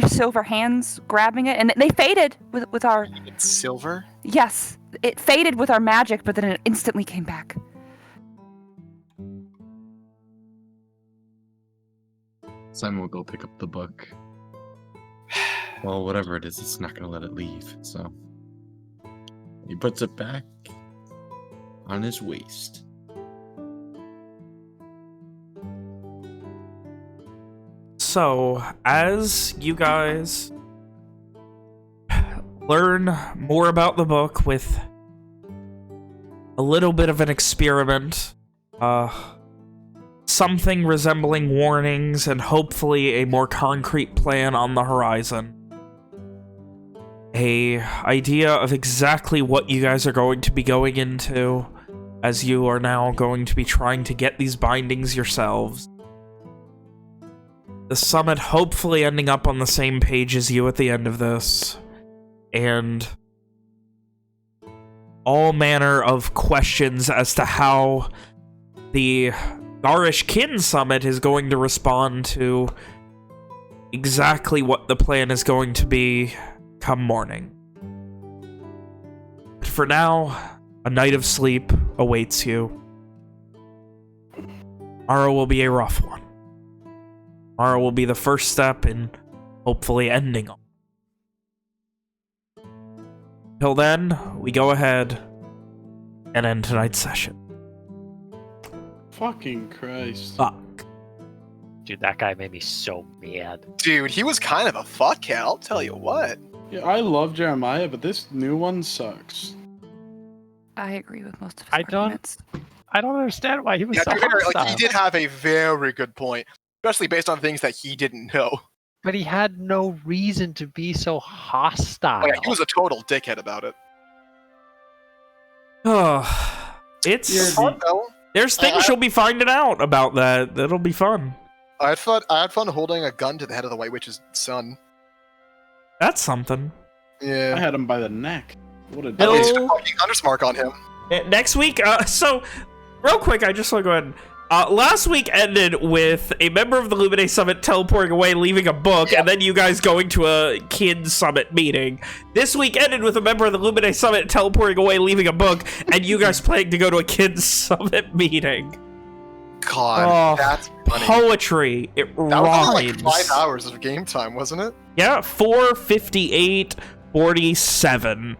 silver hands grabbing it, and they faded with our. It's silver. Yes, it faded with our magic, but then it instantly came back. Simon will go pick up the book. Well, whatever it is, it's not gonna let it leave. So he puts it back on his waist. So, as you guys learn more about the book with a little bit of an experiment, something resembling warnings, and hopefully a more concrete plan on the horizon, a idea of exactly what you guys are going to be going into, as you are now going to be trying to get these bindings yourselves. The summit hopefully ending up on the same page as you at the end of this. And all manner of questions as to how the Garish Kin Summit is going to respond to exactly what the plan is going to be come morning. But for now, a night of sleep awaits you. Tomorrow will be a rough one. Tomorrow will be the first step in hopefully ending all. Till then, we go ahead and end tonight's session. Fucking Christ. Fuck. Dude, that guy made me so mad. Dude, he was kind of a fuckhead, I'll tell you what. Yeah, I love Jeremiah, but this new one sucks. I agree with most of his I don't- arguments. I don't understand why he was Yeah, so to be fair, hostile. like, he did have a very good point, especially based on things that he didn't know. But he had no reason to be so hostile. Oh, yeah, he was a total dickhead about it. Oh, it's Fun, though. there's things you'll be finding out about that. That'll be fun. I had fun holding a gun to the head of the White Witch's son. That's something. Yeah. I had him by the neck. What a Bill- At least dick. a fucking undersmark on him. Next week, so real quick, I just want to go ahead. Last week ended with a member of the Lumine Summit teleporting away, leaving a book, and then you guys going to a Kids Summit meeting. This week ended with a member of the Lumine Summit teleporting away, leaving a book, and you guys planning to go to a Kids Summit meeting. God, Oh, that's funny. Poetry. It That was only rhymes. like 5 hours of game time, wasn't it? Yeah, 4:58:47.